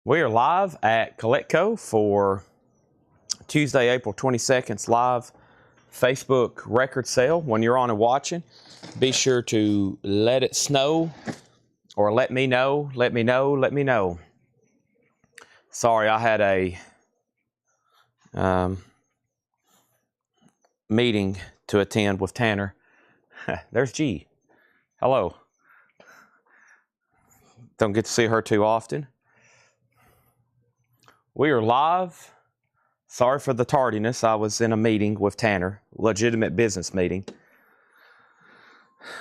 We are live at Coletco for Tuesday, April 22nd's live Facebook record sale. When you're on and watching, be sure to let it snow or let me know. Sorry, I had a meeting to attend with Tanner. There's G. Hello. Don't get to see her too often. We are live. Sorry for the tardiness. I was in a meeting with Tanner. Legitimate business meeting.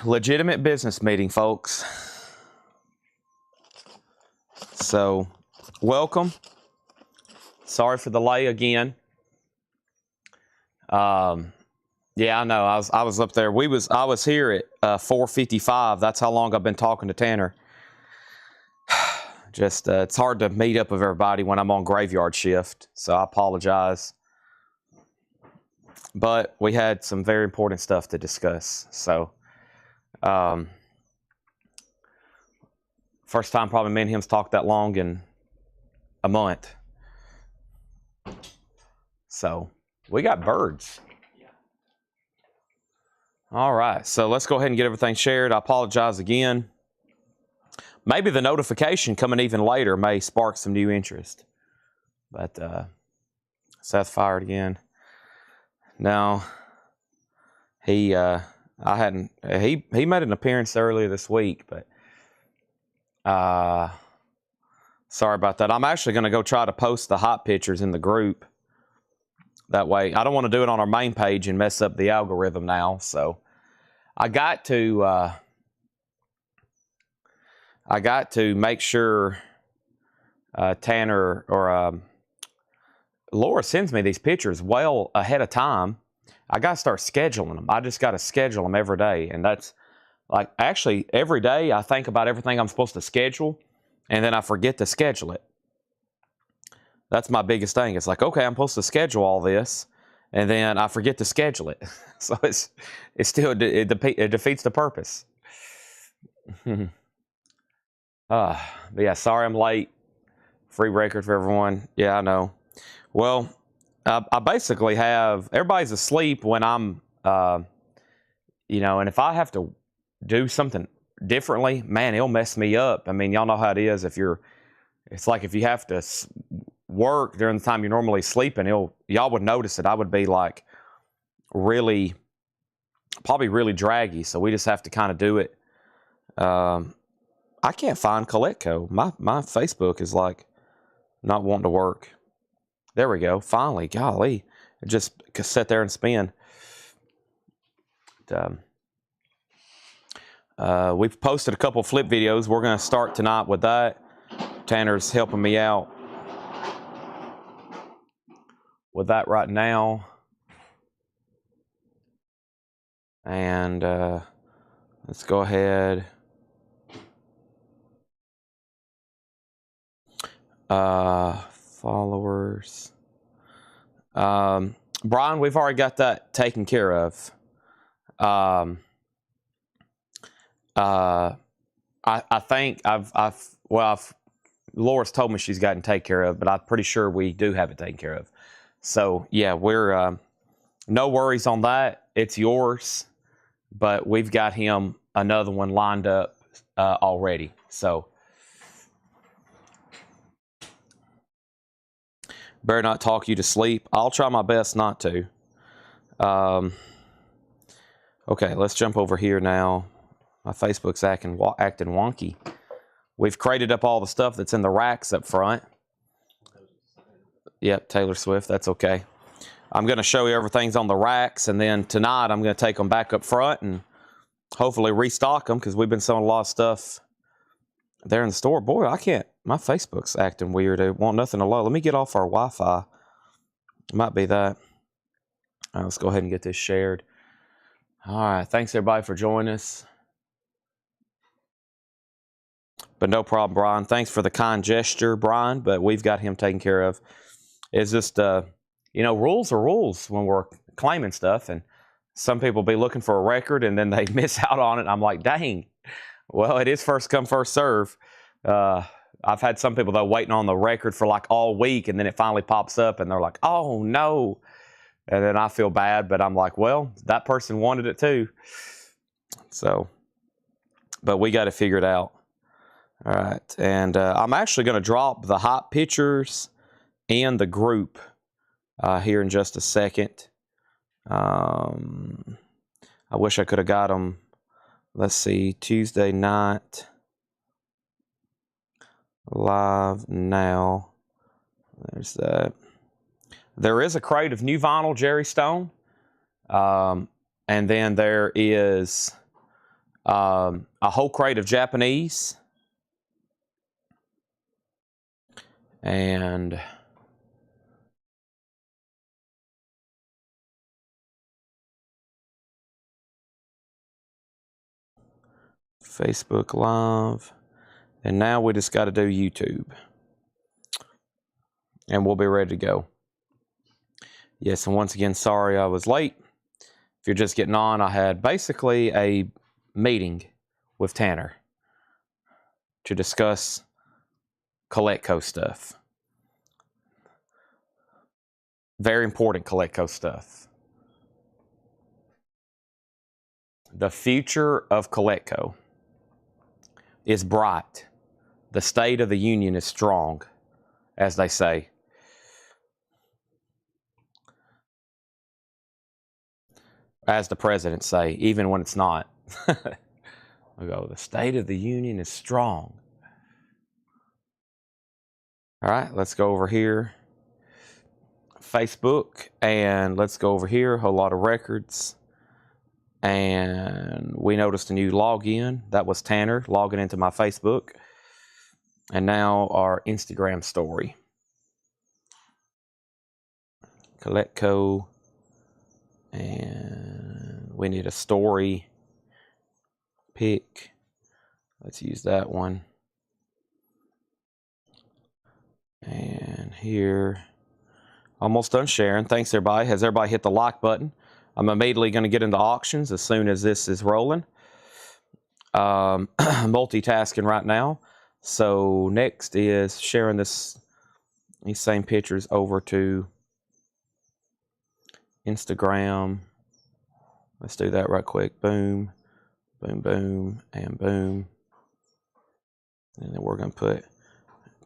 Legitimate business meeting, folks. So, welcome. Sorry for the delay again. Yeah, I know. I was up there. I was here at 4:55. That's how long I've been talking to Tanner. Just it's hard to meet up with everybody when I'm on graveyard shift, so I apologize. But we had some very important stuff to discuss. So, first time probably me and him's talked that long in a month. So, we got birds. All right, so let's go ahead and get everything shared. I apologize again. Maybe the notification coming even later may spark some new interest. But Seth fired again. No, he made an appearance earlier this week, but sorry about that. I'm actually going to go try to post the hot pictures in the group. That way, I don't want to do it on our main page and mess up the algorithm now. So I got to make sure Tanner or Laura sends me these pictures well ahead of time. I got to start scheduling them. I just got to schedule them every day. And that's like actually every day I think about everything I'm supposed to schedule and then I forget to schedule it. That's my biggest thing. It's like, okay, I'm supposed to schedule all this and then I forget to schedule it. So it defeats the purpose. But yeah, sorry I'm late. Free record for everyone. Yeah, I know. Well, I basically have, everybody's asleep when I'm, and if I have to do something differently, man, it'll mess me up. I mean, y'all know how it is. It's like if you have to work during the time you're normally sleeping, y'all would notice it. I would be like probably really draggy. So we just have to kind of do it. I can't find Coletco. My Facebook is like not wanting to work. There we go. Finally, golly, it just sit there and spin. We've posted a couple flip videos. We're going to start tonight with that. Tanner's helping me out with that right now. And let's go ahead. Followers. Brian, we've already got that taken care of. I think Laura's told me she's gotten taken care of, but I'm pretty sure we do have it taken care of. So yeah, we're no worries on that. It's yours, but we've got him another one lined up already. So better not talk you to sleep. I'll try my best not to. Okay, let's jump over here now. My Facebook's acting wonky. We've crated up all the stuff that's in the racks up front. Yep, Taylor Swift, that's okay. I'm going to show you everything's on the racks, and then tonight I'm going to take them back up front and hopefully restock them because we've been selling a lot of stuff there in the store. Boy, I can't. My Facebook's acting weird. It won't nothing to load. Let me get off our Wi-Fi. It might be that. All right, let's go ahead and get this shared. All right. Thanks, everybody, for joining us. But no problem, Brian. Thanks for the kind gesture, Brian, but we've got him taken care of. It's just, rules are rules when we're claiming stuff, and some people be looking for a record, and then they miss out on it. I'm like, dang. Well, it is first come, first serve. I've had some people, though, waiting on the record for like all week, and then it finally pops up, and they're like, oh, no. And then I feel bad, but I'm like, well, that person wanted it too. So, but we got to figure it out. All right. And I'm actually going to drop the hot pictures and the group here in just a second. I wish I could have got them. Let's see, Tuesday night. Live now. There's that. There is a crate of new vinyl Jerry Stone. And then there is a whole crate of Japanese. And Facebook Live. And now we just got to do YouTube. And we'll be ready to go. Yes, and once again, sorry I was late. If you're just getting on, I had basically a meeting with Tanner to discuss Coletco stuff. Very important Coletco stuff. The future of Coletco is bright. The state of the union is strong, as they say. As the presidents say, even when it's not. We go, the state of the union is strong. All right, let's go over here. Facebook, and let's go over here, a whole lot of records. And we noticed a new login. That was Tanner logging into my Facebook. And now our Instagram story. Coletco. And we need a story pick. Let's use that one. And here, almost done sharing. Thanks, everybody. Has everybody hit the like button? I'm immediately going to get into auctions as soon as this is rolling. Multitasking right now. So next is sharing these same pictures over to Instagram. Let's do that right quick. Boom, boom, boom, and boom. And then we're going to put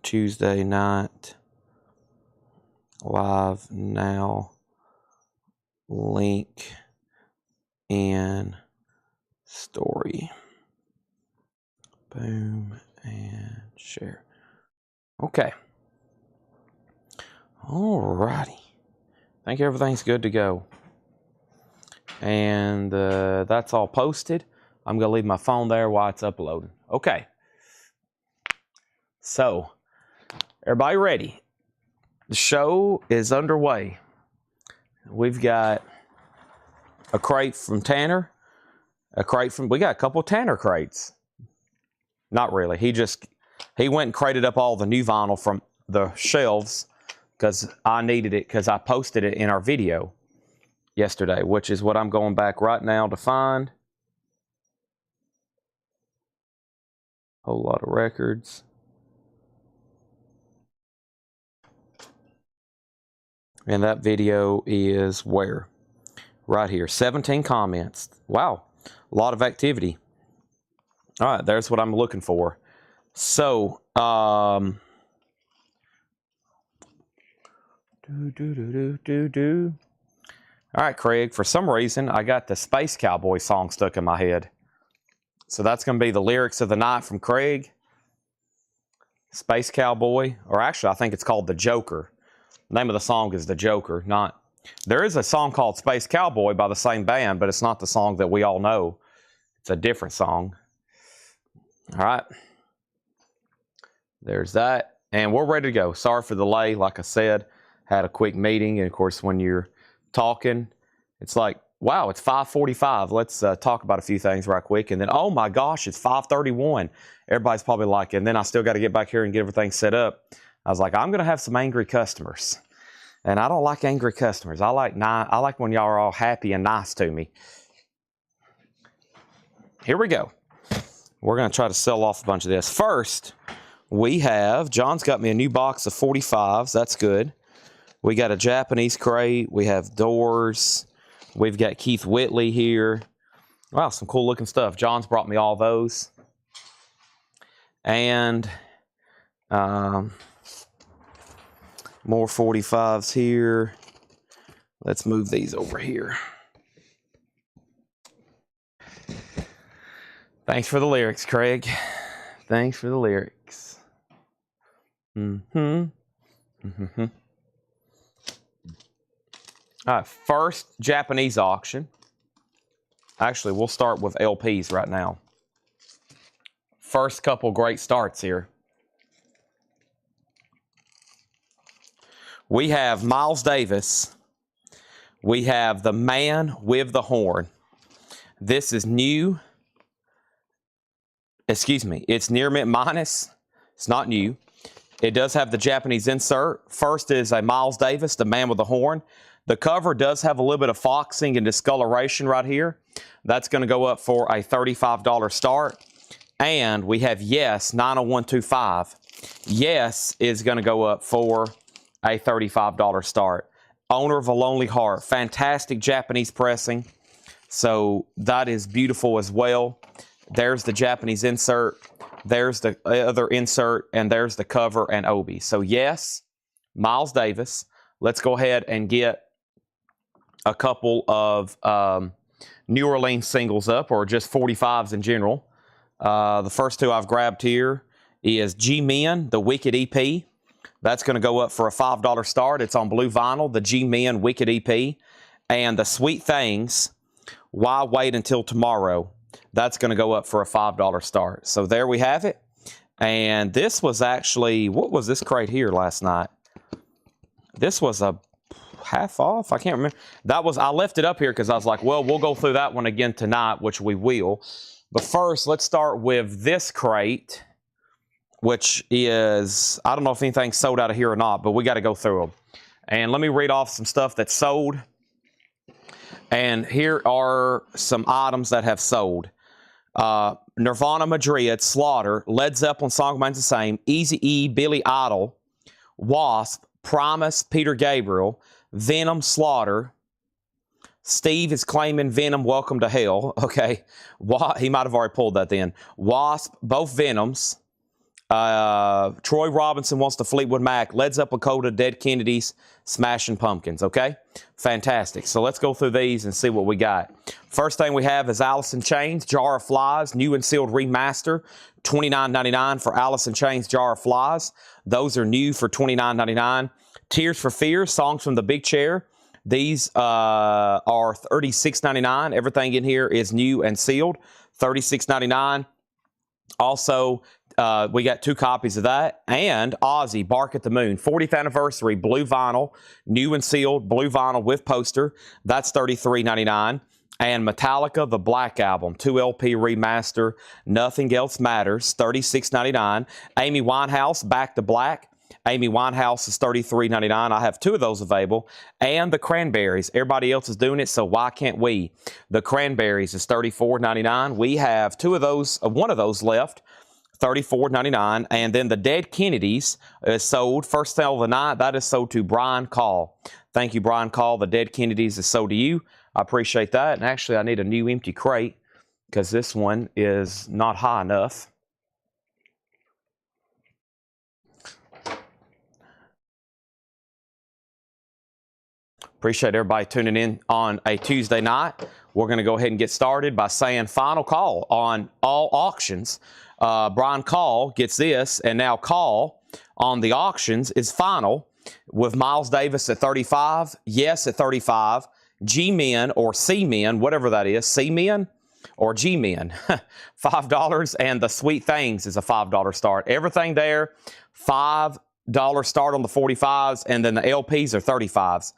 Tuesday night live now link in story. Boom and share. Okay. Alrighty. I think everything's good to go. And that's all posted. I'm going to leave my phone there while it's uploading. Okay. So, everybody ready? The show is underway. We've got a crate from Tanner. We got a couple of Tanner crates. Not really. He went and crated up all the new vinyl from the shelves because I needed it because I posted it in our video yesterday, which is what I'm going back right now to find. Whole lot of records. And that video is where? Right here. 17 comments. Wow. A lot of activity. All right. There's what I'm looking for. So, all right, Craig. For some reason, I got the Space Cowboy song stuck in my head. So that's going to be the lyrics of the night from Craig. Space Cowboy. Or actually, I think it's called The Joker. The name of the song is The Joker, not... There is a song called Space Cowboy by the same band, but it's not the song that we all know. It's a different song. All right. There's that. And we're ready to go. Sorry for the delay. Like I said, had a quick meeting. And, of course, when you're talking, it's like, wow, it's 5:45. Let's talk about a few things right quick. And then, oh, my gosh, it's 5:31. Everybody's probably like, and then I still got to get back here and get everything set up. I was like, I'm going to have some angry customers. And I don't like angry customers. I like when y'all are all happy and nice to me. Here we go. We're going to try to sell off a bunch of this. First, we have, John's got me a new box of 45s. That's good. We got a Japanese crate. We have doors. We've got Keith Whitley here. Wow, some cool looking stuff. John's brought me all those. And more 45s here. Let's move these over here. Thanks for the lyrics, Craig. Thanks for the lyrics. All right, first Japanese auction. Actually, we'll start with LPs right now. First couple great starts here. We have Miles Davis. We have the Man with the Horn. This is new. Excuse me, it's near mint minus. It's not new. It does have the Japanese insert. First is a Miles Davis, the Man with the Horn. The cover does have a little bit of foxing and discoloration right here. That's going to go up for a $35 start. And we have Yes 90125. Yes is going to go up for a $35 start. Owner of a Lonely Heart. Fantastic Japanese pressing. So that is beautiful as well. There's the Japanese insert. There's the other insert. And there's the cover and Obi. So Yes, Miles Davis. Let's go ahead and get a couple of New Orleans singles up, or just 45s in general. The first two I've grabbed here is G-Men, the Wicked EP. That's going to go up for a $5 start. It's on blue vinyl, the G-Men Wicked EP. And the Sweet Things, Why Wait Until Tomorrow. That's going to go up for a $5 start. So there we have it. And this was actually, what was this crate here last night? This was a half off. I can't remember. That was, I left it up here because I was like, well, we'll go through that one again tonight, which we will. But first, let's start with this crate, which is, I don't know if anything's sold out of here or not, but we got to go through them. And let me read off some stuff that's sold. And here are some items that have sold. Nirvana, Madrid, Slaughter, Led Zeppelin, Song Remains the Same, Eazy-E, Billy Idol, Wasp, Promise, Peter Gabriel, Venom, Slaughter. Steve is claiming Venom, Welcome to Hell. Okay. He might have already pulled that then. Wasp, both Venoms. Troy Robinson wants the Fleetwood Mac. Led Zeppelin, Coda, Dead Kennedys, Smashing Pumpkins. Okay? Fantastic. So let's go through these and see what we got. First thing we have is Alice in Chains, Jar of Flies, new and sealed remaster. $29.99 for Alice in Chains, Jar of Flies. Those are new for $29.99. Tears for Fears, songs from the Big Chair. These are $36.99. Everything in here is new and sealed. $36.99. Also, we got 2 copies of that. And Ozzy, Bark at the Moon, 40th anniversary, blue vinyl, new and sealed, blue vinyl with poster. That's $33.99. And Metallica, the Black Album, 2 LP remaster, Nothing Else Matters, $36.99. Amy Winehouse, Back to Black. Amy Winehouse is $33.99. I have 2 of those available. And the Cranberries. Everybody else is doing it, so why can't we? The Cranberries is $34.99. We have 2 of those, one of those left, $34.99. And then the Dead Kennedys is sold. First sale of the night, that is sold to Brian Call. Thank you, Brian Call. The Dead Kennedys is sold to you. I appreciate that. And actually, I need a new empty crate because this one is not high enough. Appreciate everybody tuning in on a Tuesday night. We're going to go ahead and get started by saying final call on all auctions. Brian Call gets this, and now call on the auctions is final with Miles Davis at 35, Yes at 35, G-Men or C-Men, whatever that is, C-Men or G-Men, $5, and the Sweet Things is a $5 start. Everything there, $5 start on the 45s, and then the LPs are 35s.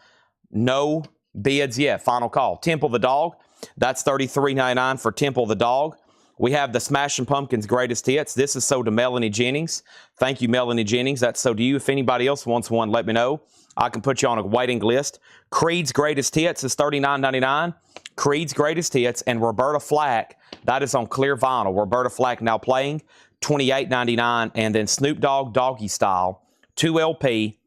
No bids yet. Final call. Temple the Dog. That's $33.99 for Temple the Dog. We have the Smashing Pumpkins Greatest Hits. This is sold to Melanie Jennings. Thank you, Melanie Jennings. That's sold to you. If anybody else wants one, let me know. I can put you on a waiting list. Creed's Greatest Hits is $39.99. Creed's Greatest Hits and Roberta Flack. That is on clear vinyl. Roberta Flack now playing $28.99. And then Snoop Dogg Doggy Style, 2 LP,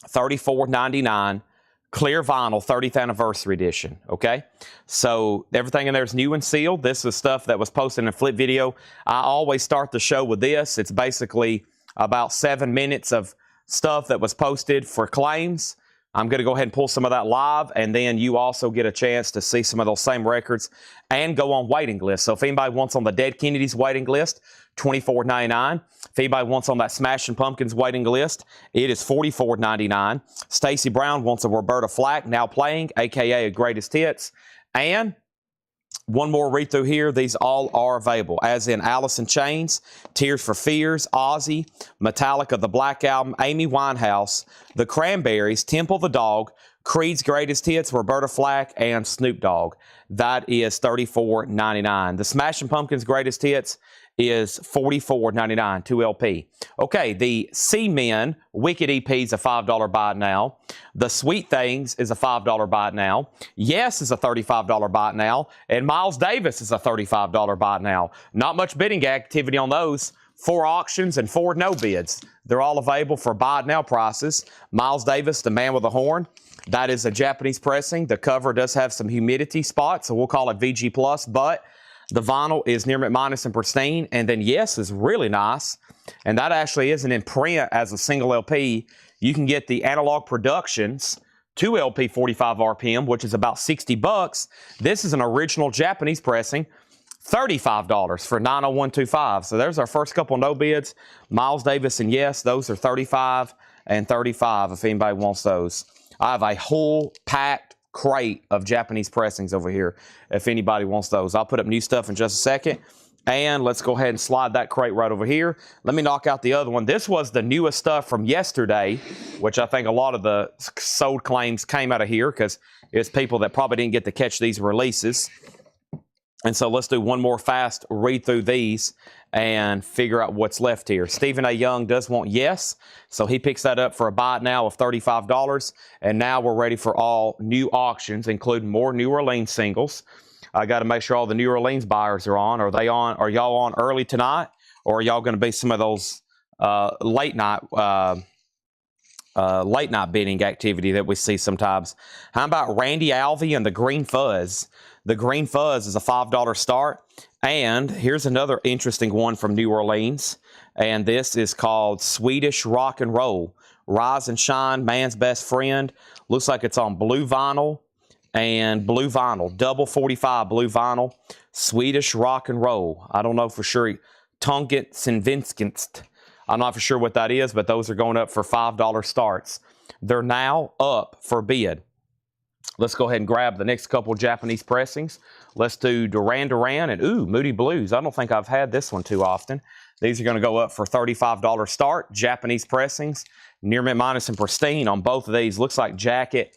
$34.99. Clear vinyl, 30th anniversary edition, okay? So everything in there is new and sealed. This is stuff that was posted in a flip video. I always start the show with this. It's basically about 7 minutes of stuff that was posted for claims. I'm going to go ahead and pull some of that live, and then you also get a chance to see some of those same records and go on waiting list. So if anybody wants on the Dead Kennedys waiting list, $24.99. If anybody wants on that Smashing Pumpkins waiting list, it is $44.99. Stacey Brown wants a Roberta Flack now playing, a.k.a. a Greatest Hits. And one more read through here. These all are available, as in Alice in Chains, Tears for Fears, Ozzy, Metallica, The Black Album, Amy Winehouse, The Cranberries, Temple the Dog, Creed's Greatest Hits, Roberta Flack, and Snoop Dogg. That is $34.99. The Smashing Pumpkins Greatest Hits is $44.99, 2 LP. Okay, the C-Men Wicked EP is a $5 buy it now. The Sweet Things is a $5 buy it now. Yes is a $35 buy it now. And Miles Davis is a $35 buy it now. Not much bidding activity on those. 4 auctions and 4 no bids. They're all available for buy it now prices. Miles Davis, the Man with the Horn. That is a Japanese pressing. The cover does have some humidity spots, so we'll call it VG+, but the vinyl is near mint minus and pristine. And then Yes is really nice. And that actually isn't in print as a single LP. You can get the Analog Productions 2 LP 45 RPM, which is about $60. This is an original Japanese pressing, $35 for 90125. So there's our first couple no bids. Miles Davis and Yes, those are $35 and $35 if anybody wants those. I have a whole packed crate of Japanese pressings over here if anybody wants those. I'll put up new stuff in just a second. And let's go ahead and slide that crate right over here. Let me knock out the other one. This was the newest stuff from yesterday, which I think a lot of the sold claims came out of here because it's people that probably didn't get to catch these releases. And so let's do one more fast read through these and figure out what's left here. Stephen A. Young does want Yes, so he picks that up for a buy it now of $35. And now we're ready for all new auctions, including more New Orleans singles. I got to make sure all the New Orleans buyers are on. Are they on? Are y'all on early tonight, or are y'all going to be some of those late night bidding activity that we see sometimes? How about Randy Alvey and the Green Fuzz? The Green Fuzz is a $5 start. And here's another interesting one from New Orleans. And this is called Swedish Rock and Roll. Rise and Shine, Man's Best Friend. Looks like it's on blue vinyl and blue vinyl. Double 45 blue vinyl. Swedish Rock and Roll. I don't know for sure. Tunget Svenskast. I'm not for sure what that is, but those are going up for $5 starts. They're now up for bid. Let's go ahead and grab the next couple Japanese pressings. Let's do Duran Duran and, Moody Blues. I don't think I've had this one too often. These are going to go up for $35 start. Japanese pressings, near mint minus and pristine on both of these. Looks like jacket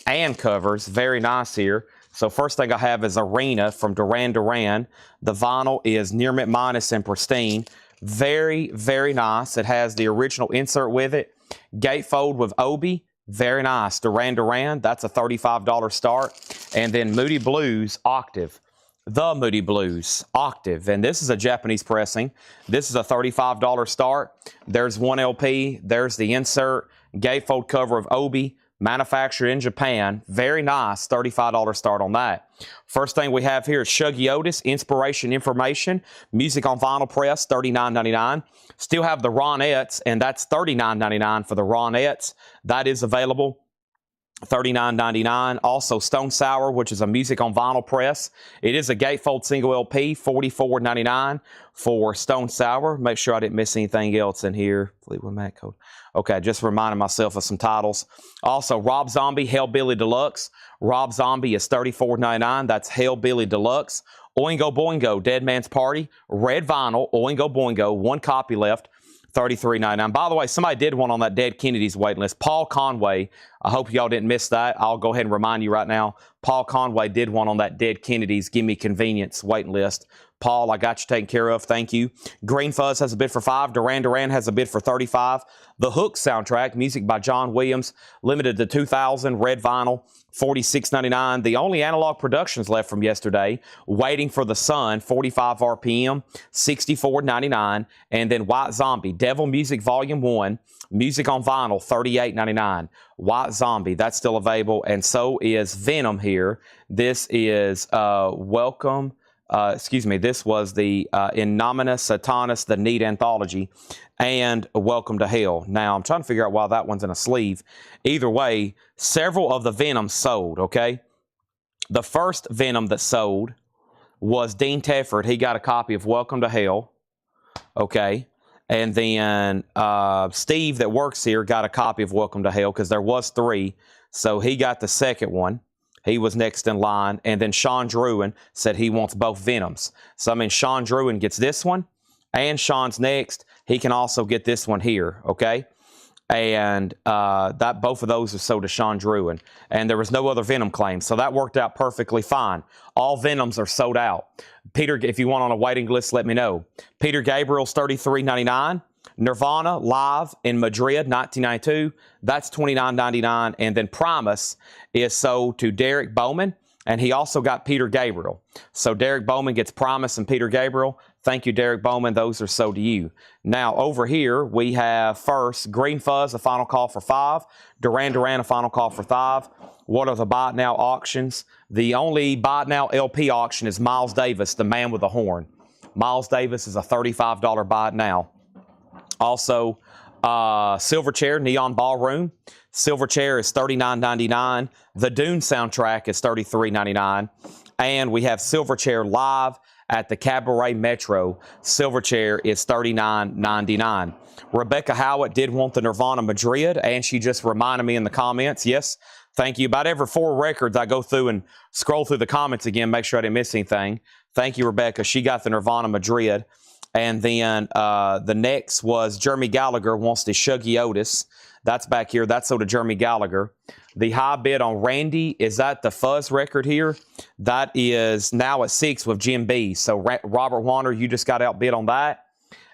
and covers. Very nice here. So first thing I have is Arena from Duran Duran. The vinyl is near mint minus and pristine. Very, very nice. It has the original insert with it. Gatefold with Obi. Very nice. Duran Duran, that's a $35 start. And then Moody Blues Octave. The Moody Blues Octave. And this is a Japanese pressing. This is a $35 start. There's 1 LP. There's the insert. Gatefold cover of Obi. Manufactured in Japan. Very nice. $35 start on that. First thing we have here is Shuggy Otis, Inspiration Information. Music on vinyl press, $39.99. Still have the Ronettes, and that's $39.99 for the Ronettes. That is available. $39.99. Also Stone Sour, which is a music on vinyl press. It is a gatefold single LP, $44.99 for Stone Sour. Make sure I didn't miss anything else in here. Fleetwood Mac code. Okay, just reminding myself of some titles. Also, Rob Zombie, Hellbilly Deluxe. Rob Zombie is $34.99. That's Hellbilly Deluxe. Oingo Boingo, Dead Man's Party. Red vinyl, Oingo Boingo. 1 copy left. $33.99. By the way, somebody did one on that Dead Kennedys waiting list. Paul Conway. I hope y'all didn't miss that. I'll go ahead and remind you right now. Paul Conway did one on that Dead Kennedys Gimme Convenience waiting list. Paul, I got you taken care of. Thank you. Green Fuzz has a bid for 5. Duran Duran has a bid for 35. The Hook soundtrack, music by John Williams, limited to 2,000, red vinyl, $46.99. The only analog productions left from yesterday, Waiting for the Sun, 45 RPM, $64.99. And then White Zombie, Devil Music Volume 1, music on vinyl, $38.99. White Zombie, that's still available. And so is Venom here. This is Welcome. This was the In Nomine Satanas, the Need Anthology, and Welcome to Hell. Now, I'm trying to figure out why that one's in a sleeve. Either way, several of the Venoms sold, okay? The first Venom that sold was Dean Tefford. He got a copy of Welcome to Hell, okay? And then Steve that works here got a copy of Welcome to Hell because there was 3, so he got the second one. He was next in line. And then Sean Druin said he wants both Venoms. So, I mean, Sean Druin gets this one, and Sean's next. He can also get this one here, okay? And both of those are sold to Sean Druin. And there was no other Venom claims, so that worked out perfectly fine. All Venoms are sold out. Peter, if you want on a waiting list, let me know. Peter Gabriel's $33.99. Nirvana live in Madrid, 1992. That's $29.99. And then Primus is sold to Derek Bowman, and he also got Peter Gabriel. So Derek Bowman gets Primus and Peter Gabriel. Thank you, Derek Bowman. Those are sold to you. Now, over here, we have first Green Fuzz, a final call for 5. Duran Duran, a final call for 5. What are the Buy It Now auctions? The only Buy It Now LP auction is Miles Davis, the man with the horn. Miles Davis is a $35 Buy It Now. Also, Silverchair, Neon Ballroom. Silverchair is $39.99. The Dune soundtrack is $33.99. And we have Silverchair live at the Cabaret Metro. Silverchair is $39.99. Rebecca Howitt did want the Nirvana Madrid, and she just reminded me in the comments. Yes, thank you. About every 4 records, I go through and scroll through the comments again, make sure I didn't miss anything. Thank you, Rebecca. She got the Nirvana Madrid. And then the next was Jeremy Gallagher wants the Shuggy Otis. That's back here. That's sold to Jeremy Gallagher. The high bid on Randy, is that the Fuzz record here? That is now at 6 with Jim B. So Robert Warner, you just got outbid on that.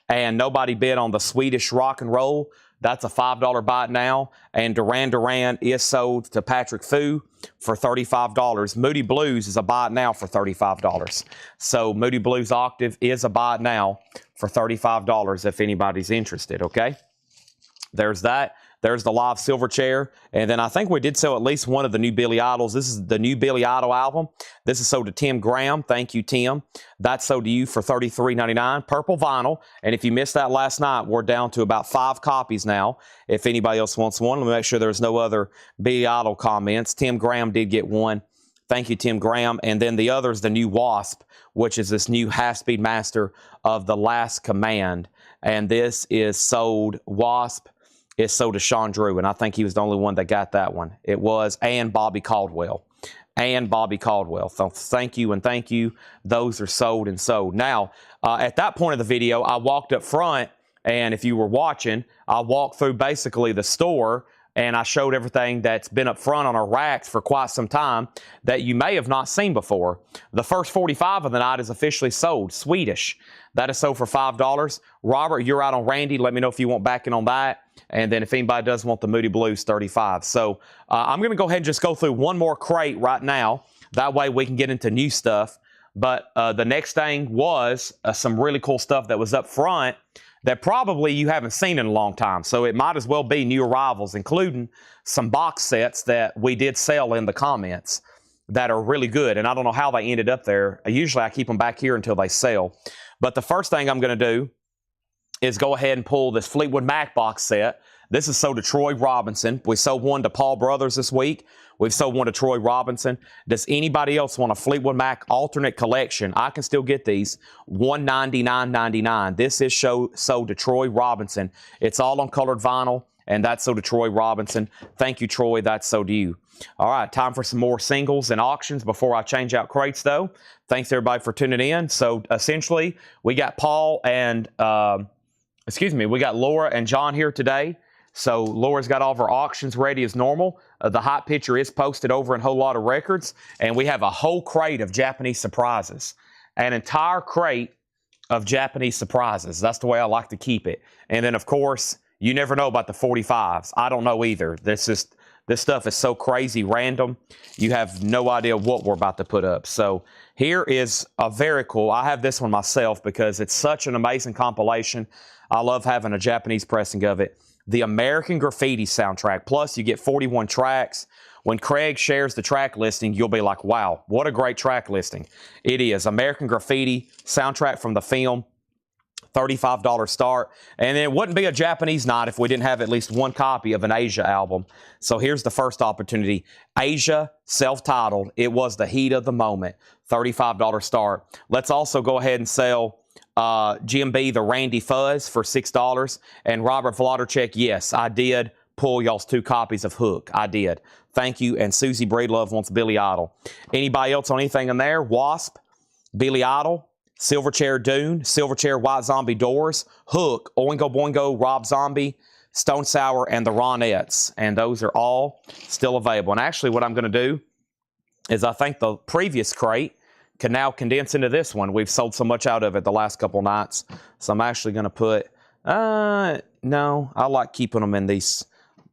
And nobody bid on the Swedish Rock and Roll. That's a $5 Buy It Now. And Duran Duran is sold to Patrick Fu for $35. Moody Blues is a Buy It Now for $35. So Moody Blues Octave is a Buy It Now for $35 if anybody's interested, okay? There's that. There's the live Silverchair. And then I think we did sell at least one of the new Billy Idols. This is the new Billy Idol album. This is sold to Tim Graham. Thank you, Tim. That's sold to you for $33.99. Purple vinyl. And if you missed that last night, we're down to about 5 copies now. If anybody else wants one, let me make sure there's no other Billy Idol comments. Tim Graham did get one. Thank you, Tim Graham. And then the other is the new Wasp, which is this new high-speed master of The Last Command. And this is sold, Wasp is sold to Sean Drew, and I think he was the only one that got that one. It was, and Bobby Caldwell. And Bobby Caldwell. So thank you and thank you. Those are sold and sold. Now, at that point of the video, I walked up front, and if you were watching, I walked through basically the store, and I showed everything that's been up front on our racks for quite some time that you may have not seen before. The first 45 of the night is officially sold. Swedish. That is sold for $5. Robert, you're out on Randy. Let me know if you want backing on that. And then if anybody does want the Moody Blues, $35. So I'm going to go ahead and just go through one more crate right now. That way we can get into new stuff. But the next thing was some really cool stuff that was up front that probably you haven't seen in a long time. So it might as well be new arrivals, including some box sets that we did sell in the comments that are really good. And I don't know how they ended up there. Usually I keep them back here until they sell. But the first thing I'm going to do is go ahead and pull this Fleetwood Mac box set. This is sold to Troy Robinson. We sold one to Paul Brothers this week. We've sold one to Troy Robinson. Does anybody else want a Fleetwood Mac alternate collection? I can still get these. $199.99. This is sold to Troy Robinson. It's all on colored vinyl, and that's sold to Troy Robinson. Thank you, Troy. That's sold to you. All right, time for some more singles and auctions before I change out crates, though. Thanks, everybody, for tuning in. So, essentially, we got Paul and... we got Laura and John here today. So Laura's got all of her auctions ready as normal. The hot picture is posted over in Whole Lotta Records. And we have a whole crate of Japanese surprises. an entire crate of Japanese surprises. That's the way I like to keep it. And then, of course, you never know about the 45s. I don't know either. This stuff is so crazy random. You have no idea what we're about to put up. So here is a very cool. I have this one myself because it's such an amazing compilation. I love having a Japanese pressing of it. The American Graffiti soundtrack. Plus, you get 41 tracks. When Craig shares the track listing, you'll be like, wow, what a great track listing. It is American Graffiti soundtrack from the film. $35 start. And it wouldn't be a Japanese night if we didn't have at least one copy of an Asia album. So here's the first opportunity. Asia, self-titled. It was the heat of the moment. $35 start. Let's also go ahead and sell GMB, the Randy Fuzz, for $6. And Robert Vladarchuk, yes, I did pull y'all's 2 copies of Hook. I did. Thank you. And Susie Breedlove wants Billy Idol. Anybody else on anything in there? Wasp, Billy Idol, Silverchair Dune, Silverchair White Zombie Doors, Hook, Oingo Boingo, Rob Zombie, Stone Sour, and the Ronettes. And those are all still available. And actually what I'm going to do is I think the previous crate can now condense into this one. We've sold so much out of it the last couple nights. So I'm actually going to put, no, I like keeping them in these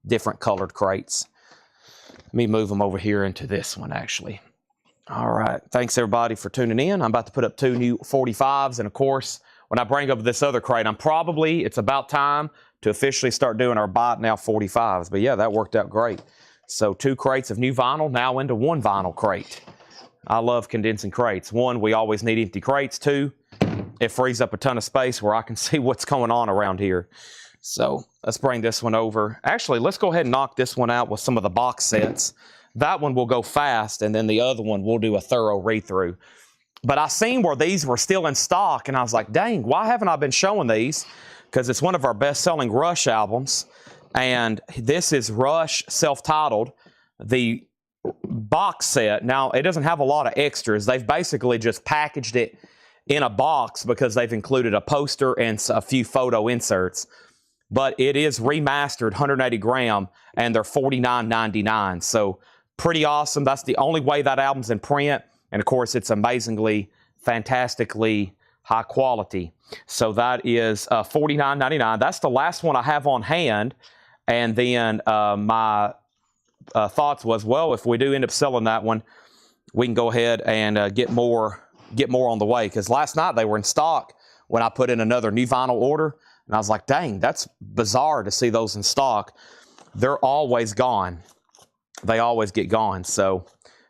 different colored crates. Let me move them over here into this one actually. All right. Thanks, everybody, for tuning in. I'm about to put up 2 new 45s. And, of course, when I bring up this other crate, it's about time to officially start doing our Buy It Now 45s. But, yeah, that worked out great. So 2 crates of new vinyl now into 1 vinyl crate. I love condensing crates. 1, we always need empty crates. 2, it frees up a ton of space where I can see what's going on around here. So let's bring this one over. Actually, let's go ahead and knock this one out with some of the box sets. That one will go fast, and then the other one we'll do a thorough read-through. But I seen where these were still in stock, and I was like, dang, why haven't I been showing these? Because it's one of our best-selling Rush albums, and this is Rush self-titled, the box set. Now, it doesn't have a lot of extras. They've basically just packaged it in a box because they've included a poster and a few photo inserts. But it is remastered 180 gram, and they're $49.99. So pretty awesome. That's the only way that album's in print. And, of course, it's amazingly, fantastically high quality. So that is $49.99. That's the last one I have on hand. And then my thoughts was, well, if we do end up selling that one, we can go ahead and get more on the way. Because last night they were in stock when I put in another new vinyl order. And I was like, dang, that's bizarre to see those in stock. They're always gone. They always get gone. So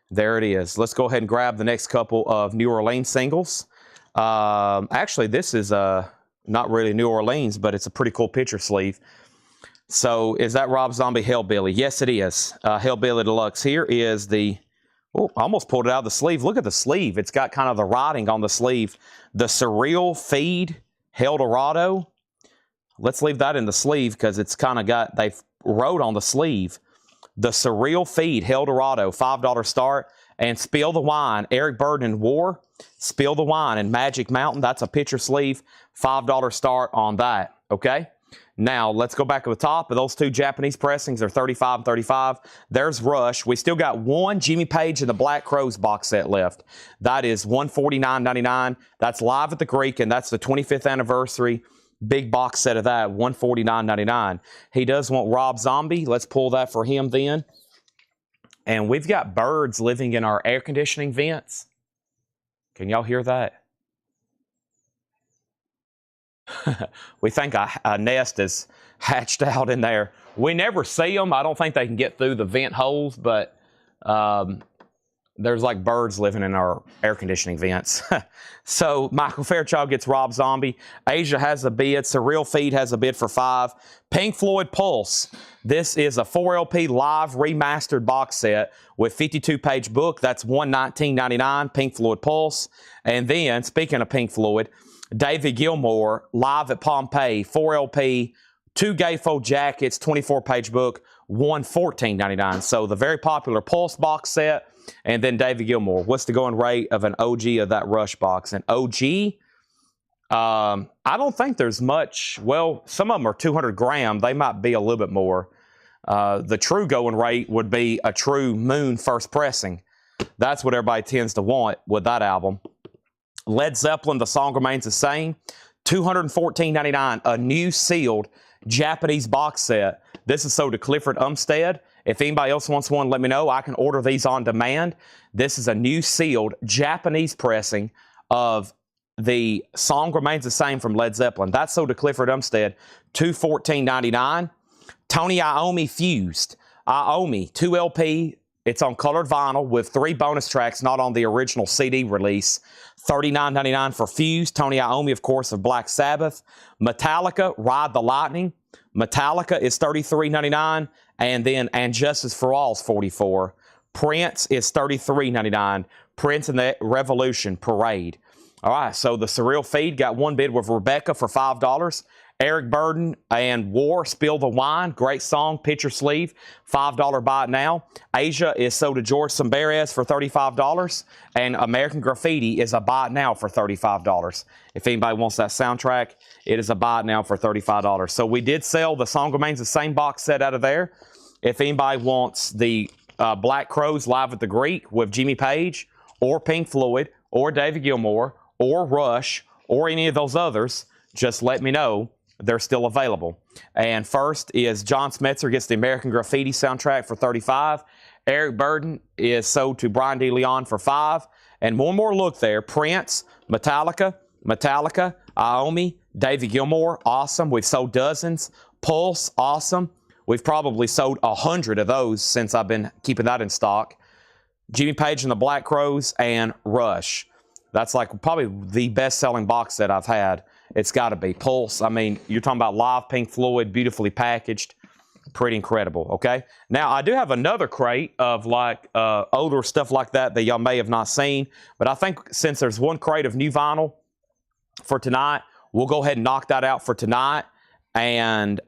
there it is. Let's go ahead and grab the next couple of New Orleans singles. Actually, this is not really New Orleans, but it's a pretty cool picture sleeve. So is that Rob Zombie Hellbilly? Yes, it is. Hellbilly Deluxe. Here is the, oh, I almost pulled it out of the sleeve. Look at the sleeve. It's got kind of the writing on the sleeve. The Surreal Feed Heldorado. Let's leave that in the sleeve because it's kind of got, they've wrote on the sleeve. The Surreal Feed Heldorado, $5 start. And Spill the Wine, Eric Burdon and War. Spill the Wine and Magic Mountain. That's a picture sleeve. $5 start on that. Okay? Now, let's go back to the top of those 2 Japanese pressings. They're $35 and $35. There's Rush. We still got 1 Jimmy Page and the Black Crowes box set left. That is $149.99. That's live at the Greek, and that's the 25th anniversary. Big box set of that, $149.99. He does want Rob Zombie. Let's pull that for him then. And we've got birds living in our air conditioning vents. Can y'all hear that? We think a nest is hatched out in there. We never see them. I don't think they can get through the vent holes, but there's like birds living in our air conditioning vents. So Michael Fairchild gets Rob Zombie. Asia has a bid. Surreal Feed has a bid for $5. Pink Floyd Pulse. This is a 4 LP live remastered box set with 52-page book. That's $119.99. Pink Floyd Pulse. And then, speaking of Pink Floyd, David Gilmour, Live at Pompeii, 4 LP, 2 gatefold jackets, 24-page book, $114.99. So the very popular Pulse box set, and then David Gilmour. What's the going rate of an OG of that Rush box? An OG, I don't think there's much. Well, some of them are 200 gram. They might be a little bit more. The true going rate would be a true Moon first pressing. That's what everybody tends to want with that album. Led Zeppelin, the song remains the same. $214.99, a new sealed Japanese box set. This is sold to Clifford Umstead. If anybody else wants one, let me know. I can order these on demand. This is a new sealed Japanese pressing of the song remains the same from Led Zeppelin. That's sold to Clifford Umstead, $214.99. Tony Iommi Fused. Iommi, 2 LP. It's on colored vinyl with 3 bonus tracks, not on the original CD release. $39.99 for Fused. Tony Iommi, of course, of Black Sabbath. Metallica, Ride the Lightning. Metallica is $33.99. And then And Justice for All is $44. Prince is $33.99. Prince and the Revolution Parade. All right, so the Surreal Feed got one bid with Rebecca for $5. Eric Burden and War, Spill the Wine, great song, picture sleeve, $5 buy it now. Asia is sold to George Samberes for $35, and American Graffiti is a buy it now for $35. If anybody wants that soundtrack, it is a buy it now for $35. So we did sell the Song Remains the Same box set out of there. If anybody wants the Black Crowes Live at the Greek with Jimmy Page, or Pink Floyd, or David Gilmour, or Rush, or any of those others, just let me know. They're still available. And first is John Smetzer gets the American Graffiti soundtrack for $35. Eric Burden is sold to Brian De Leon for $5. And one more look there. Prince, Metallica, Iommi, David Gilmour, awesome. We've sold dozens. Pulse, awesome. We've probably sold 100 of those since I've been keeping that in stock. Jimmy Page and the Black Crowes and Rush. That's like probably the best-selling box set I've had. It's got to be. Pulse, I mean, you're talking about live Pink Floyd, beautifully packaged. Pretty incredible, okay? Now, I do have another crate of like older stuff like that y'all may have not seen. But I think since there's one crate of new vinyl for tonight, we'll go ahead and knock that out for tonight. And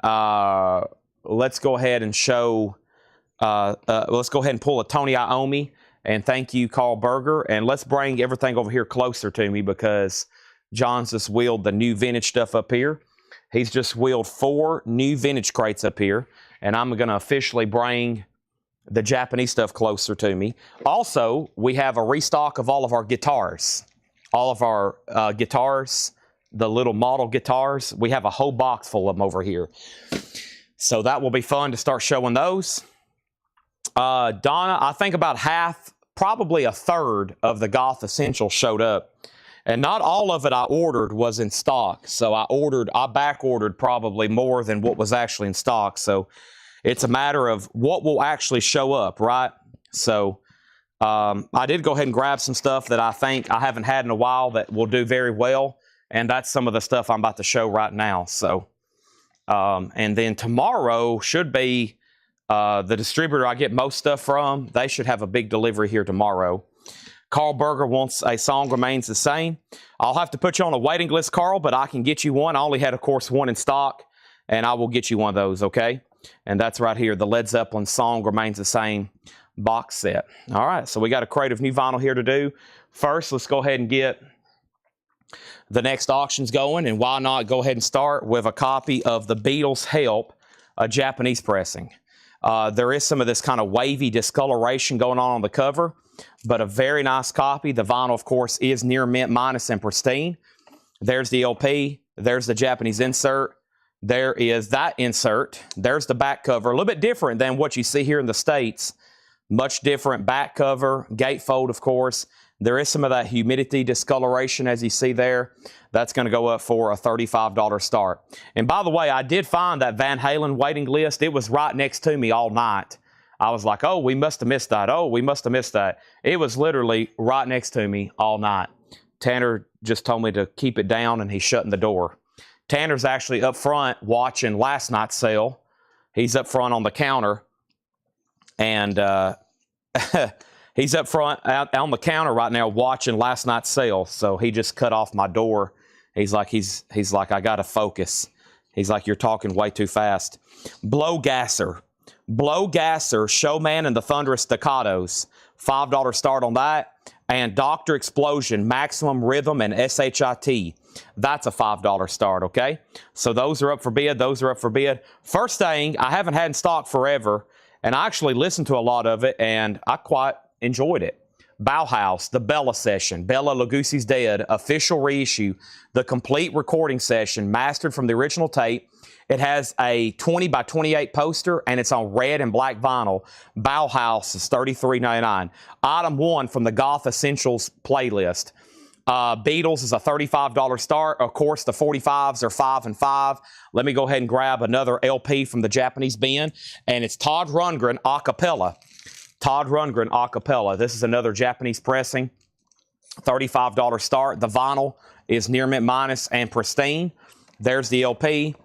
let's go ahead and show, let's go ahead and pull a Tony Iommi. And thank you, Carl Berger. And let's bring everything over here closer to me because John's just wheeled the new vintage stuff up here. He's just wheeled 4 new vintage crates up here. And I'm going to officially bring the Japanese stuff closer to me. Also, we have a restock of all of our guitars. All of our guitars, the little model guitars. We have a whole box full of them over here. So that will be fun to start showing those. Donna, I think about half, probably a third of the Goth Essentials showed up. And not all of it I ordered was in stock. So I back ordered probably more than what was actually in stock. So it's a matter of what will actually show up, right? So I did go ahead and grab some stuff that I think I haven't had in a while that will do very well. And that's some of the stuff I'm about to show right now. So, and then tomorrow should be the distributor I get most stuff from. They should have a big delivery here tomorrow. Carl Berger wants a Song Remains the Same. I'll have to put you on a waiting list, Carl, but I can get you one. I only had, of course, one in stock, and I will get you one of those, okay? And that's right here, the Led Zeppelin Song Remains the Same box set. All right, so we got a crate of new vinyl here to do. First, let's go ahead and get the next auctions going, and why not go ahead and start with a copy of The Beatles' Help, a Japanese pressing. There is some of this kind of wavy discoloration going on the cover, but a very nice copy. The vinyl, of course, is near mint minus and pristine. There's the LP. There's the Japanese insert. There is that insert. There's the back cover. A little bit different than what you see here in the States. Much different back cover, gatefold, of course. There is some of that humidity discoloration, as you see there. That's going to go up for a $35 start. And by the way, I did find that Van Halen waiting list. It was right next to me all night. I was like, oh, we must have missed that. Oh, we must have missed that. It was literally right next to me all night. Tanner just told me to keep it down, and he's shutting the door. Tanner's actually up front watching last night's sale. He's up front on the counter, and he's up front out on the counter right now watching last night's sale. So he just cut off my door. He's like, I got to focus. He's like, you're talking way too fast. Blowgasser, Showman and the Thunderous Staccatos. $5 start on that. And Dr. Explosion, Maximum Rhythm and SHIT. That's a $5 start, okay? So those are up for bid. First thing, I haven't had in stock forever, and I actually listened to a lot of it, and I quite enjoyed it. Bauhaus, The Bella Session, Bella Lugosi's Dead, official reissue, the complete recording session, mastered from the original tape. It has a 20 by 28 poster, and it's on red and black vinyl. Bauhaus is $33.99. Item 1 from the Goth Essentials playlist. Beatles is a $35 start. Of course, the 45s are 5 and 5. Let me go ahead and grab another LP from the Japanese bin, and it's Todd Rundgren a cappella. Todd Rundgren a cappella. This is another Japanese pressing. $35 start. The vinyl is near mint minus and pristine. There's the LP.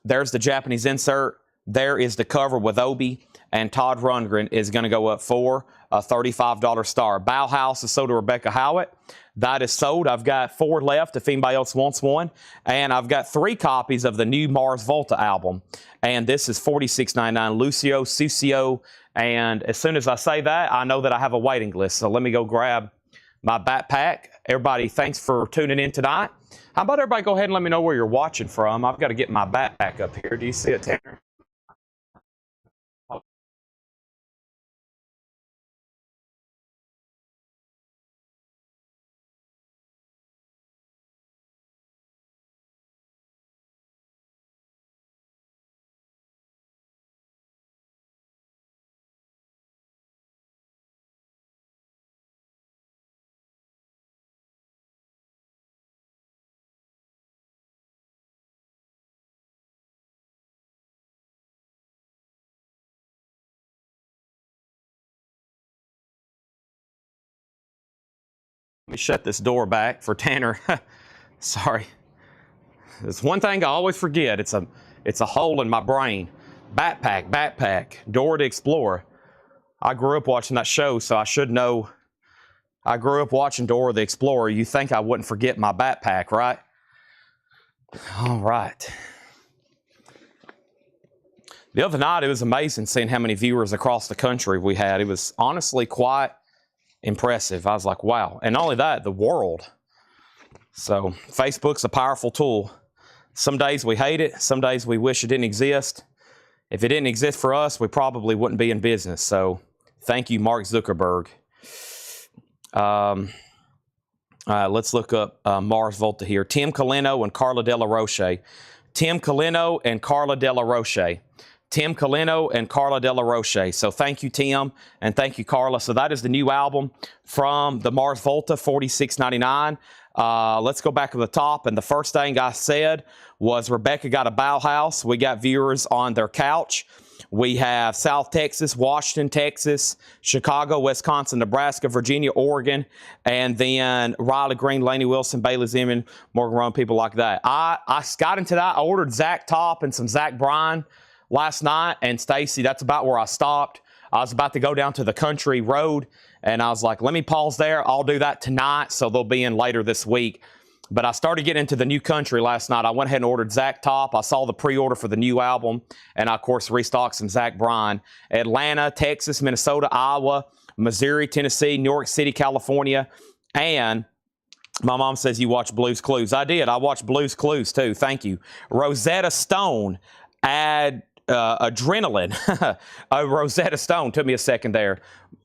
There's the Japanese insert. There is the cover with Obi. And Todd Rundgren is going to go up for a $35 star. Bauhaus is sold to Rebecca Howitt. That is sold. I've got 4 left if anybody else wants one. And I've got 3 copies of the new Mars Volta album. And this is $46.99. Lucio, Susio. And as soon as I say that, I know that I have a waiting list. So let me go grab my backpack. Everybody, thanks for tuning in tonight. How about everybody go ahead and let me know where you're watching from? I've got to get my backpack up here. Do you see it, Tanner? Let me shut this door back for Tanner. Sorry. There's one thing I always forget. It's a hole in my brain. Backpack. Dora the Explorer. I grew up watching that show, so I should know. I grew up watching Dora the Explorer. You think I wouldn't forget my backpack, right? All right. The other night, it was amazing seeing how many viewers across the country we had. It was honestly quite impressive. I was like, wow. And not only that, the world. So Facebook's a powerful tool. Some days we hate it. Some days we wish it didn't exist. If it didn't exist for us, we probably wouldn't be in business. So thank you, Mark Zuckerberg. All right, let's look up Mars Volta here. Tim Colino and Carla Della Roche. Tim Colino and Carla Della Roche. Tim Colino and Carla Della Roche. So thank you, Tim, and thank you, Carla. So that is the new album from the Mars Volta, $46.99. Let's go back to the top, and the first thing I said was Rebecca got a Bauhaus. We got viewers on their couch. We have South Texas, Washington, Texas, Chicago, Wisconsin, Nebraska, Virginia, Oregon, and then Riley Green, Laney Wilson, Bailey Zeman, Morgan Rowan, people like that. I got into that. I ordered Zach Top and some Zach Bryan last night, and Stacy, that's about where I stopped. I was about to go down to the country road, and I was like, let me pause there. I'll do that tonight, so they'll be in later this week. But I started getting into the new country last night. I went ahead and ordered Zach Top. I saw the pre-order for the new album, and I, of course, restocked some Zach Bryan. Atlanta, Texas, Minnesota, Iowa, Missouri, Tennessee, New York City, California, and my mom says you watch Blue's Clues. I did. I watched Blue's Clues, too. Thank you. Rosetta Stone, Adrenaline. Rosetta Stone. Took me a second there.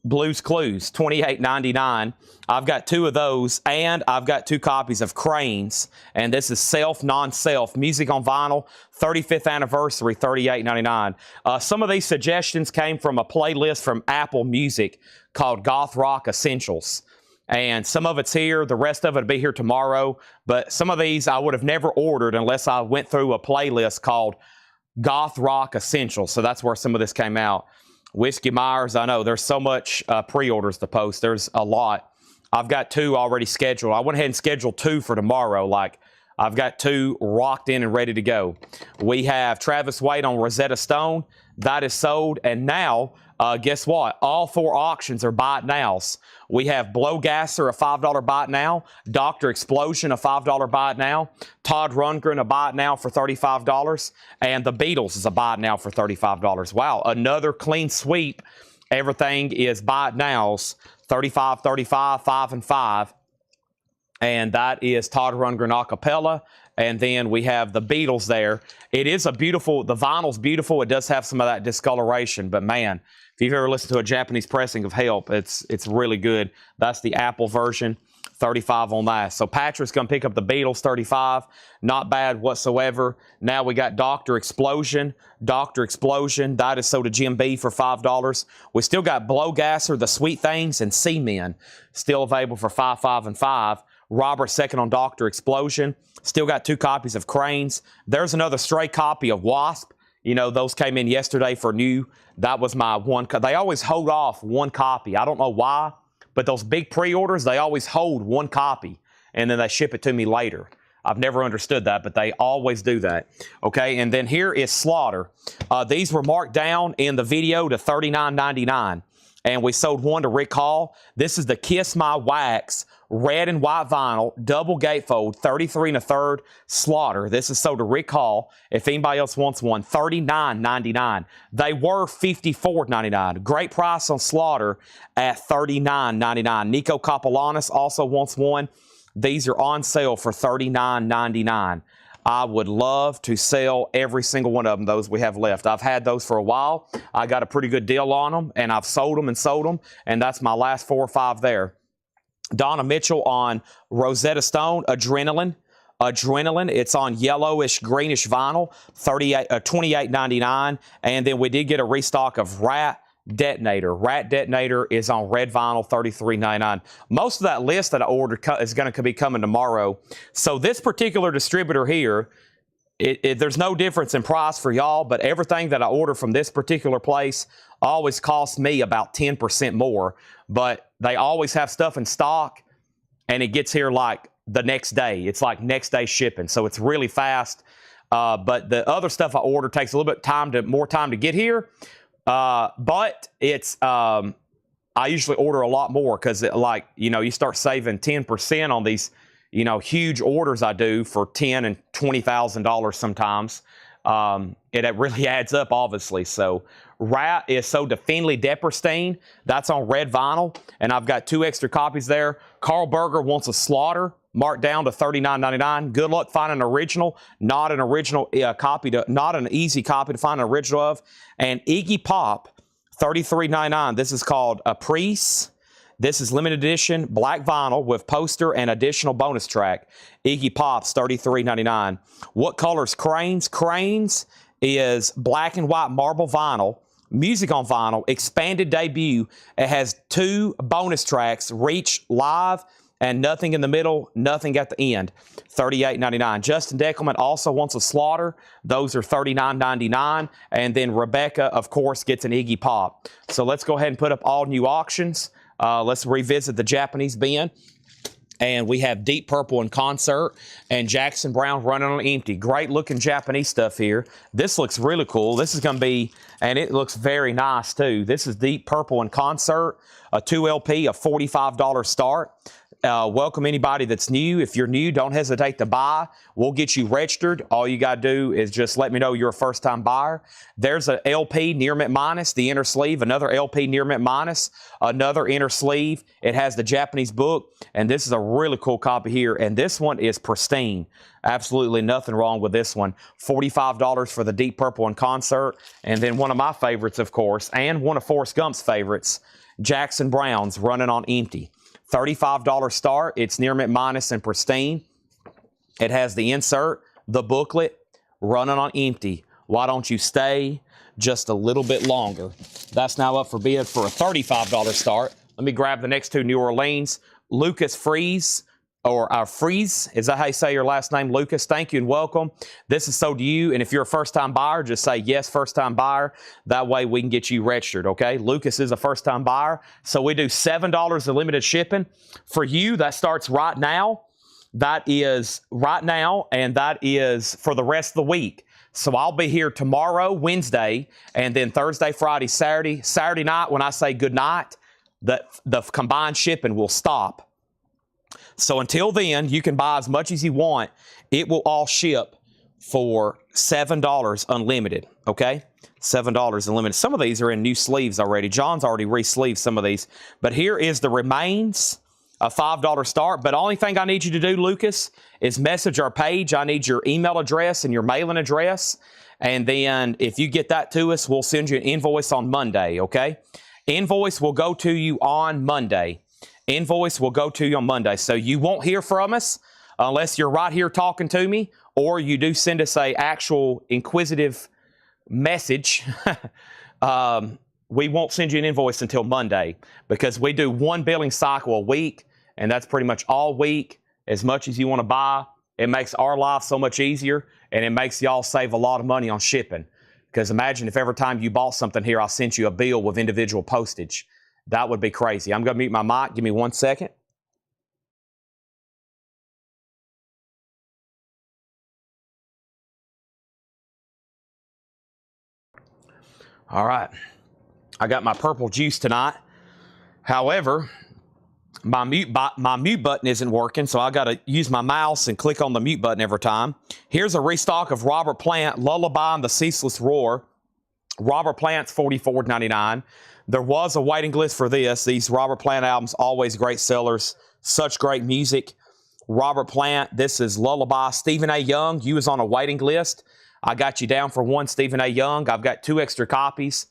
Blue's Clues, $28.99. I've got 2 of those, and I've got 2 copies of Cranes, and this is self, non-self, music on vinyl, 35th anniversary, $38.99. Some of these suggestions came from a playlist from Apple Music called Goth Rock Essentials, and some of it's here. The rest of it will be here tomorrow, but some of these I would have never ordered unless I went through a playlist called Goth Rock Essentials, so that's where some of this came out. Whiskey Myers, I know there's so much pre-orders to post. There's a lot. I've got 2 already scheduled. I went ahead and scheduled 2 for tomorrow. Like, I've got 2 rocked in and ready to go. We have Travis Wade on Rosetta Stone. That is sold. And now, guess what? All 4 auctions are buy it nows. We have Blowgasser, a $5 buy it now. Dr. Explosion, a $5 buy it now. Todd Rundgren, a buy it now for $35. And the Beatles is a buy it now for $35. Wow, another clean sweep. Everything is buy it nows. 35, 35, 5, and 5. And that is Todd Rundgren a cappella And then we have the Beatles there. It is a beautiful, the vinyl's beautiful. It does have some of that discoloration, but man, if you've ever listened to a Japanese pressing of Help, it's really good. That's the Apple version, 35 on that. So Patrick's going to pick up the Beatles 35. Not bad whatsoever. Now we got Dr. Explosion. Dr. Explosion. That is sold to Jim B for $5. We still got Blowgasser, The Sweet Things, and Seamen. Still available for $5, $5, and $5. Robert second on Dr. Explosion. Still got 2 copies of Cranes. There's another stray copy of Wasp. You know, those came in yesterday for new. That was my one. They always hold off 1 copy. I don't know why, but those big pre-orders, they always hold 1 copy, and then they ship it to me later. I've never understood that, but they always do that. Okay, and then here is Slaughter. These were marked down in the video to $39.99, and we sold 1 to Rick Hall. This is the Kiss My Wax red and white vinyl, double gatefold, 33 1/3 Slaughter. This is sold to Rick Hall. If anybody else wants one, $39.99. They were $54.99. Great price on Slaughter at $39.99. Nico Capolanis also wants one. These are on sale for $39.99. I would love to sell every single one of them, those we have left. I've had those for a while. I got a pretty good deal on them, and I've sold them, and that's my last 4 or 5 there. Donna Mitchell on Rosetta Stone, Adrenaline. Adrenaline, it's on yellowish, greenish vinyl, $28.99. And then we did get a restock of Rat Detonator. Rat Detonator is on red vinyl, $33.99. Most of that list that I ordered is going to be coming tomorrow. So this particular distributor here, there's no difference in price for y'all, but everything that I order from this particular place always costs me about 10% more. But they always have stuff in stock, and it gets here like the next day. It's like next day shipping, so it's really fast. But the other stuff I order takes a little bit more time to get here. But it's I usually order a lot more because, like, you know, you start saving 10% on these, you know, huge orders I do for $10,000 and $20,000 sometimes. It really adds up, obviously. So Rat is sold to Finley Depperstein. That's on red vinyl, and I've got 2 extra copies there. Carl Berger wants a Slaughter, marked down to $39.99. Good luck finding an original. Not an original copy, not an easy copy to find an original of. And Iggy Pop, $33.99. This is called a Priest. This is limited edition, black vinyl with poster and additional bonus track. Iggy Pop's $33.99. What color's Cranes? Cranes is black and white marble vinyl, music on vinyl, expanded debut. It has 2 bonus tracks, Reach Live and Nothing in the Middle, Nothing at the End, $38.99. Justin Deckelman also wants a Slaughter. Those are $39.99. And then Rebecca, of course, gets an Iggy Pop. So let's go ahead and put up all new auctions. Let's revisit the Japanese bin. And we have Deep Purple in concert and Jackson Browne running on empty. Great looking Japanese stuff here. This looks really cool. This is going to be, and it looks very nice too. This is Deep Purple in concert, a 2 LP, a $45 start. Welcome anybody that's new. If you're new, don't hesitate to buy. We'll get you registered. All you got to do is just let me know you're a first-time buyer. There's an LP Near Mint Minus, the inner sleeve, another LP Near Mint Minus, another inner sleeve. It has the Japanese book, and this is a really cool copy here, and this one is pristine. Absolutely nothing wrong with this one. $45 for the Deep Purple in concert, and then one of my favorites, of course, and one of Forrest Gump's favorites, Jackson Browne's Running on Empty. $35 start. It's Near Mint Minus and pristine. It has the insert, the booklet, Running on Empty. Why don't you stay just a little bit longer? That's now up for bid for a $35 start. Let me grab the next 2 New Orleans. Lucas Freeze, or Freeze, is that how you say your last name, Lucas? Thank you and welcome. This is sold to you, and if you're a first-time buyer, just say yes, first-time buyer. That way we can get you registered, okay? Lucas is a first-time buyer, so we do $7 of limited shipping. For you, that starts right now. That is right now, and that is for the rest of the week. So I'll be here tomorrow, Wednesday, and then Thursday, Friday, Saturday. Saturday night, when I say good night, the combined shipping will stop. So until then, you can buy as much as you want. It will all ship for $7 unlimited, okay? $7 unlimited. Some of these are in new sleeves already. John's already re-sleeved some of these. But here is the remains a $5 start. But only thing I need you to do, Lucas, is message our page. I need your email address and your mailing address. And then if you get that to us, we'll send you an invoice on Monday, okay? Invoice will go to you on Monday. Invoice will go to you on Monday. So you won't hear from us unless you're right here talking to me, or you do send us a actual inquisitive message. We won't send you an invoice until Monday because we do one billing cycle a week, and that's pretty much all week, as much as you want to buy. It makes our life so much easier, and it makes y'all save a lot of money on shipping. Because imagine if every time you bought something here, I sent you a bill with individual postage. That would be crazy. I'm going to mute my mic. Give me 1 second. All right. I got my purple juice tonight. However, my mute button isn't working, so I got to use my mouse and click on the mute button every time. Here's a restock of Robert Plant, Lullaby and the Ceaseless Roar. Robert Plant's $44.99. There was a waiting list for this. These Robert Plant albums, always great sellers, such great music. Robert Plant, this is Lullaby. Stephen A. Young, you was on a waiting list. I got you down for one Stephen A. Young. I've got 2 extra copies.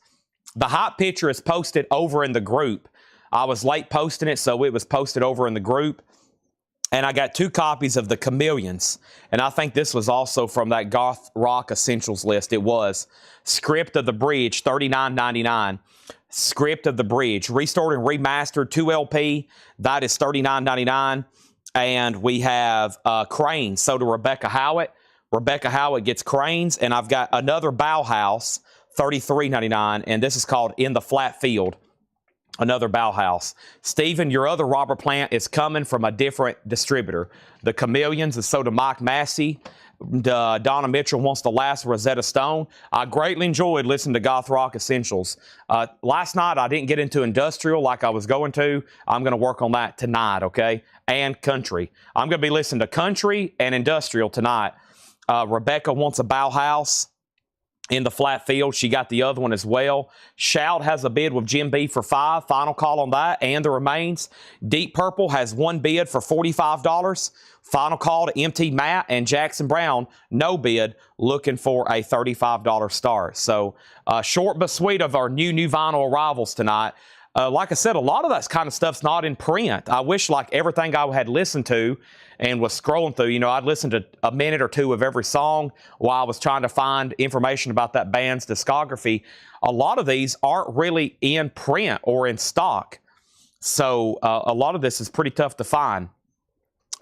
The hot picture is posted over in the group. I was late posting it, so it was posted over in the group. And I got 2 copies of the Chameleons. And I think this was also from that Goth Rock Essentials list. It was. Script of the Bridge, $39.99. Script of the Bridge, restored and remastered, 2 LP. That is $39.99. And we have Cranes, so to Rebecca Howitt. Rebecca Howitt gets Cranes. And I've got another Bauhaus, $33.99. And this is called In the Flat Field. Another Bauhaus. Stephen, your other Robert Plant is coming from a different distributor. The Chameleons is so to Mike Massey. Donna Mitchell wants the last Rosetta Stone. I greatly enjoyed listening to Goth Rock Essentials. Last night, I didn't get into industrial like I was going to. I'm going to work on that tonight, okay? And country. I'm going to be listening to country and industrial tonight. Rebecca wants a Bauhaus. In the Flat Field, she got the other one as well. Shout has a bid with Jim B for $5. Final call on that and the remains. Deep Purple has 1 bid for $45. Final call to MT Matt and Jackson Brown. No bid, looking for a $35 start. So short but sweet of our new vinyl arrivals tonight. Like I said, a lot of that kind of stuff's not in print. I wish like everything I had listened to and was scrolling through, you know, I'd listen to a minute or 2 of every song while I was trying to find information about that band's discography. A lot of these aren't really in print or in stock. So a lot of this is pretty tough to find.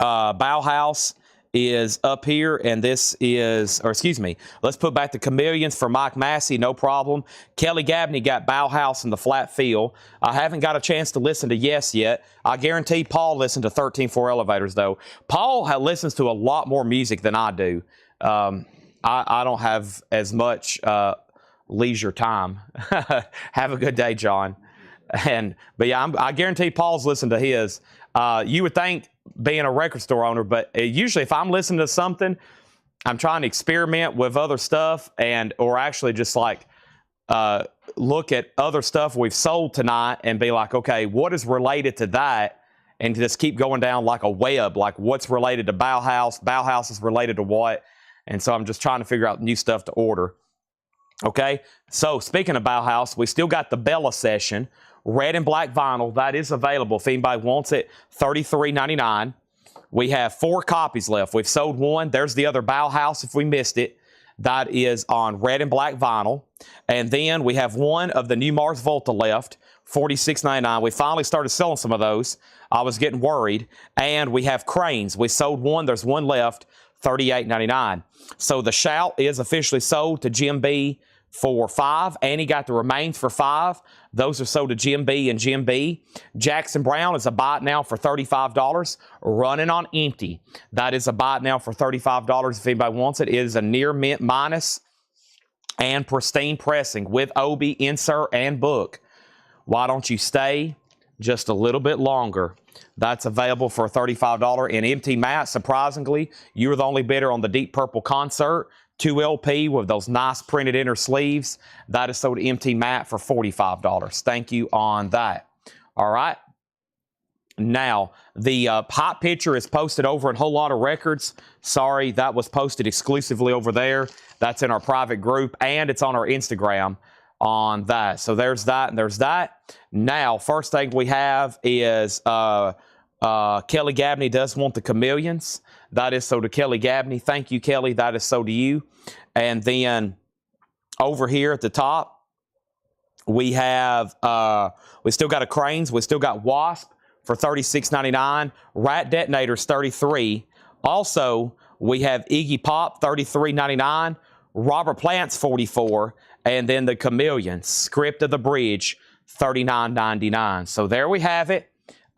Bauhaus is up here, and this is, or excuse me, let's put back the Chameleons for Mike Massey, no problem. Kelly Gabney got Bauhaus in the Flat Field. I haven't got a chance to listen to Yes yet. I guarantee Paul listened to 13-4 Elevators, though. Paul listens to a lot more music than I do. I don't have as much leisure time. Have a good day, John. But yeah, I guarantee Paul's listened to his. You would think, being a record store owner, but usually if I'm listening to something, I'm trying to experiment with other stuff or actually just like look at other stuff we've sold tonight and be like, okay, what is related to that? And just keep going down like a web, like what's related to Bauhaus? Bauhaus is related to what? And so I'm just trying to figure out new stuff to order. Okay, so speaking of Bauhaus, we still got the Bella Session. Red and black vinyl, that is available if anybody wants it, $33.99. We have 4 copies left. We've sold 1. There's the other Bauhaus if we missed it. That is on red and black vinyl. And then we have 1 of the new Mars Volta left, $46.99. We finally started selling some of those. I was getting worried. And we have Cranes. We sold 1. There's 1 left, $38.99. So the Shout is officially sold to Jim B for $5, and he got the remains for $5. Those are sold to Jim B and Jim B. Jackson Brown is a buy now for $35, running on empty. That is a buy now for $35 if anybody wants it. It is a near mint minus and pristine pressing with Obi, insert, and book. Why don't you stay just a little bit longer? That's available for a $35. And MT Matt, surprisingly, you were the only bidder on the Deep Purple concert. 2 LP with those nice printed inner sleeves. That is sold to MT Matt for $45. Thank you on that. All right. Now, the hot picture is posted over in Whole Lot of Records. Sorry, that was posted exclusively over there. That's in our private group, and it's on our Instagram on that. So there's that, and there's that. Now, first thing we have is Kelly Gabney does want the Chameleons. That is so to Kelly Gabney. Thank you, Kelly. That is so to you. And then over here at the top, we have, we still got a Cranes. We still got Wasp for $36.99. Rat Detonators, $33. Also, we have Iggy Pop, $33.99. Robert Plant's, $44. And then the Chameleons, Script of the Bridge, $39.99. So there we have it.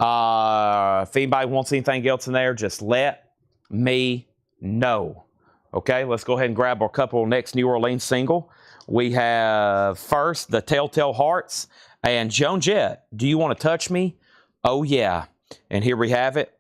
If anybody wants anything else in there, just let me know. Okay, let's go ahead and grab our couple next New Orleans single. We have first the Telltale Hearts and Joan Jett, Do You Want to Touch Me? Oh, yeah. And here we have it.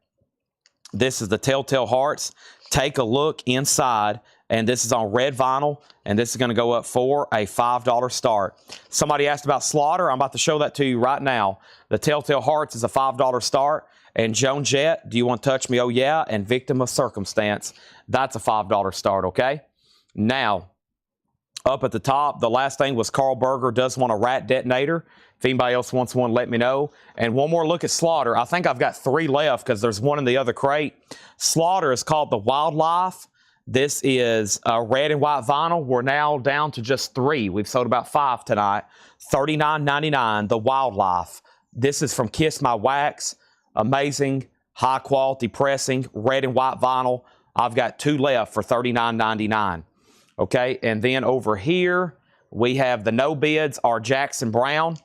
This is the Telltale Hearts. Take a look inside. And this is on red vinyl. And this is going to go up for a $5 start. Somebody asked about Slaughter. I'm about to show that to you right now. The Telltale Hearts is a $5 start. And Joan Jett, Do You Want to Touch Me? Oh, yeah. And Victim of Circumstance. That's a $5 start, okay? Now, up at the top, the last thing was Carl Berger Does Want a Rat Detonator. If anybody else wants one, let me know. And one more look at Slaughter. I think I've got 3 left because there's one in the other crate. Slaughter is called The Wildlife. This is red and white vinyl. We're now down to just 3. We've sold about 5 tonight. $39.99, The Wildlife. This is from Kiss My Wax. Amazing, high quality pressing, red and white vinyl. I've got 2 left for $39.99. Okay, and then over here, we have the no bids are Jackson Brown,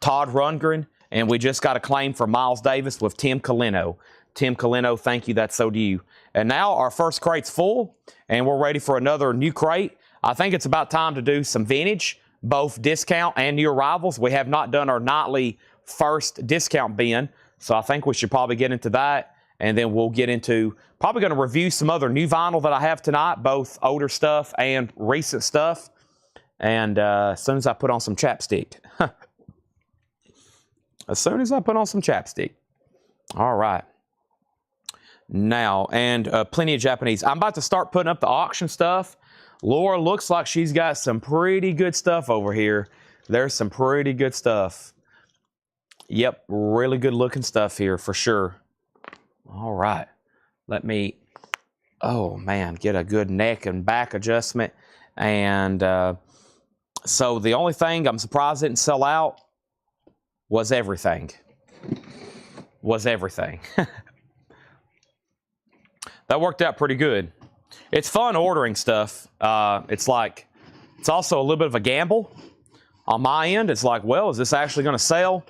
Todd Rundgren, and we just got a claim for Miles Davis with Tim Colino. Tim Colino, thank you, that's so to you. And now our first crate's full, and we're ready for another new crate. I think it's about time to do some vintage, both discount and new arrivals. We have not done our nightly first discount bin, so I think we should probably get into that. And then we'll get into, probably going to review some other new vinyl that I have tonight, both older stuff and recent stuff. And as soon as I put on some chapstick. As soon as I put on some chapstick. All right. Now, and plenty of Japanese. I'm about to start putting up the auction stuff. Laura looks like she's got some pretty good stuff over here. There's some pretty good stuff. Yep, really good looking stuff here for sure. All right, let me, oh man, get a good neck and back adjustment. And so the only thing I'm surprised didn't sell out was everything. That worked out pretty good. It's fun ordering stuff. It's also a little bit of a gamble. On my end, it's like, well, is this actually going to sell?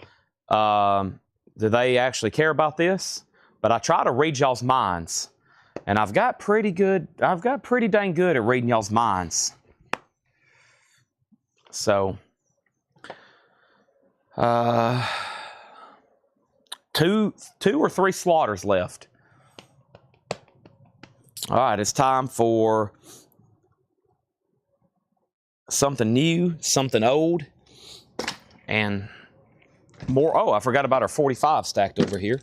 Do they actually care about this? But I try to read y'all's minds. And I've got pretty dang good at reading y'all's minds. So, two or three slaughters left. All right, it's time for something new, something old, and more. Oh, I forgot about our 45 stacked over here.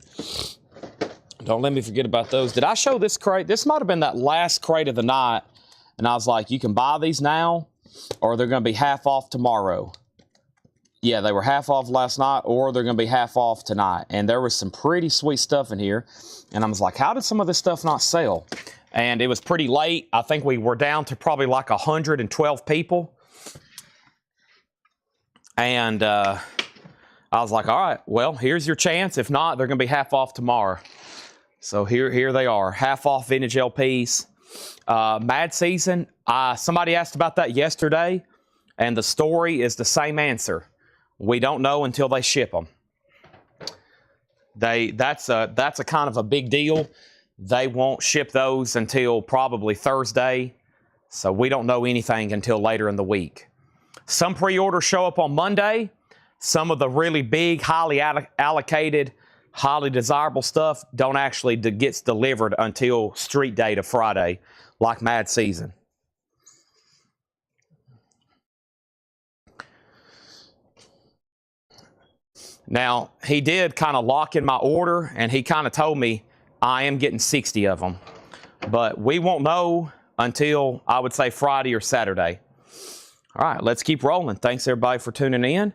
Don't let me forget about those. Did I show this crate? This might have been that last crate of the night. And I was like, you can buy these now, or they're going to be half off tomorrow. Yeah, they were half off last night, or they're going to be half off tonight. And there was some pretty sweet stuff in here. And I was like, how did some of this stuff not sell? And it was pretty late. I think we were down to probably like 112 people. And I was like, all right, well, here's your chance. If not, they're going to be half off tomorrow. So here they are, half off vintage LPs. Mad Season, somebody asked about that yesterday, and the story is the same answer. We don't know until they ship them. That's a kind of a big deal. They won't ship those until probably Thursday, so we don't know anything until later in the week. Some pre-orders show up on Monday. Some of the really big, highly allocated, highly desirable stuff don't actually gets delivered until street day to Friday, like Mad Season. Now, he did kind of lock in my order, and he kind of told me I am getting 60 of them. But we won't know until, I would say, Friday or Saturday. All right, let's keep rolling. Thanks, everybody, for tuning in.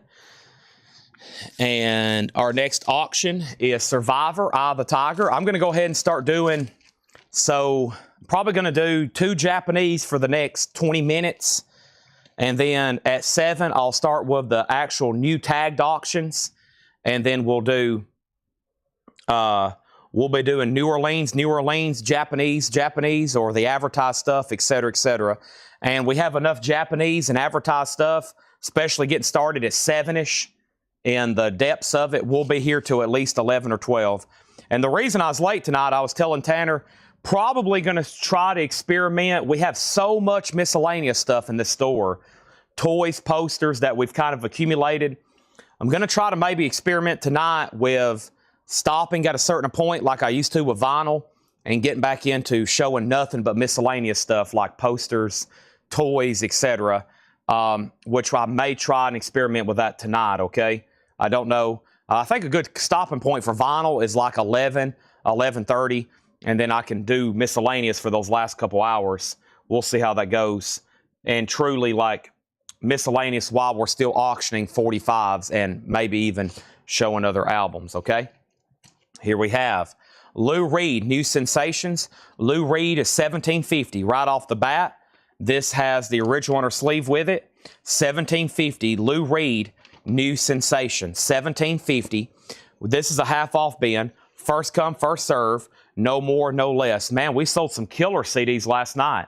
And our next auction is Survivor, Eye of the Tiger. I'm going to go ahead and start doing, so probably going to do 2 Japanese for the next 20 minutes. And then at 7, I'll start with the actual new tagged auctions. And then we'll be doing New Orleans, Japanese, or the advertised stuff, et cetera, et cetera. And we have enough Japanese and advertised stuff, especially getting started at 7-ish. In the depths of it, we'll be here till at least 11 or 12. And the reason I was late tonight, I was telling Tanner, probably going to try to experiment. We have so much miscellaneous stuff in this store. Toys, posters that we've kind of accumulated. I'm going to try to maybe experiment tonight with stopping at a certain point like I used to with vinyl and getting back into showing nothing but miscellaneous stuff like posters, toys, etc., which I may try and experiment with that tonight, okay? I don't know. I think a good stopping point for vinyl is like 11, 11:30, and then I can do miscellaneous for those last couple hours. We'll see how that goes. And truly, like, miscellaneous while we're still auctioning 45s and maybe even showing other albums, okay? Here we have Lou Reed, New Sensations. Lou Reed is $17.50 right off the bat. This has the original inner sleeve with it. $17.50, Lou Reed, New Sensation, $17.50. This is a half off bin. First come, first serve. No more, no less. Man, we sold some killer CDs last night.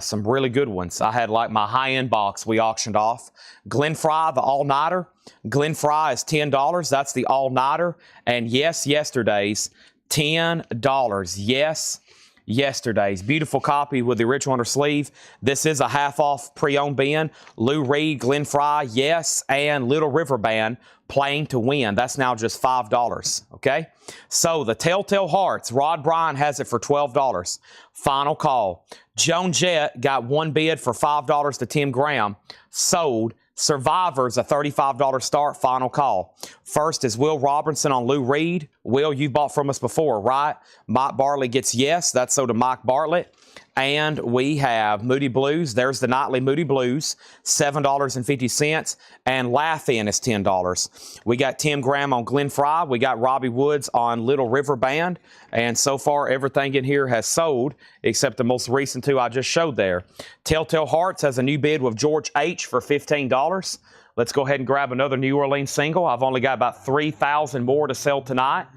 Some really good ones. I had like my high-end box we auctioned off. Glenn Frey, the all-nighter. Glenn Frey is $10. That's the all-nighter. And yes, yesterday's $10. Yes, yesterday's. Beautiful copy with the original under sleeve. This is a half-off pre-owned bin. Lou Reed, Glenn Frey, yes, and Little River Band, Playing to Win. That's now just $5, okay? So the Telltale Hearts, Rod Bryan has it for $12. Final call. Joan Jett got one bid for $5 to Tim Graham. Sold. Survivor's a $35 start. Final call. First is Will Robinson on Lou Reed. Will, you bought from us before, right? Mike Bartlett gets yes. That's so to Mike Bartlett. And we have Moody Blues. There's the nightly Moody Blues, $7.50. And Laugh-In is $10. We got Tim Graham on Glenn Frey. We got Robbie Woods on Little River Band. And so far, everything in here has sold, except the most recent 2 I just showed there. Telltale Hearts has a new bid with George H. for $15. Let's go ahead and grab another New Orleans single. I've only got about 3,000 more to sell tonight.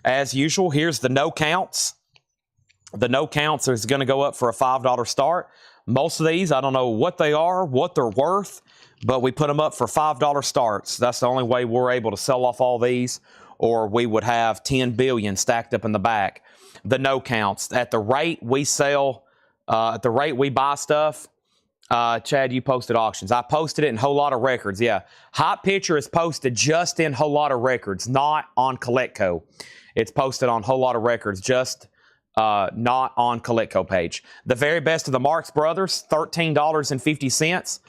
As usual, here's the no counts. The no counts is going to go up for a $5 start. Most of these, I don't know what they are, what they're worth, but we put them up for $5 starts. That's the only way we're able to sell off all these, or we would have 10 billion stacked up in the back. The no counts. At the rate we sell, at the rate we buy stuff, Chad, you posted auctions. I posted it in Whole Lotta Records, yeah. Hot Picture is posted just in Whole Lotta Records, not on Coletco. It's posted on Whole Lotta Records, just not on Coletco page. The Very Best of the Marx Brothers, $13.50.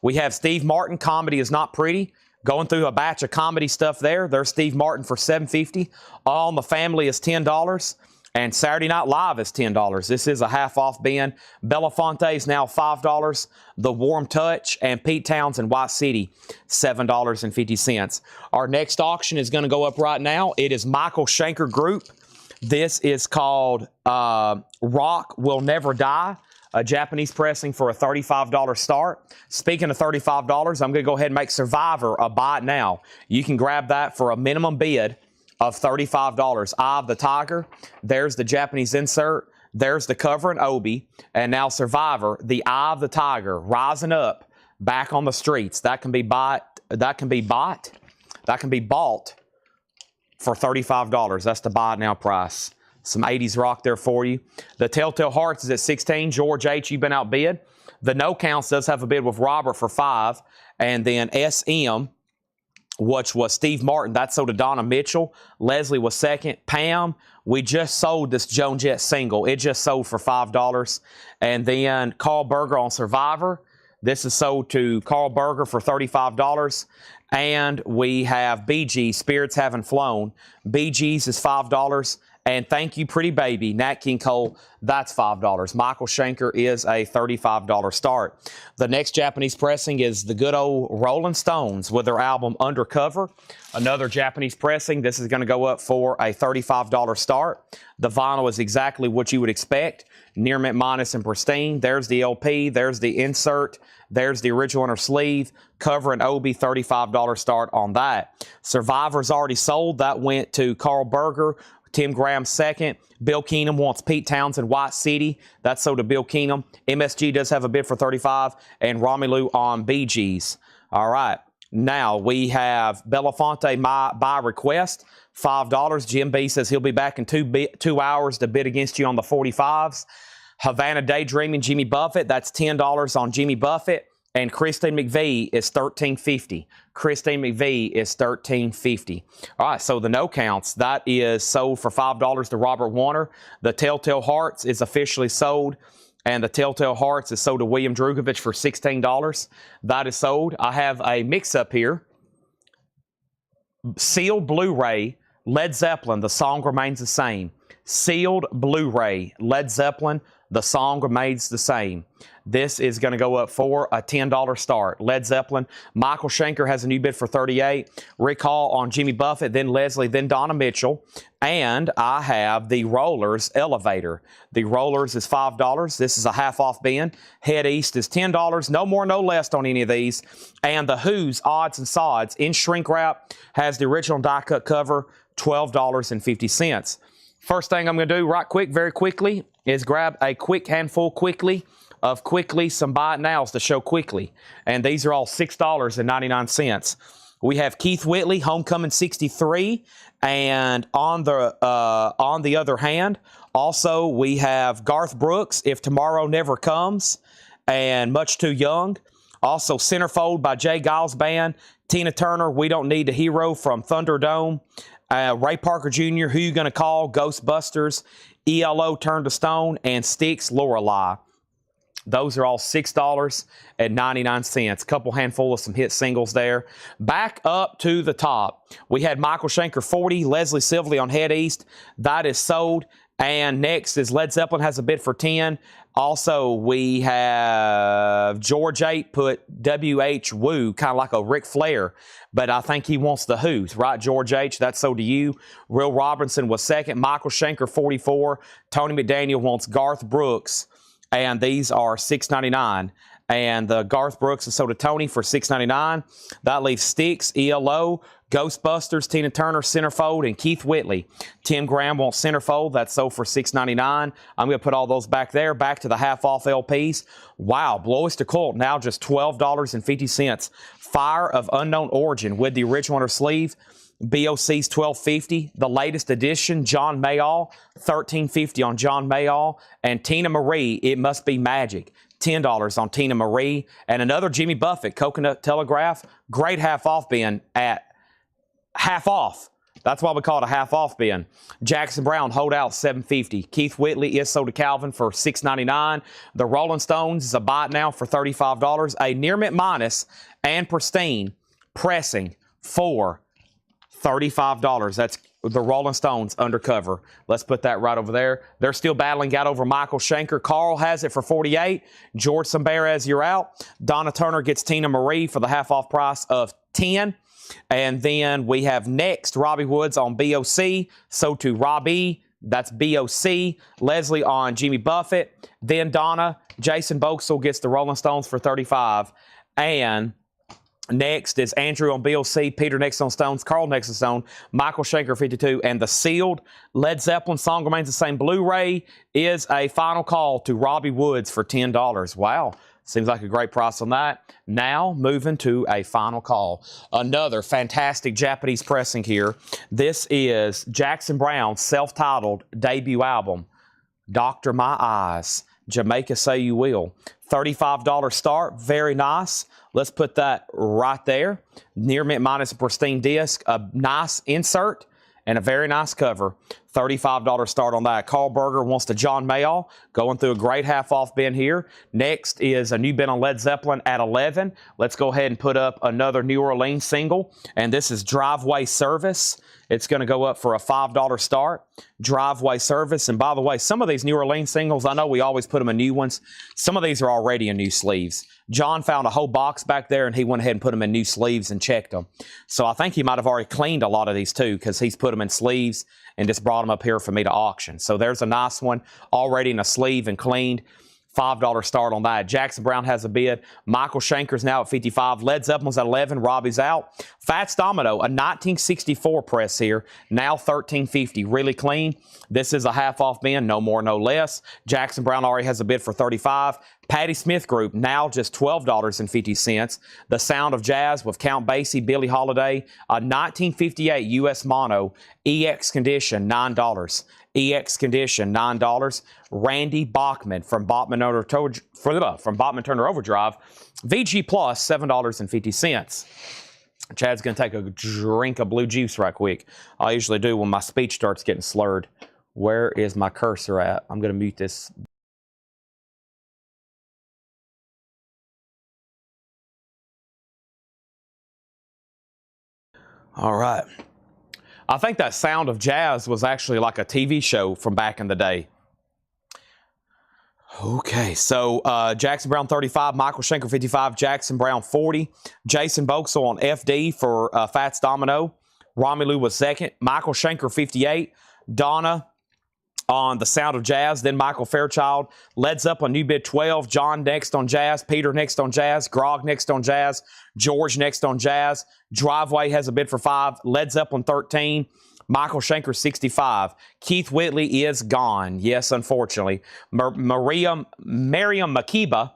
We have Steve Martin, Comedy Is Not Pretty. Going through a batch of comedy stuff there. There's Steve Martin for $7.50. All in the Family is $10. And Saturday Night Live is $10. This is a half-off bin. Belafonte is now $5. The Warm Touch and Pete Townsend, White City, $7.50. Our next auction is going to go up right now. It is Michael Schenker Group. This is called Rock Will Never Die, a Japanese pressing for a $35 start. Speaking of $35, I'm going to go ahead and make Survivor a buy it now. You can grab that for a minimum bid of $35. Eye of the Tiger. There's the Japanese insert. There's the cover and Obi. And now Survivor, the Eye of the Tiger, rising up, back on the streets. That can be bought. That can be bought for $35. That's the buy it now price. Some 80s rock there for you. The Telltale Hearts is at $16. George H., you've been outbid. The No Counts does have a bid with Robert for $5. And then SM, which was Steve Martin, that's sold to Donna Mitchell. Leslie was second. Pam, we just sold this Joan Jett single. It just sold for $5. And then Carl Berger on Survivor. This is sold to Carl Berger for $35. And we have BG, Spirits Haven't Flown. BG's is $5. And Thank You Pretty Baby, Nat King Cole, that's $5. Michael Schenker is a $35 start. The next Japanese pressing is the good old Rolling Stones with their album Undercover. Another Japanese pressing. This is going to go up for a $35 start. The vinyl is exactly what you would expect. Near mint minus and pristine. There's the LP. There's the insert. There's the original inner sleeve. Cover and Obi, $35 start on that. Survivor's already sold. That went to Carl Berger. Tim Graham second. Bill Keenum wants Pete Townsend, White City. That's sold to Bill Keenum. MSG does have a bid for $35. And Romelu on BG's. All right. Now we have Belafonte by request, $5. Jim B says he'll be back in 2 hours to bid against you on the 45s. Havana Daydreaming, Jimmy Buffett, that's $10 on Jimmy Buffett. And Christine McVie is $13.50. Christine McVie is $13.50. All right, so the no counts, that is sold for $5 to Robert Warner. The Telltale Hearts is officially sold. And the Telltale Hearts is sold to William Drugovich for $16. That is sold. I have a mix-up here. Sealed Blu-ray, Led Zeppelin, The Song Remains the Same. Sealed Blu-ray, Led Zeppelin, The Song Remains the Same. This is going to go up for a $10 start. Led Zeppelin. Michael Schenker has a new bid for $38. Rick Hall on Jimmy Buffett, then Leslie, then Donna Mitchell. And I have the Rollers Elevator. The Rollers is $5. This is a half-off bin. Head East is $10. No more, no less on any of these. And the Who's Odds and Sods in shrink wrap has the original die-cut cover, $12.50. First thing I'm going to do right quick, very quickly, is grab a quick handful of some buy it nows to show quickly. And these are all $6.99. We have Keith Whitley, Homecoming 63. And on the other hand, also we have Garth Brooks, If Tomorrow Never Comes, and Much Too Young. Also Centerfold by Jay Giles Band. Tina Turner, We Don't Need a Hero from Thunderdome. Ray Parker Jr., Who You Gonna Call, Ghostbusters, ELO, Turn to Stone, and Styx, Lorelei. Those are all $6.99. Couple handful of some hit singles there. Back up to the top. We had Michael Schenker 40, Leslie Sylvie on Head East. That is sold. And next is Led Zeppelin has a bid for 10. Also, we have George 8 put W.H. Wu, kind of like a Ric Flair, but I think he wants the Who's, right, George H.? That's sold to you. Will Robinson was second. Michael Schenker, 44. Tony McDaniel wants Garth Brooks, and these are $6.99. And the Garth Brooks is sold to Tony for $6.99. That leaves Styx, ELO, Ghostbusters, Tina Turner, Centerfold, and Keith Whitley. Tim Graham wants Centerfold. That's sold for $6.99. I'm going to put all those back there. Back to the half-off LPs. Wow, Blowest to Colt, now just $12.50. Fire of Unknown Origin with the original inner sleeve. BOC's $12.50. The latest edition, John Mayall, $13.50 on John Mayall. And Tina Marie, It Must Be Magic, $10 on Tina Marie. And another Jimmy Buffett, Coconut Telegraph, great half-off bin at half off. That's why we call it a half-off bin. Jackson Brown, Hold Out, $7.50. Keith Whitley is sold to Calvin for $6.99. The Rolling Stones is a buy it now for $35. A Near Mint Minus and Pristine pressing for $35. That's the Rolling Stones undercover. Let's put that right over there. They're still battling out over Michael Schenker. Carl has it for $48. George Samberez, you're out. Donna Turner gets Tina Marie for the half-off price of $10. And then we have next Robbie Woods on BOC. So to Robbie, that's BOC. Leslie on Jimmy Buffett. Then Donna. Jason Boxell gets the Rolling Stones for $35. And next is Andrew on BOC, Peter next on Stones, Carl next on Stone, Michael Schenker 52, and the sealed Led Zeppelin Song Remains the Same Blu-ray is a final call to Robbie Woods for $10. Wow. Seems like a great price on that. Now, moving to a final call. Another fantastic Japanese pressing here. This is Jackson Brown's self-titled debut album, Doctor My Eyes, Jamaica Say You Will. $35 start, very nice. Let's put that right there. Near mint minus a pristine disc, a nice insert, and a very nice cover. $35 start on that. Carl Berger wants to John Mayall, going through a great half-off bin here. Next is a new bin on Led Zeppelin at 11. Let's go ahead and put up another New Orleans single, and this is Driveway Service. It's going to go up for a $5 start. Driveway Service. And by the way, some of these New Orleans singles, I know we always put them in new ones. Some of these are already in new sleeves. John found a whole box back there, and he went ahead and put them in new sleeves and checked them. So I think he might have already cleaned a lot of these too, because he's put them in sleeves and just brought them up here for me to auction. So there's a nice one already in a sleeve and cleaned. $5 start on that. Jackson Browne has a bid. Michael Schenker's now at 55. Led Zeppelin's at 11. Robbie's out. Fats Domino, a 1964 press here, now $13.50. Really clean. This is a half-off bin, no more, no less. Jackson Browne already has a bid for $35. Patti Smith Group, now just $12.50. The Sound of Jazz with Count Basie, Billie Holiday, a 1958 U.S. Mono, EX condition, $9. EX condition, $9. Randy Bachman from Bachman Turner Overdrive, VG Plus, $7.50. Chad's going to take a drink of blue juice right quick. I usually do when my speech starts getting slurred. Where is my cursor at? I'm going to mute this. All right. I think that Sound of Jazz was actually like a TV show from back in the day. Okay, so Jackson Browne 35, Michael Schenker 55, Jackson Browne 40, Jason Boxall on FD for Fats Domino. Romelu was second, Michael Schenker 58, Donna on the Sound of Jazz, then Michael Fairchild. Led Zeppelin new bid 12, John next on Jazz, Peter next on Jazz, Grog next on Jazz, George next on Jazz. Driveway has a bid for 5, Led Zeppelin 13, Michael Schenker 65. Keith Whitley is gone. Yes, unfortunately. Miriam Makeba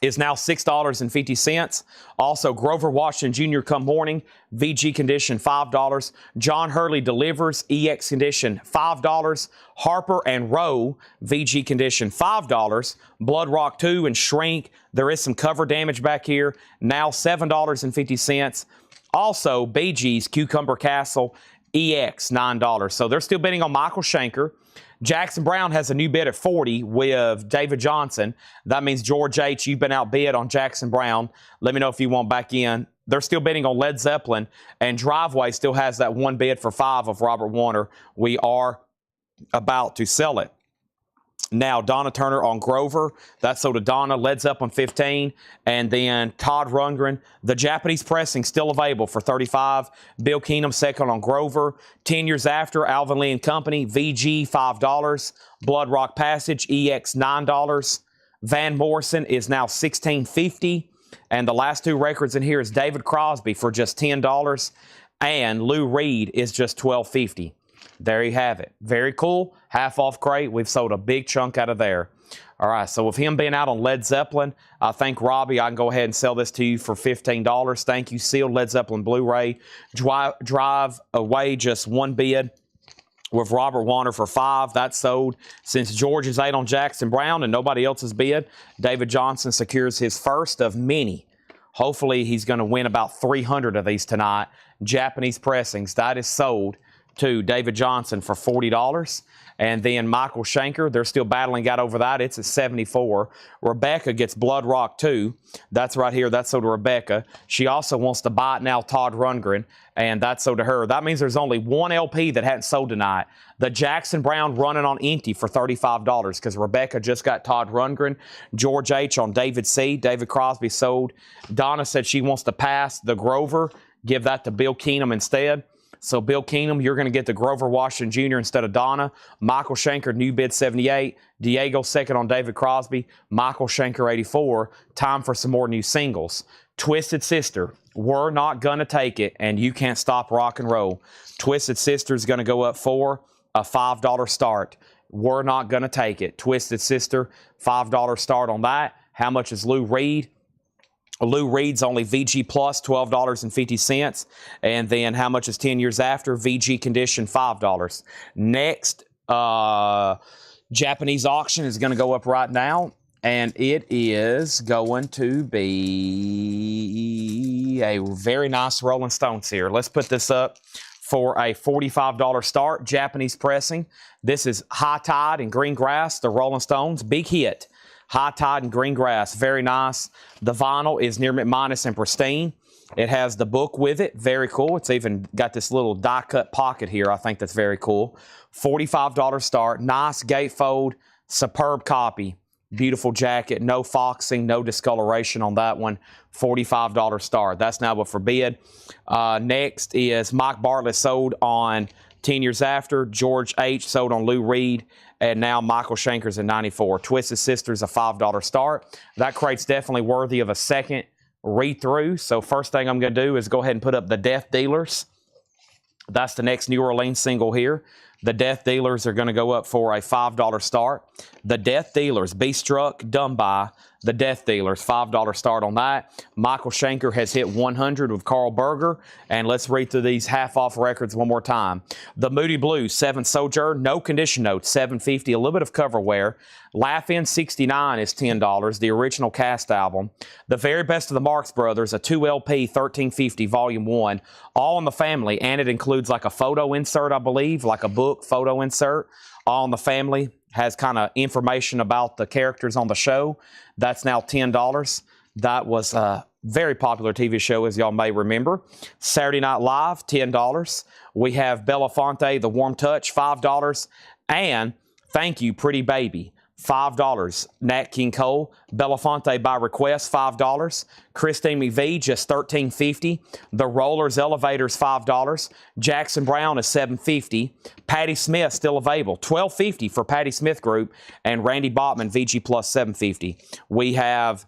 is now $6.50. Also, Grover Washington Jr. come morning, VG condition $5. John Hurley delivers, EX condition $5. Harper and Rowe, VG condition $5. Blood Rock 2 and Shrink, there is some cover damage back here, now $7.50. Also, Bee Gees Cucumber Castle, EX $9. So they're still bidding on Michael Schenker. Jackson Browne has a new bid at 40 with David Johnson. That means George H., you've been outbid on Jackson Browne. Let me know if you want back in. They're still bidding on Led Zeppelin, and Driveway still has that one bid for 5 of Robert Warner. We are about to sell it. Now, Donna Turner on Grover. That's sold to Donna. Led Zeppelin 15. And then Todd Rundgren. The Japanese pressing still available for 35. Bill Keenum second on Grover. 10 years after, Alvin Lee and Company. VG $5. Blood Rock Passage. EX $9. Van Morrison is now $16.50. And the last 2 records in here is David Crosby for just $10. And Lou Reed is just $12.50. There you have it. Very cool. Half off crate. We've sold a big chunk out of there. All right, so with him being out on Led Zeppelin, I think, Robbie, I can go ahead and sell this to you for $15. Thank you. Sealed Led Zeppelin Blu-ray. Drive away just one bid with Robert Warner for 5. That's sold. Since George is 8 on Jackson Browne and nobody else has bid, David Johnson secures his first of many. Hopefully, he's going to win about 300 of these tonight. Japanese pressings. That is sold to David Johnson for $40. And then Michael Schenker, they're still battling out over that. It's at $74. Rebecca gets Blood Rock 2. That's right here. That's sold to Rebecca. She also wants to buy it now, Todd Rundgren, and that's sold to her. That means there's only one LP that hadn't sold tonight. The Jackson Browne running on empty for $35 because Rebecca just got Todd Rundgren. George H. on David C. David Crosby sold. Donna said she wants to pass the Grover, give that to Bill Keenum instead. So Bill Keenum, you're going to get the Grover Washington Jr. instead of Donna. Michael Schenker, new bid 78. Diego second on David Crosby. Michael Schenker 84. Time for some more new singles. Twisted Sister, We're Not Gonna Take It, and You Can't Stop Rock and Roll. Twisted Sister is going to go up for a $5 start. We're Not Gonna Take It. Twisted Sister, $5 start on that. How much is Lou Reed? Lou Reed's only VG Plus, $12.50. And then how much is 10 years after? VG Condition, $5. Next, Japanese auction is going to go up right now. And it is going to be a very nice Rolling Stones here. Let's put this up for a $45 start. Japanese pressing. This is High Tide and Green Grass, the Rolling Stones. Big hit. High Tide and Green Grass. Very nice. The vinyl is near mint minus and pristine. It has the book with it. Very cool. It's even got this little die-cut pocket here. I think that's very cool. $45 start. Nice gatefold. Superb copy. Beautiful jacket. No foxing. No discoloration on that one. $45 start. That's now up for bid. Next is Mike Bartlett sold on 10 Years After. George H. sold on Lou Reed. And now Michael Shanker's in 94. Twisted Sister's a $5 start. That crate's definitely worthy of a second read-through. So first thing I'm going to do is go ahead and put up the Death Dealers. That's the next New Orleans single here. The Death Dealers are going to go up for a $5 start. The Death Dealers, Be Struck, Done By. The Death Dealers, $5 start on that. Michael Shanker has hit 100 with Carl Berger. And let's read through these half-off records one more time. The Moody Blues, 7 Sojourn, no condition notes, $7.50, a little bit of cover wear. Laugh-In 69 is $10, the original cast album. The Very Best of the Marx Brothers, a 2 LP, $13.50, Volume 1, all in the family, and it includes like a photo insert, I believe, like a book photo insert. All in the Family has kind of information about the characters on the show. That's now $10. That was a very popular TV show, as y'all may remember. Saturday Night Live, $10. We have Belafonte, The Warm Touch, $5. And Thank You, Pretty Baby, $5. Nat King Cole, Belafonte by Request, $5. Christine McVie, just $13.50. The Rollers Elevators, $5. Jackson Brown is $7.50. Patti Smith still available, $12.50 for Patti Smith Group, and Randy Bachman VG Plus $7.50. We have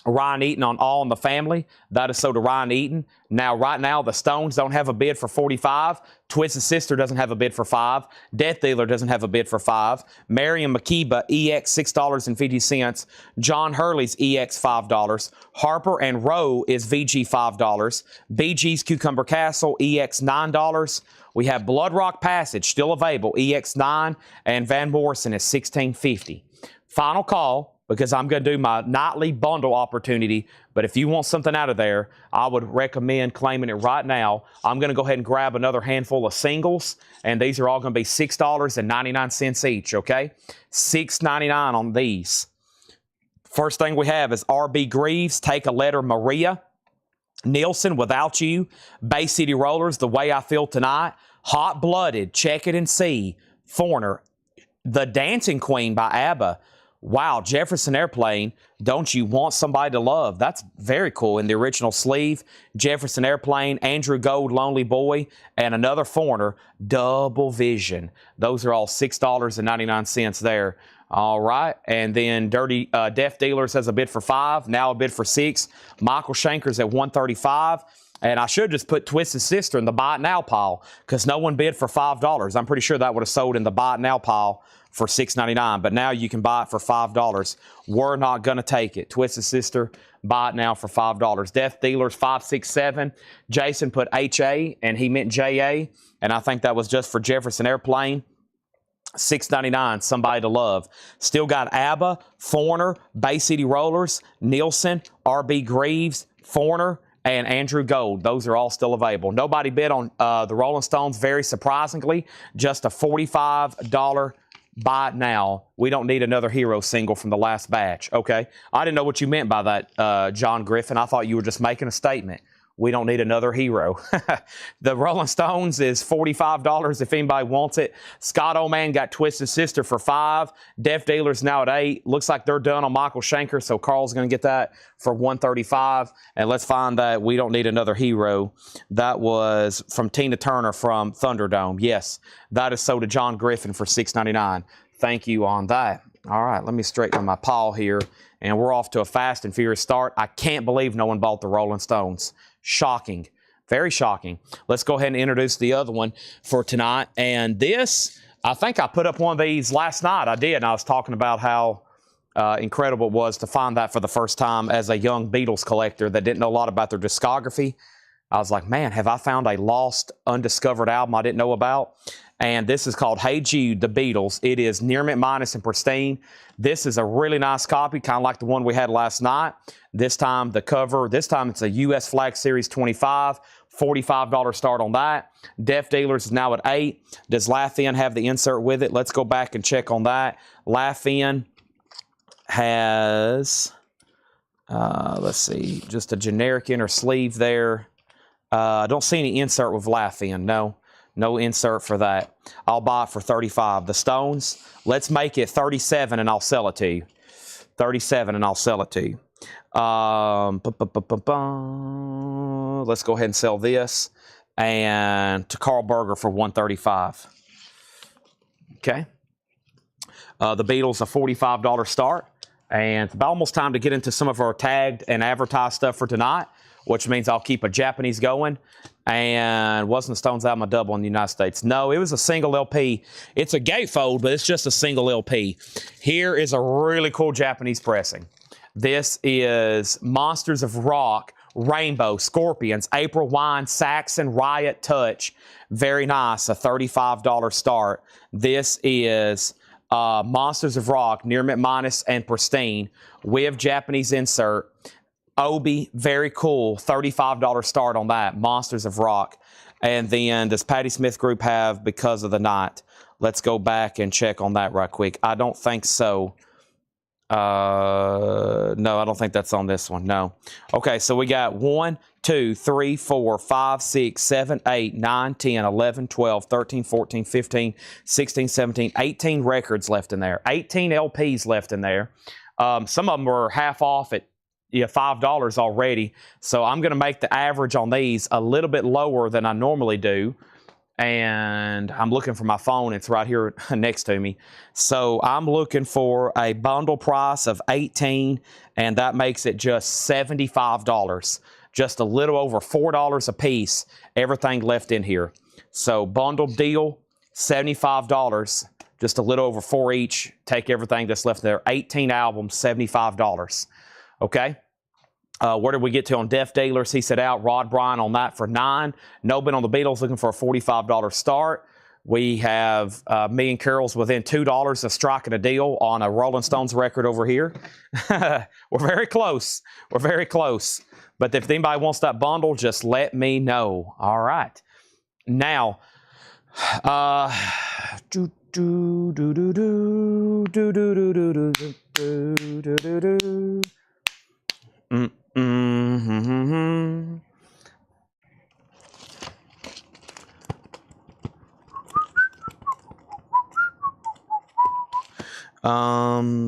Ryan Eaton on All in the Family. That is so to Ryan Eaton. Now, right now, the Stones don't have a bid for $45. Twisted Sister doesn't have a bid for $5. Death Dealer doesn't have a bid for $5. Mariam Makeba, EX, $6.50. John Hurley's EX, $5. Harper and Rowe is VG, $5. BG's Cucumber Castle, EX, $9. We have Blood Rock Passage, still available, EX, $9. And Van Morrison is $16.50. Final call, because I'm going to do my nightly bundle opportunity. But if you want something out of there, I would recommend claiming it right now. I'm going to go ahead and grab another handful of singles, and these are all going to be $6.99 each, okay? $6.99 on these. First thing we have is R.B. Greaves, Take a Letter, Maria. Nielsen, Without You. Bay City Rollers, The Way I Feel Tonight. Hot Blooded, Check It and See. Foreigner. The Dancing Queen by ABBA. Wow, Jefferson Airplane, Don't You Want Somebody to Love? That's very cool in the original sleeve. Jefferson Airplane, Andrew Gold, Lonely Boy, and another Foreigner, Double Vision. Those are all $6.99 there. All right, and then Dirty Death Dealers has a bid for $5, now a bid for $6. Michael Shanker's at $135. And I should just put Twisted Sister in the buy it now pile because no one bid for $5. I'm pretty sure that would have sold in the buy it now pile for $6.99, but now you can buy it for $5. We're not going to take it. Twisted Sister, buy it now for $5. Death Dealers, 567. Jason put HA, and he meant JA, and I think that was just for Jefferson Airplane. $6.99, Somebody to Love. Still got ABBA, Foreigner, Bay City Rollers, Nielsen, R.B. Greaves, Foreigner, and Andrew Gold. Those are all still available. Nobody bid on the Rolling Stones, very surprisingly. Just a $45 buy it now. We don't need another Hero single from the last batch. Okay. I didn't know what you meant by that, John Griffin. I thought you were just making a statement. We don't need another Hero. The Rolling Stones is $45 if anybody wants it. Scott Oman got Twisted Sister for $5. Death Dealers now at $8. Looks like they're done on Michael Shanker, so Carl's going to get that for $135. And let's find that We Don't Need Another Hero. That was from Tina Turner from Thunderdome. Yes, that is sold to John Griffin for $6.99. Thank you on that. All right, let me straighten my pile here. And we're off to a fast and furious start. I can't believe no one bought the Rolling Stones. Shocking. Very shocking. Let's go ahead and introduce the other one for tonight. And this, I think I put up one of these last night. I did. And I was talking about how incredible it was to find that for the first time as a young Beatles collector that didn't know a lot about their discography. I was like, man, have I found a lost, undiscovered album I didn't know about? And this is called Hey Jude, The Beatles. It is near mint minus and pristine. This is a really nice copy, kind of like the one we had last night. This time the cover, this time it's a U.S. Flag Series 25, $45 start on that. Def Dealers is now at 8. Does Laugh-In have the insert with it? Let's go back and check on that. Laugh-In has, let's see, just a generic inner sleeve there. I don't see any insert with Laugh-In. No insert for that. I'll buy it for 35. The Stones, let's make it 37 and I'll sell it to you. 37 and I'll sell it to you. Let's go ahead and sell this. And to Carl Berger for 135. Okay. The Beatles, a $45 start. And it's about almost time to get into some of our tagged and advertised stuff for tonight, which means I'll keep a Japanese going. And wasn't the Stones album a double in the United States? No, it was a single LP. It's a gatefold, but it's just a single LP. Here is a really cool Japanese pressing. This is Monsters of Rock, Rainbow, Scorpions, April Wine, Saxon, Riot, Touch. Very nice, a $35 start. This is Monsters of Rock, Near Mint Minus and Pristine with Japanese insert. Obi, very cool, $35 start on that, Monsters of Rock. And then does Patti Smith Group have Because of the Night? Let's go back and check on that right quick. I don't think so. No, I don't think that's on this one. No. Okay, so we got 1, 2, 3, 4, 5, 6, 7, 8, 9, 10, 11, 12, 13, 14, 15, 16, 17, 18 records left in there. 18 LPs left in there. Some of them were half off at $5 already. So I'm going to make the average on these a little bit lower than I normally do. And I'm looking for my phone. It's right here next to me. So I'm looking for a bundle price of $18, and that makes it just $75. Just a little over $4 a piece, everything left in here. So bundle deal, $75, just a little over $4 each. Take everything that's left there. 18 albums, $75. Okay. Where did we get to on Def Dealers? He said out. Rod Bryan on that for $9. Nobin on the Beatles looking for a $45 start. We have me and Carol's within $2 of striking a deal on a Rolling Stones record over here. We're very close. We're very close. But if anybody wants that bundle, just let me know. All right. Now,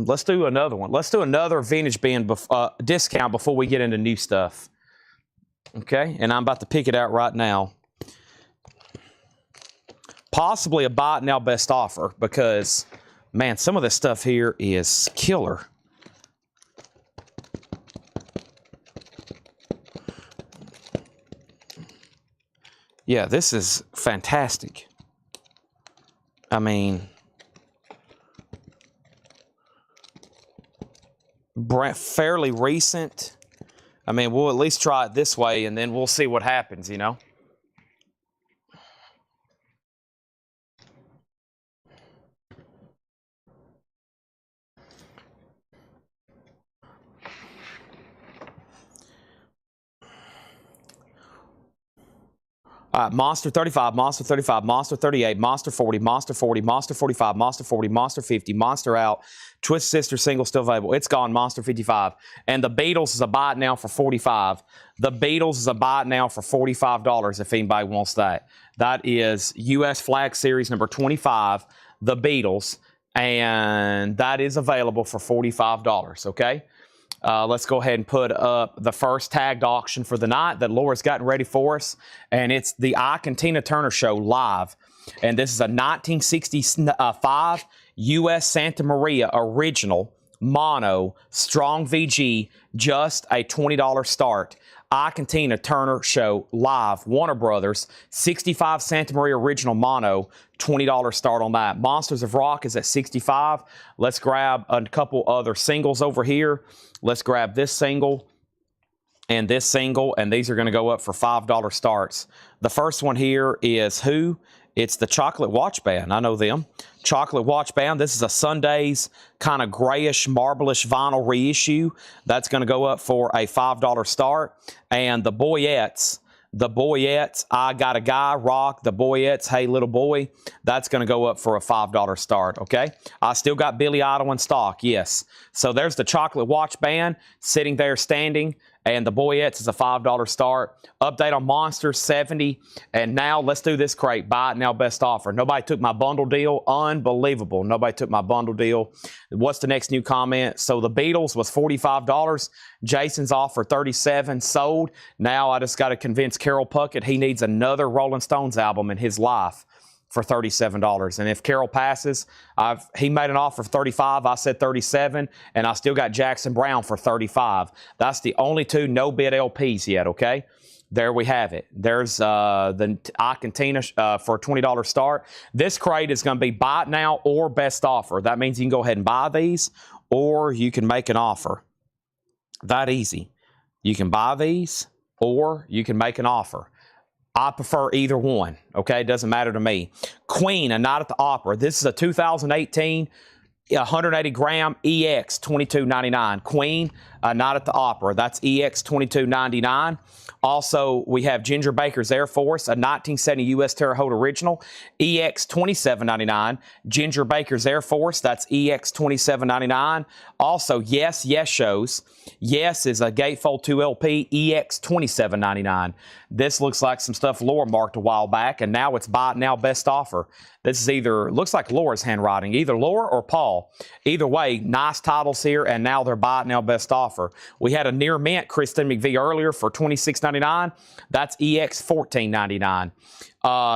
let's do another one. Let's do another vintage bin discount before we get into new stuff. Okay, and I'm about to pick it out right now. Possibly a buy it now best offer because, man, some of this stuff here is killer. Yeah, this is fantastic. I mean, fairly recent. I mean, we'll at least try it this way, and then we'll see what happens, you know? Monster 35, Monster 35, Monster 38, Monster 40, Monster 40, Monster 45, Monster 40, Monster 50, Monster out, Twist Sister single still available. It's gone, Monster 55. And the Beatles is a buy it now for $45. The Beatles is a buy it now for $45 if anybody wants that. That is U.S. Flag Series number 25, the Beatles, and that is available for $45, okay? Let's go ahead and put up the first tagged auction for the night that Laura's gotten ready for us. And it's the Ike and Tina Turner Show live. And this is a 1965 U.S. Santa Maria original mono strong VG, just a $20 start. Ike and Tina Turner Show live, Warner Brothers, 65 Santa Maria original mono, $20 start on that. Monsters of Rock is at 65. Let's grab a couple other singles over here. Let's grab this single and this single, and these are going to go up for $5 starts. The first one here is Who? It's the Chocolate Watch Band. I know them. Chocolate Watch Band. This is a Sundays kind of grayish, marblish vinyl reissue. That's going to go up for a $5 start. And the Boyettes, The Boyettes, I Got a Guy, Rock, the Boyettes, Hey Little Boy, that's going to go up for a $5 start, okay? I still got Billy Idol in stock, yes. So there's the chocolate watch band sitting there standing, and the Boyettes is a $5 start. Update on Monsters, 70. And now let's do this crate. Buy it now, best offer. Nobody took my bundle deal. Unbelievable. Nobody took my bundle deal. What's the next new comment? So the Beatles was $45. Jason's offer $37. Sold. Now I just got to convince Carol Puckett he needs another Rolling Stones album in his life for $37. And if Carol passes, he made an offer for $35. I said $37, and I still got Jackson Browne for $35. That's the only two no bid LPs yet, okay? There we have it. There's the Ike and Tina for a $20 start. This crate is going to be buy it now or best offer. That means you can go ahead and buy these, or you can make an offer. That easy. You can buy these, or you can make an offer. I prefer either one, okay? It doesn't matter to me. Queen, A Night at the Opera. This is a 2018 180-gram EX $22.99. Queen, A Night at the Opera. That's EX $22.99. Also, we have Ginger Baker's Air Force, a 1970 U.S. Terre Haute original, EX $27.99. Ginger Baker's Air Force, that's EX $27.99. Also, Yes shows. Yes is a Gatefold 2 LP, EX $27.99. This looks like some stuff Laura marked a while back, and now it's buy it now, best offer. This is looks like Laura's handwriting, either Laura or Paul. Either way, nice titles here, and now they're buy it now, best offer. We had a near mint Kristen McVie earlier for $26.99. That's EX $14.99.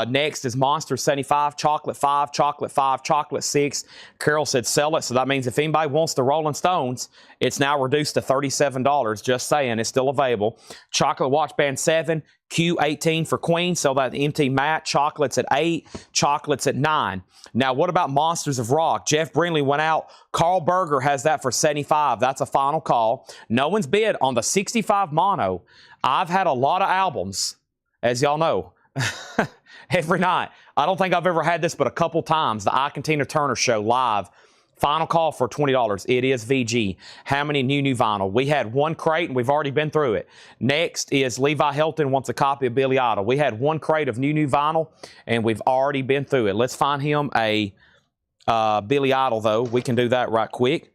Next is Monster 75, Chocolate 5, Chocolate 5, Chocolate 6. Carol said sell it, so that means if anybody wants the Rolling Stones, it's now reduced to $37. Just saying, it's still available. Chocolate Watch Band 7, Q18 for Queen, so that MT matte. Chocolates at 8, chocolates at 9. Now, what about Monsters of Rock? Jeff Brindley went out. Carl Berger has that for $75. That's a final call. No one's bid on the 65 mono. I've had a lot of albums, as y'all know. Every night. I don't think I've ever had this but a couple times. The Ike and Tina Turner show live. Final call for $20. It is VG. How many new vinyl? We had one crate, and we've already been through it. Next is Levi Helton wants a copy of Billy Idol. We had one crate of new vinyl, and we've already been through it. Let's find him a Billy Idol, though. We can do that right quick.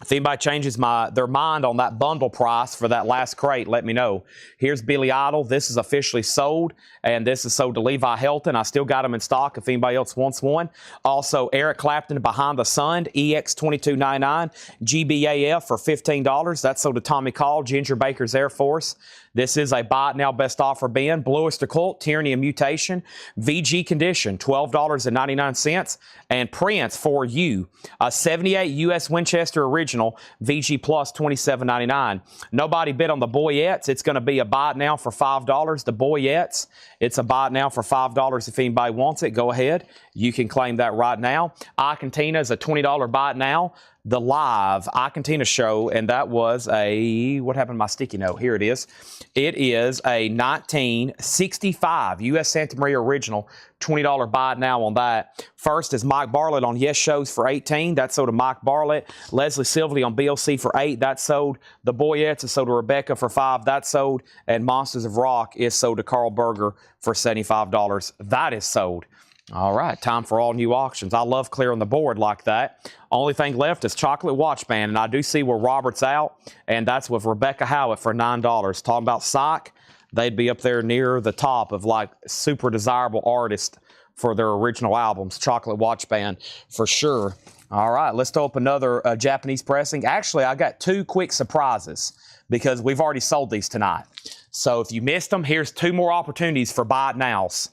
If anybody changes their mind on that bundle price for that last crate, let me know. Here's Billy Idol. This is officially sold, and this is sold to Levi Helton. I still got them in stock if anybody else wants one. Also, Eric Clapton, Behind the Sun, EX $22.99. GBAF for $15. That's sold to Tommy Call, Ginger Baker's Air Force. This is a buy it now, best offer bin. Bluest Occult, Tyranny and Mutation. VG Condition, $12.99. And Prince For You, a 78 U.S. Winchester original, VG Plus, $27.99. Nobody bid on the Boyettes. It's going to be a buy it now for $5. The Boyettes, it's a buy it now for $5 if anybody wants it. Go ahead. You can claim that right now. Ike and Tina is a $20 buy it now. The live Ike and Tina show, and that was what happened to my sticky note? Here it is. It is a 1965 U.S. Santa Maria original, $20 buy it now on that. First is Mike Bartlett on Yes Shows for $18. That's sold to Mike Bartlett. Leslie Silverly on BLC for $8. That's sold. The Boyettes is sold to Rebecca for $5. That's sold. And Monsters of Rock is sold to Carl Berger for $75. That is sold. All right, time for all new auctions. I love clearing the board like that. Only thing left is Chocolate Watch Band, and I do see where Robert's out, and that's with Rebecca Howitt for $9. Talking about Psych, they'd be up there near the top of like super desirable artists for their original albums. Chocolate Watch Band for sure. All right, let's throw up another Japanese pressing. Actually, I got two quick surprises because we've already sold these tonight. So if you missed them, here's two more opportunities for buy it nows.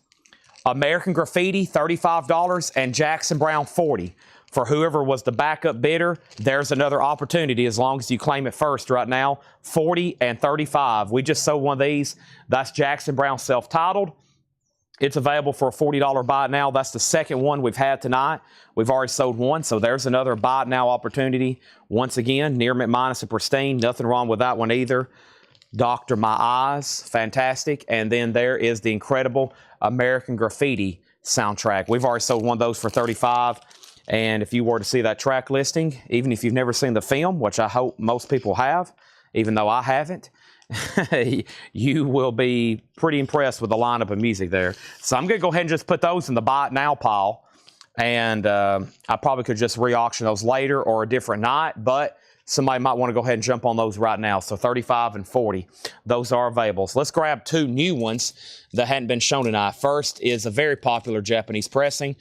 American Graffiti, $35, and Jackson Browne, $40. For whoever was the backup bidder, there's another opportunity as long as you claim it first right now. $40 and $35. We just sold one of these. That's Jackson Browne self-titled. It's available for a $40 buy it now. That's the second one we've had tonight. We've already sold one, so there's another buy it now opportunity. Once again, near mint minus and pristine. Nothing wrong with that one either. Dr. My Eyes, fantastic. And then there is the incredible American Graffiti soundtrack. We've already sold one of those for $35. And if you were to see that track listing, even if you've never seen the film, which I hope most people have, even though I haven't, you will be pretty impressed with the lineup of music there. So I'm going to go ahead and just put those in the buy it now pile. And I probably could just re-auction those later or a different night, but somebody might want to go ahead and jump on those right now. So 35 and 40, those are available. So let's grab two new ones that hadn't been shown tonight. First is a very popular Japanese pressing,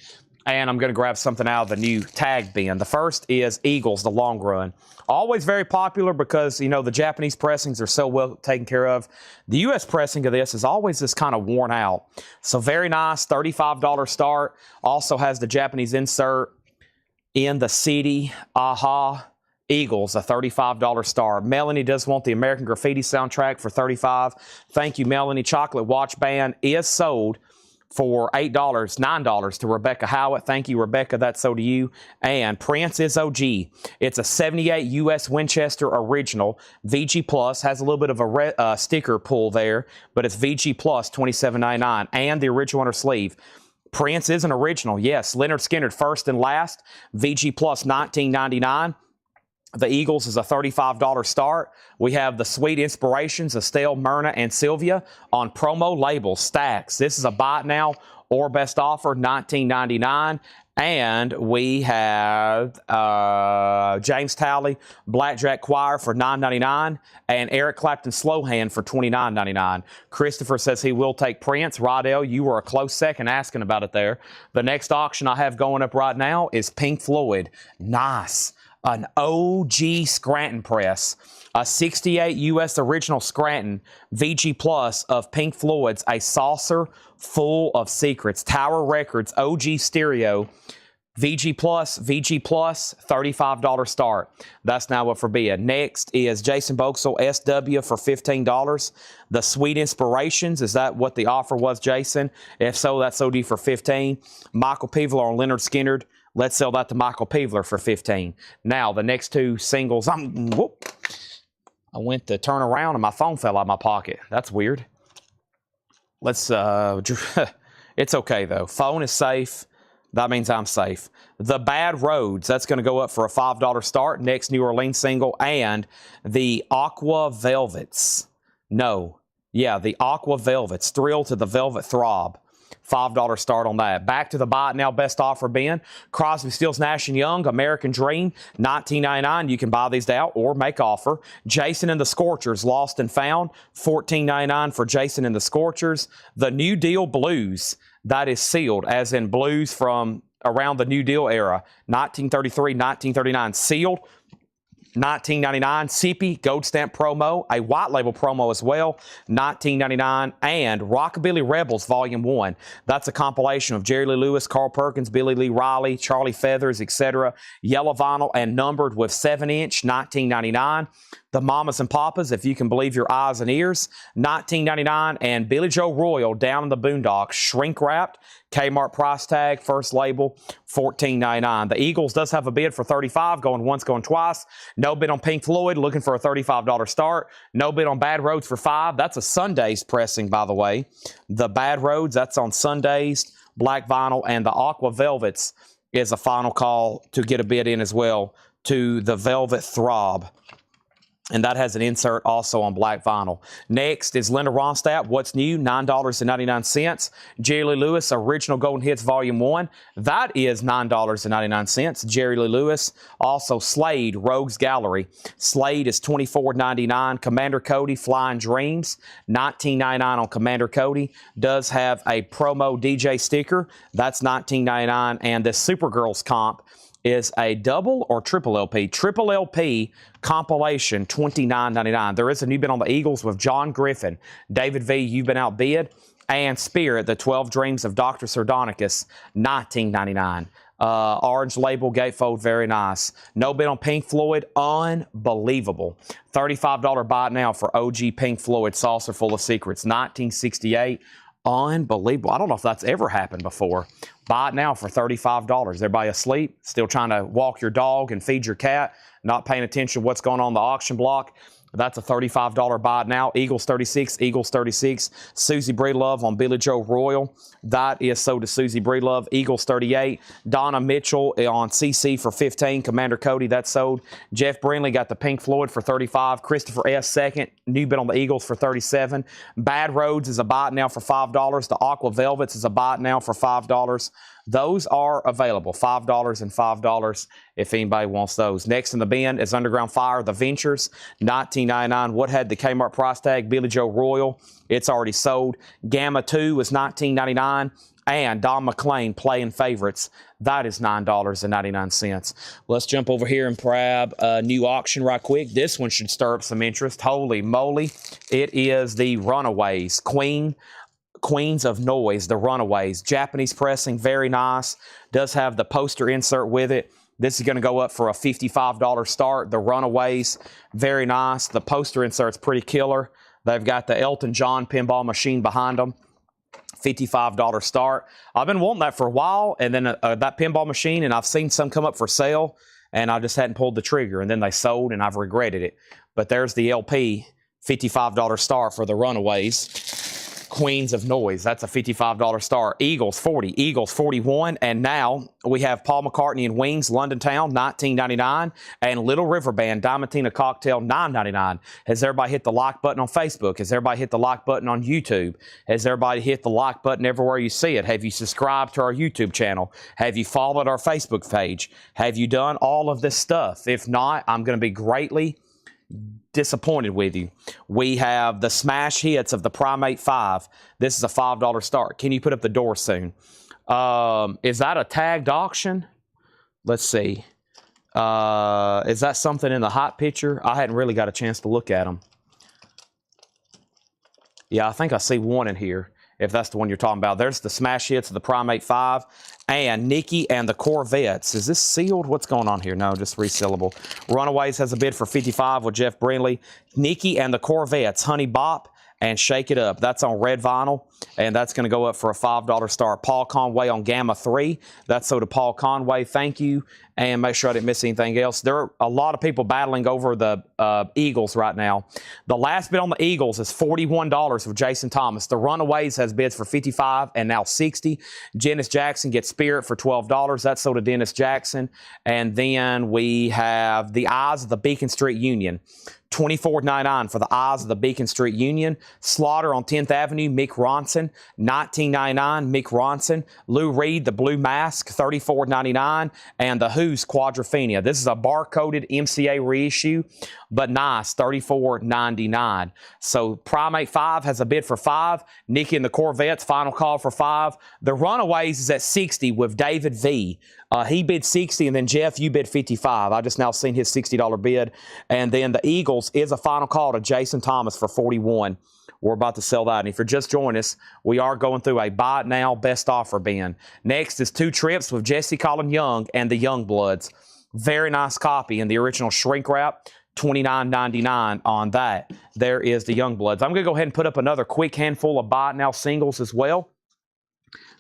and I'm going to grab something out of the new tag bin. The first is Eagles, the long run. Always very popular because, you know, the Japanese pressings are so well taken care of. The U.S. pressing of this is always just kind of worn out. So very nice, $35 start. Also has the Japanese insert in the CD, Aha Eagles, a $35 star. Melanie does want the American Graffiti soundtrack for $35. Thank you, Melanie. Chocolate Watch Band is sold for $8, $9 to Rebecca Howitt. Thank you, Rebecca. That's so to you. And Prince is OG. It's a 78 U.S. Winchester original. VG Plus has a little bit of a sticker pull there, but it's VG Plus $27.99 and the original inner sleeve. Prince is an original. Yes, Leonard Skinner first and last. VG Plus $19.99. The Eagles is a $35 start. We have the Sweet Inspirations, Estelle, Myrna, and Sylvia on promo label stacks. This is a buy it now or best offer, $19.99. And we have James Talley, Blackjack Choir for $9.99, and Eric Clapton Slowhand for $29.99. Christopher says he will take Prince. Rodell, you were a close second asking about it there. The next auction I have going up right now is Pink Floyd. Nice. An OG Scranton press, a 68 U.S. original Scranton VG Plus of Pink Floyd's A Saucer Full of Secrets. Tower Records OG stereo, VG Plus, $35 start. That's now up for bid. Next is Jason Boxell SW for $15. The Sweet Inspirations, is that what the offer was, Jason? If so, that's OD for $15. Michael Pivler on Leonard Skinner. Let's sell that to Michael Pivler for $15. Now, the next two singles, I went to turn around and my phone fell out of my pocket. That's weird. Let's, it's okay though. Phone is safe. That means I'm safe. The Bad Roads, that's going to go up for a $5 start. Next New Orleans single. And the Aqua Velvets. No. Yeah, the Aqua Velvets. Thrill to the Velvet Throb. $5 start on that. Back to the buy it now best offer bin. Crosby, Stills, Nash & Young, American Dream, $19.99. You can buy these out or make offer. Jason and the Scorchers, Lost and Found, $14.99 for Jason and the Scorchers. The New Deal Blues, that is sealed, as in blues from around the New Deal era, 1933, 1939, sealed. $19.99. CP Gold Stamp promo, a white label promo as well, $19.99. And Rockabilly Rebels Volume 1. That's a compilation of Jerry Lee Lewis, Carl Perkins, Billy Lee Riley, Charlie Feathers, etc. Yellow vinyl and numbered with 7-inch, $19.99. The Mamas and Papas, If You Can Believe Your Eyes and Ears, $19.99. And Billy Joe Royal, Down in the Boondocks, shrink wrapped, Kmart price tag, first label, $14.99. The Eagles does have a bid for $35, going once, going twice. No bid on Pink Floyd, looking for a $35 start. No bid on Bad Roads for $5. That's a Sunday's pressing, by the way. The Bad Roads, that's on Sundays, black vinyl, and the Aqua Velvets is a final call to get a bid in as well to the Velvet Throb. And that has an insert also on black vinyl. Next is Linda Ronstadt, What's New, $9.99. Jerry Lee Lewis, Original Golden Hits Volume 1. That is $9.99. Jerry Lee Lewis. Also Slade, Rogues Gallery. Slade is $24.99. Commander Cody, Flying Dreams, $19.99 on Commander Cody. Does have a promo DJ sticker. That's $19.99. And the Supergirls comp is a double or triple LP? Triple LP compilation, $29.99. There is a new bid on the Eagles with John Griffin. David V, You've Been Outbid. And Spirit, The 12 Dreams of Dr. Sardonicus, $19.99. Orange label, gatefold, very nice. No bid on Pink Floyd, unbelievable. $35 buy it now for OG Pink Floyd, Saucer Full of Secrets, 1968. Unbelievable. I don't know if that's ever happened before. Buy it now for $35. Everybody asleep, still trying to walk your dog and feed your cat, not paying attention to what's going on in the auction block. That's a $35 buy now. Eagles 36, Eagles 36. Susie Breedlove on Billy Joe Royal. That is sold to Susie Breedlove. Eagles 38. Donna Mitchell on CC for 15. Commander Cody, that's sold. Jeff Brindley got the Pink Floyd for 35. Christopher S. second. New bid on the Eagles for 37. Bad Roads is a buy now for $5. The Aqua Velvets is a buy now for $5. Those are available, $5 and $5 if anybody wants those. Next in the bin is Underground Fire, The Ventures, $19.99. What had the Kmart price tag? Billy Joe Royal. It's already sold. Gamma 2 is $19.99. And Don McClain playing favorites. That is $9.99. Let's jump over here and grab a new auction right quick. This one should stir up some interest. Holy moly. It is the Runaways. Queens of Noise, the Runaways. Japanese pressing, very nice. Does have the poster insert with it. This is going to go up for a $55 start. The Runaways, very nice. The poster insert's pretty killer. They've got the Elton John pinball machine behind them. $55 start. I've been wanting that for a while, and then that pinball machine, and I've seen some come up for sale, and I just hadn't pulled the trigger, and then they sold, and I've regretted it. But there's the LP, $55 start for the Runaways. Queens of Noise, that's a $55 start. Eagles 40, Eagles 41, and now we have Paul McCartney and Wings, London Town, $19.99, and Little River Band, Diamantina Cocktail, $9.99. Has everybody hit the like button on Facebook? Has everybody hit the like button on YouTube? Has everybody hit the like button everywhere you see it? Have you subscribed to our YouTube channel? Have you followed our Facebook page? Have you done all of this stuff? If not, I'm going to be greatly disappointed with you. We have the smash hits of the Primate 5. This is a $5 start. Can you put up the door soon? Is that a tagged auction? Let's see. Is that something in the hot picture? I hadn't really got a chance to look at them. Yeah, I think I see one in here, if that's the one you're talking about. There's the smash hits of the Primate 5 and Nikki and the Corvettes. Is this sealed? What's going on here? No, just resellable. Runaways has a bid for $55 with Jeff Brindley. Nikki and the Corvettes, Honey Bop and Shake It Up. That's on red vinyl, and that's going to go up for a $5 start. Paul Conway on Gamma 3. That's so to Paul Conway. Thank you, and make sure I didn't miss anything else. There are a lot of people battling over the Eagles right now. The last bid on the Eagles is $41 with Jason Thomas. The Runaways has bids for $55 and now $60. Dennis Jackson gets Spirit for $12. That's so to Dennis Jackson. And then we have the Eyes of the Beacon Street Union. $24.99 for the Eyes of the Beacon Street Union. Slaughter on 10th Avenue, Mick Ronson, $19.99, Mick Ronson. Lou Reed, the Blue Mask, $34.99, and the Who's Quadrophenia. This is a bar-coded MCA reissue, but nice, $34.99. So Primate 5 has a bid for $5. Nikki and the Corvettes, final call for $5. The Runaways is at $60 with David V. He bid $60, and then Jeff, you bid $55. I just now seen his $60 bid. And then the Eagles is a final call to Jason Thomas for $41. We're about to sell that. And if you're just joining us, we are going through a buy it now best offer bin. Next is 2 trips with Jesse Colin Young and the Youngbloods. Very nice copy in the original shrink wrap. $29.99 on that. There is the Youngbloods. I'm going to go ahead and put up another quick handful of buy it now singles as well.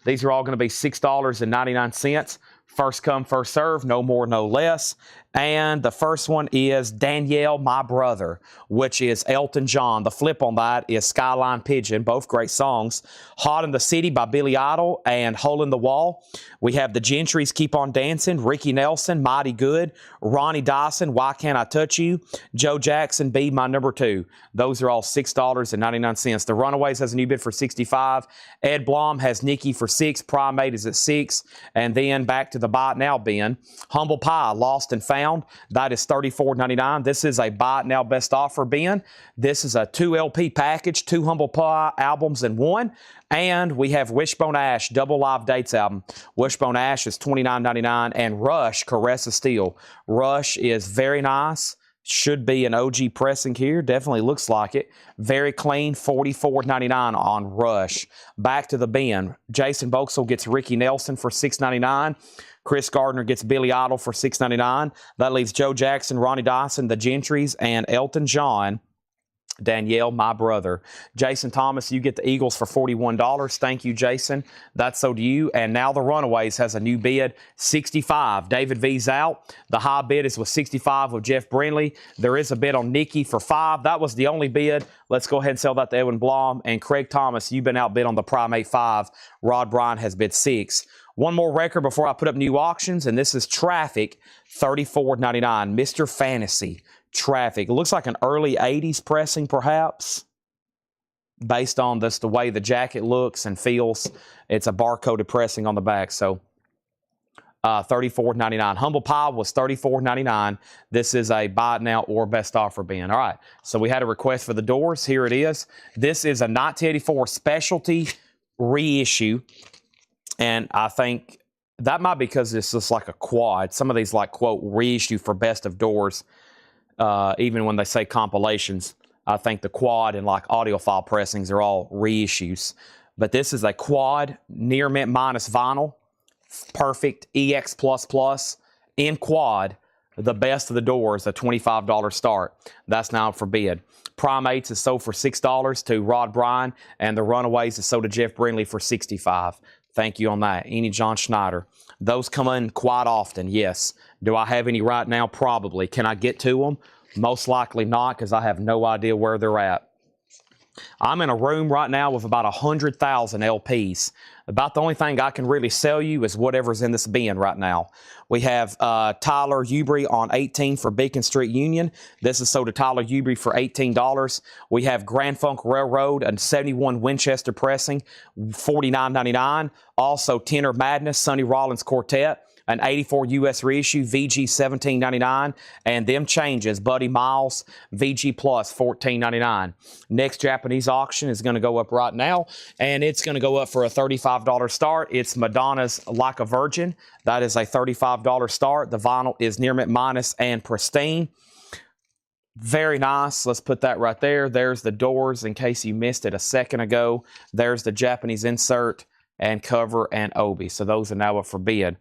These are all going to be $6.99. First come, first serve, no more, no less. And the first one is Danielle, My Brother, which is Elton John. The flip on that is Skyline Pigeon, both great songs. Hot in the City by Billy Idol and Hole in the Wall. We have the Gentrys, Keep on Dancing, Ricky Nelson, Mighty Good, Ronnie Dyson, Why Can't I Touch You, Joe Jackson, Be My Number 2. Those are all $6.99. The Runaways has a new bid for $65. Ed Blom has Nikki for $6. Primate is at $6. And then back to the buy it now bin. Humble Pie, Lost and Found. That is $34.99. This is a buy it now best offer bin. This is a 2 LP package, 2 Humble Pie albums in one. And we have Wishbone Ash, double live dates album. Wishbone Ash is $29.99. And Rush, Caress of Steel. Rush is very nice. Should be an OG pressing here. Definitely looks like it. Very clean, $44.99 on Rush. Back to the bin. Jason Boxell gets Ricky Nelson for $6.99. Chris Gardner gets Billy Idol for $6.99. That leaves Joe Jackson, Ronnie Dyson, the Gentrys, and Elton John Danielle, my brother. Jason Thomas, you get the Eagles for $41. Thank you, Jason. That's so do you. And now the Runaways has a new bid, 65. David V's out. The high bid is with 65 with Jeff Brindley. There is a bid on Nikki for 5. That was the only bid. Let's go ahead and sell that to Edwin Blom. And Craig Thomas, you've been outbid on the Primate 5. Rod Bryan has bid 6. One more record before I put up new auctions, and this is Traffic, $34.99. Mr. Fantasy. Traffic. It looks like an early 80s pressing, perhaps, based on this, the way the jacket looks and feels. It's a barcoded pressing on the back, so $34.99. Humble Pie was $34.99. This is a buy it now or best offer bin. All right, so we had a request for the doors. Here it is. This is a 1984 specialty reissue, and I think that might be because it's just like a quad. Some of these, like, quote, reissue for best of doors. Even when they say compilations, I think the quad and like audiophile pressings are all reissues. But this is a quad near mint minus vinyl, perfect EX++ in quad, the best of the doors, a $25 start. That's now for bid. Primates is sold for $6 to Rod Bryan, and the Runaways is sold to Jeff Brindley for $65. Thank you on that. Any John Schneider. Those come in quite often, yes. Do I have any right now? Probably. Can I get to them? Most likely not, because I have no idea where they're at. I'm in a room right now with about 100,000 LPs. About the only thing I can really sell you is whatever's in this bin right now. We have Tyler Ubry on 18 for Beacon Street Union. This is sold to Tyler Ubry for $18. We have Grand Funk Railroad and 71 Winchester pressing, $49.99. Also Tenor Madness, Sonny Rollins Quartet, an 84 U.S. reissue, VG $17.99, and them changes, Buddy Miles, VG Plus $14.99. Next Japanese auction is going to go up right now, and it's going to go up for a $35 start. It's Madonna's Like a Virgin. That is a $35 start. The vinyl is near mint minus and pristine. Very nice. Let's put that right there. There's the doors in case you missed it a second ago. There's the Japanese insert and cover and obi. So those are now up for bid.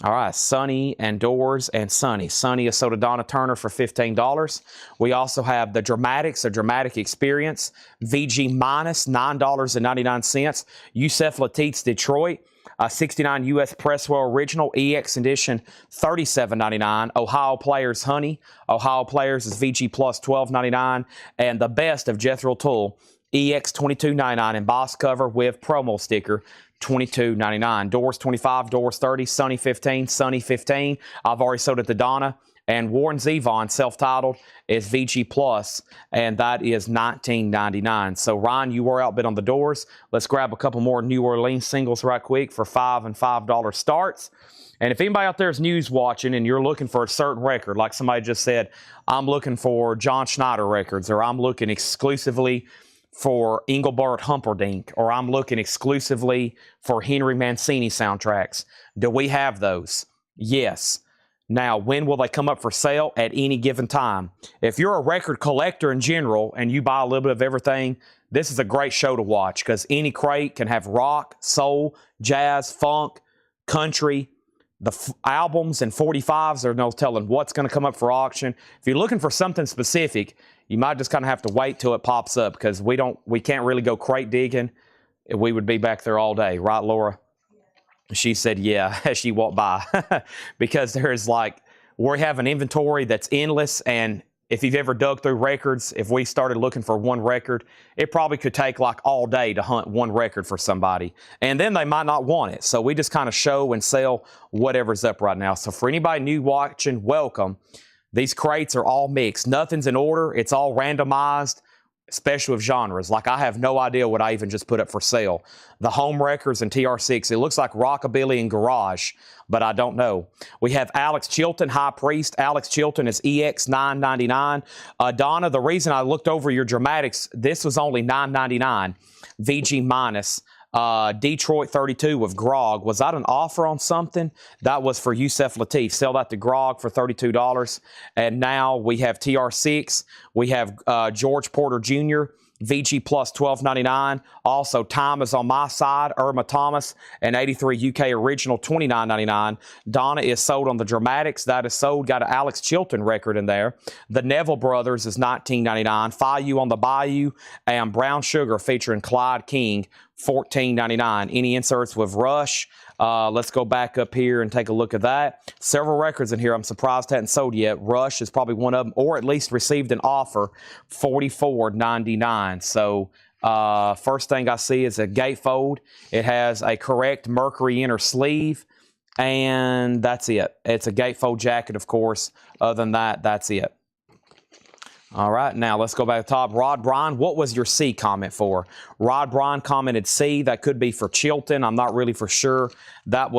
All right, Sonny and Doors and Sonny. Sonny is sold to Donna Turner for $15. We also have the Dramatics, a Dramatic Experience, VG minus $9.99. Yusef Latit's Detroit, 69 U.S. Presswell Original, EX Edition, $37.99. Ohio Players Honey. Ohio Players is VG plus $12.99. And the best of Jethro Tull, EX $22.99 embossed cover with promo sticker, $22.99. Doors 25, Doors 30, Sonny 15, Sonny 15. I've already sold it to Donna. And Warren Zevon, self-titled, is VG Plus, and that is $19.99. So, Ryan, you were outbid on the doors. Let's grab a couple more New Orleans singles right quick for $5 and $5 starts. And if anybody out there is news watching and you're looking for a certain record, like somebody just said, I'm looking for John Schneider records, or I'm looking exclusively for Engelbert Humperdinck, or I'm looking exclusively for Henry Mancini soundtracks. Do we have those? Yes. Now, when will they come up for sale? At any given time. If you're a record collector in general and you buy a little bit of everything, this is a great show to watch because any crate can have rock, soul, jazz, funk, country. The albums and 45s, there's no telling what's going to come up for auction. If you're looking for something specific, you might just kind of have to wait till it pops up because we can't really go crate digging. We would be back there all day, right, Laura? She said, yeah, as she walked by. Because we have an inventory that's endless, and if you've ever dug through records, if we started looking for one record, it probably could take like all day to hunt one record for somebody. And then they might not want it. So we just kind of show and sell whatever's up right now. So for anybody new watching, welcome. These crates are all mixed. Nothing's in order. It's all randomized, especially with genres. Like I have no idea what I even just put up for sale. The home records and TR6. It looks like rockabilly and garage, but I don't know. We have Alex Chilton, High Priest. Alex Chilton is EX $9.99. Donna, the reason I looked over your Dramatics, this was only $9.99. VG minus. Detroit 32 with Grog. Was that an offer on something? That was for Yusef Lateef. Sell that to Grog for $32. And now we have TR6. We have George Porter Jr. VG Plus $12.99. Also, Time is on my side. Irma Thomas, an 83 UK original, $29.99. Donna is sold on the Dramatics. That is sold. Got an Alex Chilton record in there. The Neville Brothers is $19.99. Fayu on the Bayou and Brown Sugar featuring Clyde King, $14.99. Any inserts with Rush? Let's go back up here and take a look at that. Several records in here I'm surprised hadn't sold yet. Rush is probably one of them, or at least received an offer, $44.99. So first thing I see is a gatefold. It has a correct Mercury inner sleeve, and that's it. It's a gatefold jacket, of course. Other than that, that's it. All right, now let's go back to the top. Rod Bryan, what was your C comment for? Rod Bryan commented C. That could be for Chilton. I'm not really for sure. That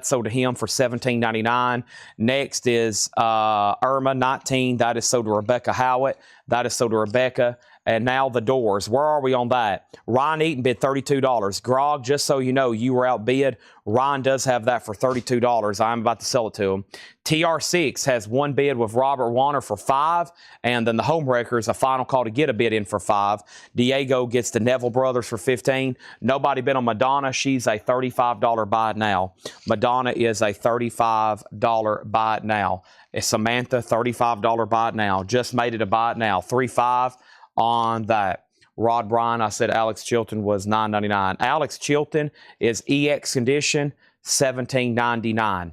sold to him for $17.99. Next is Irma, 19. That is sold to Rebecca Howitt. That is sold to Rebecca. And now the Doors. Where are we on that? Ryan Eaton bid $32. Grog, just so you know, you were outbid. Ryan does have that for $32. I'm about to sell it to him. TR6 has one bid with Robert Warner for $5. And then the Homewreckers, a final call to get a bid in for $5. Diego gets the Neville Brothers for $15. Nobody bid on Madonna. She's a $35 buy it now. Madonna is a $35 buy it now. It's Samantha, $35 buy it now. Just made it a buy it now. 3.5 on that. Rod Bryan, I said Alex Chilton was $9.99. Alex Chilton is EX condition, $17.99.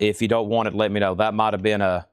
If you don't want it, let me know. That might have been a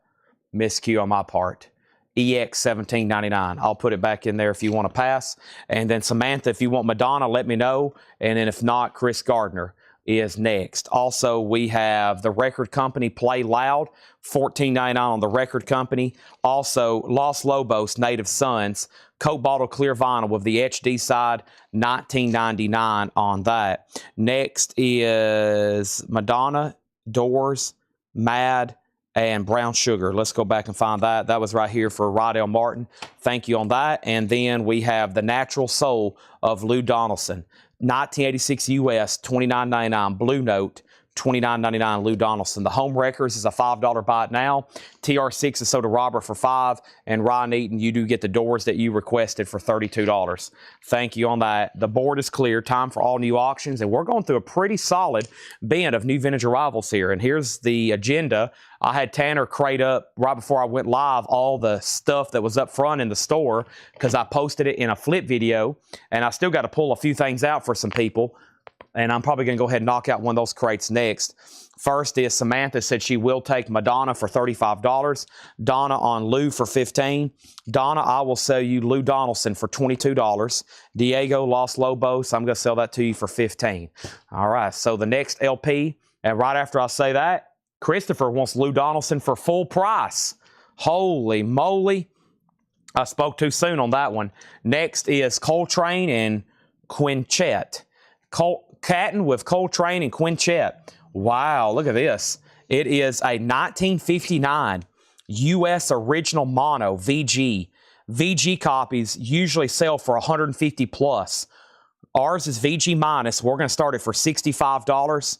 miscue on my part. EX $17.99. I'll put it back in there if you want to pass. And then Samantha, if you want Madonna, let me know. And then if not, Chris Gardner is next. Also, we have the Record Company Play Loud, $14.99 on the Record Company. Also, Los Lobos Native Sons, Coke Bottle Clear Vinyl with the HD side, $19.99 on that. Next is Madonna, Doors, Mad, and Brown Sugar. Let's go back and find that. That was right here for Rydell Martin. Thank you on that. And then we have The Natural Soul of Lou Donaldson. 1986 US, $29.99. Blue Note, $29.99. Lou Donaldson. The Homewreckers is a $5 buy it now. TR6 is sold to Robert for $5. And Ryan Eaton, you do get the Doors that you requested for $32. Thank you on that. The board is clear. Time for all new auctions. And we're going through a pretty solid bin of new vintage arrivals here. And here's the agenda. I had Tanner crate up right before I went live all the stuff that was up front in the store because I posted it in a flip video. And I still got to pull a few things out for some people. And I'm probably going to go ahead and knock out one of those crates next. First is Samantha said she will take Madonna for $35. Donna on Lou for $15. Donna, I will sell you Lou Donaldson for $22. Diego Los Lobos, I'm going to sell that to you for $15. All right, so the next LP, and right after I say that, Christopher wants Lou Donaldson for full price. Holy moly. I spoke too soon on that one. Next is Coltrane and Quinchette. Catton with Coltrane and Quinchette. Wow, look at this. It is a 1959 U.S. original mono VG. VG copies usually sell for 150 plus. Ours is VG minus. We're going to start it for $65.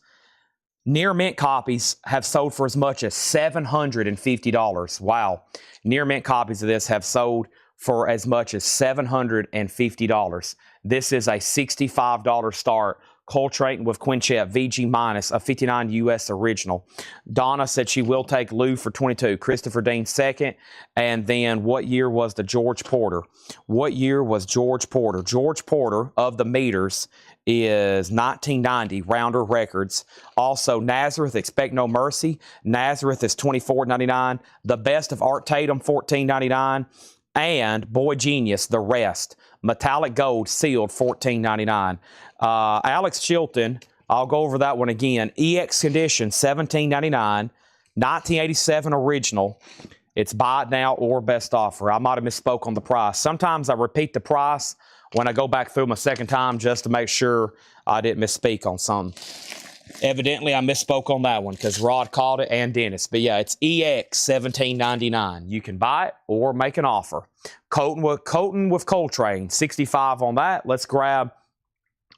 Near mint copies have sold for as much as $750. Wow. Near mint copies of this have sold for as much as $750. This is a $65 start. Coltrane with Quinchette, VG minus, a 59 U.S. original. Donna said she will take Lou for $22. Christopher Dean second. And then what year was the George Porter? What year was George Porter? George Porter of the meters is 1990, Rounder Records. Also, Nazareth, Expect No Mercy. Nazareth is $24.99. The Best of Art Tatum, $14.99. And Boy Genius, The Rest. Metallic Gold, sealed, $14.99. Alex Chilton, I'll go over that one again. EX Condition, $17.99. 1987 original. It's buy it now or best offer. I might have misspoke on the price. Sometimes I repeat the price when I go back through them a second time just to make sure I didn't misspeak on something. Evidently, I misspoke on that one because Rod called it and Dennis. But yeah, it's EX $17.99. You can buy it or make an offer. Colton with Coltrane, 65 on that. Let's grab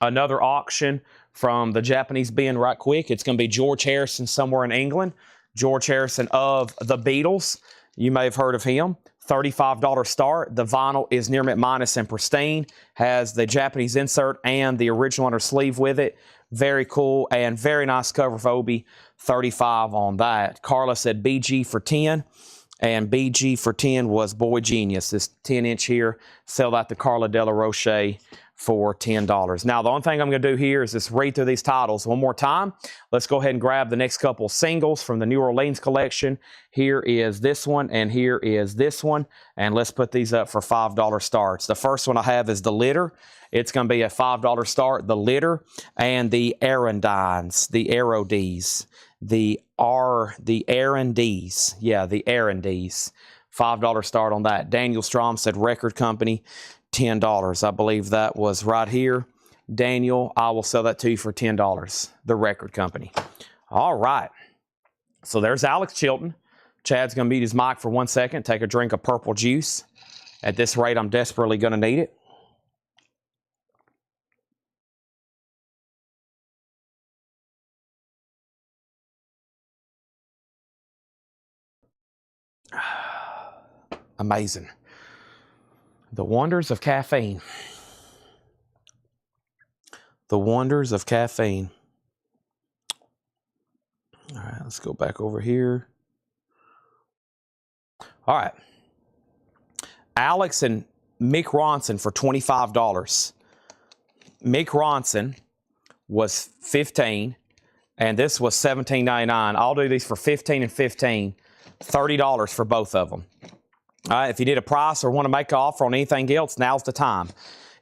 another auction from the Japanese bin right quick. It's going to be George Harrison somewhere in England. George Harrison of the Beatles. You may have heard of him. $35 start. The vinyl is near mint minus and pristine. Has the Japanese insert and the original under sleeve with it. Very cool and very nice cover of Obi. 35 on that. Carla said BG for 10. And BG for 10 was Boy Genius. This 10-inch here. Sell that to Carla De La Roche for $10. Now, the only thing I'm going to do here is just read through these titles one more time. Let's go ahead and grab the next couple singles from the New Orleans collection. Here is this one, and here is this one. And let's put these up for $5 starts. The first one I have is the Litter. It's going to be a $5 start. The Litter and the Arendines, the Aerodes, the Arendes. Yeah, the Arendes. $5 start on that. Daniel Strom said Record Company. $10. I believe that was right here. Daniel, I will sell that to you for $10. The Record Company. All right. So there's Alex Chilton. Chad's going to mute his mic for 1 second. Take a drink of purple juice. At this rate, I'm desperately going to need it. Amazing. The wonders of caffeine. The wonders of caffeine. All right, let's go back over here. All right. Alex and Mick Ronson for $25. Mick Ronson was $15, and this was $17.99. I'll do these for $15 and $15. $30 for both of them. All right, if you need a price or want to make an offer on anything else, now's the time.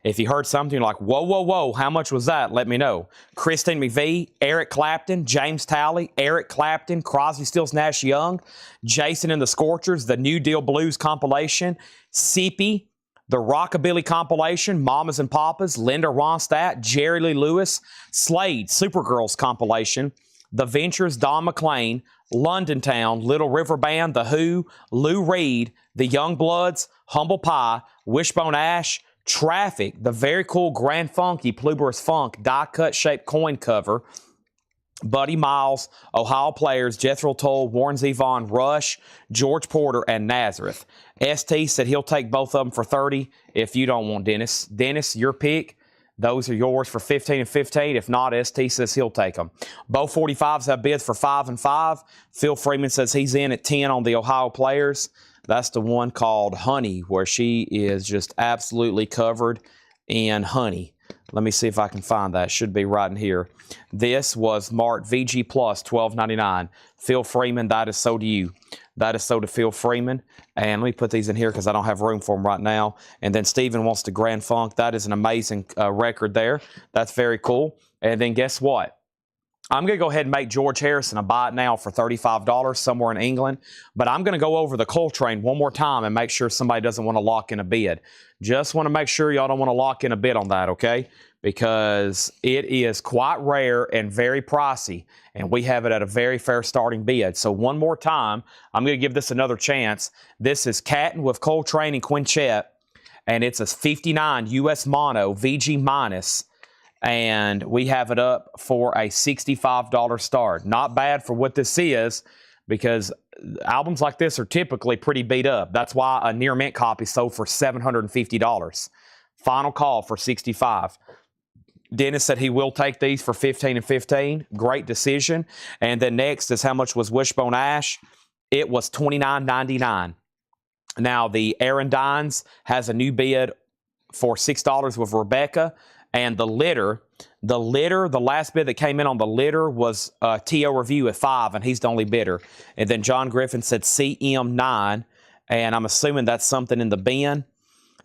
If you heard something you're like, whoa, whoa, whoa, how much was that? Let me know. Christine McVie, Eric Clapton, James Talley, Eric Clapton, Crosby, Stills, Nash Young, Jason and the Scorchers, the New Deal Blues compilation, CP, the Rockabilly compilation, Mamas and Papas, Linda Ronstadt, Jerry Lee Lewis, Slade, Supergirls compilation, The Ventures, Don McLean, London Town, Little River Band, The Who, Lou Reed, The Youngbloods, Humble Pie, Wishbone Ash, Traffic, the very cool Grand Funky Pluberous Funk die-cut shaped coin cover, Buddy Miles, Ohio Players, Jethro Tull, Warren Zevon, Rush, George Porter, and Nazareth. ST said he'll take both of them for $30 if you don't want Dennis. Dennis, your pick. Those are yours for $15 and $15. If not, ST says he'll take them. Bo 45s have bids for $5 and $5. Phil Freeman says he's in at 10 on the Ohio Players. That's the one called Honey, where she is just absolutely covered in honey. Let me see if I can find that. It should be right in here. This was marked VG Plus, $12.99. Phil Freeman, that is so to you. That is so to Phil Freeman. And let me put these in here because I don't have room for them right now. And then Steven wants the Grand Funk. That is an amazing record there. That's very cool. And then guess what? I'm going to go ahead and make George Harrison a buy it now for $35 somewhere in England. But I'm going to go over the Coltrane one more time and make sure somebody doesn't want to lock in a bid. Just want to make sure y'all don't want to lock in a bid on that, okay? Because it is quite rare and very pricey, and we have it at a very fair starting bid. So one more time, I'm going to give this another chance. This is Catton with Coltrane and Quintet, and it's a 59 US mono VG minus, and we have it up for a $65 start. Not bad for what this is, because albums like this are typically pretty beat up. That's why a near mint copy sold for $750. Final call for $65. Dennis said he will take these for $15 and $15. Great decision. And then next is how much was Wishbone Ash? It was $29.99. Now the Arendines has a new bid for $6 with Rebecca. And the Litter, the last bid that came in on the Litter was T.O. Review at $5, and he's the only bidder. And then John Griffin said CM9, and I'm assuming that's something in the bin.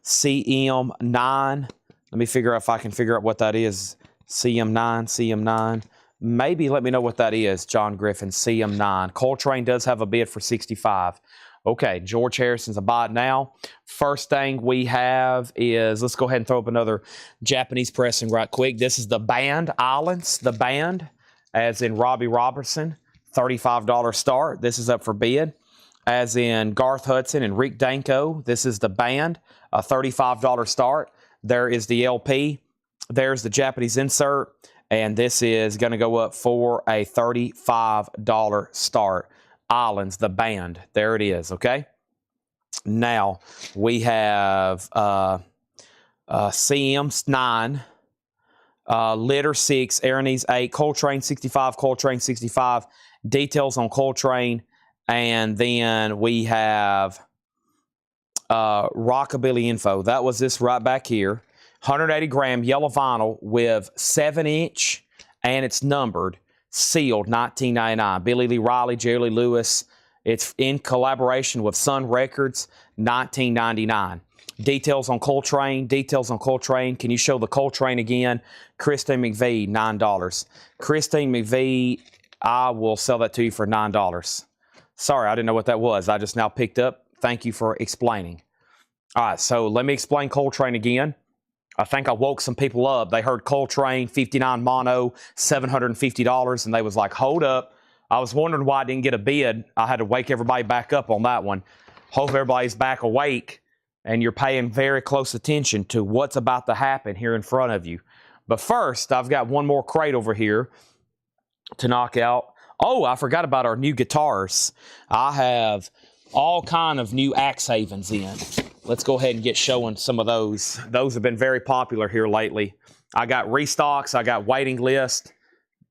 CM9. Let me figure out if I can figure out what that is. CM9. Maybe let me know what that is, John Griffin, CM9. Coltrane does have a bid for $65. Okay, George Harrison's a buy it now. First thing we have is, let's go ahead and throw up another Japanese pressing right quick. This is the Band Islands, the Band, as in Robbie Robertson, $35 start. This is up for bid. As in Garth Hudson and Rick Danko, this is the Band, a $35 start. There is the LP. There's the Japanese insert. And this is going to go up for a $35 start. Islands, the Band. There it is, okay? Now, we have CM 9, Litter 6, Aranese 8, Coltrane 65, Coltrane 65, details on Coltrane, and then we have Rockabilly info. That was this right back here. 180 gram yellow vinyl with 7-inch, and it's numbered, sealed, $19.99. Billy Lee Riley, Jerry Lee Lewis. It's in collaboration with Sun Records, $19.99. Details on Coltrane. Details on Coltrane. Can you show the Coltrane again? Christine McVie, $9. Christine McVie, I will sell that to you for $9. Sorry, I didn't know what that was. I just now picked up. Thank you for explaining. All right, so let me explain Coltrane again. I think I woke some people up. They heard Coltrane, 59 mono, $750, and they was like, hold up. I was wondering why I didn't get a bid. I had to wake everybody back up on that one. Hope everybody's back awake and you're paying very close attention to what's about to happen here in front of you. But first, I've got one more crate over here to knock out. Oh, I forgot about our new guitars. I have all kind of new Axe Havens in. Let's go ahead and get showing some of those. Those have been very popular here lately. I got restocks. I got waiting list.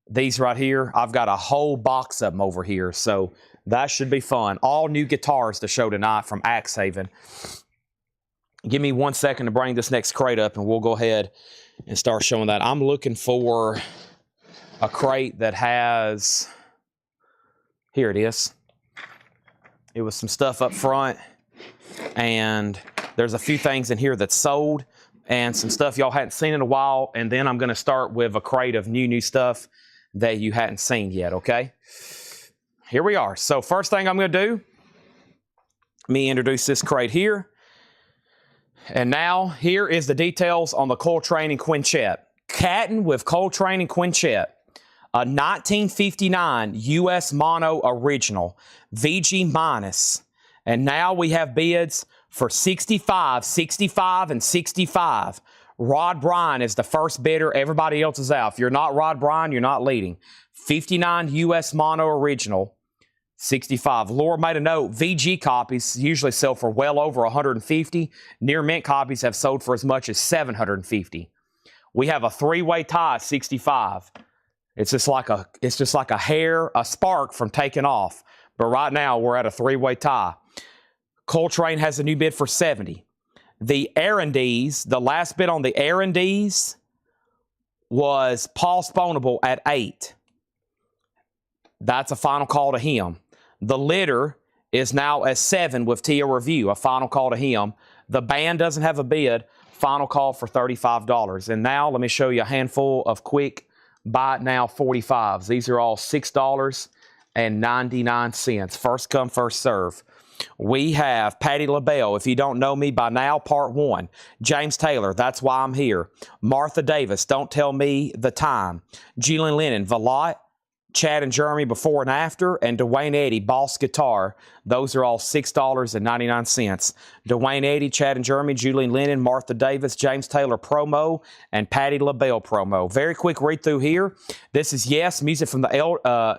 These right here, I've got a whole box of them over here. So that should be fun. All new guitars to show tonight from Axe Haven. Give me 1 second to bring this next crate up and we'll go ahead and start showing that. I'm looking for a crate that has, here it is. It was some stuff up front, and there's a few things in here that's sold and some stuff y'all hadn't seen in a while, and then I'm going to start with a crate of new stuff that you hadn't seen yet, okay? Here we are. So first thing I'm going to do, let me introduce this crate here. And now here is the details on the Coltrane and Quinchette. Catting with Coltrane and Quinchette. A 1959 US Mono Original, VG minus. And now we have bids for 65, 65, and 65. Rod Bryan is the first bidder. Everybody else is out. If you're not Rod Bryan, you're not leading. 59 US Mono Original, 65. Laura made a note, VG copies usually sell for well over 150. Near mint copies have sold for as much as 750. We have a three-way tie, 65. It's just like a hair, a spark from taking off. But right now, we're at a three-way tie. Coltrane has a new bid for 70. The Aranese, the last bid on the Aranese was Paul Sponable at 8. That's a final call to him. The Litter is now at 7 with Tia Review, a final call to him. The band doesn't have a bid, final call for $35. And now, let me show you a handful of quick buy it now 45s. These are all $6.99. First come, first serve. We have Patti LaBelle. If you don't know me by now, part 1. James Taylor, That's Why I'm Here. Martha Davis, Don't Tell Me the Time. Julian Lennon, Velotte. Chad and Jeremy, Before and After, and Dwayne Eddy, Boss Guitar. Those are all $6.99. Dwayne Eddy, Chad and Jeremy, Julian Lennon, Martha Davis, James Taylor promo, and Patti LaBelle promo. Very quick read through here. This is Yes, music from the Elder.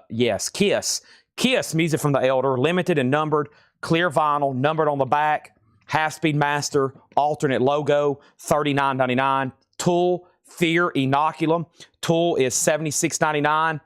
Kiss. Kiss, music from the Elder, limited and numbered, clear vinyl, numbered on the back, half-speed master, alternate logo, $39.99. Tool, Fear Inoculum. Tool is $76.99.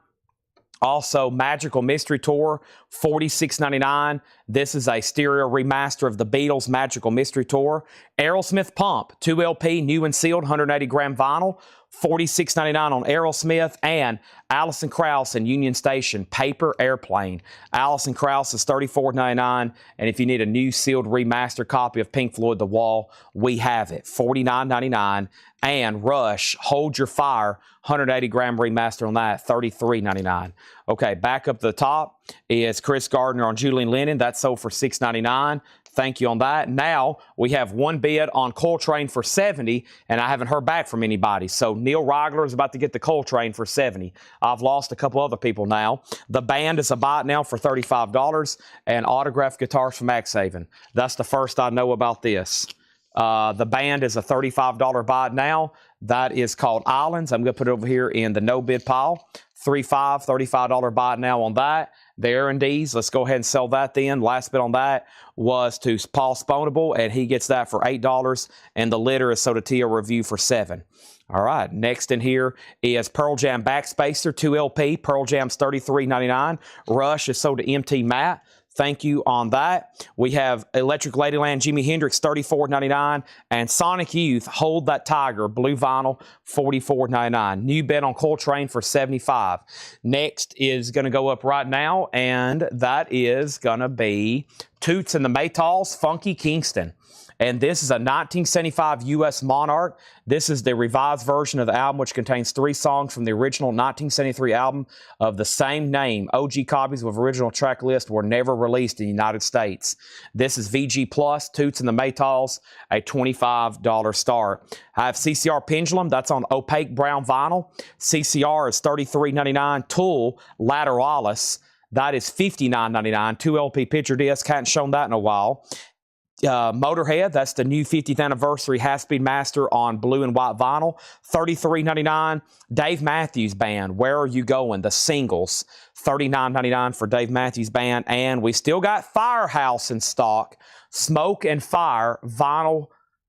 Also, Magical Mystery Tour, $46.99. This is a stereo remaster of the Beatles' Magical Mystery Tour. Aerosmith Pump, 2 LP, new and sealed, 180 gram vinyl, $46.99 on Aerosmith. And Alison Krauss and Union Station, Paper Airplane. Alison Krauss is $34.99. And if you need a new sealed remaster copy of Pink Floyd The Wall, we have it, $49.99. And Rush, Hold Your Fire, 180 gram remaster on that, $33.99. Okay, back up to the top is Chris Gardner on Julian Lennon. That sold for $6.99. Thank you on that. Now we have one bid on Coltrane for 70, and I haven't heard back from anybody. So Neil Reigler is about to get the Coltrane for 70. I've lost a couple other people now. The band is a buy it now for $35, and autographed guitars from Axe Haven. That's the first I know about this. The band is a $35 buy it now. That is called Islands. I'm going to put it over here in the no bid pile. $35 buy it now on that. The R&Ds, let's go ahead and sell that then. Last bit on that was to Paul Sponable, and he gets that for $8. And the litter is sold to TO Review for $7. All right, next in here is Pearl Jam Backspacer, 2LP. Pearl Jam's $33.99. Rush is sold to MT Matt. Thank you on that. We have Electric Ladyland, Jimi Hendrix, $34.99. And Sonic Youth, Hold That Tiger, blue vinyl, $44.99. New bet on Coltrane for $75. Next is going to go up right now, and that is going to be Toots and the Maytals, Funky Kingston. And this is a 1975 U.S. Monarch. This is the revised version of the album, which contains 3 songs from the original 1973 album of the same name. OG copies of original track list were never released in the United States. This is VG Plus, Toots and the Maytals, a $25 start. I have CCR Pendulum. That's on opaque brown vinyl. CCR is $33.99. Tool, Lateralis. That is $59.99. 2LP picture disc. Hadn't shown that in a while. Motorhead, that's the new 50th anniversary Half-Speed Master on blue and white vinyl, $33.99. Dave Matthews Band, Where Are You Going? The singles, $39.99 for Dave Matthews Band. And we still got Firehouse in stock, Smoke and Fire vinyl,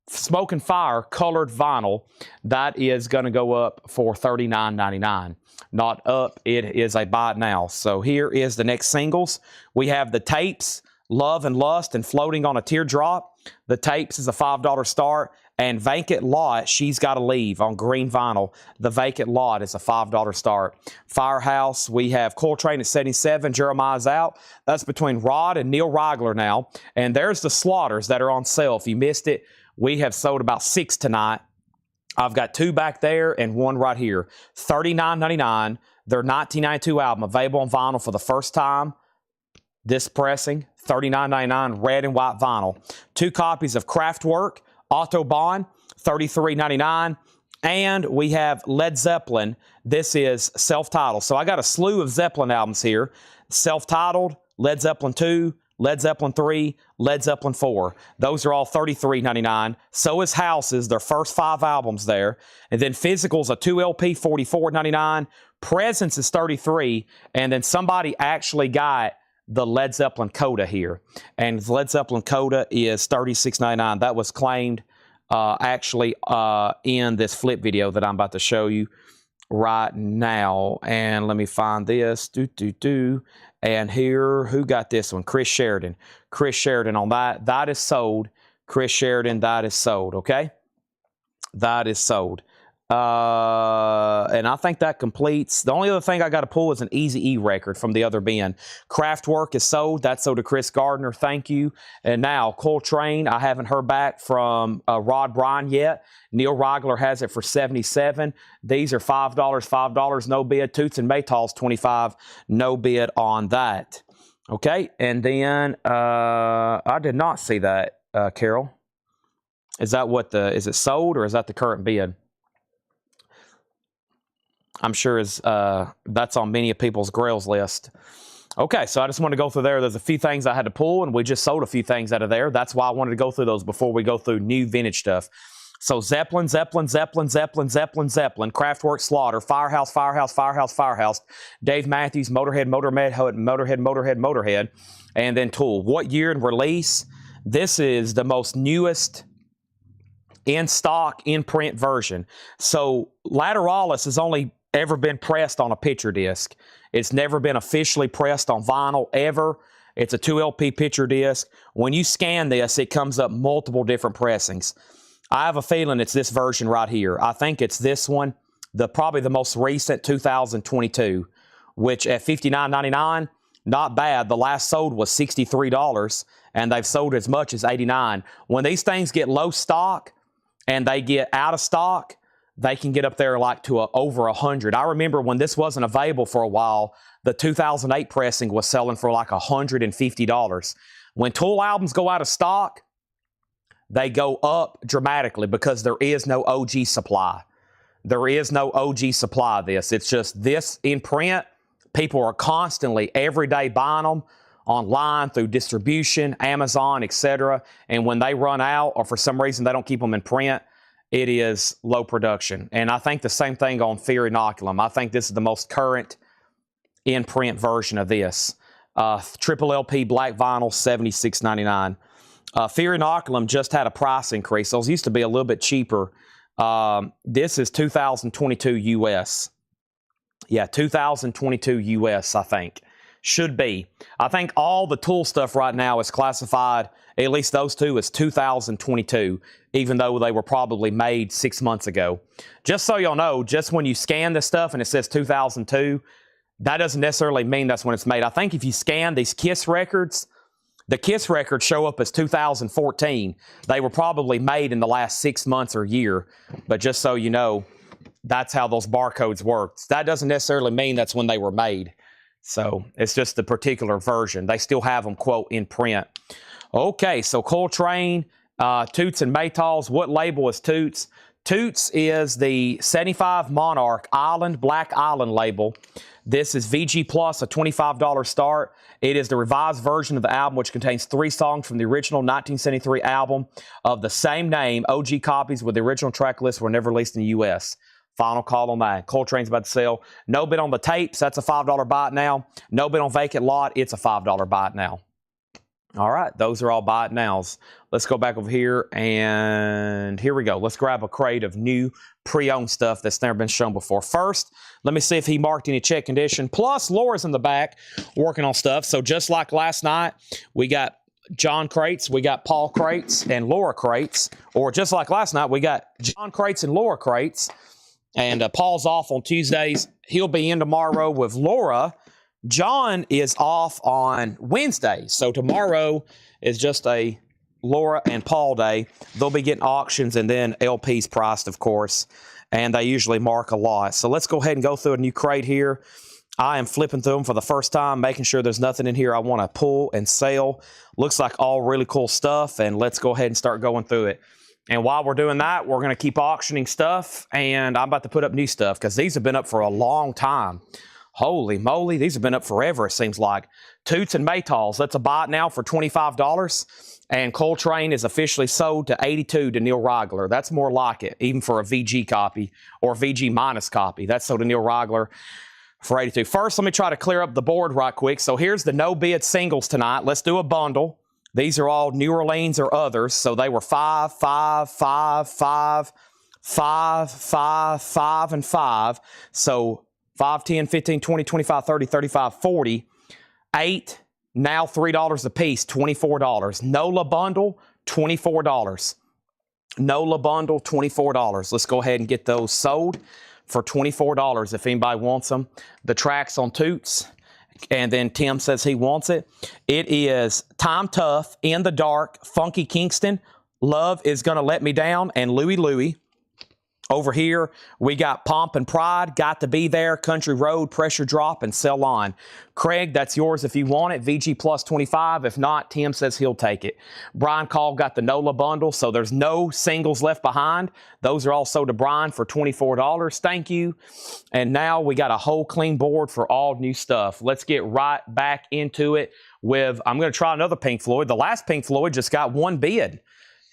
Smoke and Fire colored vinyl. That is going to go up for $39.99. Not up, it is a buy it now. So here is the next singles. We have the tapes, Love and Lust and Floating on a Teardrop. The tapes is a $5 start. And Vacant Lot, She's Gotta Leave on green vinyl. The Vacant Lot is a $5 start. Firehouse, we have Coltrane at 77. Jeremiah's out. That's between Rod and Neil Rigler now. And there's the Slaughters that are on sale. If you missed it, we have sold about 6 tonight. I've got 2 back there and 1 right here. $39.99. Their 1992 album available on vinyl for the first time. This pressing, $39.99, red and white vinyl. 2 copies of Kraftwerk, Autobahn, $33.99. And we have Led Zeppelin. This is self-titled. So I got a slew of Zeppelin albums here. Self-titled, Led Zeppelin 2, Led Zeppelin 3, Led Zeppelin 4. Those are all $33.99. So is Houses, their first 5 albums there. And then Physical's a 2LP, $44.99. Presence is $33. And then somebody actually got the Led Zeppelin Coda here. And Led Zeppelin Coda is $36.99. That was claimed actually in this flip video that I'm about to show you right now. And let me find this. And here, who got this one? Chris Sheridan. Chris Sheridan on that. That is sold. Chris Sheridan, that is sold, okay? That is sold. And I think that completes. The only other thing I got to pull is an Eazy-E record from the other bin. Kraftwerk is sold. That's sold to Chris Gardner. Thank you. And now Coltrane. I haven't heard back from Rod Bryan yet. Neil Rigler has it for $77. These are $5. $5 no bid. Toots and Maytals $25. No bid on that. Okay. And then I did not see that, Carol. Is that what is it sold or is that the current bid? I'm sure that's on many of people's grails list. Okay, so I just want to go through there. There's a few things I had to pull, and we just sold a few things out of there. That's why I wanted to go through those before we go through new vintage stuff. So Zeppelin, Kraftwerk, Slaughter, Firehouse, Dave Matthews, Motorhead, and then Tool. What year and release? This is the most newest in stock, in print version. So Lateralis has only ever been pressed on a picture disc. It's never been officially pressed on vinyl ever. It's a 2LP picture disc. When you scan this, it comes up multiple different pressings. I have a feeling it's this version right here. I think it's this one, probably the most recent 2022, which at $59.99, not bad. The last sold was $63, and they've sold as much as $89. When these things get low stock and they get out of stock, they can get up there like to over 100. I remember when this wasn't available for a while, the 2008 pressing was selling for like $150. When Tool albums go out of stock, they go up dramatically because there is no OG supply. There is no OG supply of this. It's just this in print. People are constantly, every day, buying them online through distribution, Amazon, etc. And when they run out or for some reason they don't keep them in print, it is low production. And I think the same thing on Fear Inoculum. I think this is the most current in-print version of this. Triple LP black vinyl, $76.99. Fear Inoculum just had a price increase. Those used to be a little bit cheaper. This is 2022 US. Yeah, 2022 US, I think. Should be. I think all the tool stuff right now is classified, at least those two, as 2022, even though they were probably made 6 months ago. Just so y'all know, just when you scan this stuff and it says 2002, that doesn't necessarily mean that's when it's made. I think if you scan these KISS records, the KISS records show up as 2014. They were probably made in the last 6 months or year, but just so you know, that's how those barcodes work. That doesn't necessarily mean that's when they were made. So it's just the particular version. They still have them, quote, in print. Okay, so Coltrane, Toots and Maytals. What label is Toots? Toots is the 75 Monarch Island, Black Island label. This is VG Plus, a $25 start. It is the revised version of the album, which contains 3 songs from the original 1973 album of the same name. OG copies with the original track list were never released in the U.S. Final call on that. Coltrane's about to sell. No bid on the tapes. That's a $5 buy it now. No bid on Vacant Lot. It's a $5 buy it now. All right. Those are all buy it nows. Let's go back over here, and here we go. Let's grab a crate of new pre-owned stuff that's never been shown before. First, let me see if he marked any check condition. Plus, Laura's in the back working on stuff. So just like last night, we got John crates, we got Paul crates, and Laura crates. Or just like last night, we got John crates and Laura crates. And Paul's off on Tuesdays. He'll be in tomorrow with Laura. John is off on Wednesdays. So tomorrow is just a Laura and Paul day. They'll be getting auctions and then LPs priced, of course. And they usually mark a lot. So let's go ahead and go through a new crate here. I am flipping through them for the first time, making sure there's nothing in here I want to pull and sell. Looks like all really cool stuff. And let's go ahead and start going through it. And while we're doing that, we're going to keep auctioning stuff, and I'm about to put up new stuff because these have been up for a long time. Holy moly, these have been up forever, it seems like. Toots and Maytals, that's a buy it now for $25, and Coltrane is officially sold to $82 to Neil Rigler. That's more like it, even for a VG copy or VG minus copy. That's sold to Neil Rigler for $82. First, let me try to clear up the board right quick. So here's the no bid singles tonight. Let's do a bundle. These are all New Orleans or others. So they were 5, 5, 5, 5, 5, 5, 5, and 5. So 5, 10, 15, 20, 25, 30, 35, 40. 8, now $3 a piece, $24. NOLA bundle, $24. NOLA bundle, $24. Let's go ahead and get those sold for $24 if anybody wants them. The tracks on Toots. And then Tim says he wants it. It is Time Tough, In the Dark, Funky Kingston, Love Is Gonna Let Me Down, and Louie Louie. Over here, we got Pomp and Pride, Got to Be There, Country Road, Pressure Drop, and Sell On. Craig, that's yours if you want it. VG plus 25. If not, Tim says he'll take it. Brian Call got the NOLA bundle, so there's no singles left behind. Those are all sold to Brian for $24. Thank you. And now we got a whole clean board for all new stuff. Let's get right back into it with, I'm going to try another Pink Floyd. The last Pink Floyd just got one bid.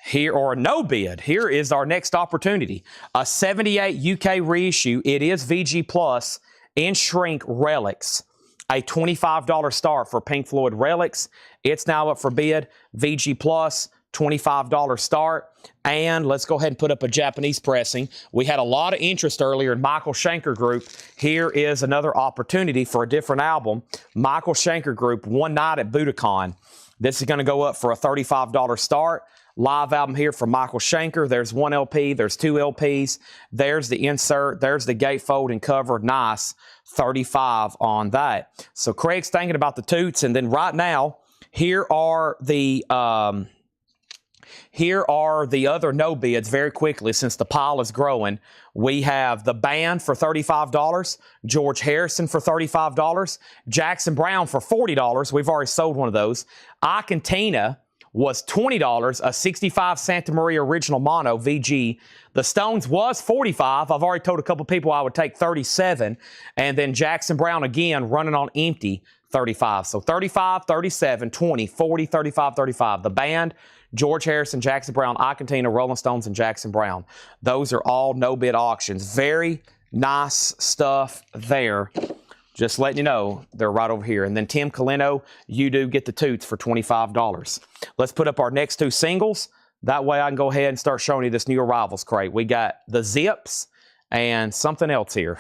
Here, or no bid. Here is our next opportunity. A 78 UK reissue. It is VG Plus in shrink Relics. A $25 start for Pink Floyd Relics. It's now up for bid. VG Plus, $25 start. And let's go ahead and put up a Japanese pressing. We had a lot of interest earlier in Michael Schenker Group. Here is another opportunity for a different album. Michael Schenker Group, One Night at Budokan. This is going to go up for a $35 start. Live album here from Michael Schenker. There's one LP. There's two LPs. There's the insert. There's the gatefold and cover. Nice. 35 on that. So Craig's thinking about the Toots. And then right now, here are the other no bids very quickly since the pile is growing. We have The Band for $35, George Harrison for $35, Jackson Browne for $40. We've already sold one of those. Argentina was $20, a 65 Santa Maria original mono VG. The Stones was $45. I've already told a couple people I would take $37. And then Jackson Browne again running on empty, $35. So $35, $37, $20, $40, $35, $35. The Band, George Harrison, Jackson Browne, Argentina, Rolling Stones, and Jackson Browne. Those are all no-bid auctions. Very nice stuff there. Just letting you know, they're right over here. And then Tim Colino, you do get the toots for $25. Let's put up our next two singles. That way I can go ahead and start showing you this new arrivals crate. We got the Zips and something else here.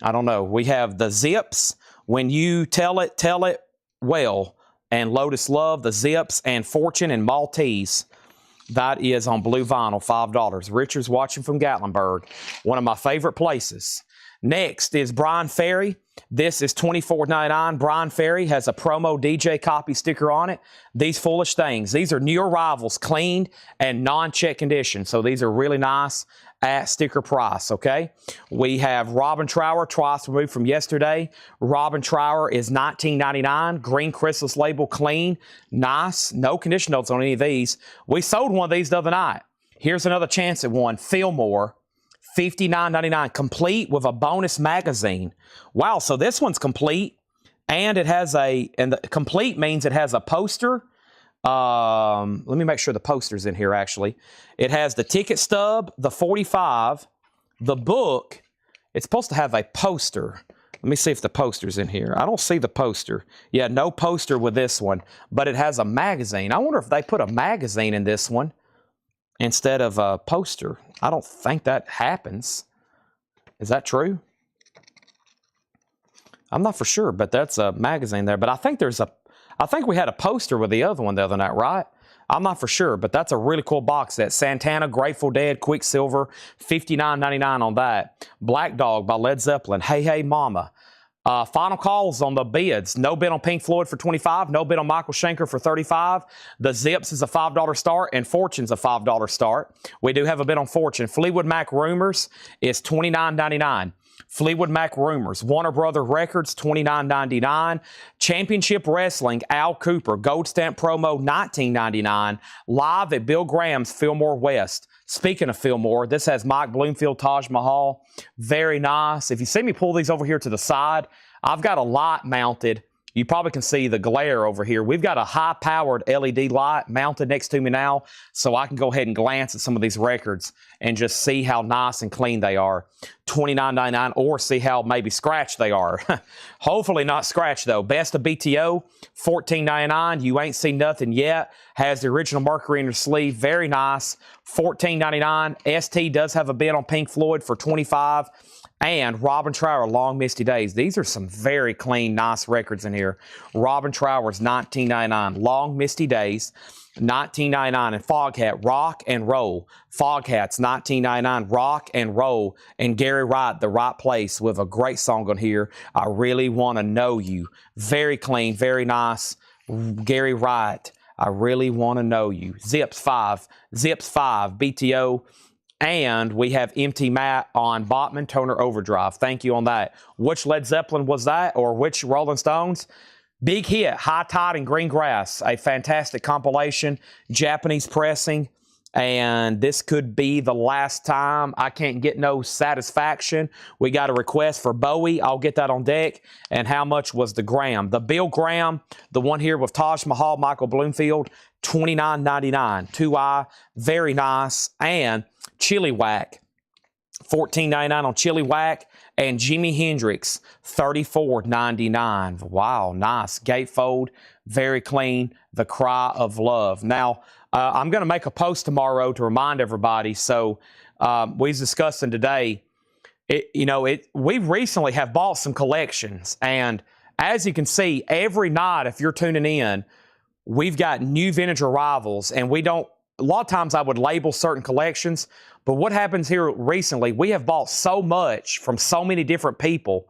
I don't know. We have the Zips. When you tell it well. And Lotus Love, the Zips, and Fortune and Maltese. That is on blue vinyl, $5. Richard's watching from Gatlinburg, one of my favorite places. Next is Brian Ferry. This is $24.99. Brian Ferry has a promo DJ copy sticker on it. These foolish things. These are new arrivals, cleaned and non-check condition. So these are really nice at sticker price, okay? We have Robin Trower, twice removed from yesterday. Robin Trower is $19.99. Green Chrysalis label, clean, nice. No condition notes on any of these. We sold one of these the other night. Here's another chance at one. Fillmore. $59.99, complete with a bonus magazine. Wow, so this one's complete, and it has complete means it has a poster. Let me make sure the poster's in here, actually. It has the ticket stub, the 45, the book. It's supposed to have a poster. Let me see if the poster's in here. I don't see the poster. Yeah, no poster with this one, but it has a magazine. I wonder if they put a magazine in this one instead of a poster. I don't think that happens. Is that true? I'm not for sure, but that's a magazine there. But I think we had a poster with the other one the other night, right? I'm not for sure, but that's a really cool box set. Santana, Grateful Dead, Quicksilver, $59.99 on that. Black Dog by Led Zeppelin, Hey Hey Mama. Final calls on the bids. No bid on Pink Floyd for $25. No bid on Michael Schenker for $35. The Zips is a $5 start, and Fortune's a $5 start. We do have a bid on Fortune. Fleetwood Mac Rumors is $29.99. Fleetwood Mac Rumors. Warner Brother Records, $29.99. Championship Wrestling, Al Cooper, Gold Stamp Promo, $19.99. Live at Bill Graham's Fillmore West. Speaking of Fillmore, this has Mike Bloomfield, Taj Mahal. Very nice. If you see me pull these over here to the side, I've got a light mounted. You probably can see the glare over here. We've got a high-powered LED light mounted next to me now, so I can go ahead and glance at some of these records and just see how nice and clean they are. $29.99, or see how maybe scratched they are. Hopefully not scratched, though. Best of BTO, $14.99. You Ain't Seen Nothing Yet. Has the original Mercury in your sleeve. Very nice. $14.99. ST does have a bid on Pink Floyd for $25. And Robin Trower, Long Misty Days. These are some very clean, nice records in here. Robin Trower's $19.99. Long Misty Days, $19.99. And Foghat, Rock and Roll. Foghat's $19.99. Rock and Roll. And Gary Wright, The Right Place, with a great song on here. I Really Want to Know You. Very clean, very nice. Gary Wright, I Really Want to Know You. Zips 5. Zips 5. BTO. And we have Empty Matt on Botman Toner Overdrive. Thank you on that. Which Led Zeppelin was that, or which Rolling Stones? Big hit, High Tide and Green Grass. A fantastic compilation, Japanese pressing. And this could be the last time. I can't get no satisfaction. We got a request for Bowie. I'll get that on deck. And how much was the Graham? The Bill Graham, the one here with Taj Mahal, Michael Bloomfield, $29.99. 2i, very nice. And Chili Whack, $14.99 on Chili Whack. And Jimi Hendrix, $34.99. Wow, nice. Gatefold, very clean. The Cry of Love. Now, I'm going to make a post tomorrow to remind everybody. So we was discussing today, we recently have bought some collections. And as you can see, every night, if you're tuning in, we've got new vintage arrivals. And a lot of times I would label certain collections. But what happens here recently, we have bought so much from so many different people,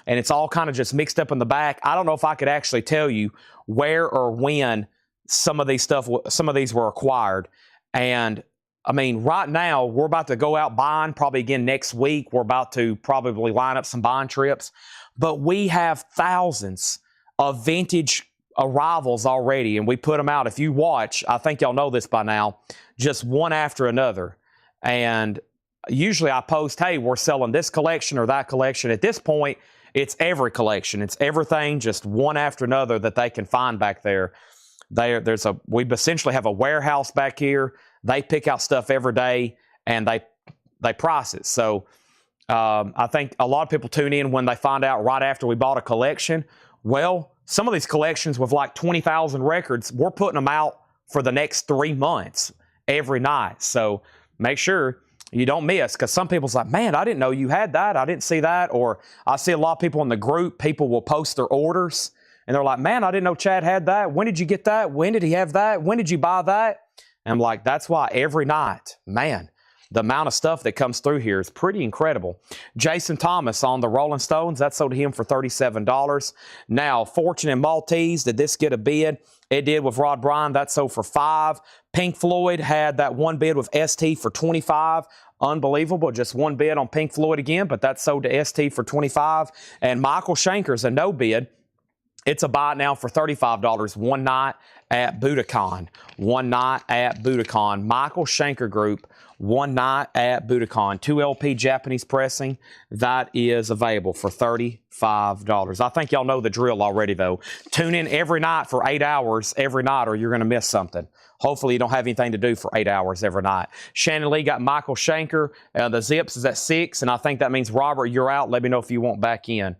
and it's all kind of just mixed up in the back. I don't know if I could actually tell you where or when some of these were acquired. And I mean, right now we're about to go out buying, probably again next week. We're about to probably line up some buying trips, but we have thousands of vintage arrivals already, and we put them out. If you watch, I think y'all know this by now, just one after another. And usually I post, hey, we're selling this collection or that collection. At this point, it's every collection. It's everything, just one after another that they can find back there. We essentially have a warehouse back here. They pick out stuff every day, and they price it. So I think a lot of people tune in when they find out right after we bought a collection. Well, some of these collections with like 20,000 records, we're putting them out for the next 3 months every night. So make sure you don't miss, because some people's like, man, I didn't know you had that. I didn't see that. Or I see a lot of people in the group, people will post their orders and they're like, man, I didn't know Chad had that. When did you get that? When did he have that? When did you buy that? And I'm like, that's why every night, man, the amount of stuff that comes through here is pretty incredible. Jason Thomas on the Rolling Stones, that sold to him for $37. Now, Fortune and Maltese, did this get a bid? It did with Rod Bryan, that sold for $5. Pink Floyd had that one bid with ST for $25. Unbelievable, just one bid on Pink Floyd again, but that sold to ST for $25. And Michael Schenker's a no bid. It's a buy now for $35 one night at Budokan. One night at Budokan. Michael Schenker Group, one night at Budokan. 2 LP Japanese pressing. That is available for $35. I think y'all know the drill already, though. Tune in every night for 8 hours every night, or you're going to miss something. Hopefully you don't have anything to do for 8 hours every night. Shannon Lee got Michael Schenker. The Zips is at 6, and I think that means, Robert, you're out. Let me know if you want back in.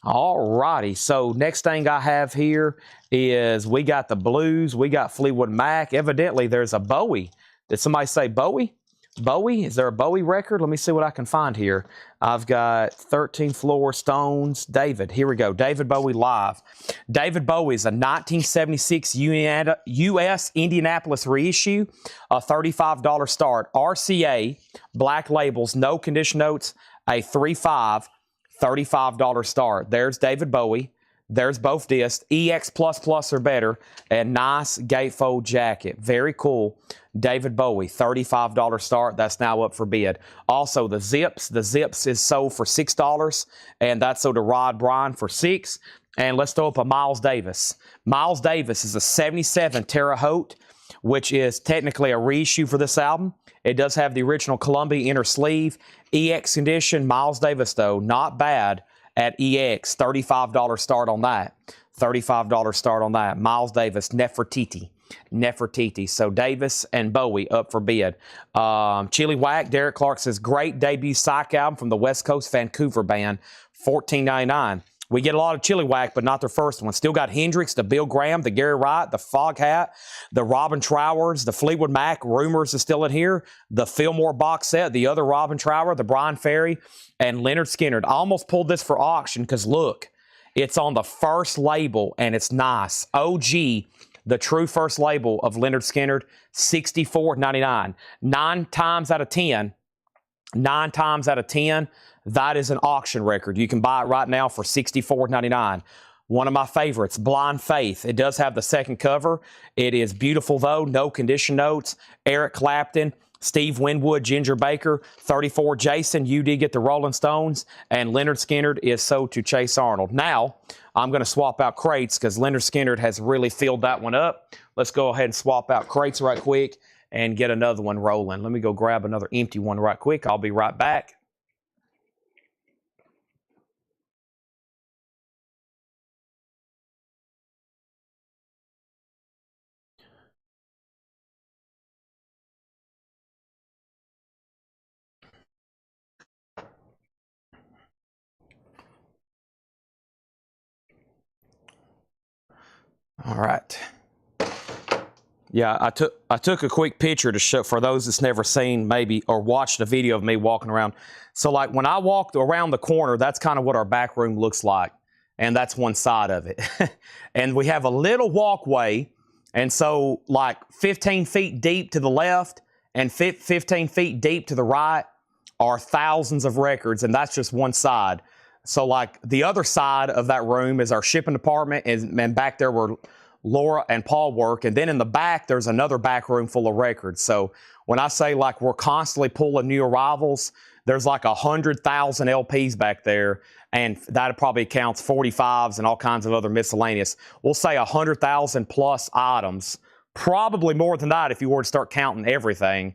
All righty. So next thing I have here is we got the Blues. We got Fleetwood Mac. Evidently, there's a Bowie. Did somebody say Bowie? Bowie? Is there a Bowie record? Let me see what I can find here. I've got 13 Floor Stones. David. Here we go. David Bowie live. David Bowie is a 1976 U.S. Indianapolis reissue, a $35 start. RCA, Black Labels, no condition notes, a 3.5, $35 start. There's David Bowie. There's both discs, EX++ or better, and nice gatefold jacket. Very cool. David Bowie, $35 start. That's now up for bid. Also, the Zips is sold for $6, and that's sold to Rod Bryan for $6. And let's throw up a Miles Davis. Miles Davis is a 77 Terre Haute, which is technically a reissue for this album. It does have the original Columbia inner sleeve. EX condition, Miles Davis, though, not bad. At EX, $35 start on that. $35 start on that. Miles Davis, Nefertiti. So Davis and Bowie up for bid. Chili Whack, Derek Clark says, great debut psych album from the West Coast Vancouver band, $14.99. We get a lot of Chili Whack, but not their first one. Still got Hendrix, the Bill Graham, the Gary Wright, the Foghat, the Robin Trowers, the Fleetwood Mac. Rumors is still in here. The Fillmore box set, the other Robin Trower, the Brian Ferry, and Leonard Skinner. I almost pulled this for auction because, look, it's on the first label, and it's nice. OG, the true first label of Leonard Skinner, $64.99. 9 times out of 10, that is an auction record. You can buy it right now for $64.99. One of my favorites, Blind Faith. It does have the second cover. It is beautiful, though. No condition notes. Eric Clapton, Steve Winwood, Ginger Baker, 34 Jason. You did get the Rolling Stones. And Leonard Skinner is sold to Chase Arnold. Now, I'm going to swap out crates because Leonard Skinner has really filled that one up. Let's go ahead and swap out crates right quick and get another one rolling. Let me go grab another empty one right quick. I'll be right back. All right. Yeah, I took a quick picture to show for those that's never seen maybe or watched a video of me walking around. So like when I walked around the corner, that's kind of what our back room looks like. And that's one side of it. And we have a little walkway. And so like 15 feet deep to the left and 15 feet deep to the right are thousands of records. And that's just one side. So like the other side of that room is our shipping department, and back there where Laura and Paul work. And then in the back, there's another back room full of records. So when I say like we're constantly pulling new arrivals, there's like 100,000 LPs back there. And that probably counts 45s and all kinds of other miscellaneous. We'll say 100,000 plus items, probably more than that if you were to start counting everything.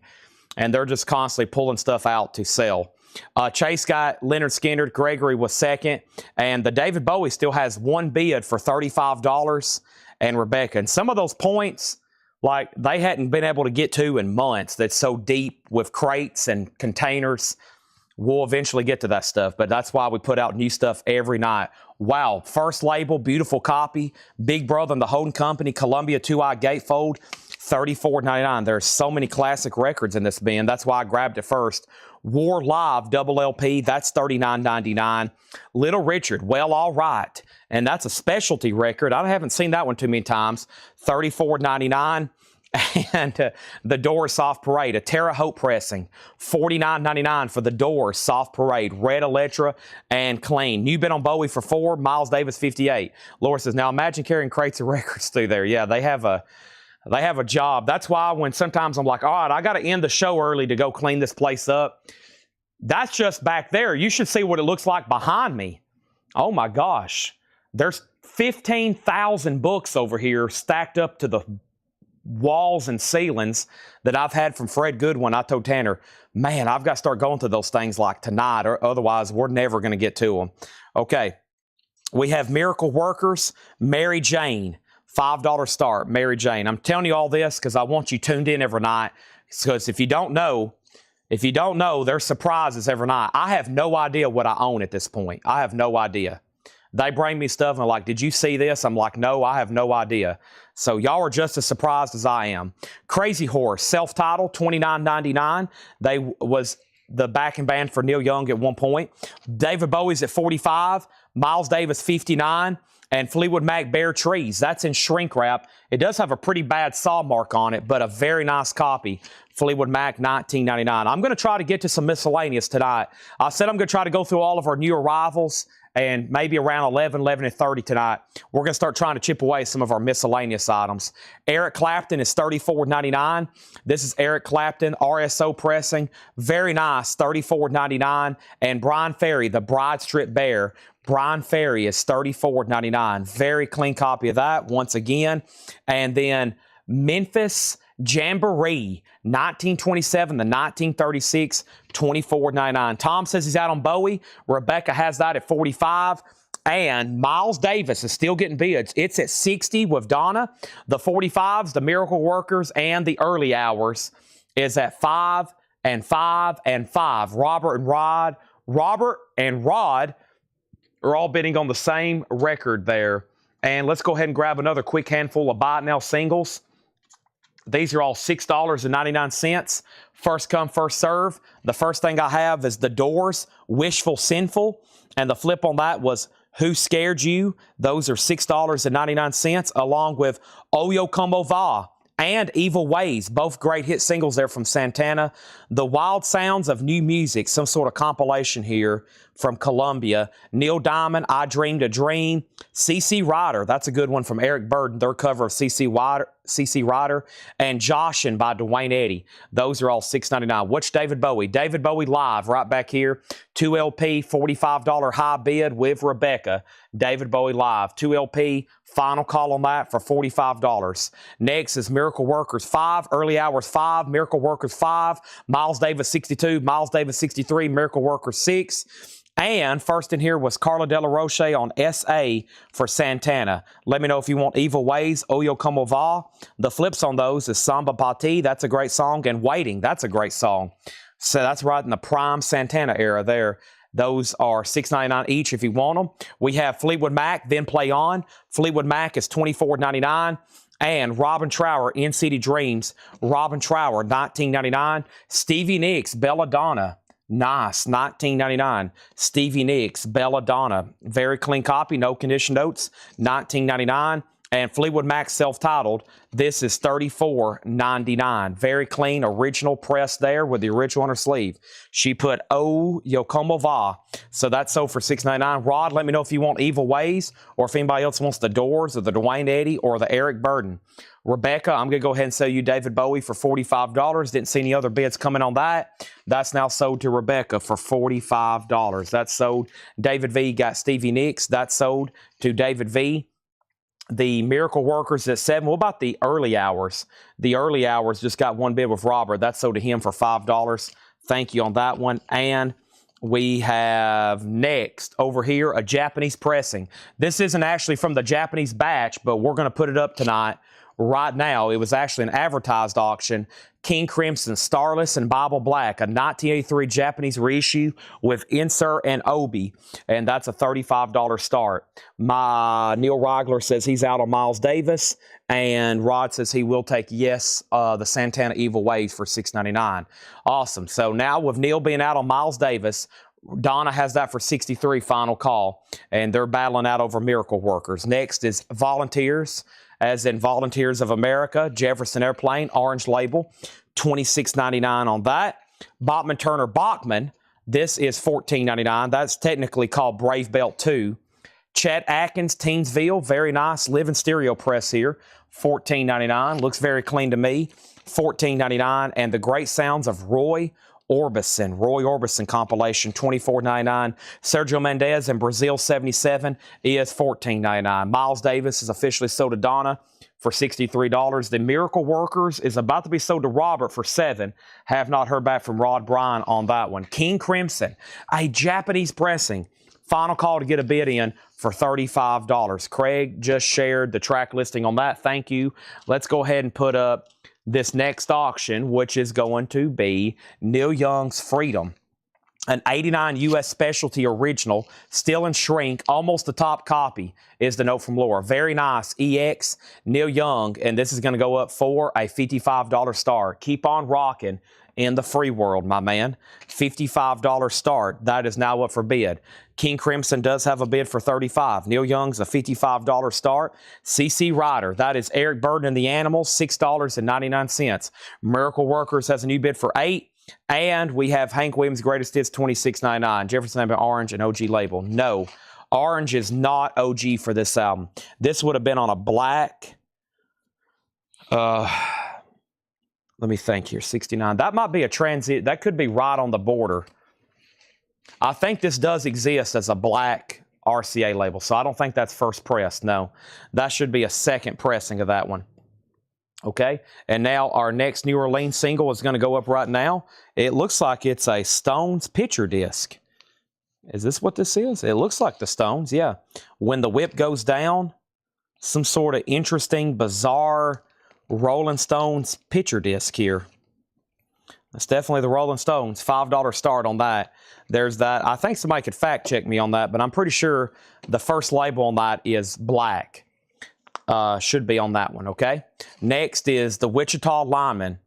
And they're just constantly pulling stuff out to sell. Chase got Leonard Skinner. Gregory was second. And the David Bowie still has one bid for $35. And Rebecca. And some of those points, like they hadn't been able to get to in months. That's so deep with crates and containers. We'll eventually get to that stuff, but that's why we put out new stuff every night. Wow. First label, beautiful copy. Big Brother and the Holden Company, Columbia 2i Gatefold, $34.99. There's so many classic records in this bin. That's why I grabbed it first. War Live double LP, that's $39.99. Little Richard, Well All Right, and that's a specialty record. I haven't seen that one too many times. $34.99. And The Doors Soft Parade, a Terre Haute pressing, $49.99 for The Doors Soft Parade, Red Electra and Clean. You've been on Bowie for 4, Miles Davis 58. Laura says, now imagine carrying crates of records through there. Yeah, they have a job. That's why when sometimes I'm like, all right, I got to end the show early to go clean this place up. That's just back there. You should see what it looks like behind me. Oh my gosh. There's 15,000 books over here stacked up to the walls and ceilings that I've had from Fred Goodwin. I told Tanner, man, I've got to start going through those things like tonight, or otherwise we're never going to get to them. Okay, we have Miracle Workers, Mary Jane, $5 start, Mary Jane. I'm telling you all this because I want you tuned in every night, because if you don't know, there's surprises every night. I have no idea what I own at this point. I have no idea. They bring me stuff and they're like, did you see this? I'm like, no, I have no idea. So y'all are just as surprised as I am. Crazy Horse, self-titled, $29.99. They was the backing band for Neil Young at one point. David Bowie's at $45, Miles Davis $59, and Fleetwood Mac Bare Trees. That's in shrink wrap. It does have a pretty bad saw mark on it, but a very nice copy. Fleetwood Mac, $19.99. I'm going to try to get to some miscellaneous tonight. I said I'm going to try to go through all of our new arrivals, and maybe around 11:30 tonight, we're going to start trying to chip away some of our miscellaneous items. Eric Clapton is $34.99. This is Eric Clapton, RSO pressing. Very nice, $34.99. And Brian Ferry, the Bride Strip Bear. Brian Ferry is $34.99. Very clean copy of that once again. And then Memphis Jamboree, 1927 to 1936, $24.99. Tom says he's out on Bowie. Rebecca has that at $45. And Miles Davis is still getting bids. It's at $60 with Donna. The 45s, the Miracle Workers, and the Early Hours is at $5 and $5 and $5. Robert and Rod are all bidding on the same record there. And let's go ahead and grab another quick handful of Buy It Now singles. These are all $6.99. First come, first serve. The first thing I have is The Doors, Wishful Sinful. And the flip on that was Who Scared You? Those are $6.99, along with Oyo Como Va and Evil Ways, both great hit singles there from Santana. The Wild Sounds of New Music, some sort of compilation here from Columbia. Neil Diamond, I Dreamed a Dream. CC Rider, that's a good one from Eric Burden, their cover of CC Rider. And Joshin' by Dwayne Eddy. Those are all $6.99. What's David Bowie? David Bowie Live right back here. 2 LP, $45 high bid with Rebecca. David Bowie Live. 2 LP, final call on that for $45. Next is Miracle Workers 5, Early Hours 5, Miracle Workers 5, Miles Davis 62, Miles Davis 63, Miracle Workers 6. And first in here was Carla De La Roche on SA for Santana. Let me know if you want Evil Ways, Oyo Como Va. The flips on those is Samba Pati, that's a great song, and Waiting, that's a great song. So that's right in the prime Santana era there. Those are $6.99 each if you want them. We have Fleetwood Mac, Then Play On. Fleetwood Mac is $24.99. And Robin Trower, In City Dreams. Robin Trower, $19.99. Stevie Nicks, Belladonna. Nice, $19.99. Stevie Nicks, Belladonna. Very clean copy, no condition notes, $19.99. And Fleetwood Mac self-titled, this is $34.99. Very clean, original press there with the original on her sleeve. She put Oyo Como Va. So that's sold for $6.99. Rod, let me know if you want Evil Ways or if anybody else wants The Doors or the Dwayne Eddy or the Eric Burden. Rebecca, I'm going to go ahead and sell you David Bowie for $45. Didn't see any other bids coming on that. That's now sold to Rebecca for $45. That's sold. David V got Stevie Nicks. That's sold to David V. The Miracle Workers at 7. What about the Early Hours? The Early Hours just got one bid with Robert. That's sold to him for $5. Thank you on that one. And we have next over here a Japanese pressing. This isn't actually from the Japanese batch, but we're going to put it up tonight. right now. It was actually an advertised auction. King Crimson, Starless, and Bible Black, a 1983 Japanese reissue with insert and obi, and that's a $35 start. My Neil Reigler says he's out on Miles Davis, and Rod says he will take the Santana Evil Ways for $6.99. Awesome. So now with Neil being out on Miles Davis, Donna has that for 63, final call, and they're battling out over Miracle Workers. Next is Volunteers, as in Volunteers of America, Jefferson Airplane, orange label, $26.99 on that. Bachman Turner Bachman, this is $14.99. That's technically called Brave Belt 2. Chet Atkins, Teensville, very nice. Living stereo press here, $14.99. Looks very clean to me, $14.99. And the great sounds of Roy Orbison compilation, $24.99. Sergio Mendes in Brazil 77 is $14.99. Miles Davis is officially sold to Donna for $63. The Miracle Workers is about to be sold to Robert for $7. Have not heard back from Rod Bryan on that one. King Crimson, a Japanese pressing. Final call to get a bid in for $35. Craig just shared the track listing on that. Thank you. Let's go ahead and put up this next auction, which is going to be Neil Young's Freedom, an 89 U.S. Specialty Original, still in shrink, almost the top copy, is the note from Laura. Very nice, EX, Neil Young, and this is going to go up for a $55 start. Keep on rocking in the free world, my man. $55 start. That is now up for bid. King Crimson does have a bid for $35. Neil Young's a $55 start. CC Rider, that is Eric Burden and the Animals, $6.99. Miracle Workers has a new bid for $8. And we have Hank Williams' Greatest Hits, $26.99. Jefferson Airplane Orange and OG label. No, Orange is not OG for this album. This would have been on a black. Let me think here, 69. That might be a transit. That could be right on the border. I think this does exist as a black RCA label, so I don't think that's first press. No, that should be a second pressing of that one. Okay, and now our next New Orleans single is going to go up right now. It looks like it's a Stones picture disc. Is this what this is? It looks like the Stones, yeah. When the Whip Goes Down, some sort of interesting, bizarre Rolling Stones picture disc here. That's definitely the Rolling Stones. $5 start on that. There's that. I think somebody could fact check me on that, but I'm pretty sure the first label on that is black. Should be on that one, okay? Next is the Wichita Lineman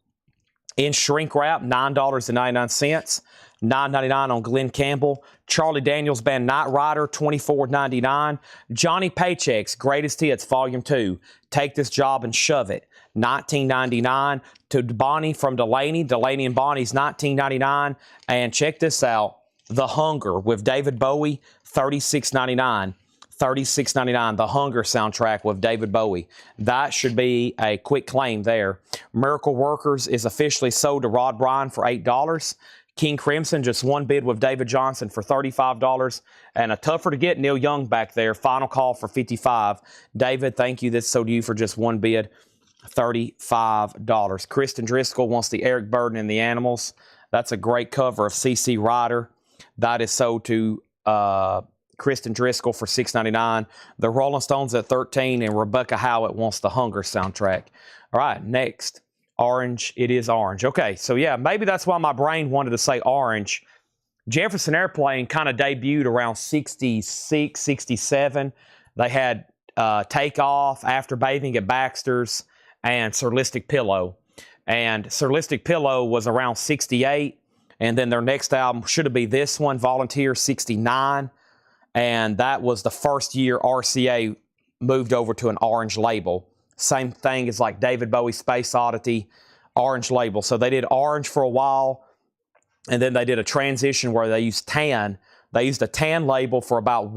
in shrink wrap, $9.99. $9.99 on Glenn Campbell. Charlie Daniels Band Night Rider, $24.99. Johnny Paycheck's Greatest Hits, Volume 2. Take This Job and Shove It, $19.99. To Bonnie from Delaney. Delaney and Bonnie's $19.99. And check this out, The Hunger with David Bowie, $36.99. $36.99, The Hunger soundtrack with David Bowie. That should be a quick claim there. Miracle Workers is officially sold to Rod Bryan for $8. King Crimson, just one bid with David Johnson for $35. And a tougher to get Neil Young back there. Final call for $55. David, thank you. This sold to you for just one bid, $35. Kristen Driscoll wants the Eric Burden and the Animals. That's a great cover of CC Rider. That is sold to Kristen Driscoll for $6.99. The Rolling Stones at $13, and Rebecca Howard wants the Hunger soundtrack. All right, next. Orange, it is Orange. Okay, so yeah, maybe that's why my brain wanted to say Orange. Jefferson Airplane kind of debuted around 66, 67. They had Takeoff, After Bathing at Baxter's, and Surlistic Pillow. And Surlistic Pillow was around 68. And then their next album should have been this one, Volunteer, 69. And that was the first year RCA moved over to an orange label. Same thing as like David Bowie Space Oddity, orange label. So they did orange for a while, and then they did a transition where they used tan. They used a tan label for about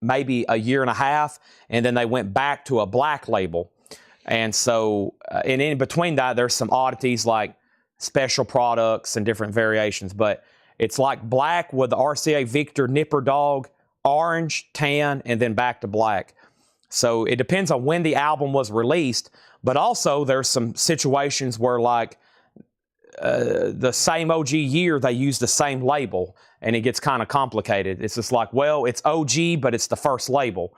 maybe a year and a half, and then they went back to a black label. And so, and in between that, there's some oddities like special products and different variations. But it's like black with the RCA Victor Nipper Dog, orange, tan, and then back to black. So it depends on when the album was released, but also there's some situations where like the same OG year, they use the same label, and it gets kind of complicated. It's just like, well, it's OG, but it's the first label.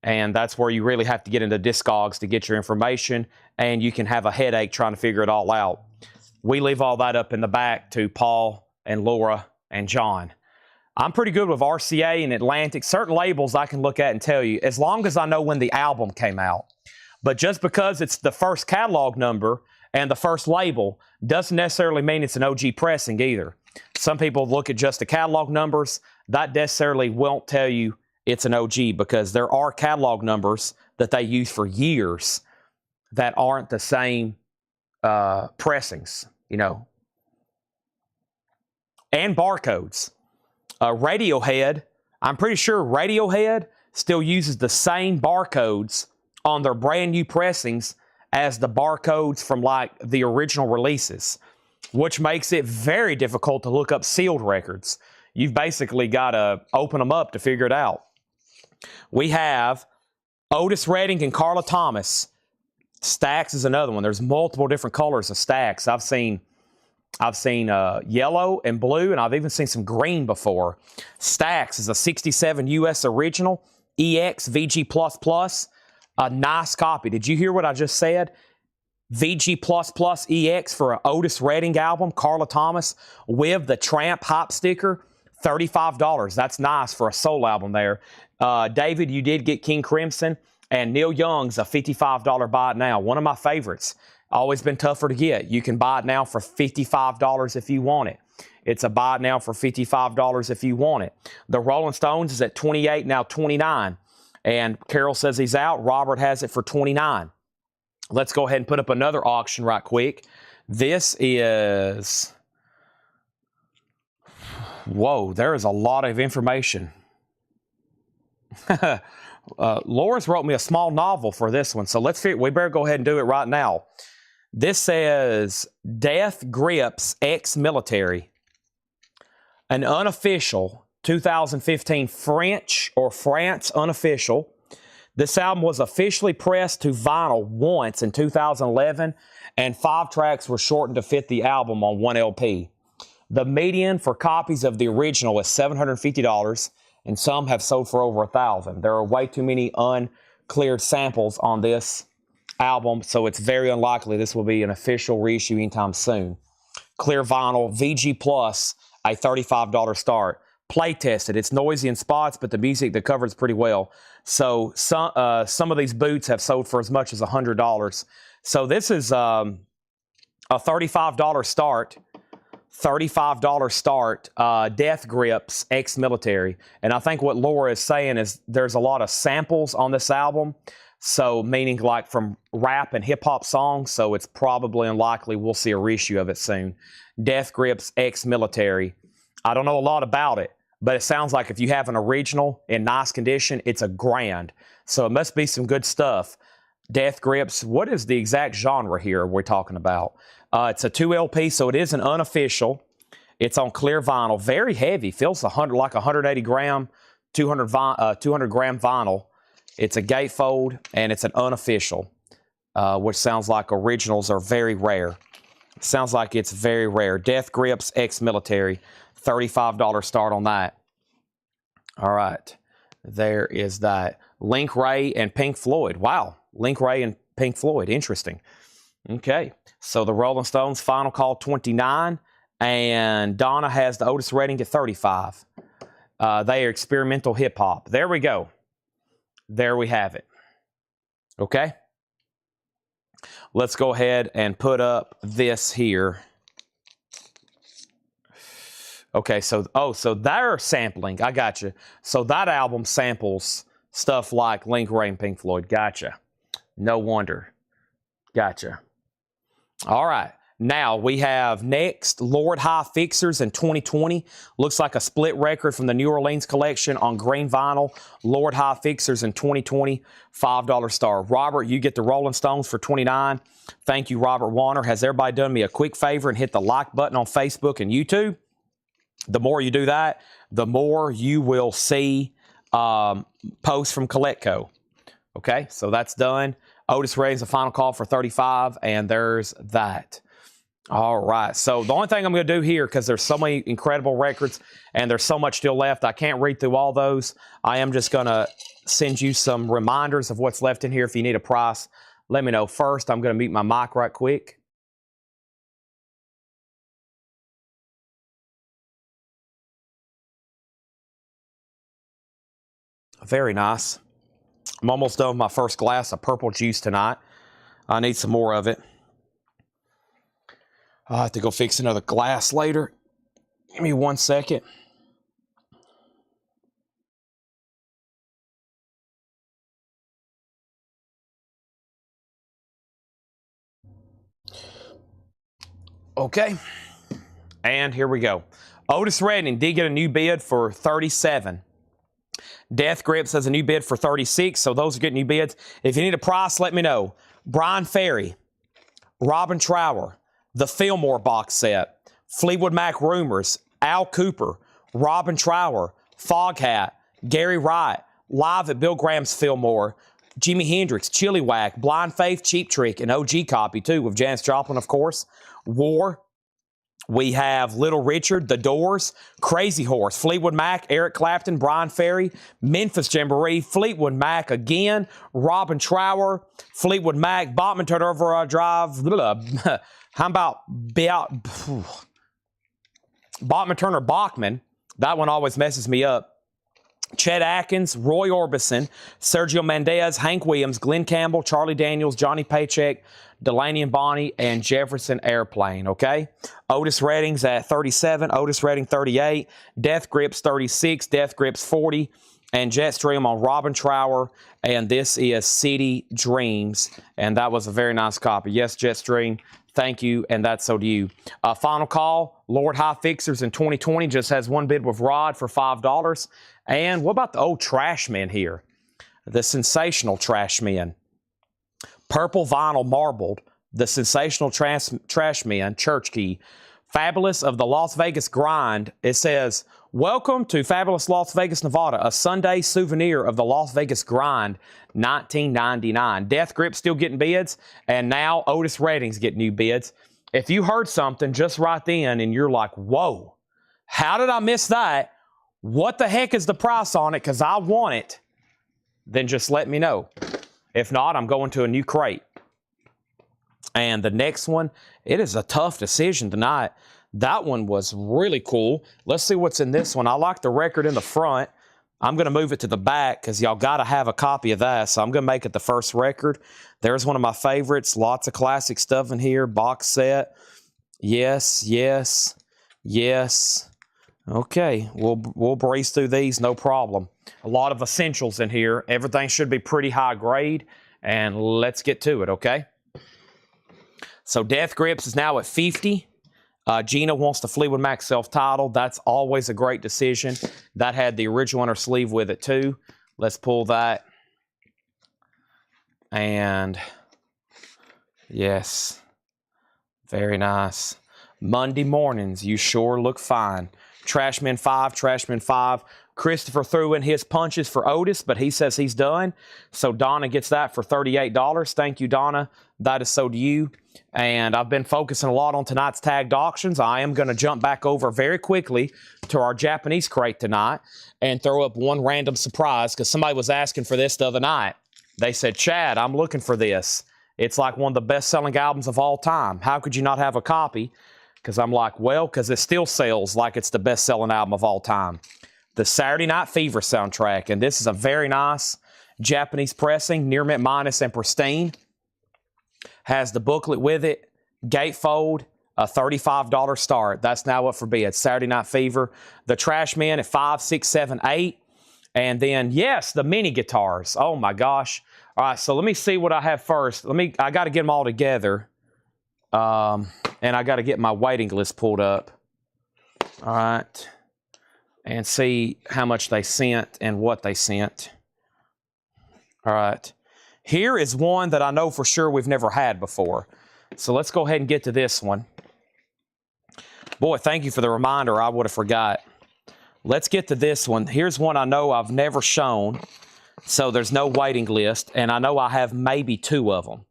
And that's where you really have to get into Discogs to get your information, and you can have a headache trying to figure it all out. We leave all that up in the back to Paul and Laura and John. I'm pretty good with RCA and Atlantic. Certain labels I can look at and tell you, as long as I know when the album came out. But just because it's the first catalog number and the first label doesn't necessarily mean it's an OG pressing either. Some people look at just the catalog numbers. That necessarily won't tell you it's an OG, because there are catalog numbers that they use for years that aren't the same pressings, you know. And barcodes. Radiohead, I'm pretty sure Radiohead still uses the same barcodes on their brand new pressings as the barcodes from like the original releases, which makes it very difficult to look up sealed records. You've basically got to open them up to figure it out. We have Otis Redding and Carla Thomas. Stax is another one. There's multiple different colors of Stax. I've seen yellow and blue, and I've even seen some green before. Stax is a 67 US original, EX VG++, a nice copy. Did you hear what I just said? VG++ EX for an Otis Redding album, Carla Thomas, with the Tramp Hop sticker, $35. That's nice for a soul album there. David, you did get King Crimson, and Neil Young's a $55 buy it now. One of my favorites. Always been tougher to get. You can buy it now for $55 if you want it. It's a buy it now for $55 if you want it. The Rolling Stones is at $28, now $29. And Carol says he's out. Robert has it for $29. Let's go ahead and put up another auction right quick. This is... Whoa, there is a lot of information. Laura's wrote me a small novel for this one, so we better go ahead and do it right now. This says Death Grips Ex-Military, an unofficial 2015 French or France unofficial. This album was officially pressed to vinyl once in 2011, and 5 tracks were shortened to fit the album on 1 LP. The median for copies of the original is $750, and some have sold for over $1,000. There are way too many uncleared samples on this album, so it's very unlikely this will be an official reissue anytime soon. Clear vinyl, VG Plus, a $35 start. Play tested. It's noisy in spots, but the music, the cover is pretty well. So some of these boots have sold for as much as $100. So this is a $35 start. $35 start, Death Grips Ex-Military. And I think what Laura is saying is there's a lot of samples on this album, so meaning like from rap and hip-hop songs, so it's probably unlikely we'll see a reissue of it soon. Death Grips Ex-Military. I don't know a lot about it, but it sounds like if you have an original in nice condition, it's a grand. So it must be some good stuff. Death Grips, what is the exact genre here we're talking about? It's a 2 LP, so it is an unofficial. It's on clear vinyl, very heavy. Feels like 180 gram, 200 gram vinyl. It's a gatefold, and it's an unofficial, which sounds like originals are very rare. Sounds like it's very rare. Death Grips Ex-Military, $35 start on that. All right, there is that. Link Wray and Pink Floyd. Wow, Link Wray and Pink Floyd. Interesting. Okay, so the Rolling Stones, Final Call 29, and Donna has the Otis Redding at 35. They are experimental hip-hop. There we go. There we have it. Okay? Let's go ahead and put up this here. Okay, so they're sampling. I got you. So that album samples stuff like Link Wray and Pink Floyd. Gotcha. No wonder. Gotcha. All right. Now we have next Lord High Fixers in 2020. Looks like a split record from the New Orleans collection on green vinyl. Lord High Fixers in 2020, $5 star. Robert, you get the Rolling Stones for $29. Thank you, Robert Warner. Has everybody done me a quick favor and hit the like button on Facebook and YouTube? The more you do that, the more you will see posts from Coletco. Okay, so that's done. Otis Redding's a Final Call for $35, and there's that. All right. So the only thing I'm going to do here, because there's so many incredible records and there's so much still left, I can't read through all those. I am just going to send you some reminders of what's left in here. If you need a price, let me know. First, I'm going to mute my mic right quick. Very nice. I'm almost done with my first glass of purple juice tonight. I need some more of it. I'll have to go fix another glass later. Give me 1 second. Okay. And here we go. Otis Redding did get a new bid for 37. Death Grips has a new bid for 36, so those are getting new bids. If you need a price, let me know. Brian Ferry, Robin Trower, the Fillmore box set, Fleetwood Mac Rumors, Al Cooper, Robin Trower, Foghat, Gary Wright, live at Bill Graham's Fillmore, Jimi Hendrix, Chili Whack, Blind Faith, Cheap Trick, an OG copy too with Janis Joplin, of course, War. We have Little Richard, The Doors, Crazy Horse, Fleetwood Mac, Eric Clapton, Brian Ferry, Memphis Jamboree, Fleetwood Mac again, Robin Trower, Fleetwood Mac, Bachman Turner Overdrive Drive. How about Bachman Turner Bachman? That one always messes me up. Chet Atkins, Roy Orbison, Sergio Mendes, Hank Williams, Glenn Campbell, Charlie Daniels, Johnny Paycheck, Delaney and Bonnie, and Jefferson Airplane, okay? Otis Redding's at 37, Otis Redding 38, Death Grips 36, Death Grips 40, and Jetstream on Robin Trower, and this is City Dreams, and that was a very nice copy. Yes, Jetstream, thank you, and that's so do you. Final call, Lord High Fixers in 2020 just has one bid with Rod for $5. And what about the old trash men here? The sensational trash men. Purple vinyl marbled, the sensational trash men, Church Key. Fabulous of the Las Vegas Grind. It says, welcome to Fabulous Las Vegas, Nevada, a Sunday souvenir of the Las Vegas Grind, 1999. Death Grip still getting bids, and now Otis Redding's getting new bids. If you heard something just right then and you're like, whoa, how did I miss that? What the heck is the price on it? Because I want it. Then just let me know. If not, I'm going to a new crate. And the next one, it is a tough decision tonight. That one was really cool. Let's see what's in this one. I like the record in the front. I'm going to move it to the back because y'all got to have a copy of that. So I'm going to make it the first record. There's one of my favorites. Lots of classic stuff in here. Box set. Yes, yes, yes. Okay, we'll breeze through these, no problem. A lot of essentials in here. Everything should be pretty high grade, and let's get to it, okay? So Death Grips is now at 50. Gina wants the Fleetwood Mac self-titled. That's always a great decision. That had the original inner sleeve with it too. Let's pull that. And yes, very nice. Monday mornings, you sure look fine. Trashman 5, Trashman 5. Christopher threw in his punches for Otis, but he says he's done. So Donna gets that for $38. Thank you, Donna. That is so do you. And I've been focusing a lot on tonight's tagged auctions. I am going to jump back over very quickly to our Japanese crate tonight and throw up one random surprise because somebody was asking for this the other night. They said, Chad, I'm looking for this. It's like one of the best-selling albums of all time. How could you not have a copy? Because I'm like, well, because it still sells like it's the best-selling album of all time. The Saturday Night Fever soundtrack. And this is a very nice Japanese pressing, near mint minus and pristine. Has the booklet with it, gatefold, a $35 start. That's now up for bid. Saturday Night Fever. The Trash Men at 5, 6, 7, 8. And then, yes, the mini guitars. Oh, my gosh. All right, so let me see what I have first. I got to get them all together. And I got to get my waiting list pulled up. All right. And see how much they sent and what they sent. All right. Here is one that I know for sure we've never had before. So let's go ahead and get to this one. Boy, thank you for the reminder. I would have forgot. Let's get to this one. Here's one I know I've never shown. So there's no waiting list. And I know I have maybe 2 of them.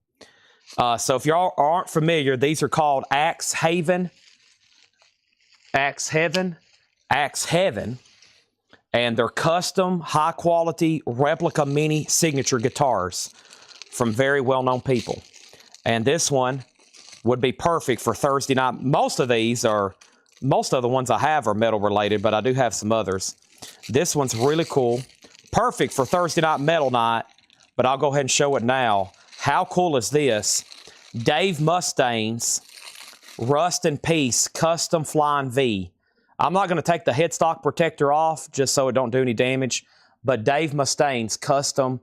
So if y'all aren't familiar, these are called Axe Heaven. Axe Heaven. And they're custom, high-quality, replica mini signature guitars from very well-known people. And this one would be perfect for Thursday night. Most of the ones I have are metal-related, but I do have some others. This one's really cool. Perfect for Thursday night metal night, but I'll go ahead and show it now. How cool is this? Dave Mustaine's Rust in Peace Custom Flying V. I'm not going to take the headstock protector off just so it don't do any damage, but Dave Mustaine's Custom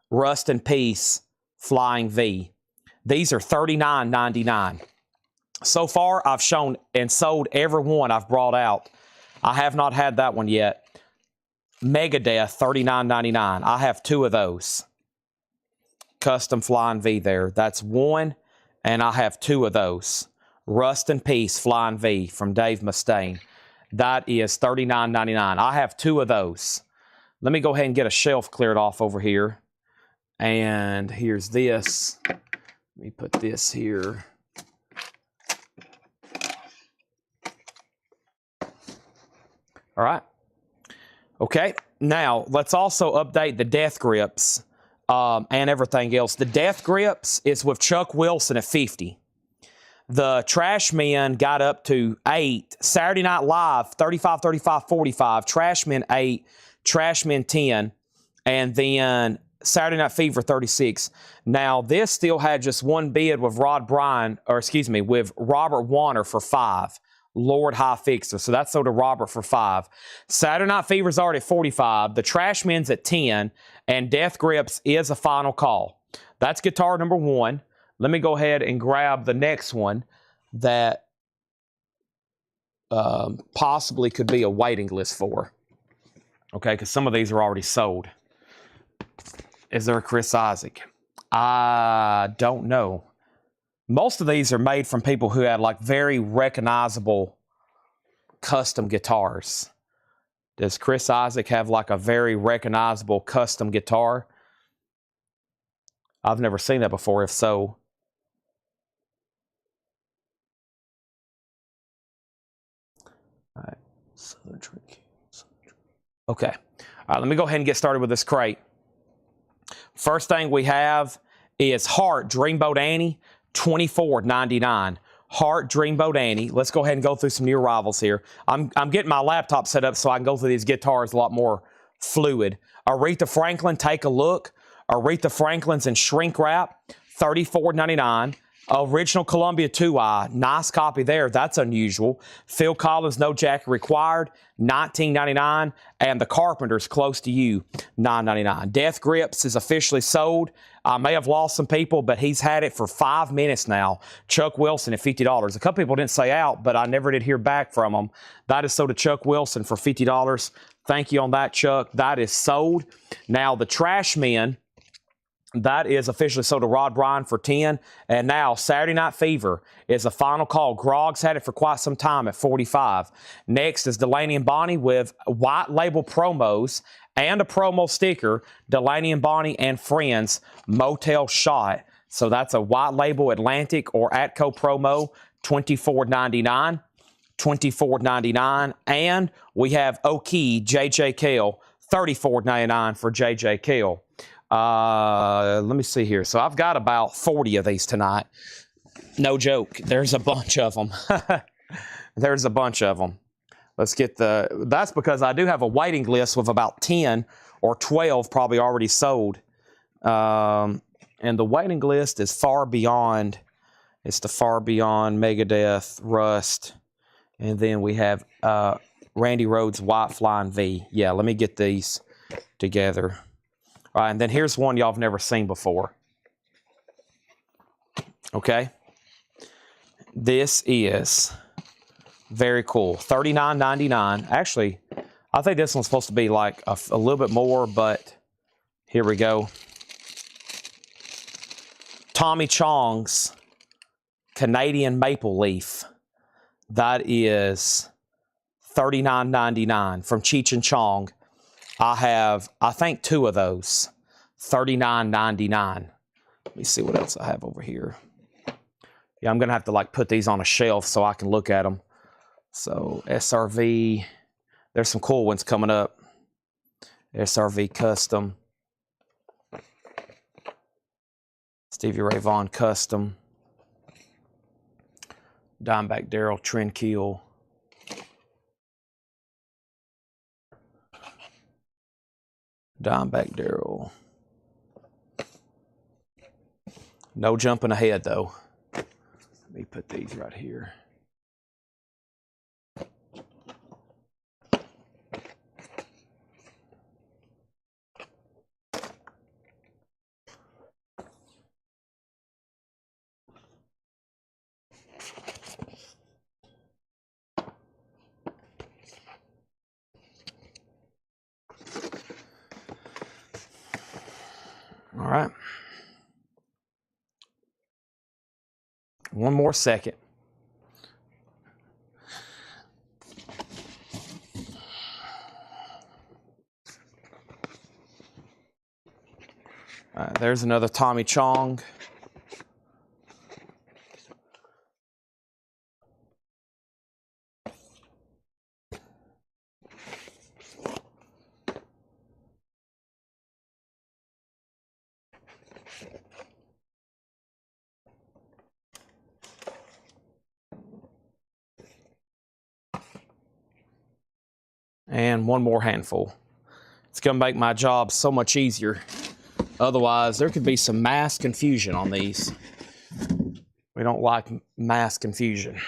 Rust in Peace Flying V. These are $39.99. So far, I've shown and sold every one I've brought out. I have not had that one yet. Megadeth, $39.99. I have two of those. Custom Flying V there. That's one, and I have two of those. Rust in Peace Flying V from Dave Mustaine. That is $39.99. I have two of those. Let me go ahead and get a shelf cleared off over here. And here's this. Let me put this here. All right. Okay. Now, let's also update the Death Grips and everything else. The Death Grips is with Chuck Wilson at 50. The Trashmen got up to 8. Saturday Night Live, 35, 35, 45. Trashmen 8. Trashmen 10. And then Saturday Night Fever, 36. Now, this still had just one bid with with Robert Warner for 5. Lord High Fixer. So that's sold to Robert for 5. Saturday Night Fever's already at 45. The Trashmen's at 10. And Death Grips is a final call. That's guitar number 1. Let me go ahead and grab the next one that possibly could be a waiting list for. Okay, because some of these are already sold. Is there a Chris Isaak? I don't know. Most of these are made from people who had like very recognizable custom guitars. Does Chris Isaak have like a very recognizable custom guitar? I've never seen that before. If so, all right. Southern Trick. Okay. All right, let me go ahead and get started with this crate. First thing we have is Heart Dreamboat Annie, $24.99. Heart Dreamboat Annie. Let's go ahead and go through some new arrivals here. I'm getting my laptop set up so I can go through these guitars a lot more fluid. Aretha Franklin, Take a Look. Aretha Franklin's in shrink wrap, $34.99. Original Columbia 2i, nice copy there. That's unusual. Phil Collins, No Jacket Required, $19.99. And the Carpenters, Close to You, $9.99. Death Grips is officially sold. I may have lost some people, but he's had it for 5 minutes now. Chuck Wilson at $50. A couple people didn't say out, but I never did hear back from them. That is sold to Chuck Wilson for $50. Thank you on that, Chuck. That is sold. Now, the Trashmen, that is officially sold to Rod Bryan for 10. And now Saturday Night Fever is a final call. Grog's had it for quite some time at 45. Next is Delaney and Bonnie with white label promos and a promo sticker. Delaney and Bonnie and Friends Motel Shot. So that's a white label Atlantic or Atco promo, $24.99. $24.99. And we have Oki J.J. Cale, $34.99 for J.J. Cale. Let me see here. So I've got about 40 of these tonight. No joke. There's a bunch of them. There's a bunch of them. Let's get that's because I do have a waiting list with about 10 or 12 probably already sold. And the waiting list is far beyond, it's the far beyond Megadeth, Rust. And then we have Randy Rhoads White Flying V. Yeah, let me get these together. All right, and then here's one y'all have never seen before. Okay. This is very cool. $39.99. Actually, I think this one's supposed to be like a little bit more, but here we go. Tommy Chong's Canadian Maple Leaf. That is $39.99 from Cheech and Chong. I have, I think, 2 of those. $39.99. Let me see what else I have over here. Yeah, I'm going to have to like put these on a shelf so I can look at them. So SRV, there's some cool ones coming up. SRV Custom. Stevie Ray Vaughan Custom. Dimebag Darrell Trendkill. Dimebag Darrell. No jumping ahead though. Let me put these right here. All right. One more second. All right, there's another Tommy Chong. And one more handful. It's going to make my job so much easier. Otherwise, there could be some mass confusion on these. We don't like mass confusion.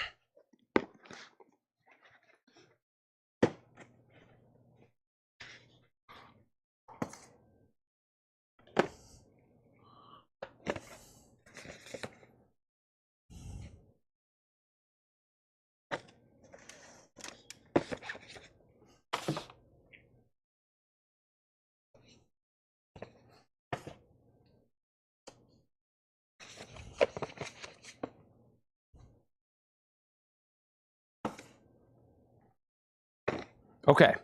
Okay,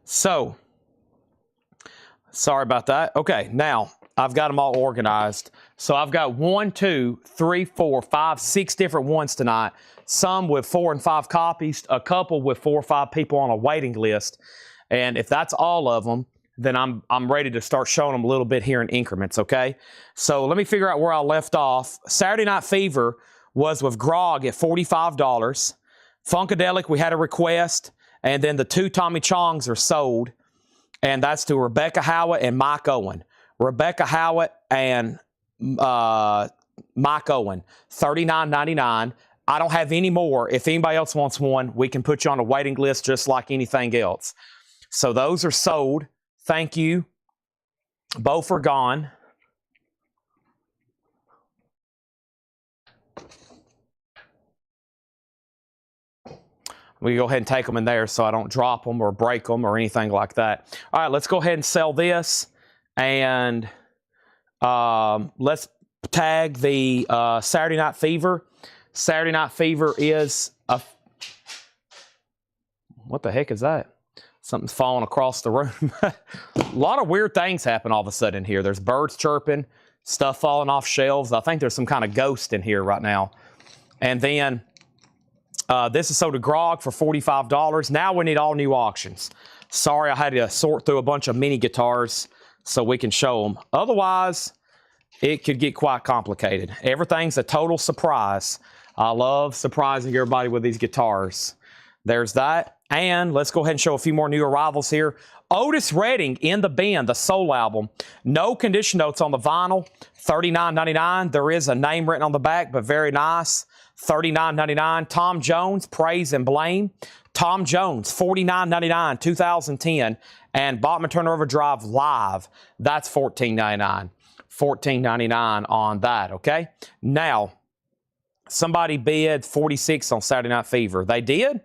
so, sorry about that. Okay, now, I've got them all organized. So I've got 1, 2, 3, 4, 5, 6 different ones tonight. Some with 4 and 5 copies, a couple with 4 or 5 people on a waiting list. And if that's all of them, then I'm ready to start showing them a little bit here in increments, okay? So let me figure out where I left off. Saturday Night Fever was with Grog at $45. Funkadelic, we had a request. And then the 2 Tommy Chongs are sold. And that's to Rebecca Howitt and Mike Owen. Rebecca Howitt and Mike Owen, $39.99. I don't have any more. If anybody else wants one, we can put you on a waiting list just like anything else. So those are sold. Thank you. Both are gone. We go ahead and take them in there so I don't drop them or break them or anything like that. All right, let's go ahead and sell this. And let's tag the Saturday Night Fever. Saturday Night Fever is a... What the heck is that? Something's falling across the room. A lot of weird things happen all of a sudden here. There's birds chirping, stuff falling off shelves. I think there's some kind of ghost in here right now. And then... this is sold to Grog for $45. Now we need all new auctions. Sorry, I had to sort through a bunch of mini guitars so we can show them. Otherwise, it could get quite complicated. Everything's a total surprise. I love surprising everybody with these guitars. There's that. And let's go ahead and show a few more new arrivals here. Otis Redding, In the Bin, the soul album. No condition notes on the vinyl. $39.99. There is a name written on the back, but very nice. $39.99. Tom Jones, Praise and Blame. Tom Jones, $49.99, 2010. And Bachman Turner Overdrive Live, that's $14.99. $14.99 on that, okay? Now, somebody bid 46 on Saturday Night Fever. They did?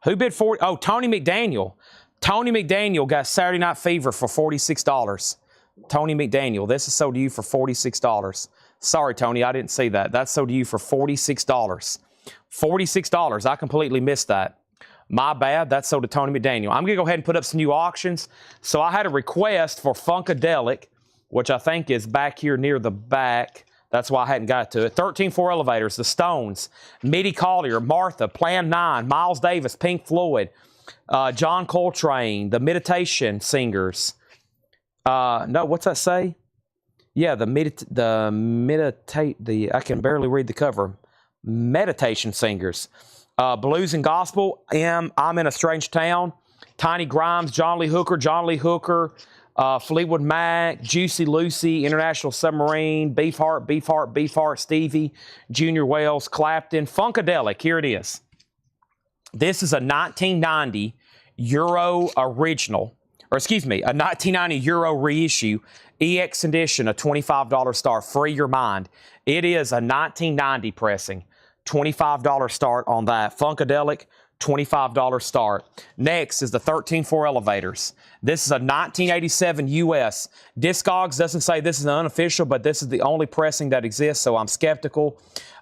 Who bid 40? Oh, Tony McDaniel. Tony McDaniel got Saturday Night Fever for $46. Tony McDaniel, this is sold to you for $46. Sorry, Tony, I didn't see that. That's sold to you for $46. $46. I completely missed that. My bad. That's sold to Tony McDaniel. I'm going to go ahead and put up some new auctions. So I had a request for Funkadelic, which I think is back here near the back. That's why I hadn't got to it. 13-4 Elevators, The Stones, Mitty Collier, Martha, Plan 9, Miles Davis, Pink Floyd, John Coltrane, The Meditation Singers. No, what's that say? Yeah, I can barely read the cover. Meditation Singers. Blues and Gospel, I'm in a Strange Town, Tiny Grimes, John Lee Hooker, Fleetwood Mac, Juicy Lucy, International Submarine, Beefheart, Stevie, Junior Wells, Clapton, Funkadelic. Here it is. This is a 1990 Euro original, or excuse me, a 1990 Euro reissue, EX edition, a $25 star. Free your mind. It is a 1990 pressing, $25 start on that. Funkadelic, $25 start. Next is the 13-4 Elevators. This is a 1987 US. Discogs doesn't say this is an unofficial, but this is the only pressing that exists, so I'm skeptical.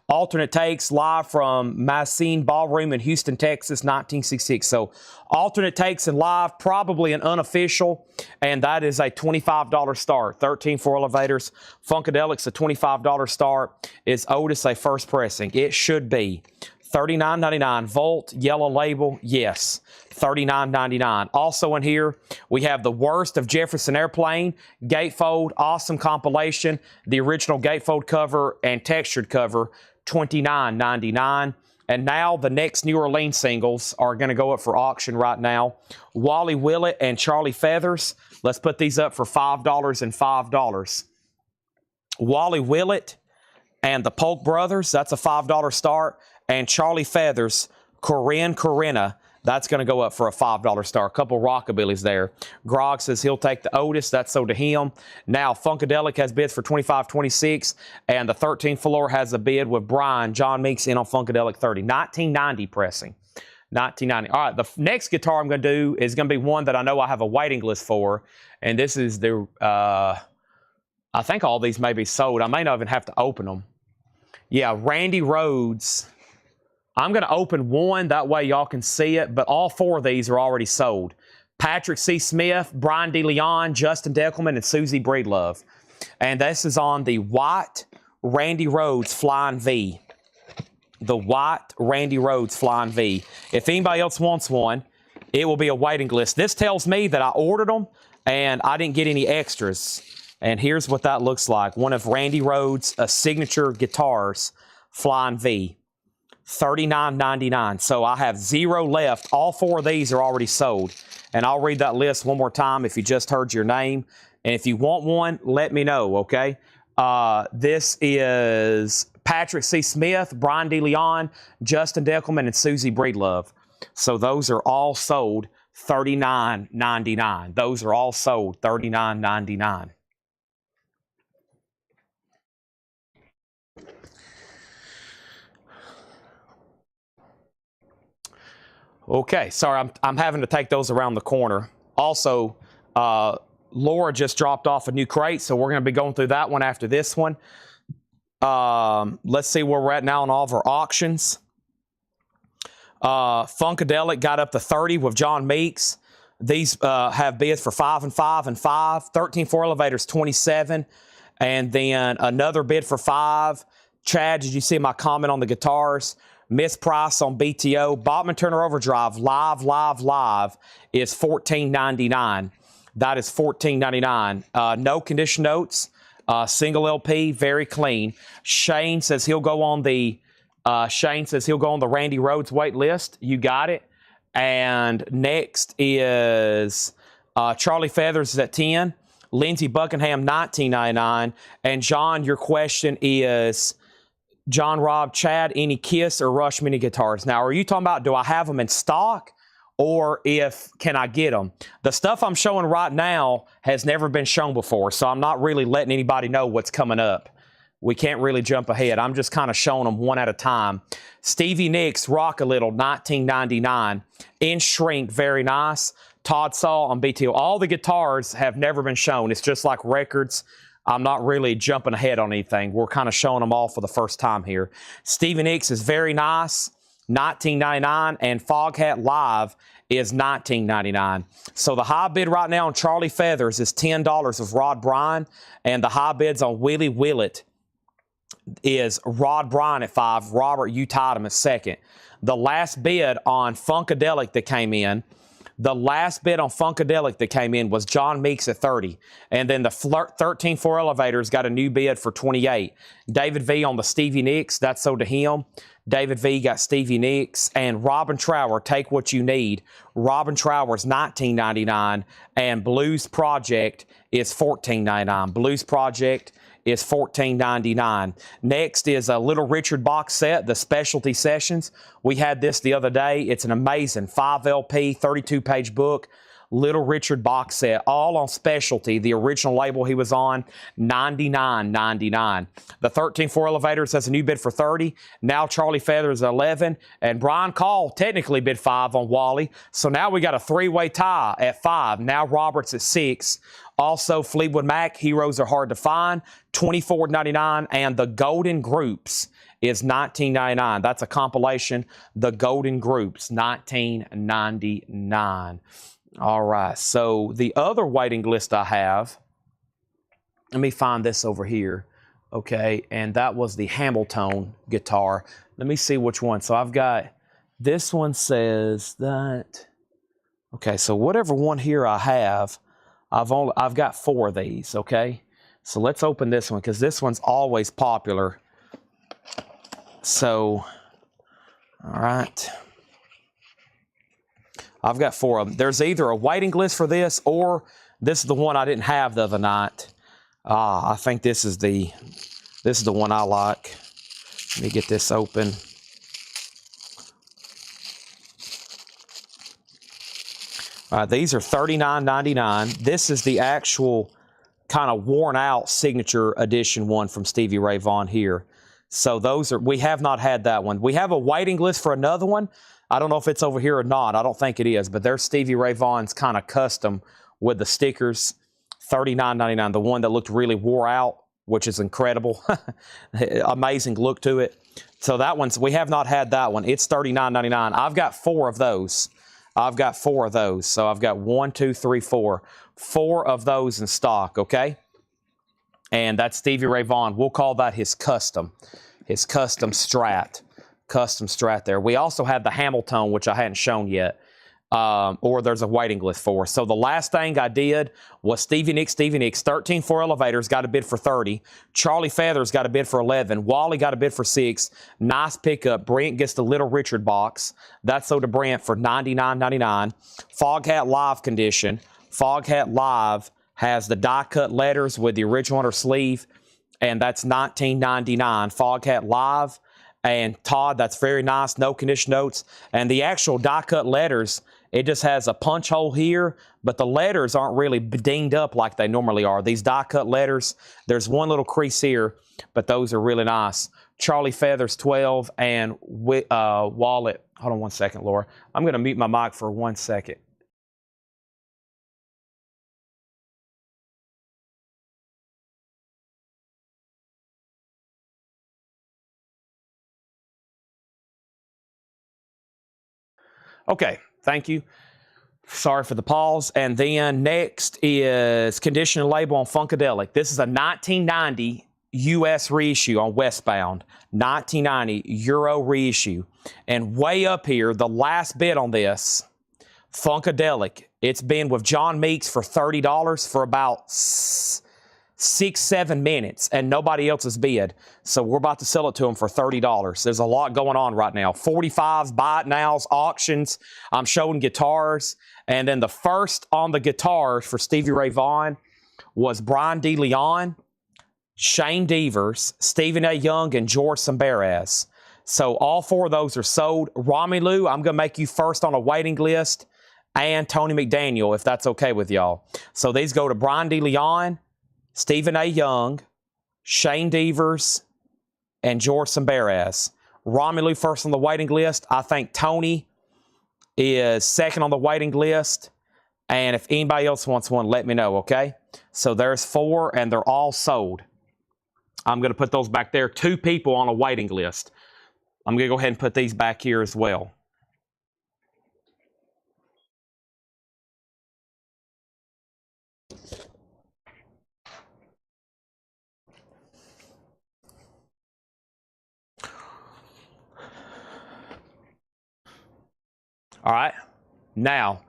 Alternate Takes, live from Massine Ballroom in Houston, Texas, 1966. So alternate takes and live, probably an unofficial, and that is a $25 start. 13-4 Elevators. Funkadelic's a $25 start. Is Otis a first pressing? It should be. $39.99. Volt, yellow label, yes. $39.99. Also in here, we have The Worst of Jefferson Airplane, gatefold, awesome compilation, the original gatefold cover and textured cover, $29.99. And now the next New Orleans singles are going to go up for auction right now. Wally Willett and Charlie Feathers. Let's put these up for $5 and $5. Wally Willett and the Polk Brothers, that's a $5 start. And Charlie Feathers, Corinna, that's going to go up for a $5 star. A couple rockabillys there. Grog says he'll take the Otis. That's so to him. Now, Funkadelic has bids for $25.26, and the 13th floor has a bid with Brian. John Meeks in on Funkadelic 30. 1990 pressing. 1990. All right, the next guitar I'm going to do is going to be one that I know I have a waiting list for, and this is the, I think all these may be sold. I may not even have to open them. Yeah, Randy Rhoads. I'm going to open one, that way y'all can see it, but all four of these are already sold. Patrick C. Smith, Brian DeLeon, Justin Deckelman, and Susie Breedlove. And this is on the white Randy Rhoads Flying V. The white Randy Rhoads Flying V. If anybody else wants one, it will be a waiting list. This tells me that I ordered them, and I didn't get any extras. And here's what that looks like. One of Randy Rhoads' signature guitars, Flying V. $39.99. So I have 0 left. All four of these are already sold. And I'll read that list one more time if you just heard your name. And if you want one, let me know, okay? This is Patrick C. Smith, Brian DeLeon, Justin Deckelman, and Susie Breedlove. So those are all sold $39.99. Those are all sold $39.99. Okay, sorry, I'm having to take those around the corner. Also, Laura just dropped off a new crate, so we're going to be going through that one after this one. Let's see where we're at now on all of our auctions. Funkadelic got up to 30 with John Meeks. These have bids for 5 and 5 and 5. 13-4 Elevators, 27. And then another bid for 5. Chad, did you see my comment on the guitars? Miss Price on BTO. Bachman Turner Overdrive live is $14.99. That is $14.99. No condition notes. Single LP, very clean. Shane says he'll go on the Randy Rhoads wait list. You got it. And next is Charlie Feathers is at 10. Lindsey Buckingham, $19.99. And John, your question is, John, Rob, Chad, any Kiss or Rush mini guitars? Now, are you talking about, do I have them in stock, or can I get them? The stuff I'm showing right now has never been shown before, so I'm not really letting anybody know what's coming up. We can't really jump ahead. I'm just kind of showing them one at a time. Stevie Nicks, Rock a Little, $19.99. In Shrink, very nice. Todd Saw on BTO. All the guitars have never been shown. It's just like records. I'm not really jumping ahead on anything. We're kind of showing them all for the first time here. Stevie Nicks is very nice, $19.99, and Foghat Live is $19.99. So the high bid right now on Charlie Feathers is $10 of Rod Bryan, and the high bids on Willie Willett is Rod Bryan at 5. Robert, you tied him at second. The last bid on Funkadelic that came in, was John Meeks at 30. And then the 13-4 Elevators got a new bid for 28. David V on the Stevie Nicks, that's sold to him. David V got Stevie Nicks. And Robin Trower, Take What You Need. Robin Trower's $19.99. And Blues Project is $14.99. Blues Project is $14.99. Next is a Little Richard box set, the Specialty Sessions. We had this the other day. It's an amazing 5 LP, 32-page book, Little Richard box set, all on Specialty. The original label he was on, $99.99. The 13-4 Elevators has a new bid for $30. Now Charlie Feathers $11, and Brian Call technically bid $5 on Wally. So now we got a three-way tie at $5. Now Roberts at $6. Also, Fleetwood Mac, Heroes Are Hard to Find, $24.99, and The Golden Groups is $19.99. That's a compilation, The Golden Groups, $19.99. All right, so the other waiting list I have, let me find this over here, okay, and that was the Hamilton guitar. Let me see which one. So I've got, this one says that, okay, so whatever one here I have, I've got 4 of these, okay? So let's open this one because this one's always popular. So, all right. I've got 4 of them. There's either a waiting list for this or this is the one I didn't have the other night. I think this is the one I like. Let me get this open. These are $39.99. This is the actual kind of worn out signature edition one from Stevie Ray Vaughan here. So those are, we have not had that one. We have a waiting list for another one. I don't know if it's over here or not. I don't think it is, but there's Stevie Ray Vaughan's kind of custom with the stickers, $39.99. The one that looked really wore out, which is incredible. Amazing look to it. So that one's, we have not had that one. It's $39.99. I've got 4 of those. So I've got 1, 2, 3, 4. 4 of those in stock, okay? And that's Stevie Ray Vaughan. We'll call that his custom Strat. Custom Strat there. We also have the Hamilton, which I hadn't shown yet, or there's a waiting list for. So the last thing I did was Stevie Nicks. 13-4 Elevators got a bid for $30. Charlie Feathers got a bid for $11. Wally got a bid for $6. Nice pickup. Brent gets the Little Richard box. That's sold to Brent for $99.99. Foghat Live condition. Foghat Live has the die-cut letters with the original on her sleeve, and that's $19.99. Foghat Live. And Todd, that's very nice, no condition notes. And the actual die-cut letters, it just has a punch hole here, but the letters aren't really dinged up like they normally are. These die-cut letters, there's one little crease here, but those are really nice. Charlie Feathers 12 and Wallet. Hold on one second, Laura. I'm going to mute my mic for 1 second. Okay, thank you. Sorry for the pause. And then next is condition and label on Funkadelic. This is a 1990 U.S. reissue on Westbound. 1990 Euro reissue. And way up here, the last bid on this, Funkadelic. It's been with John Meeks for $30 for about 6-7 minutes, and nobody else has bid. So we're about to sell it to them for $30. There's a lot going on right now. 45s, buy it nows, auctions. I'm showing guitars. And then the first on the guitars for Stevie Ray Vaughan was Brian D. Leon, Shane Devers, Stephen A. Young, and George Sambaraz. So all 4 of those are sold. Romelu, I'm going to make you first on a waiting list, and Tony McDaniel, if that's okay with y'all. So these go to Brian D. Leon, Stephen A. Young, Shane Devers, and George Sambaraz. Romelu first on the waiting list. I think Tony is second on the waiting list. And if anybody else wants one, let me know, okay? So there's 4, and they're all sold. I'm going to put those back there. 2 people on a waiting list. I'm going to go ahead and put these back here as well. All right. Now,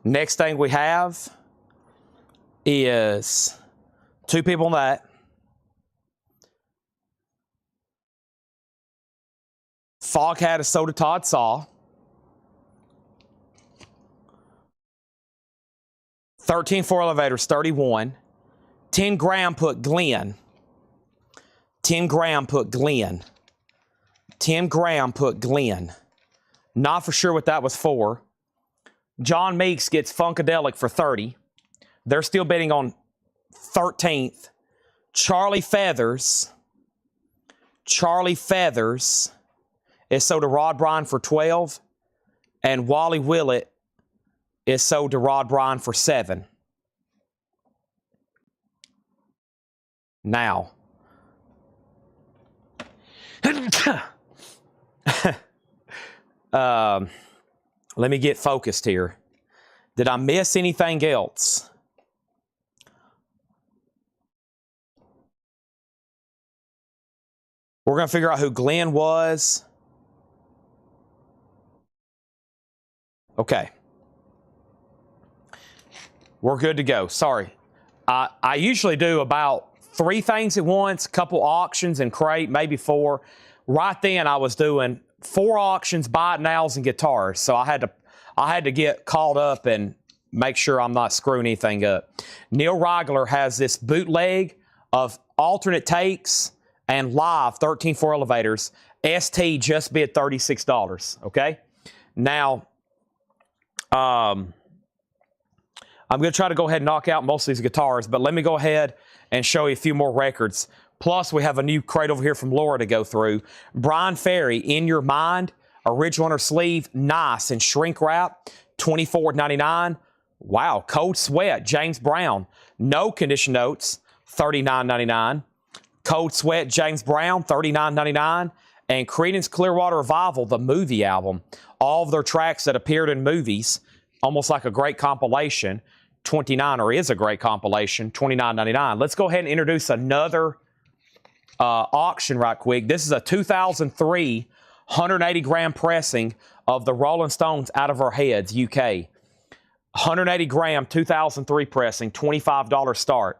next thing we have is 2 people on that. Foghat is sold to Todd Saw. 13-4 elevators, 31. 10 gram put Glenn. 10 gram put Glenn. 10 gram put Glenn. Not for sure what that was for. John Meeks gets Funkadelic for 30. They're still bidding on 13th. Charlie Feathers. Charlie Feathers is sold to Rod Bryan for 12. And Wally Willett is sold to Rod Bryan for 7. Now, let me get focused here. Did I miss anything else? We're going to figure out who Glenn was. Okay. We're good to go. Sorry. I usually do about 3 things at once, a couple auctions and crate, maybe 4. Right then I was doing 4 auctions, buy it nows, and guitars. So I had to get caught up and make sure I'm not screwing anything up. Neil Reigler has this bootleg of alternate takes and live 13-4 elevators. ST just bid $36. Okay. Now, I'm going to try to go ahead and knock out most of these guitars, but let me go ahead and show you a few more records. Plus, we have a new crate over here from Laura to go through. Brian Ferry, In Your Mind, original inner sleeve, nice, and shrink wrap, $24.99. Wow, Cold Sweat, James Brown, no condition notes, $39.99. Cold Sweat, James Brown, $39.99. And Creedence Clearwater Revival, the movie album, all of their tracks that appeared in movies, almost like a great compilation, 29, or is a great compilation, $29.99. Let's go ahead and introduce another auction right quick. This is a 2003 180 gram pressing of the Rolling Stones Out of Our Heads, UK. 180 gram 2003 pressing, $25 start.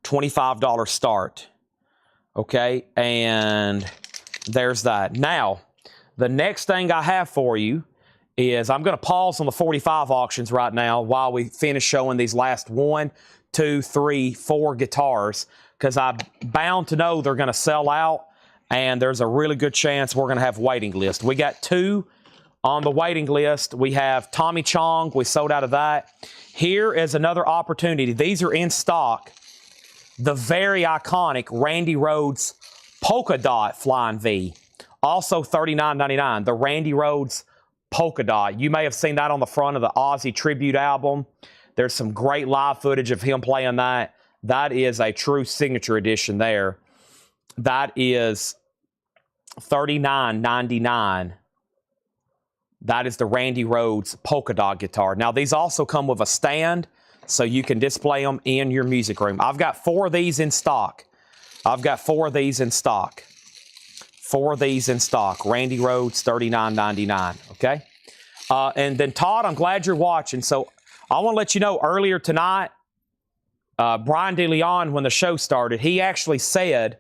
$25 start. Okay, and there's that. Now, the next thing I have for you is I'm going to pause on the 45 auctions right now while we finish showing these last 1, 2, 3, 4 guitars, because I'm bound to know they're going to sell out, and there's a really good chance we're going to have waiting list. We got 2 on the waiting list. We have Tommy Chong. We sold out of that. Here is another opportunity. These are in stock. The very iconic Randy Rhoads Polka Dot Flying V. Also $39.99. The Randy Rhoads Polka Dot. You may have seen that on the front of the Ozzy tribute album. There's some great live footage of him playing that. That is a true signature edition there. That is $39.99. That is the Randy Rhoads Polka Dot guitar. Now, these also come with a stand, so you can display them in your music room. I've got 4 of these in stock. I've got 4 of these in stock. 4 of these in stock. Randy Rhoads, $39.99. Okay? And then, Todd, I'm glad you're watching. So I want to let you know, earlier tonight, Brian DeLeon, when the show started, he actually said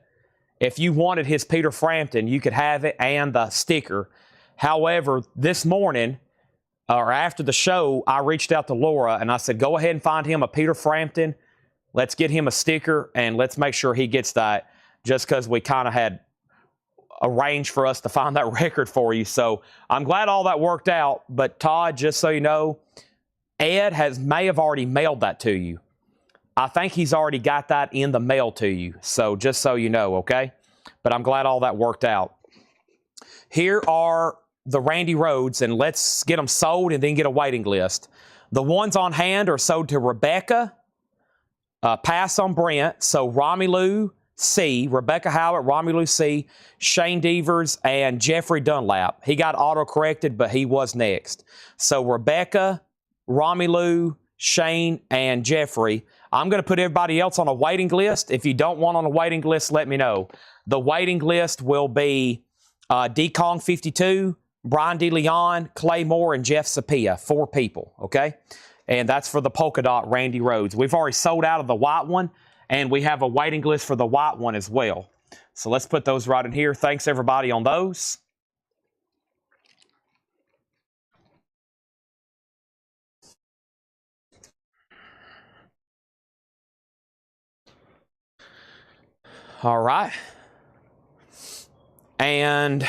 if you wanted his Peter Frampton, you could have it and the sticker. However, this morning, or after the show, I reached out to Laura and I said, go ahead and find him a Peter Frampton. Let's get him a sticker and let's make sure he gets that, just because we kind of had arranged for us to find that record for you. So I'm glad all that worked out. But Todd, just so you know, Ed may have already mailed that to you. I think he's already got that in the mail to you. So just so you know, okay? But I'm glad all that worked out. Here are the Randy Rhoads, and let's get them sold and then get a waiting list. The ones on hand are sold to Rebecca, pass on Brent, so Romelu C, Rebecca Howard, Romelu C, Shane Devers, and Jeffrey Dunlap. He got auto-corrected, but he was next. So Rebecca, Romelu, Shane, and Jeffrey. I'm going to put everybody else on a waiting list. If you don't want on a waiting list, let me know. The waiting list will be D-Kong 52, Brian DeLeon, Clay Moore, and Jeff Sapia. 4 people, okay? And that's for the polka dot Randy Rhodes. We've already sold out of the white one, and we have a waiting list for the white one as well. So let's put those right in here. Thanks, everybody, on those. All right. And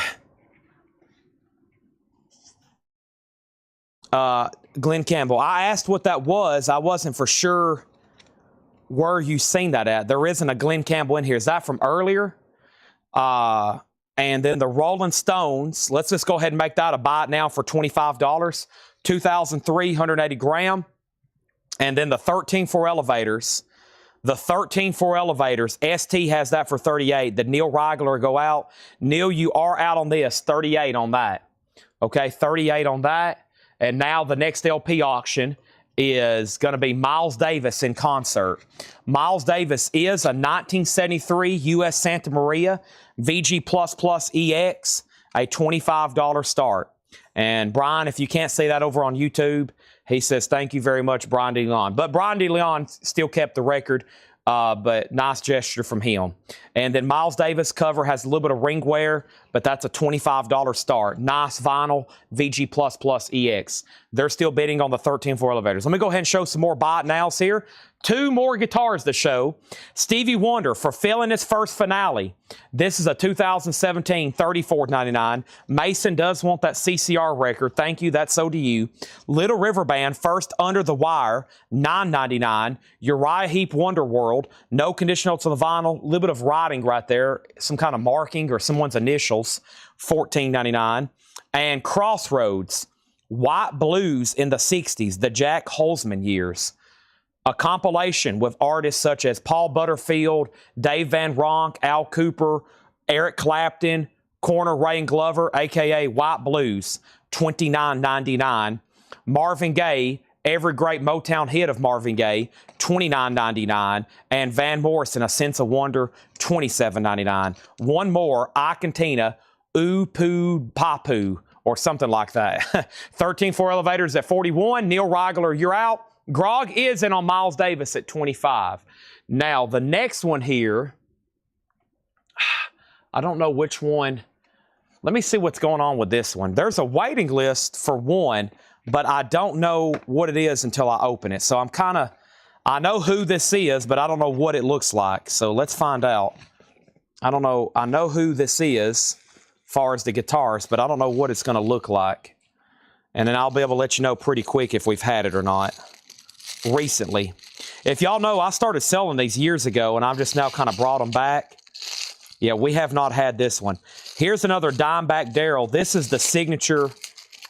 Glenn Campbell, I asked what that was. I wasn't for sure where you seen that at. There isn't a Glenn Campbell in here. Is that from earlier? And then the Rolling Stones, let's just go ahead and make that a buy it now for $25. 2,380 gram. And then the 13-4 elevators. The 13-4 elevators, ST has that for 38. Did Neil Reigler go out? Neil, you are out on this, 38 on that. Okay, 38 on that. And now the next LP auction is going to be Miles Davis in concert. Miles Davis is a 1973 US Santa Maria VG++ EX, a $25 start. And Brian, if you can't see that over on YouTube, he says, thank you very much, Brian DeLeon. But Brian DeLeon still kept the record, but nice gesture from him. And then Miles Davis cover has a little bit of ring wear, but that's a $25 start. Nice vinyl VG++ EX. They're still bidding on the 13-4 elevators. Let me go ahead and show some more buy it nows here. 2 more guitars to show. Stevie Wonder fulfilling his first finale. This is a 2017 $34.99. Mason does want that CCR record. Thank you. That's so do you. Little River Band first Under the Wire $9.99. Uriah Heep Wonderworld. No condition notes on the vinyl. A little bit of writing right there. Some kind of marking or someone's initials. $14.99. And Crossroads. White Blues in the 60s. The Jack Holzman years. A compilation with artists such as Paul Butterfield, Dave Van Ronk, Al Cooper, Eric Clapton, Corner Ray and Glover, a.k.a. White Blues, $29.99. Marvin Gaye, every great Motown hit of Marvin Gaye, $29.99. And Van Morrison, A Sense of Wonder, $27.99. One more, Ike and Tina, Ooh Poo Papu, or something like that. 13-4 elevators at $41. Neil Reigler, you're out. Grog is in on Miles Davis at $25. Now, the next one here, I don't know which one. Let me see what's going on with this one. There's a waiting list for one, but I don't know what it is until I open it. So I know who this is, but I don't know what it looks like. So let's find out. I don't know. I know who this is as far as the guitars, but I don't know what it's going to look like. And then I'll be able to let you know pretty quick if we've had it or not. Recently. If y'all know, I started selling these years ago, and I've just now kind of brought them back. Yeah, we have not had this one. Here's another Dimebag Darrell. This is the signature,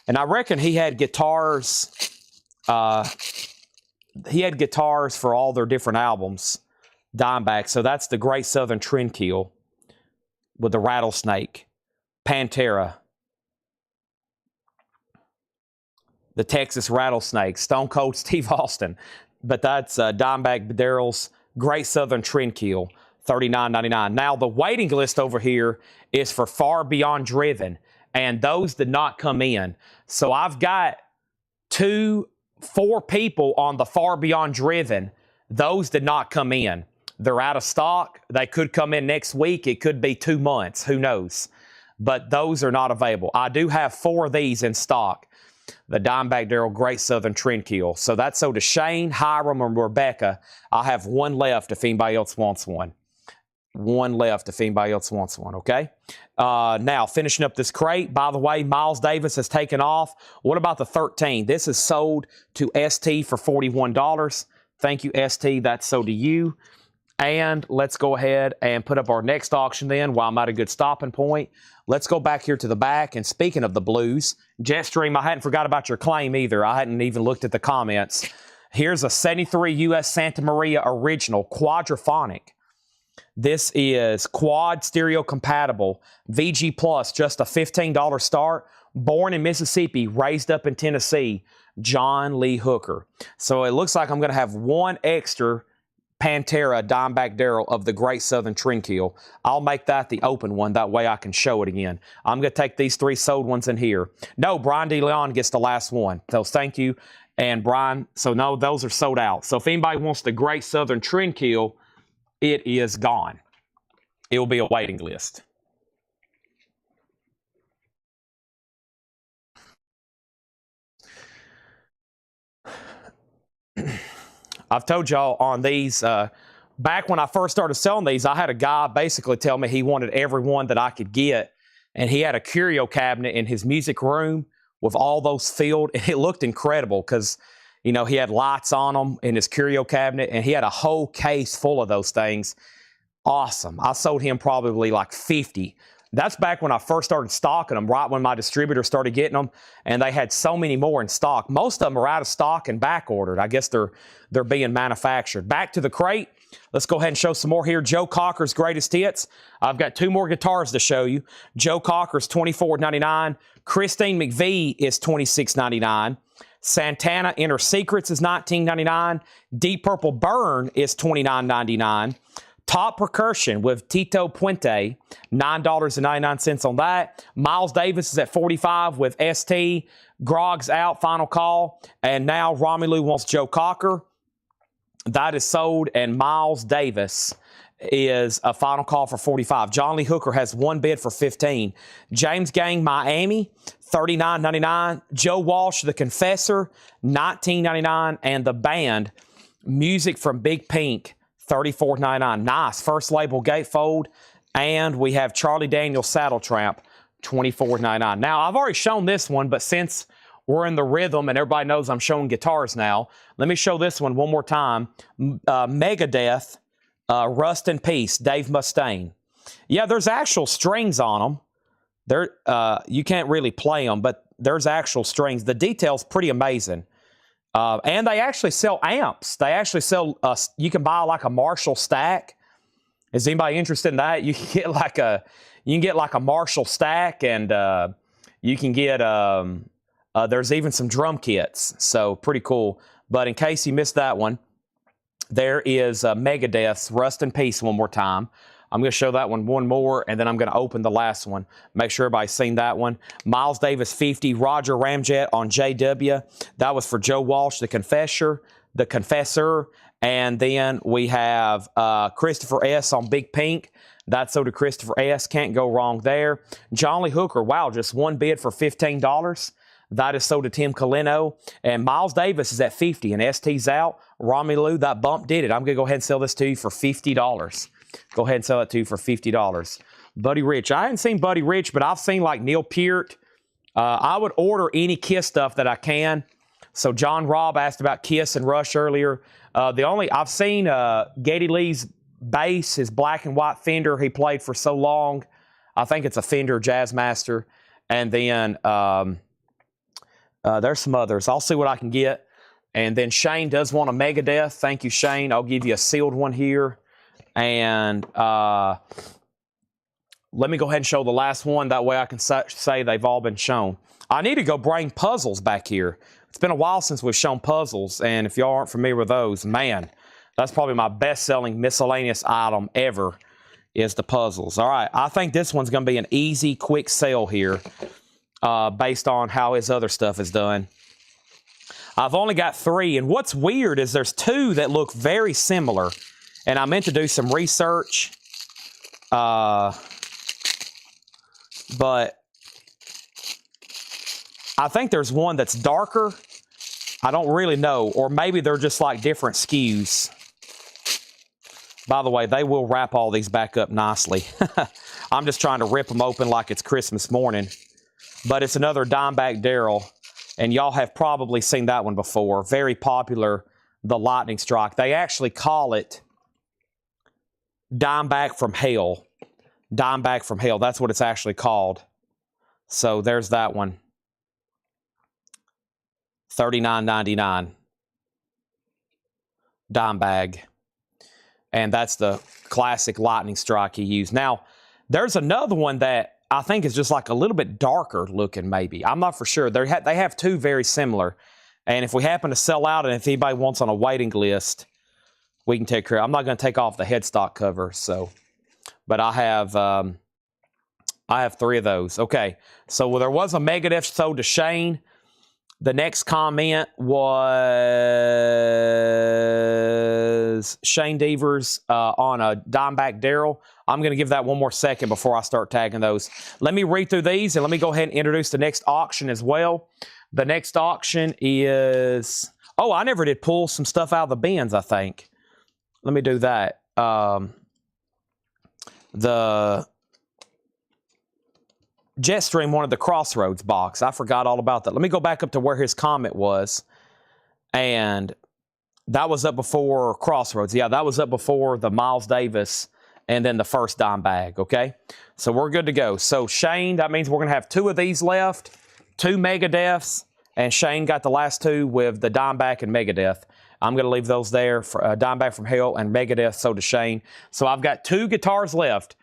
and I reckon he had guitars. He had guitars for all their different albums. Dimebag. So that's the Great Southern Trendkill with the Rattlesnake, Pantera, the Texas Rattlesnake, Stone Cold Steve Austin. But that's Dimebag Darrell's Great Southern Trendkill, $39.99. Now, the waiting list over here is for Far Beyond Driven, and those did not come in. So I've got 4 people on the Far Beyond Driven. Those did not come in. They're out of stock. They could come in next week. It could be 2 months. Who knows? But those are not available. I do have 4 of these in stock. The Dimebag Darrell Great Southern Trendkill. So that's so to Shane, Hiram, and Rebecca. I have 1 left if anybody else wants one. 1 left if anybody else wants one, okay? Now, finishing up this crate. By the way, Miles Davis has taken off. What about the 13? This is sold to ST for $41. Thank you, ST. That's so to you. And let's go ahead and put up our next auction then while I'm at a good stopping point. Let's go back here to the back. And speaking of the blues, Jetstream, I hadn't forgot about your claim either. I hadn't even looked at the comments. Here's a 73 US Santa Maria original quadraphonic. This is quad stereo compatible, VG+, just a $15 start. Born in Mississippi, raised up in Tennessee. John Lee Hooker. So it looks like I'm going to have one extra Pantera Diamondback Darrell of the Great Southern Trendkill. I'll make that the open one. That way I can show it again. I'm going to take these 3 sold ones in here. No, Brian DeLeon gets the last one. So thank you. And Brian, so no, those are sold out. So if anybody wants the Great Southern Trendkill, it is gone. It will be a waiting list. I've told y'all on these, back when I first started selling these, I had a guy basically tell me he wanted every one that I could get. And he had a curio cabinet in his music room with all those filled. And it looked incredible because, you know, he had lights on them in his curio cabinet. And he had a whole case full of those things. Awesome. I sold him probably like 50. That's back when I first started stocking them, right when my distributor started getting them, and they had so many more in stock. Most of them are out of stock and back ordered. I guess they're being manufactured. Back to the crate. Let's go ahead and show some more here. Joe Cocker's greatest hits. I've got 2 more guitars to show you. Joe Cocker's $24.99. Christine McVie is $26.99. Santana Inner Secrets is $19.99. Deep Purple Burn is $29.99. Top Percussion with Tito Puente, $9.99 on that. Miles Davis is at $45 with ST. Grog's out, final call. And now Romelu wants Joe Cocker. That is sold, and Miles Davis is a final call for $45. John Lee Hooker has 1 bid for $15. James Gang Miami, $39.99. Joe Walsh, The Confessor, $19.99. And the band, Music from Big Pink, $34.99. Nice. First label gatefold. And we have Charlie Daniels Saddle Tramp, $24.99. Now, I've already shown this one, but since we're in the rhythm and everybody knows I'm showing guitars now, let me show this one more time. Megadeth, Rust in Peace, Dave Mustaine. Yeah, there's actual strings on them. You can't really play them, but there's actual strings. The detail's pretty amazing. And they actually sell amps. They actually sell, you can buy like a Marshall stack. Is anybody interested in that? You can get like a Marshall stack, and you can get, there's even some drum kits. So pretty cool. But in case you missed that one, there is Megadeth's Rust in Peace one more time. I'm going to show that one more, and then I'm going to open the last one. Make sure everybody's seen that one. Miles Davis 50, Roger Ramjet on JW. That was for Joe Walsh, The Confessor. And then we have Christopher S. on Big Pink. That's so to Christopher S. Can't go wrong there. John Lee Hooker, wow, just 1 bid for $15. That is sold to Tim Colino. And Miles Davis is at 50, and ST's out. Romelu, that bump did it. I'm going to go ahead and sell this to you for $50. Go ahead and sell it to you for $50. Buddy Rich. I hadn't seen Buddy Rich, but I've seen like Neil Peart. I would order any Kiss stuff that I can. So John Robb asked about Kiss and Rush earlier. I've seen Geddy Lee's bass, his black and white Fender he played for so long. I think it's a Fender Jazzmaster. And then there's some others. I'll see what I can get. And then Shane does want a Megadeth. Thank you, Shane. I'll give you a sealed one here. And let me go ahead and show the last one. That way I can say they've all been shown. I need to go bring puzzles back here. It's been a while since we've shown puzzles. And if y'all aren't familiar with those, man, that's probably my best-selling miscellaneous item ever is the puzzles. All right, I think this one's going to be an easy, quick sale here based on how his other stuff is done. I've only got 3. And what's weird is there's 2 that look very similar. And I meant to do some research, but I think there's one that's darker. I don't really know, or maybe they're just like different SKUs. By the way, they will wrap all these back up nicely. I'm just trying to rip them open like it's Christmas morning. But it's another Diamondback Darrell, and y'all have probably seen that one before. Very popular, the Lightning Strike. They actually call it Dimeback from Hell. Dimeback from Hell. That's what it's actually called. So there's that one. $39.99. Dime bag. And that's the classic Lightning Strike he used. Now, there's another one that I think is just like a little bit darker looking maybe. I'm not for sure. They have 2 very similar. And if we happen to sell out and if anybody wants on a waiting list, we can take care of it. I'm not going to take off the headstock cover, so, but I have 3 of those. Okay, so there was a Megadeth sold to Shane. The next comment was Shane Devers on a Dimeback Daryl. I'm going to give that one more second before I start tagging those. Let me read through these, and let me go ahead and introduce the next auction as well. The next auction is... Oh, I never did pull some stuff out of the bins, I think. Let me do that. The Jetstream wanted the Crossroads box. I forgot all about that. Let me go back up to where his comment was. And that was up before Crossroads. Yeah, that was up before the Miles Davis and then the first dime bag, okay? So we're good to go. So Shane, that means we're going to have 2 of these left, 2 Megadeths, and Shane got the last 2 with the Dimeback and Megadeth. I'm going to leave those there for Dimeback from Hell and Megadeth, so to Shane. So I've got 2 guitars left.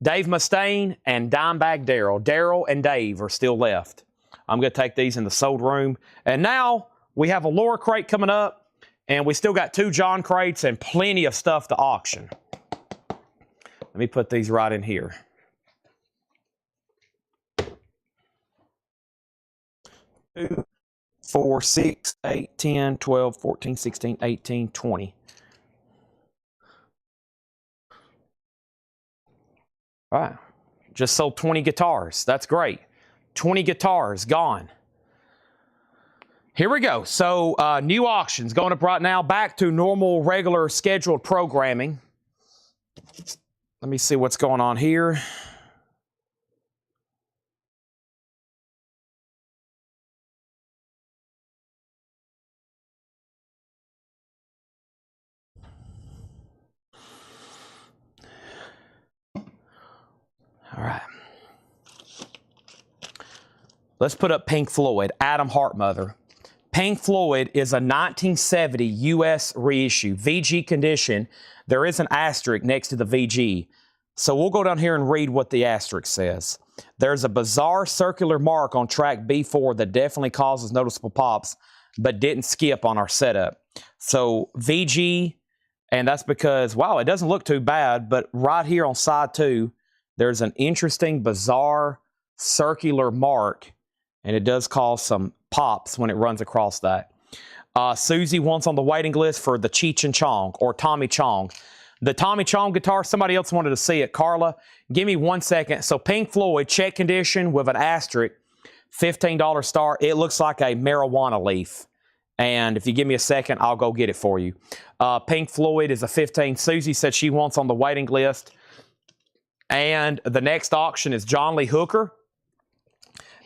Dave Mustaine and Dimeback Daryl. Daryl and Dave are still left. I'm going to take these in the sold room. And now we have a Laura crate coming up, and we still got 2 John crates and plenty of stuff to auction. Let me put these right in here. 2, 4, 6, 8, 10, 12, 14, 16, 18, 20. All right. Just sold 20 guitars. That's great. 20 guitars gone. Here we go. So new auctions going up right now. Back to normal, regular, scheduled programming. Let me see what's going on here. All right. Let's put up Pink Floyd, Adam Hartmother. Pink Floyd is a 1970 U.S. reissue, VG condition. There is an asterisk next to the VG. So we'll go down here and read what the asterisk says. There's a bizarre circular mark on track B4 that definitely causes noticeable pops, but didn't skip on our setup. So VG, and that's because, wow, it doesn't look too bad, but right here on side 2, there's an interesting, bizarre, circular mark, and it does cause some pops when it runs across that. Susie wants on the waiting list for the Cheech and Chong, or Tommy Chong. The Tommy Chong guitar, somebody else wanted to see it. Carla, give me 1 second. So Pink Floyd, check condition with an asterisk, $15 star. It looks like a marijuana leaf. And if you give me a second, I'll go get it for you. Pink Floyd is a 15. Susie said she wants on the waiting list. And the next auction is John Lee Hooker.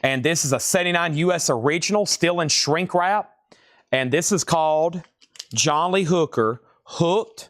And this is a 79 US original, still in shrink wrap. And this is called John Lee Hooker, Hooked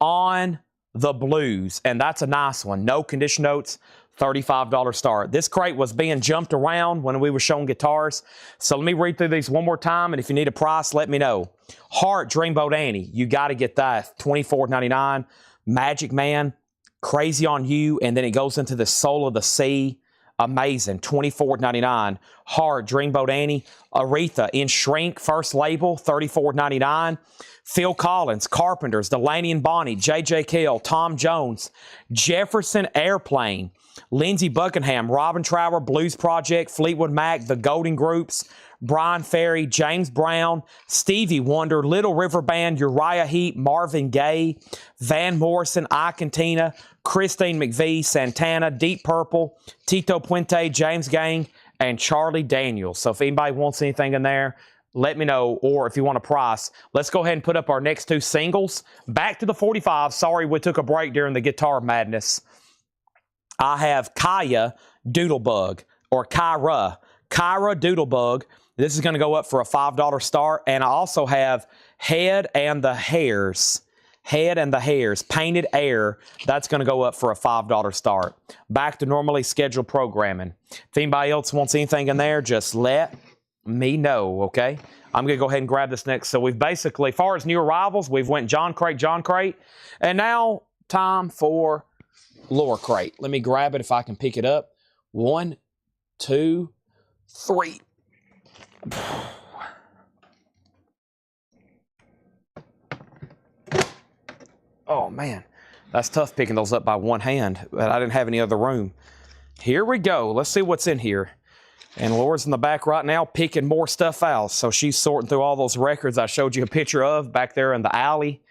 on the Blues. And that's a nice one. No condition notes, $35 star. This crate was being jumped around when we were showing guitars. So let me read through these one more time. And if you need a price, let me know. Heart, Dreamboat Annie. You got to get that. $24.99. Magic Man, Crazy on You. And then it goes into the Soul of the Sea. Amazing. $24.99. Hard, Dreamboat Annie. Aretha in shrink, first label, $34.99. Phil Collins, Carpenters, Delaney and Bonnie, J.J. Cale, Tom Jones, Jefferson Airplane, Lindsey Buckingham, Robin Trower, Blues Project, Fleetwood Mac, The Golden Groups, Brian Ferry, James Brown, Stevie Wonder, Little River Band, Uriah Heep, Marvin Gaye, Van Morrison, Ike and Tina, Christine McVie, Santana, Deep Purple, Tito Puente, James Gang, and Charlie Daniels. So if anybody wants anything in there, let me know, or if you want a price. Let's go ahead and put up our next 2 singles. Back to the 45. Sorry we took a break during the guitar madness. I have Kaya Doodlebug, or Kyra Doodlebug. This is going to go up for a $5 star. And I also have Head and the Hairs, Painted Air. That's going to go up for a $5 start. Back to normally scheduled programming. If anybody else wants anything in there, just let me know, okay? I'm going to go ahead and grab this next. So we've basically, as far as new arrivals, we've went John Crate. And now time for Laura Crate. Let me grab it if I can pick it up. 1, 2, 3. Oh, man. That's tough picking those up by one hand, but I didn't have any other room. Here we go. Let's see what's in here. And Laura's in the back right now picking more stuff out. So she's sorting through all those records I showed you a picture of back there in the alley.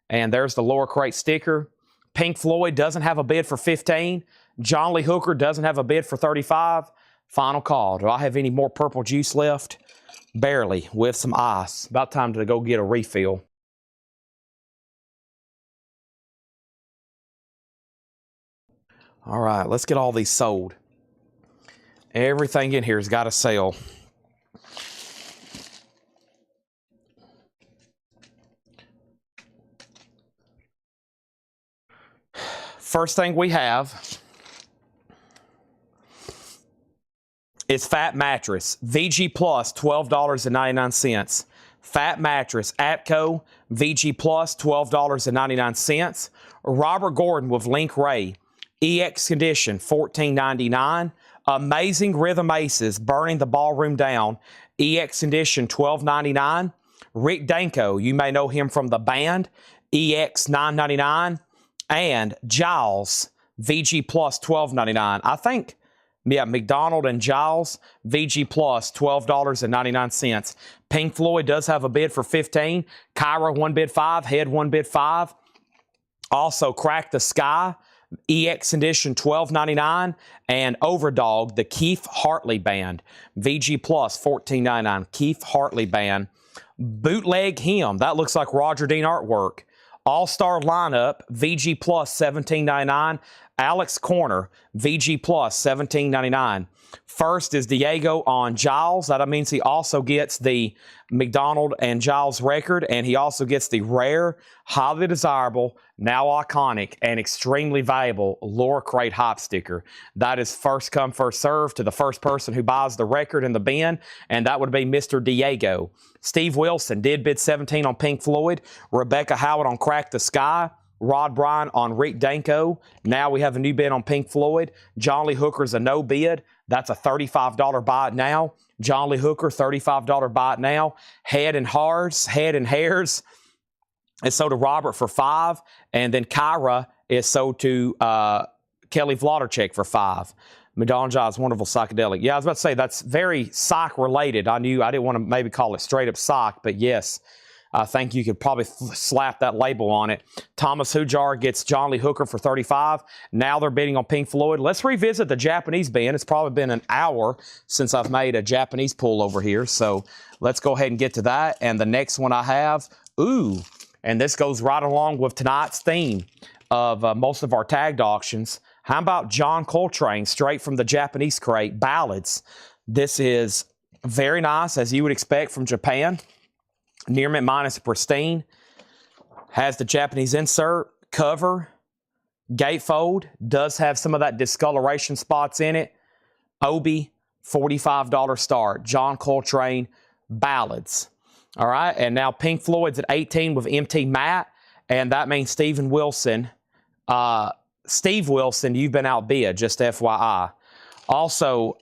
And there's the Laura Crate sticker. Pink Floyd doesn't have a bid for 15. John Lee Hooker doesn't have a bid for 35. Final call. Do I have any more purple juice left? Barely, with some ice. About time to go get a refill. All right, let's get all these sold. Everything in here has got to sell. First thing we have is Fat Mattress. VG Plus, $12.99. Fat Mattress, Atco, VG Plus, $12.99. Robert Gordon with Link Ray. EX Condition, $14.99. Amazing Rhythm Aces, Burning the Ballroom Down. EX Condition, $12.99. Rick Danko, you may know him from the band. EX, $9.99. And Giles, VG Plus, $12.99. I think, yeah, McDonald and Giles, VG Plus, $12.99. Pink Floyd does have a bid for 15. Kyra, one bid 5. Head, one bid 5. Also, Crack the Sky, EX Edition, $12.99. And Overdog, the Keith Hartley Band, VG Plus, $14.99. Keith Hartley Band. Bootleg Hymn, that looks like Roger Dean artwork. All-Star Lineup, VG Plus, $17.99. Alex Corner, VG Plus, $17.99. First is Diego on Giles. That means he also gets the McDonald and Giles record, and he also gets the rare, highly desirable, now iconic, and extremely valuable Laura Crate Hop sticker. That is first come, first serve to the first person who buys the record in the bin, and that would be Mr. Diego. Steve Wilson did bid 17 on Pink Floyd. Rebecca Howard on Crack the Sky. Rod Bryan on Rick Danko. Now we have a new bid on Pink Floyd. John Lee Hooker's a no bid. That's a $35 buy it now. John Lee Hooker, $35 buy it now. Head and Hairs is sold to Robert for 5. And then Kyra is sold to Kelly Vlodarchek for 5. Madonna Giles, wonderful psychedelic. Yeah, I was about to say that's very sock related. I didn't want to maybe call it straight up sock, but yes. I think you could probably slap that label on it. Thomas Hujar gets John Lee Hooker for 35. Now they're bidding on Pink Floyd. Let's revisit the Japanese band. It's probably been an hour since I've made a Japanese pull over here. So let's go ahead and get to that. And the next one I have, and this goes right along with tonight's theme of most of our tagged auctions. How about John Coltrane, straight from the Japanese crate, Ballads. This is very nice, as you would expect from Japan. Near mint minus pristine. Has the Japanese insert, cover, gatefold. Does have some of that discoloration spots in it. Obi, $45 start. John Coltrane, Ballads. All right, and now Pink Floyd's at 18 with MT Matte, and that means Steven Wilson. Steve Wilson, you've been outbid, just FYI. Also,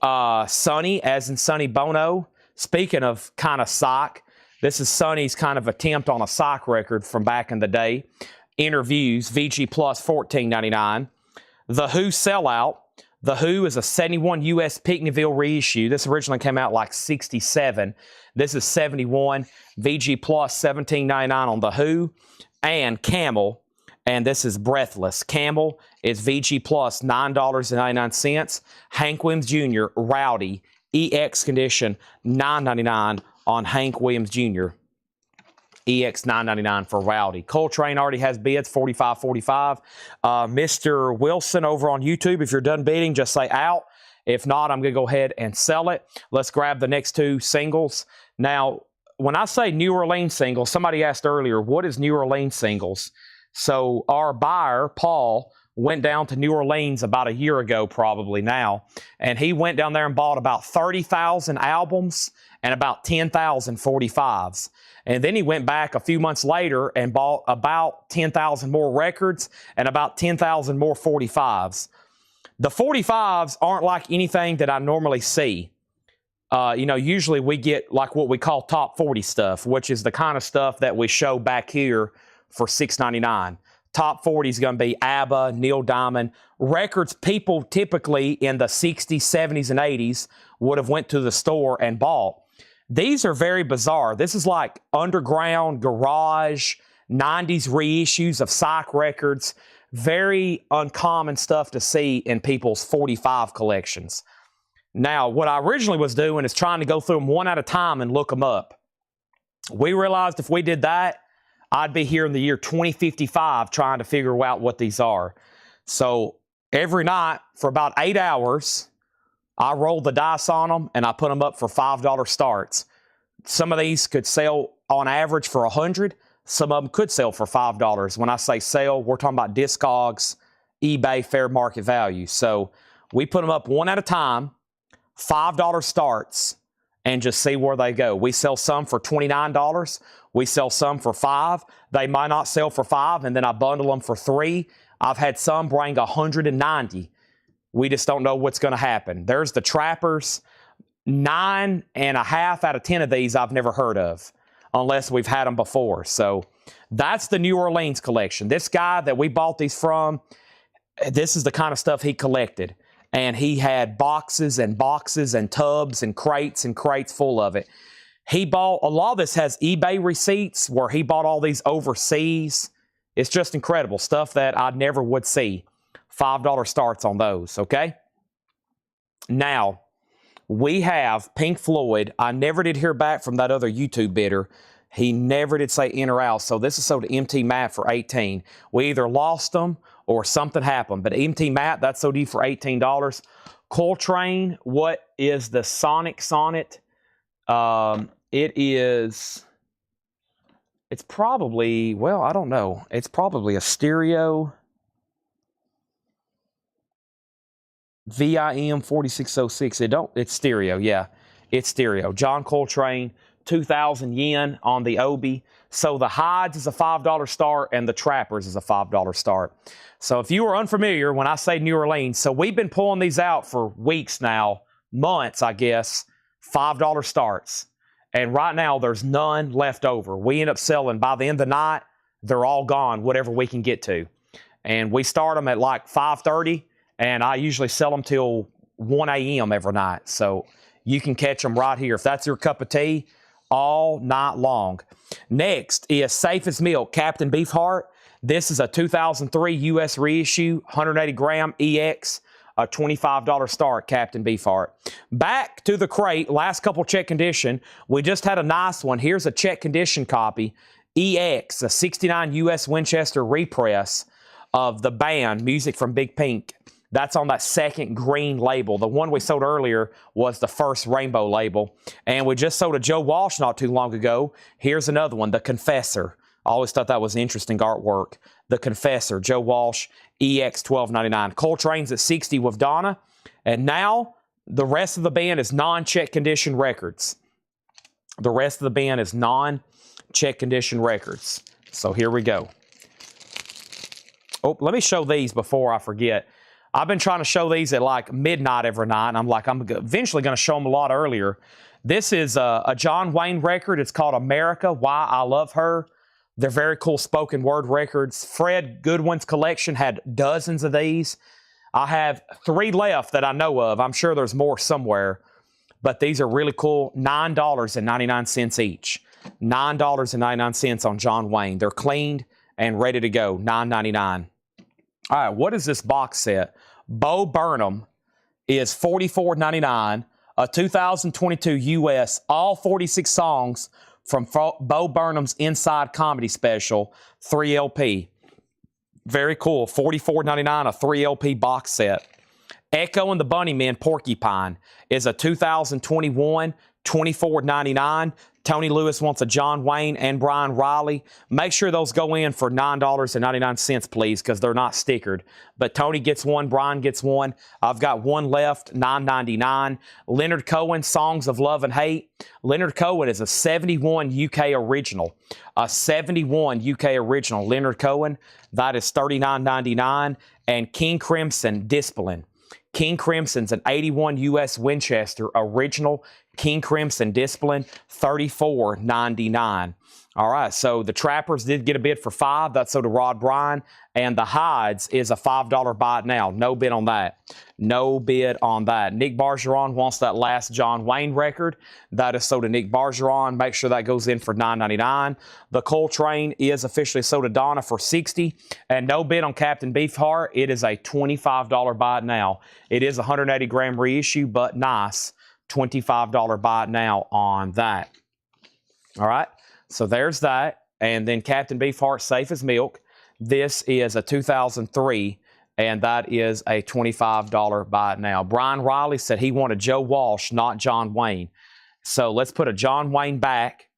Sonny, as in Sonny Bono. Speaking of kind of sock, this is Sonny's kind of attempt on a sock record from back in the day. Interviews, VG Plus, $14.99. The Who Sellout. The Who is a 71 US Pinckneyville reissue. This originally came out like 67. This is 71. VG Plus, $17.99 on The Who. And Camel, and this is Breathless. Camel is VG Plus, $9.99. Hank Williams Jr., Rowdy, EX Condition, $9.99 on Hank Williams Jr. EX $9.99 for Rowdy. Coltrane already has bids, $45.45. Mr. Wilson over on YouTube, if you're done bidding, just say out. If not, I'm going to go ahead and sell it. Let's grab the next two singles. Now, when I say New Orleans singles, somebody asked earlier, what is New Orleans singles? So our buyer, Paul, went down to New Orleans about a year ago probably now, and he went down there and bought about 30,000 albums and about 10,000 45s. And then he went back a few months later and bought about 10,000 more records and about 10,000 more 45s. The 45s aren't like anything that I normally see. Usually we get like what we call top 40 stuff, which is the kind of stuff that we show back here for $6.99. top 40 is going to be ABBA, Neil Diamond, records people typically in the 60s, 70s, and 80s would have went to the store and bought. These are very bizarre. This is like underground, garage, 90s reissues of psych records. Very uncommon stuff to see in people's 45 collections. Now, what I originally was doing is trying to go through them one at a time and look them up. We realized if we did that, I'd be here in the year 2055 trying to figure out what these are. So every night for about 8 hours, I rolled the dice on them and I put them up for $5 starts. Some of these could sell on average for $100. Some of them could sell for $5. When I say sell, we're talking about Discogs, eBay, fair market value. So we put them up one at a time, $5 starts, and just see where they go. We sell some for $29. We sell some for $5. They might not sell for $5, and then I bundle them for $3. I've had some bring $190. We just don't know what's going to happen. There's the Trappers. 9.5 out of 10 of these I've never heard of, unless we've had them before. So that's the New Orleans collection. This guy that we bought these from, this is the kind of stuff he collected. And he had boxes and boxes and tubs and crates full of it. He bought, a lot of this has eBay receipts where he bought all these overseas. It's just incredible stuff that I never would see. $5 starts on those, okay? Now, we have Pink Floyd. I never did hear back from that other YouTube bidder. He never did say in or out, so this is sold to MT Matt for $18. We either lost them or something happened, but MT Matt, that's sold you for $18. Coltrane, what is the Sonic Sonnet? It's probably, well, I don't know. It's probably a stereo. VIM 4606. It's stereo, yeah. It's stereo. John Coltrane, 2,000 yen on the Obi. So the Hides is a $5 start and the Trappers is a $5 start. So if you are unfamiliar, when I say New Orleans, so we've been pulling these out for weeks now, months, I guess, $5 starts. And right now, there's none left over. We end up selling, by the end of the night, they're all gone, whatever we can get to. And we start them at like 5:30, and I usually sell them till 1 a.m. every night. So you can catch them right here. If that's your cup of tea, all night long. Next is Safe as Milk, Captain Beefheart. This is a 2003 U.S. reissue, 180 gram EX, a $25 start, Captain Beefheart. Back to the crate, last couple check condition. We just had a nice one. Here's a check condition copy, EX, a 69 U.S. Winchester repress of the band, Music from Big Pink. That's on that second green label. The one we sold earlier was the first rainbow label. And we just sold a Joe Walsh not too long ago. Here's another one, The Confessor. I always thought that was interesting artwork. The Confessor, Joe Walsh, EX $12.99. Coltrane's at $60 with Donna. And now the rest of the band is non-check condition records. The rest of the band is non-check condition records. So here we go. Oh, let me show these before I forget. I've been trying to show these at like midnight every night, and I'm eventually going to show them a lot earlier. This is a John Wayne record. It's called America, Why I Love Her. They're very cool spoken word records. Fred Goodwin's collection had dozens of these. I have 3 left that I know of. I'm sure there's more somewhere, but these are really cool. $9.99 each. $9.99 on John Wayne. They're cleaned and ready to go. $9.99. All right, what is this box set? Bo Burnham is $44.99, a 2022 U.S., all 46 songs from Bo Burnham's Inside Comedy Special, 3 LP. Very cool, $44.99, a 3 LP box set. Echo and the Bunnymen, Porcupine, is a 2021, $24.99. Tony Lewis wants a John Wayne and Brian Riley. Make sure those go in for $9.99, please, because they're not stickered. But Tony gets one, Brian gets one. I've got one left, $9.99. Leonard Cohen, Songs of Love and Hate. Leonard Cohen is a 71 UK original. A 71 UK original, Leonard Cohen. That is $39.99. And King Crimson, Discipline. King Crimson's an 81 U.S. Winchester original. King Crimson Discipline, $34.99. All right, so the Trappers did get a bid for $5. That's so to Rod Bryan. And the Hides is a $5 buy it now. No bid on that. No bid on that. Nick Bergeron wants that last John Wayne record. That is so to Nick Bergeron. Make sure that goes in for $9.99. The Coltrane is officially sold to Donna for $60. And no bid on Captain Beefheart. It is a $25 buy it now. It is a 180-gram reissue, but nice. $25 buy it now on that. All right. So there's that. And then Captain Beefheart, Safe as Milk. This is a 2003, and that is a $25 buy it now. Brian Riley said he wanted Joe Walsh, not John Wayne. So let's put a John Wayne back.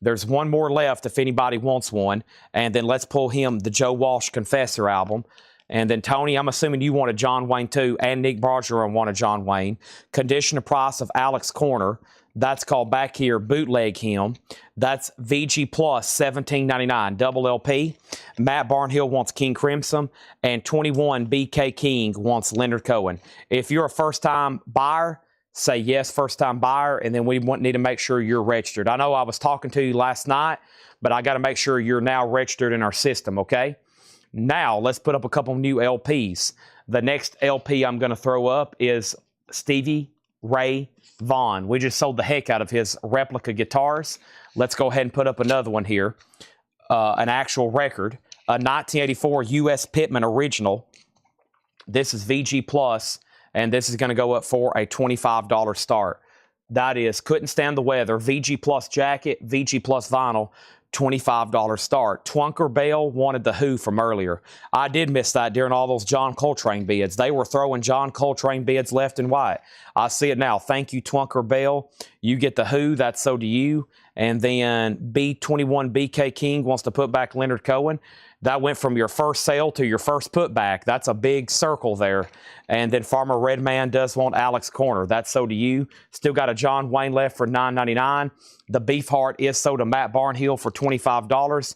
There's one more left if anybody wants one. And then let's pull him the Joe Walsh Confessor album. And then, Tony, I'm assuming you wanted John Wayne too, and Nick Bergeron wanted John Wayne. Condition of price of Alex Corner. That's called back here, Bootleg Him. That's VG Plus, $17.99, double LP. Matt Barnhill wants King Crimson, and 21 BK King wants Leonard Cohen. If you're a first-time buyer, say yes, first-time buyer, and then we need to make sure you're registered. I know I was talking to you last night, but I got to make sure you're now registered in our system, okay? Now, let's put up a couple new LPs. The next LP I'm going to throw up is Stevie Ray Vaughan. We just sold the heck out of his replica guitars. Let's go ahead and put up another one here. An actual record. A 1984 U.S. Pittman original. This is VG Plus, and this is going to go up for a $25 start. That is Couldn't Stand the Weather, VG Plus jacket, VG Plus vinyl, $25 start. Twunker Bell wanted the Who from earlier. I did miss that during all those John Coltrane bids. They were throwing John Coltrane bids left and right. I see it now. Thank you, Twunker Bell. You get the Who. That's so do you. And then B21 BK King wants to put back Leonard Cohen. That went from your first sale to your first putback. That's a big circle there. And then Farmer Redman does want Alex Corner. That's so do you. Still got a John Wayne left for $9.99. The Beefheart is sold to Matt Barnhill for $25.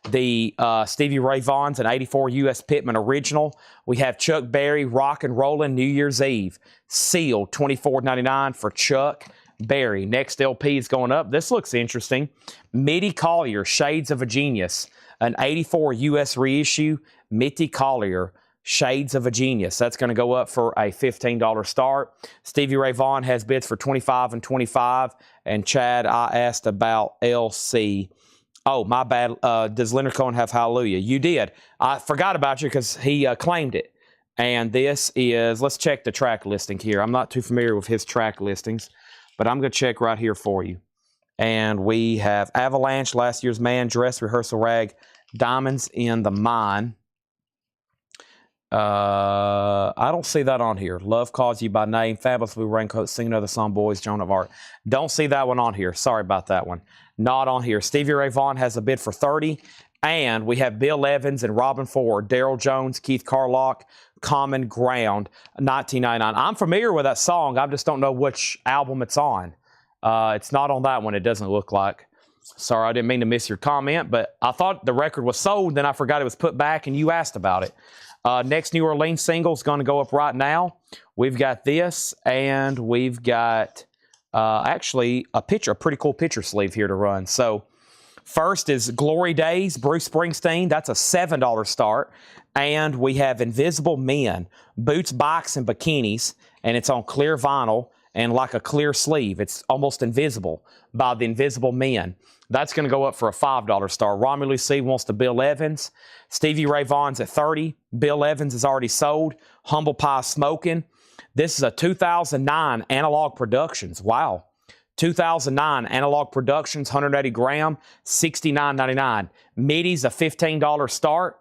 The Stevie Ray Vaughan's an 84 U.S. Pittman original. We have Chuck Berry Rock and Rollin' New Year's Eve. Sealed, $24.99 for Chuck Berry. Next LP is going up. This looks interesting. Mitty Collier, Shades of a Genius. An 84 U.S. reissue, Mitty Collier, Shades of a Genius. That's going to go up for a $15 start. Stevie Ray Vaughan has bids for $25 and $25. And Chad, I asked about LC. Oh, my bad. Does Leonard Cohen have Hallelujah? You did. I forgot about you because he claimed it. And this is, let's check the track listing here. I'm not too familiar with his track listings, but I'm going to check right here for you. And we have Avalanche, Last Year's Man, Dress Rehearsal Rag, Diamonds in the Mine. I don't see that on here. Love Calls You by Name, Fabulous Blue Raincoat, Sing Another Song, Boys, Joan of Arc. Don't see that one on here. Sorry about that one. Not on here. Stevie Ray Vaughan has a bid for $30. And we have Bill Evans and Robin Ford, Daryl Jones, Keith Carlock, Common Ground, 1999. I'm familiar with that song. I just don't know which album it's on. It's not on that one, it doesn't look like. Sorry, I didn't mean to miss your comment, but I thought the record was sold, then I forgot it was put back, and you asked about it. Next New Orleans single is going to go up right now. We've got this, and we've got actually a pretty cool picture sleeve here to run. So first is Glory Days, Bruce Springsteen. That's a $7 start. And we have Invisible Men, Boots, Bikes, and Bikinis, and it's on clear vinyl and like a clear sleeve. It's almost invisible by the Invisible Men. That's going to go up for a $5 star. Romulus C wants to Bill Evans. Stevie Ray Vaughan's at $30. Bill Evans is already sold. Humble Pie Smoking. This is a 2009 Analog Productions. Wow. 2009 Analog Productions, 180 gram, $69.99. Mitty's a $15 start.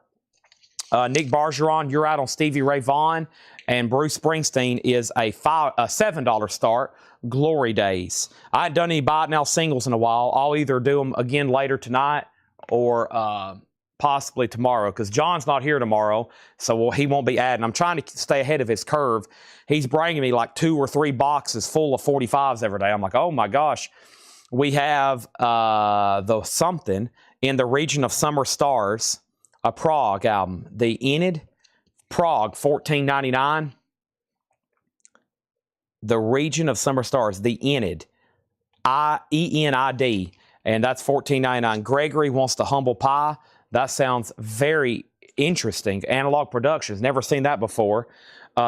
Nick Bergeron, you're out on Stevie Ray Vaughan. And Bruce Springsteen is a $7 start. Glory Days. I haven't done any Buy It Now singles in a while. I'll either do them again later tonight or possibly tomorrow because John's not here tomorrow, so he won't be adding. I'm trying to stay ahead of his curve. He's bringing me like 2 or 3 boxes full of 45s every day. I'm like, oh my gosh. We have the Something in the Region of Summer Stars, a Prague album. The Enid, Prague, $14.99. The Region of Summer Stars, the Enid, E-N-I-D. and that's $14.99. Gregory wants the humble pie. That sounds very interesting. Analog Productions, never seen that before.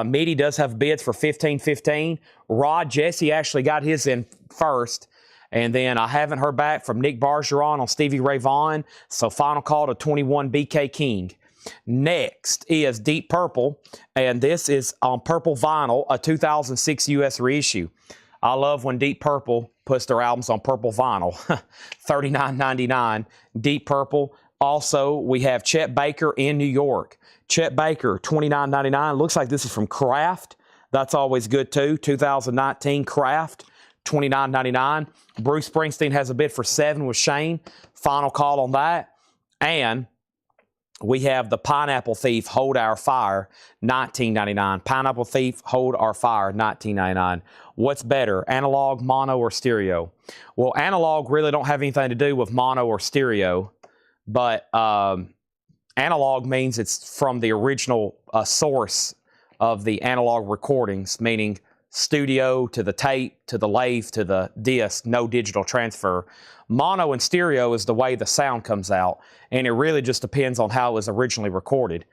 Meaty does have bids for $15.15. Rod Jesse actually got his in first. And then I haven't heard back from Nick Bargeron on Stevie Ray Vaughan. So final call to 21 BK King. Next is Deep Purple. And this is on purple vinyl, a 2006 US reissue. I love when Deep Purple puts their albums on purple vinyl. $39.99. Deep Purple. Also, we have Chet Baker in New York. Chet Baker, $29.99. Looks like this is from Kraft. That's always good too. 2019 Kraft, $29.99. Bruce Springsteen has a bid for $7 with Shane. Final call on that. And we have the Pineapple Thief, Hold Our Fire, $19.99. Pineapple Thief, Hold Our Fire, $19.99. What's better, analog, mono, or stereo? Well, analog really don't have anything to do with mono or stereo, but analog means it's from the original source of the analog recordings, meaning studio to the tape, to the lathe, to the disc, no digital transfer. Mono and stereo is the way the sound comes out, and it really just depends on how it was originally recorded.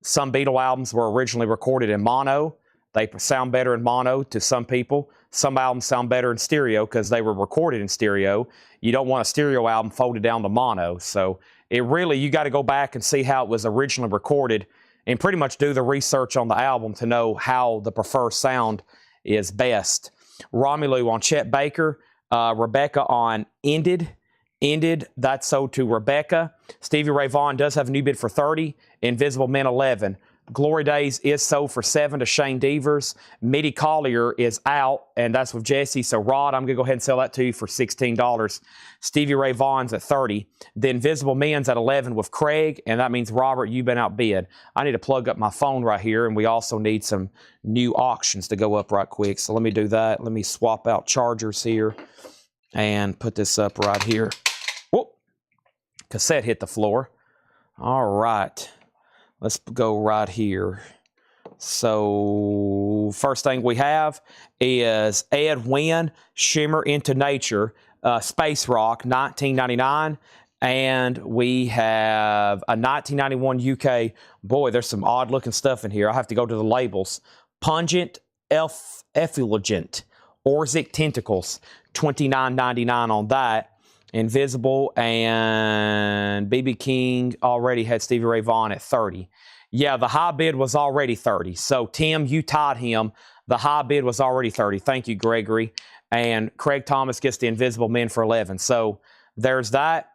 Some Beatle albums were originally recorded in mono. They sound better in mono to some people. Some albums sound better in stereo because they were recorded in stereo. You don't want a stereo album folded down to mono. So it really, you got to go back and see how it was originally recorded and pretty much do the research on the album to know how the preferred sound is best. Romelu on Chet Baker. Rebecca on Ended. That's sold to Rebecca. Stevie Ray Vaughan does have a new bid for $30. Invisible Men 11. Glory Days is sold for $7 to Shane Devers. Mitty Collier is out, and that's with Jesse. So, Rod, I'm going to go ahead and sell that to you for $16. Stevie Ray Vaughan's at $30. The Invisible Men's at $11 with Craig, and that means, Robert, you've been outbid. I need to plug up my phone right here, and we also need some new auctions to go up right quick. So let me do that. Let me swap out chargers here and put this up right here. Whoop! Cassette hit the floor. All right. Let's go right here. So first thing we have is Ed Wynn, Shimmer into Nature, Space Rock, $19.99. And we have a 1991 UK. Boy, there's some odd looking stuff in here. I have to go to the labels. Pungent Effulgent, Orzic Tentacles, $29.99 on that. Invisible and BB King already had Stevie Ray Vaughan at $30. Yeah, the high bid was already $30. So, Tim, you tied him. The high bid was already $30. Thank you, Gregory. And Craig Thomas gets the Invisible Men for $11. So, there's that.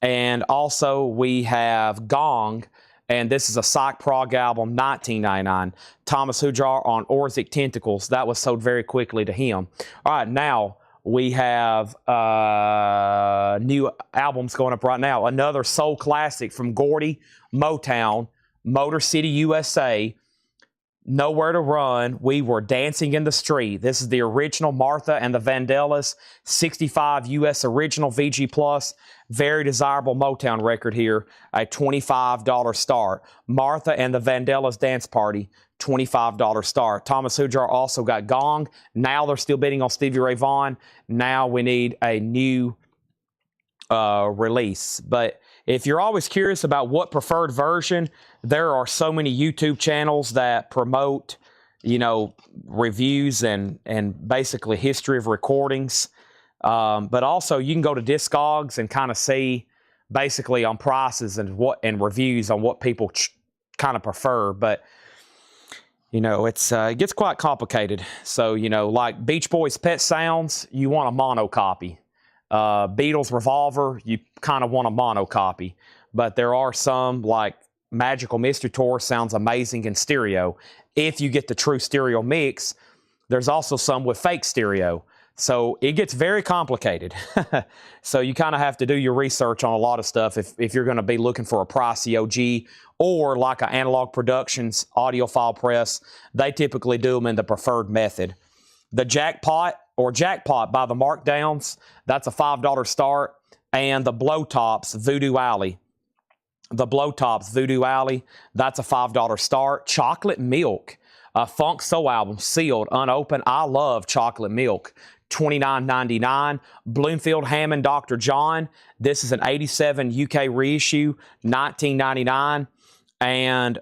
And also, we have Gong. And this is a Psych Prog album, $19.99. Thomas Hujar on Orzic Tentacles. That was sold very quickly to him. All right, now we have new albums going up right now. Another soul classic from Gordy Motown, Motor City, USA. Nowhere to Run. We Were Dancing in the Street. This is the original Martha and the Vandellas 65 US original VG Plus. Very desirable Motown record here. A $25 start. Martha and the Vandellas Dance Party. $25 start. Thomas Hujar also got Gong. Now they're still bidding on Stevie Ray Vaughan. Now we need a new release. But if you're always curious about what preferred version, there are so many YouTube channels that promote, you know, reviews and basically history of recordings. But also you can go to Discogs and kind of see basically on prices and reviews on what people kind of prefer. But you know, it gets quite complicated. So, you know, like Beach Boys' Pet Sounds, you want a mono copy. Beatles' Revolver, you kind of want a mono copy. But there are some, like Magical Mystery Tour, sounds amazing in stereo. If you get the true stereo mix, there's also some with fake stereo. So it gets very complicated. So you kind of have to do your research on a lot of stuff if you're going to be looking for a pricey OG, or like an Analog Productions audiophile press. They typically do them in the preferred method. The Jackpot by the Markdowns, that's a $5 start. And the Blowtops Voodoo Alley. The Blowtops Voodoo Alley, that's a $5 start. Chocolate Milk, a funk soul album, sealed, unopened. I love Chocolate Milk. $29.99. Bloomfield Hammond Dr. John, this is an 87 UK reissue, $19.99. And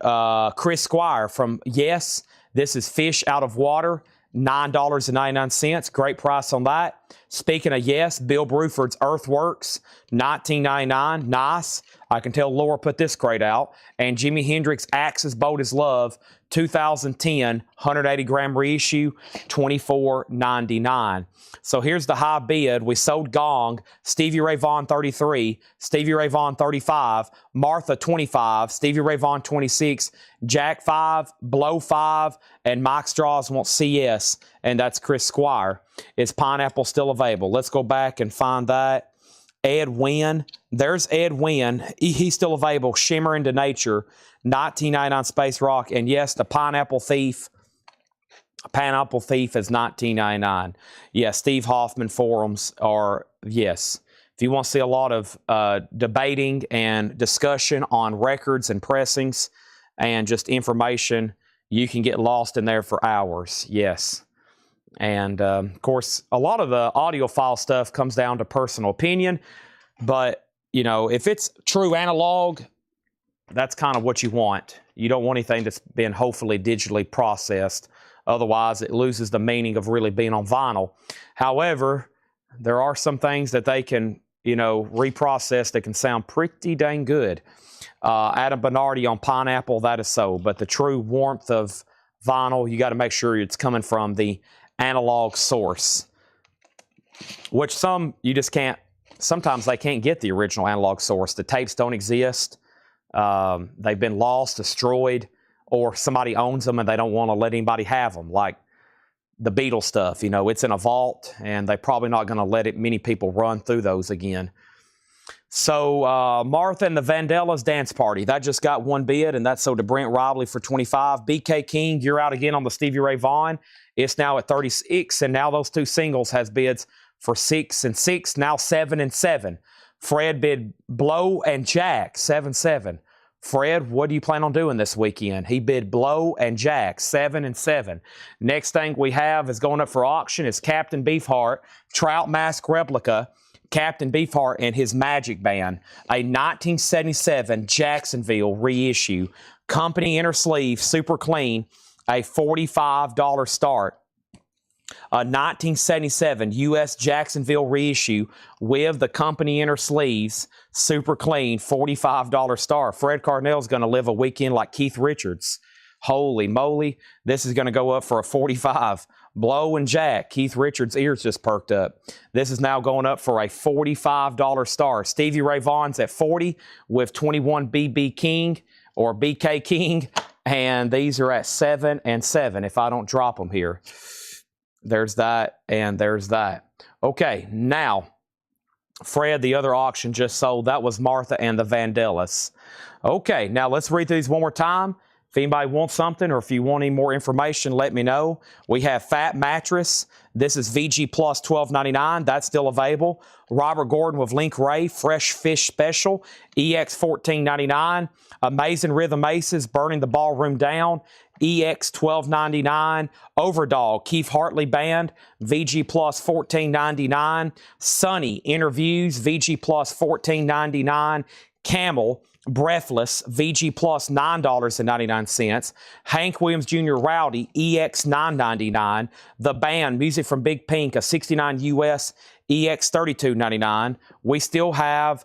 Chris Squire from Yes, this is Fish Out of Water, $9.99. Great price on that. Speaking of Yes, Bill Bruford's Earthworks, $19.99. Nice. I can tell Laura put this crate out. And Jimi Hendrix Axis Bold as Love, 2010, 180-gram reissue, $24.99. So here's the high bid. We sold Gong, Stevie Ray Vaughan 33, Stevie Ray Vaughan 35, Martha 25, Stevie Ray Vaughan 26, Jack 5, Blow 5, and Mike Straws wants CS, and that's Chris Squire. Is Pineapple still available? Let's go back and find that. Ed Wynn. There's Ed Wynn. He's still available. Shimmer into Nature, $19.99 Space Rock. And yes, the Pineapple Thief. Pineapple Thief is $19.99. Yes, Steve Hoffman forums are, yes. If you want to see a lot of debating and discussion on records and pressings and just information, you can get lost in there for hours. Yes. And, of course, a lot of the audiophile stuff comes down to personal opinion. But, you know, if it's true analog, that's kind of what you want. You don't want anything that's been hopefully digitally processed. Otherwise, it loses the meaning of really being on vinyl. However, there are some things that they can, you know, reprocess that can sound pretty dang good. Adam Bernardi on Pineapple, that is so. But the true warmth of vinyl, you got to make sure it's coming from the analog source, which some you just can't. Sometimes they can't get the original analog source. The tapes don't exist. They've been lost, destroyed, or somebody owns them and they don't want to let anybody have them. Like the Beatles stuff, you know, it's in a vault and they're probably not going to let many people run through those again. So Martha and the Vandellas Dance Party, that just got one bid, and that's sold to Brent Robley for $25. BK King, you're out again on the Stevie Ray Vaughan. It's now at $36, and now those two singles has bids for $6 and $6, now $7 and $7. Fred bid Blow and Jack, $7-7. Fred, what do you plan on doing this weekend? He bid Blow and Jack, $7 and $7. Next thing we have is going up for auction is Captain Beefheart, Trout Mask Replica, Captain Beefheart and his Magic Band, a 1977 Jacksonville reissue, company inner sleeve, super clean, a $45 start. A 1977 U.S. Jacksonville reissue with the company inner sleeves, super clean, $45 start. Fred Carnell's going to live a weekend like Keith Richards. Holy moly, this is going to go up for a $45. Blow and Jack, Keith Richards' ears just perked up. This is now going up for a $45 star. Stevie Ray Vaughan's at $40 with 21 BB King or BK King, and these are at $7 and $7 if I don't drop them here. There's that, and there's that. Okay, now, Fred, the other auction just sold. That was Martha and the Vandellas. Okay, now let's read these one more time. If anybody wants something or if you want any more information, let me know. We have Fat Mattress. This is VG Plus $12.99. That's still available. Robert Gordon with Link Ray, Fresh Fish Special, EX $14.99. Amazing Rhythm Aces, Burning the Ballroom Down, EX $12.99. Overdog, Keith Hartley Band, VG Plus $14.99. Sunny Interviews, VG Plus $14.99. Camel, Breathless, VG Plus $9.99. Hank Williams Jr. Rowdy, EX $9.99. The Band, Music from Big Pink, a 69 US, EX $32.99. We still have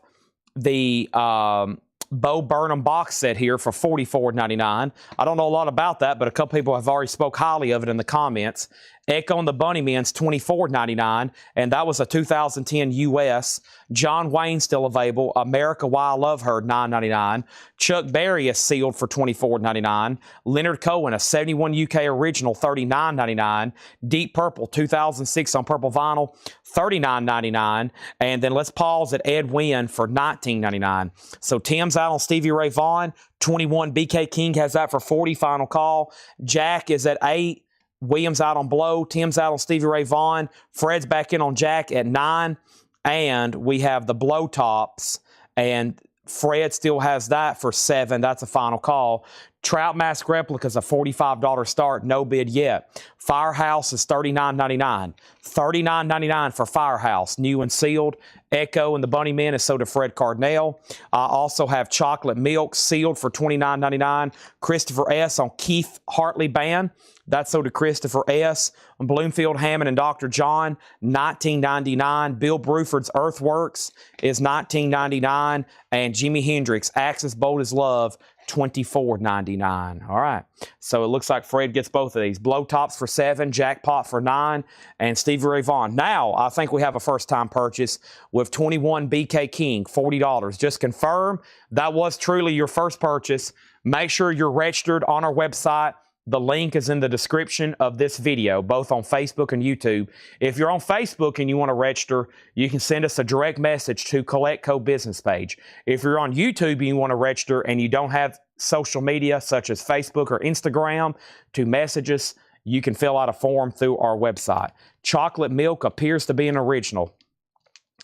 the Bo Burnham box set here for $44.99. I don't know a lot about that, but a couple people have already spoke highly of it in the comments. Echo and the Bunnymen's $24.99, and that was a 2010 US. John Wayne still available. America Why I Love Her, $9.99. Chuck Berry is sealed for $24.99. Leonard Cohen, a 71 UK original, $39.99. Deep Purple, 2006 on purple vinyl, $39.99. And then let's pause at Ed Wynn for $19.99. So Tim's out on Stevie Ray Vaughan. 21 BK King has that for $40. Final call. Jack is at $8. Williams out on Blow. Tim's out on Stevie Ray Vaughan. Fred's back in on Jack at $9. And we have the Blow Tops. And Fred still has that for $7. That's a final call. Trout Mask Replicas, a $45 start, no bid yet. Firehouse is $39.99. $39.99 for Firehouse, new and sealed. Echo and the Bunny Men is sold to Fred Cardinal. I also have Chocolate Milk sealed for $29.99. Christopher S. on Keith Hartley Band. That's sold to Christopher S. On Bloomfield, Hammond, and Dr. John, $19.99. Bill Bruford's Earthworks is $19.99. And Jimi Hendrix, Axis Bold as Love, $24.99. All right. So it looks like Fred gets both of these. Blow Tops for $7, Jackpot for $9, and Stevie Ray Vaughan. Now, I think we have a first-time purchase with 21 BK King, $40. Just confirm that was truly your first purchase. Make sure you're registered on our website. The link is in the description of this video, both on Facebook and YouTube. If you're on Facebook and you want to register, you can send us a direct message to CollectCo business page. If you're on YouTube and you want to register and you don't have social media such as Facebook or Instagram to message us, you can fill out a form through our website. Chocolate Milk appears to be an original.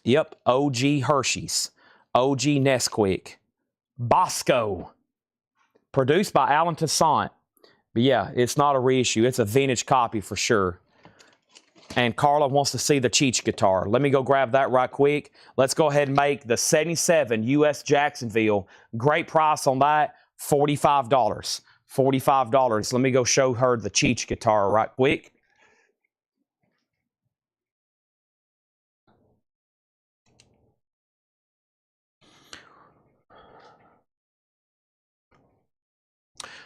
Yep, OG Hershey's, OG Nesquik, Bosco, produced by Alan Toussaint. But yeah, it's not a reissue. It's a vintage copy for sure. And Carla wants to see the Cheech guitar. Let me go grab that right quick. Let's go ahead and make the 77 US Jacksonville. Great price on that, $45. $45. Let me go show her the Cheech guitar right quick.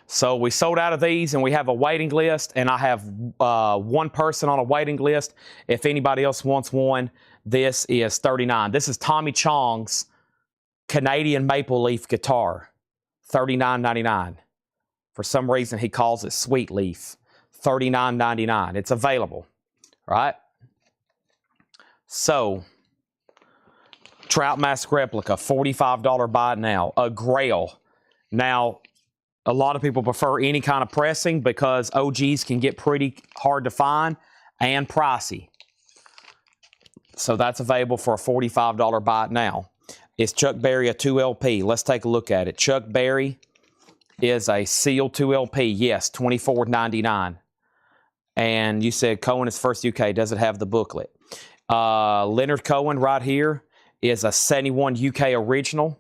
So we sold out of these, and we have a waiting list, and I have one person on a waiting list. If anybody else wants one, this is $39. This is Tommy Chong's Canadian Maple Leaf guitar, $39.99. For some reason, he calls it Sweet Leaf, $39.99. It's available, right? So, Trout Mask Replica, $45 buy it now. A Grail. Now, a lot of people prefer any kind of pressing because OGs can get pretty hard to find and pricey. So that's available for a $45 buy it now. It's Chuck Berry, a 2LP. Let's take a look at it. Chuck Berry is a sealed 2LP. Yes, $24.99. And you said Cohen is first UK. Does it have the booklet? Leonard Cohen right here is a 71 UK original.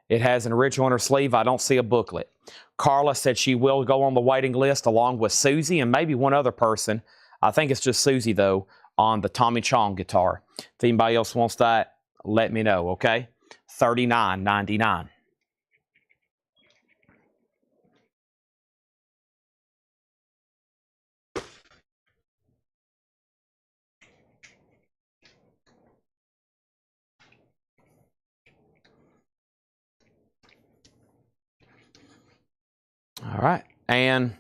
It has an original on her sleeve. I don't see a booklet. Carla said she will go on the waiting list along with Susie and maybe one other person. I think it's just Susie, though, on the Tommy Chong guitar. If anybody else wants that, let me know, okay? $39.99. All right, and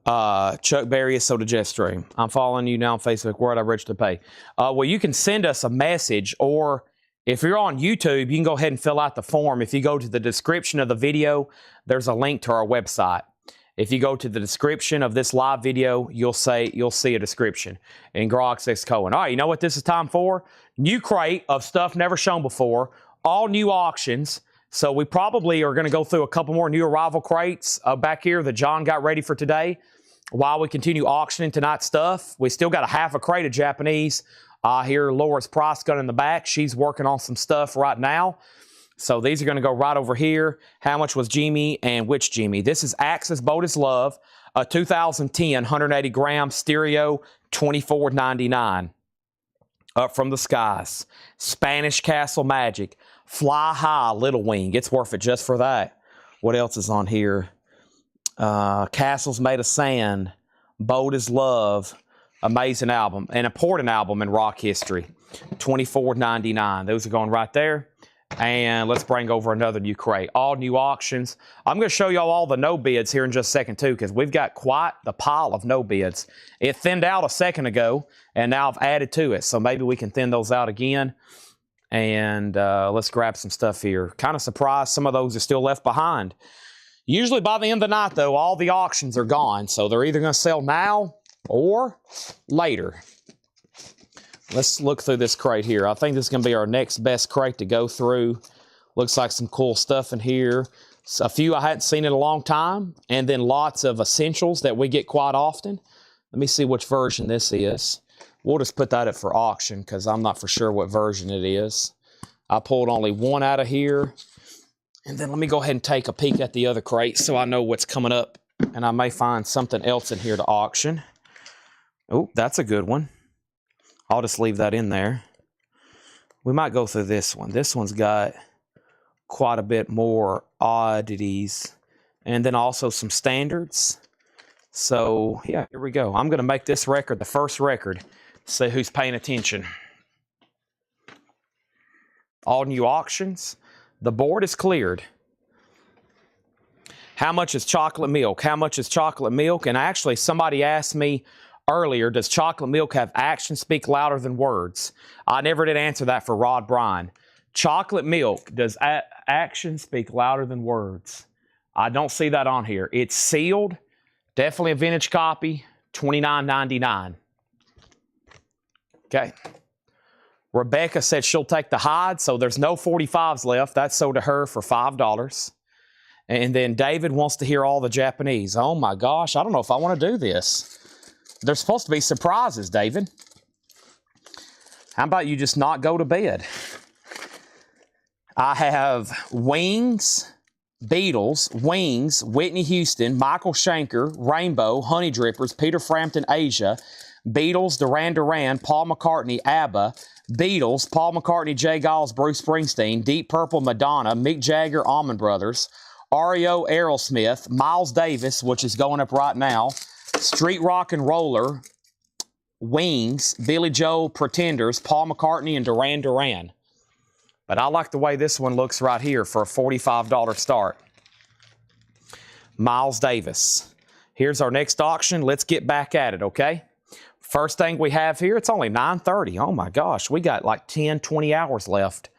Chuck Berry is sold to Jetstream. I'm following you now on Facebook. Where would I register to pay? Well, you can send us a message, or if you're on YouTube, you can go ahead and fill out the form. If you go to the description of the video, there's a link to our website. If you go to the description of this live video, you'll see a description. And Grog says Cohen. All right, you know what this is time for? New crate of stuff never shown before. All new auctions. So we probably are going to go through a couple more new arrival crates back here that John got ready for today. While we continue auctioning tonight's stuff, we still got a half a crate of Japanese. I hear Laura's price gun in the back. She's working on some stuff right now. So these are going to go right over here. How much was Jimmy and which Jimmy? This is Axis Bold as Love, a 2010 180 gram stereo, $24.99. Up from the Skies. Spanish Castle Magic. Fly High, Little Wing. It's worth it just for that. What else is on here? Castles Made of Sand. Bold as Love. Amazing album. An important album in rock history. $24.99. Those are going right there. And let's bring over another new crate. All new auctions. I'm going to show y'all all the no bids here in just a second, too, because we've got quite the pile of no bids. It thinned out a second ago, and now I've added to it. So maybe we can thin those out again. And let's grab some stuff here. Kind of surprised some of those are still left behind. Usually by the end of the night, though, all the auctions are gone. So they're either going to sell now or later. Let's look through this crate here. I think this is going to be our next best crate to go through. Looks like some cool stuff in here. a few I hadn't seen in a long time, and then lots of essentials that we get quite often. Let me see which version this is. We'll just put that up for auction because I'm not for sure what version it is. I pulled only one out of here. And then let me go ahead and take a peek at the other crate so I know what's coming up. And I may find something else in here to auction. Oh, that's a good one. I'll just leave that in there. We might go through this one. This one's got quite a bit more oddities. And then also some standards. So, yeah, here we go. I'm going to make this record the first record. See who's paying attention. All new auctions. The board is cleared. How much is chocolate milk? How much is chocolate milk? And actually, somebody asked me earlier, does chocolate milk have actions speak louder than words? I never did answer that for Rod Bryan. Chocolate milk, does action speak louder than words? I don't see that on here. It's sealed. Definitely a vintage copy. $29.99. Okay. Rebecca said she'll take the hide, so there's no 45s left. That's sold to her for $5. And then David wants to hear all the Japanese. Oh my gosh, I don't know if I want to do this. There's supposed to be surprises, David. How about you just not go to bed? I have Wings, Beatles, Wings, Whitney Houston, Michael Schenker, Rainbow, Honey Drippers, Peter Frampton, Asia, Beatles, Duran Duran, Paul McCartney, ABBA, Beatles, Paul McCartney, Jay Giles, Bruce Springsteen, Deep Purple, Madonna, Mick Jagger, Allman Brothers, REO, Aerosmith, Miles Davis, which is going up right now, Street Rock and Roller, Wings, Billy Joel, Pretenders, Paul McCartney, and Duran Duran. But I like the way this one looks right here for a $45 start. Miles Davis. Here's our next auction. Let's get back at it, okay? First thing we have here, it's only 9:30. Oh my gosh, we got like 10, 20 hours left.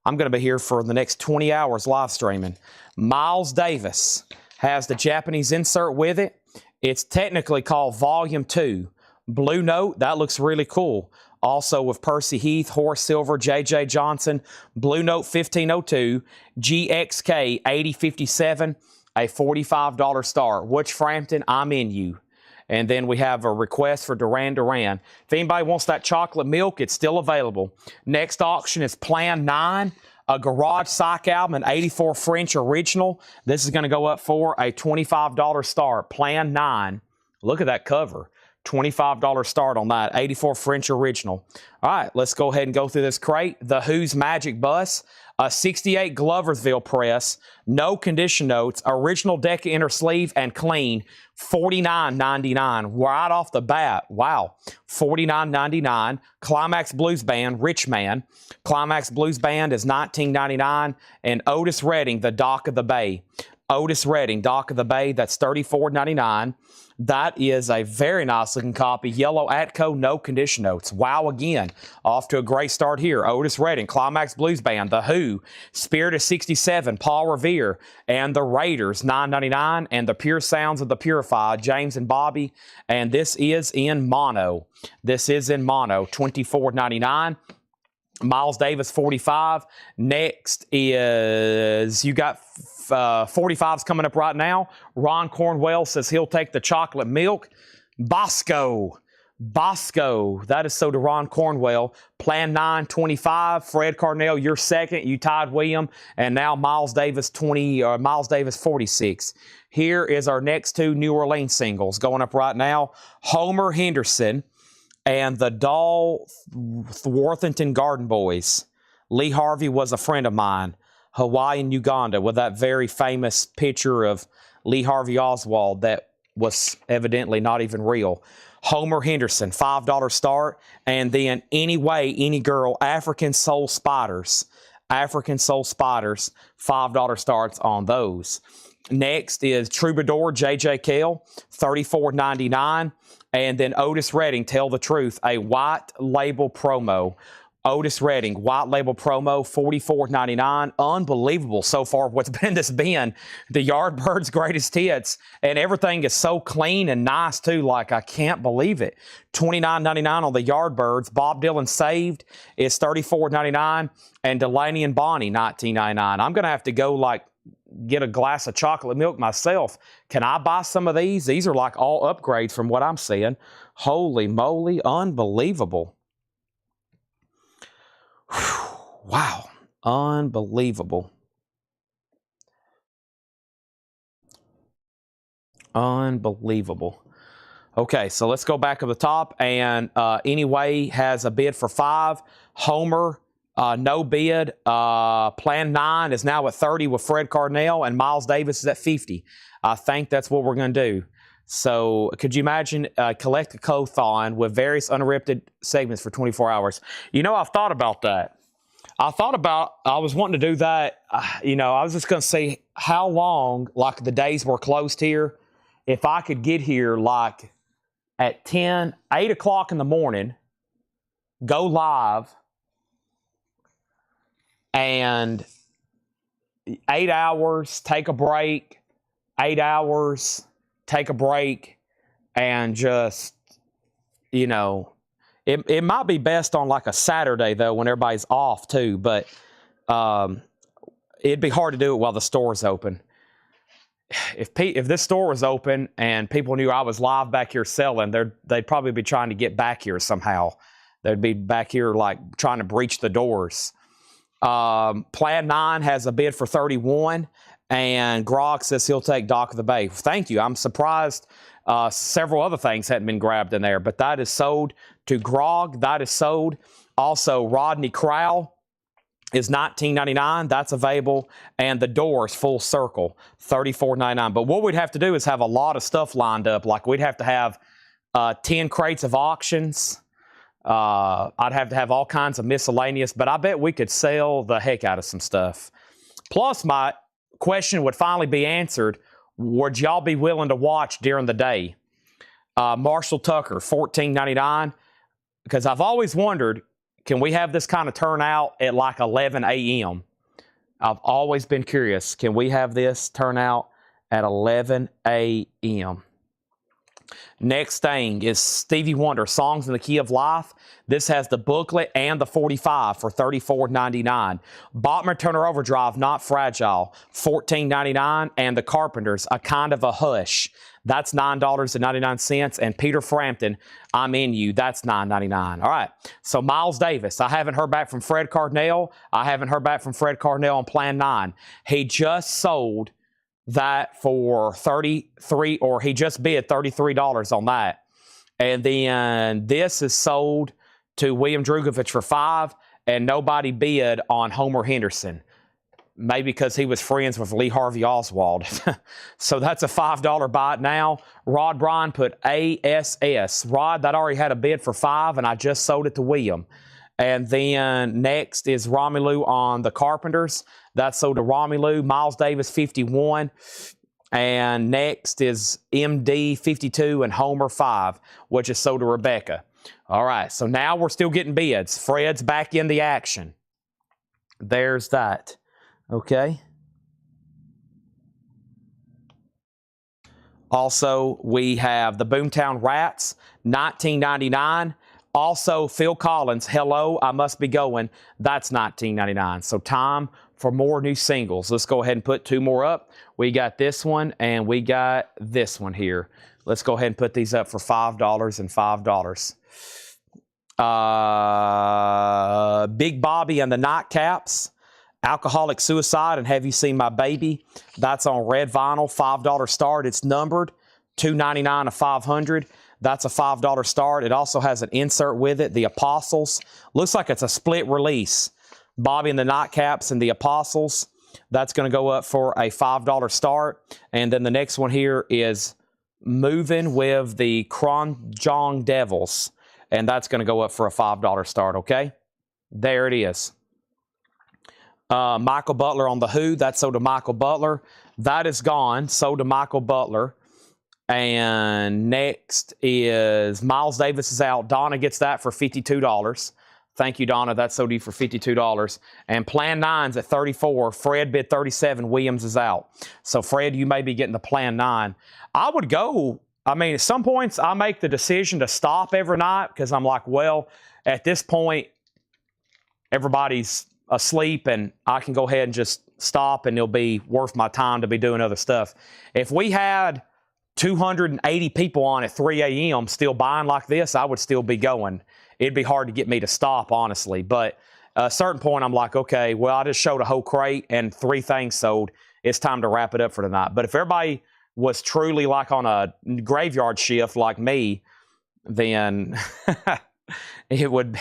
I'm going to be here for the next 20 hours live streaming. Miles Davis has the Japanese insert with it. It's technically called Volume 2. Blue Note, that looks really cool. Also with Percy Heath, Horace Silver, J.J. Johnson, Blue Note 1502, GXK 8057, a $45 start. Which Frampton, I'm in you. And then we have a request for Duran Duran. If anybody wants that chocolate milk, it's still available. Next auction is Plan 9, a Garage Psych album, an 84 French original. This is going to go up for a $25 start. Plan 9. Look at that cover. $25 start on that. 84 French original. All right, let's go ahead and go through this crate. The Who's Magic Bus. A 68 Gloversville press, no condition notes, original Decca inner sleeve, and clean, $49.99 right off the bat. Wow, $49.99. Climax Blues Band, Rich Man. Climax Blues Band is $19.99. And Otis Redding, the Dock of the Bay. Otis Redding, Dock of the Bay, that's $34.99. That is a very nice looking copy. Yellow Atco, no condition notes. Wow, again, off to a great start here. Otis Redding, Climax Blues Band, The Who, Spirit of 67, Paul Revere, and the Raiders, $9.99, and the Pure Sounds of the Purified, James and Bobby, and this is in mono. This is in mono, $24.99. Miles Davis, 45. Next is, you got 45s coming up right now. Ron Cornwell says he'll take the chocolate milk. Bosco, that is so to Ron Cornwell. Plan 9, 25. Fred Carnell, you're second. You tied William. And now Miles Davis, 46. Here is our next two New Orleans singles going up right now. Homer Henderson and the Dalworthington Garden Boys. Lee Harvey was a friend of mine. Hawaii, Uganda, with that very famous picture of Lee Harvey Oswald that was evidently not even real. Homer Henderson, $5 start. And then Anyway, Any Girl, African Soul Spiders. $5 starts on those. Next is Troubadour, J.J. Kell, $34.99. And then Otis Redding, Tell the Truth, a white label promo. Otis Redding, white label promo, $44.99. Unbelievable so far what's been this bin. The Yardbirds greatest hits. And everything is so clean and nice too. Like, I can't believe it. $29.99 on the Yardbirds. Bob Dylan Saved is $34.99. And Delaney and Bonnie, $19.99. I'm going to have to go like get a glass of chocolate milk myself. Can I buy some of these? These are like all upgrades from what I'm seeing. Holy moly, unbelievable. Whew, wow, unbelievable. Unbelievable. Okay, so let's go back to the top. And Anyway has a bid for 5. Homer, no bid. Plan 9 is now at 30 with Fred Cardinal, and Miles Davis is at 50. I think that's what we're going to do. So could you imagine collect a co-thon with various uninterrupted segments for 24 hours? You know, I've thought about that. I was wanting to do that. I was just going to see how long, like the days were closed here, if I could get here like at 8 o'clock in the morning, go live, and 8 hours, take a break, 8 hours, take a break, and just, it might be best on like a Saturday, though, when everybody's off, too, but it'd be hard to do it while the store's open. If this store was open and people knew I was live back here selling, they'd probably be trying to get back here somehow. They'd be back here like trying to breach the doors. Plan 9 has a bid for 31, and Grog says he'll take Dock of the Bay. Thank you. I'm surprised several other things hadn't been grabbed in there, but that is sold to Grog. That is sold. Also, Rodney Crowell is $19.99. That's available. And the Doors Full Circle, $34.99. But what we'd have to do is have a lot of stuff lined up. Like we'd have to have 10 crates of auctions. I'd have to have all kinds of miscellaneous, but I bet we could sell the heck out of some stuff. Plus, my question would finally be answered. Would y'all be willing to watch during the day? Marshall Tucker, $14.99. Because I've always wondered, can we have this kind of turnout at like 11 a.m.? I've always been curious. Can we have this turnout at 11 a.m.? Next thing is Stevie Wonder, Songs in the Key of Life. This has the booklet and the 45 for $34.99. Bachman Turner Overdrive, Not Fragile, $14.99. And the Carpenters, A Kind of a Hush. That's $9.99. And Peter Frampton, I'm In You. That's $9.99. All right. So Miles Davis, I haven't heard back from Fred Cardinal. I haven't heard back from Fred Cardinal on Plan 9. He just sold that for 33, or he just bid $33 on that. And then this is sold to William Drugovich for 5, and nobody bid on Homer Henderson. Maybe because he was friends with Lee Harvey Oswald. So that's a $5 buy now. Rod Bryan put ASS. Rod, that already had a bid for 5, and I just sold it to William. And then next is Romelu on the Carpenters. That's sold to Romelu. Miles Davis, 51. And next is MD, 52, and Homer, 5, which is sold to Rebecca. All right, so now we're still getting bids. Fred's back in the action. There's that. Okay. Also, we have the Boomtown Rats, $19.99. Also, Phil Collins, Hello, I Must Be Going. That's $19.99. So time for more new singles. Let's go ahead and put 2 more up. We got this one, and we got this one here. Let's go ahead and put these up for $5 and $5. Big Bobby and the Nightcaps, Alcoholic Suicide, and Have You Seen My Baby? That's on red vinyl, $5 start. It's numbered, $2.99 to $500. That's a $5 start. It also has an insert with it, The Apostles. Looks like it's a split release. Bobby and the Nightcaps and The Apostles. That's going to go up for a $5 start. And then the next one here is Moving with the Kronjong Devils. And that's going to go up for a $5 start, okay? There it is. Michael Butler on The Who. That's sold to Michael Butler. That is gone. Sold to Michael Butler. And next is Miles Davis is out. Donna gets that for $52. Thank you, Donna. That's sold to you for $52. And Plan 9's at $34. Fred bid $37. Williams is out. So, Fred, you may be getting the Plan 9. I would go. I mean, at some points, I make the decision to stop every night because I'm like, well, at this point, everybody's asleep and I can go ahead and just stop and it'll be worth my time to be doing other stuff. If we had 280 people on at 3 a.m. still buying like this, I would still be going. It'd be hard to get me to stop, honestly. But at a certain point, I'm like, okay, well, I just showed a whole crate and 3 things sold. It's time to wrap it up for tonight. But if everybody was truly like on a graveyard shift like me, then it would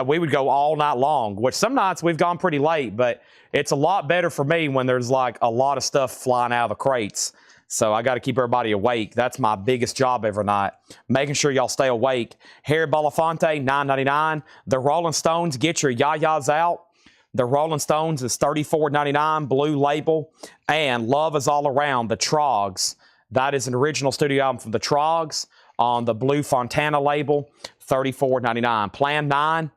we would go all night long, which some nights we've gone pretty late, but it's a lot better for me when there's like a lot of stuff flying out of the crates. So I got to keep everybody awake. That's my biggest job every night, making sure y'all stay awake. Harry Belafonte, $9.99. The Rolling Stones, get your yayas out. The Rolling Stones is $34.99, blue label. And Love Is All Around, the Trogs. That is an original studio album from the Trogs on the blue Fontana label, $34.99. Plan 9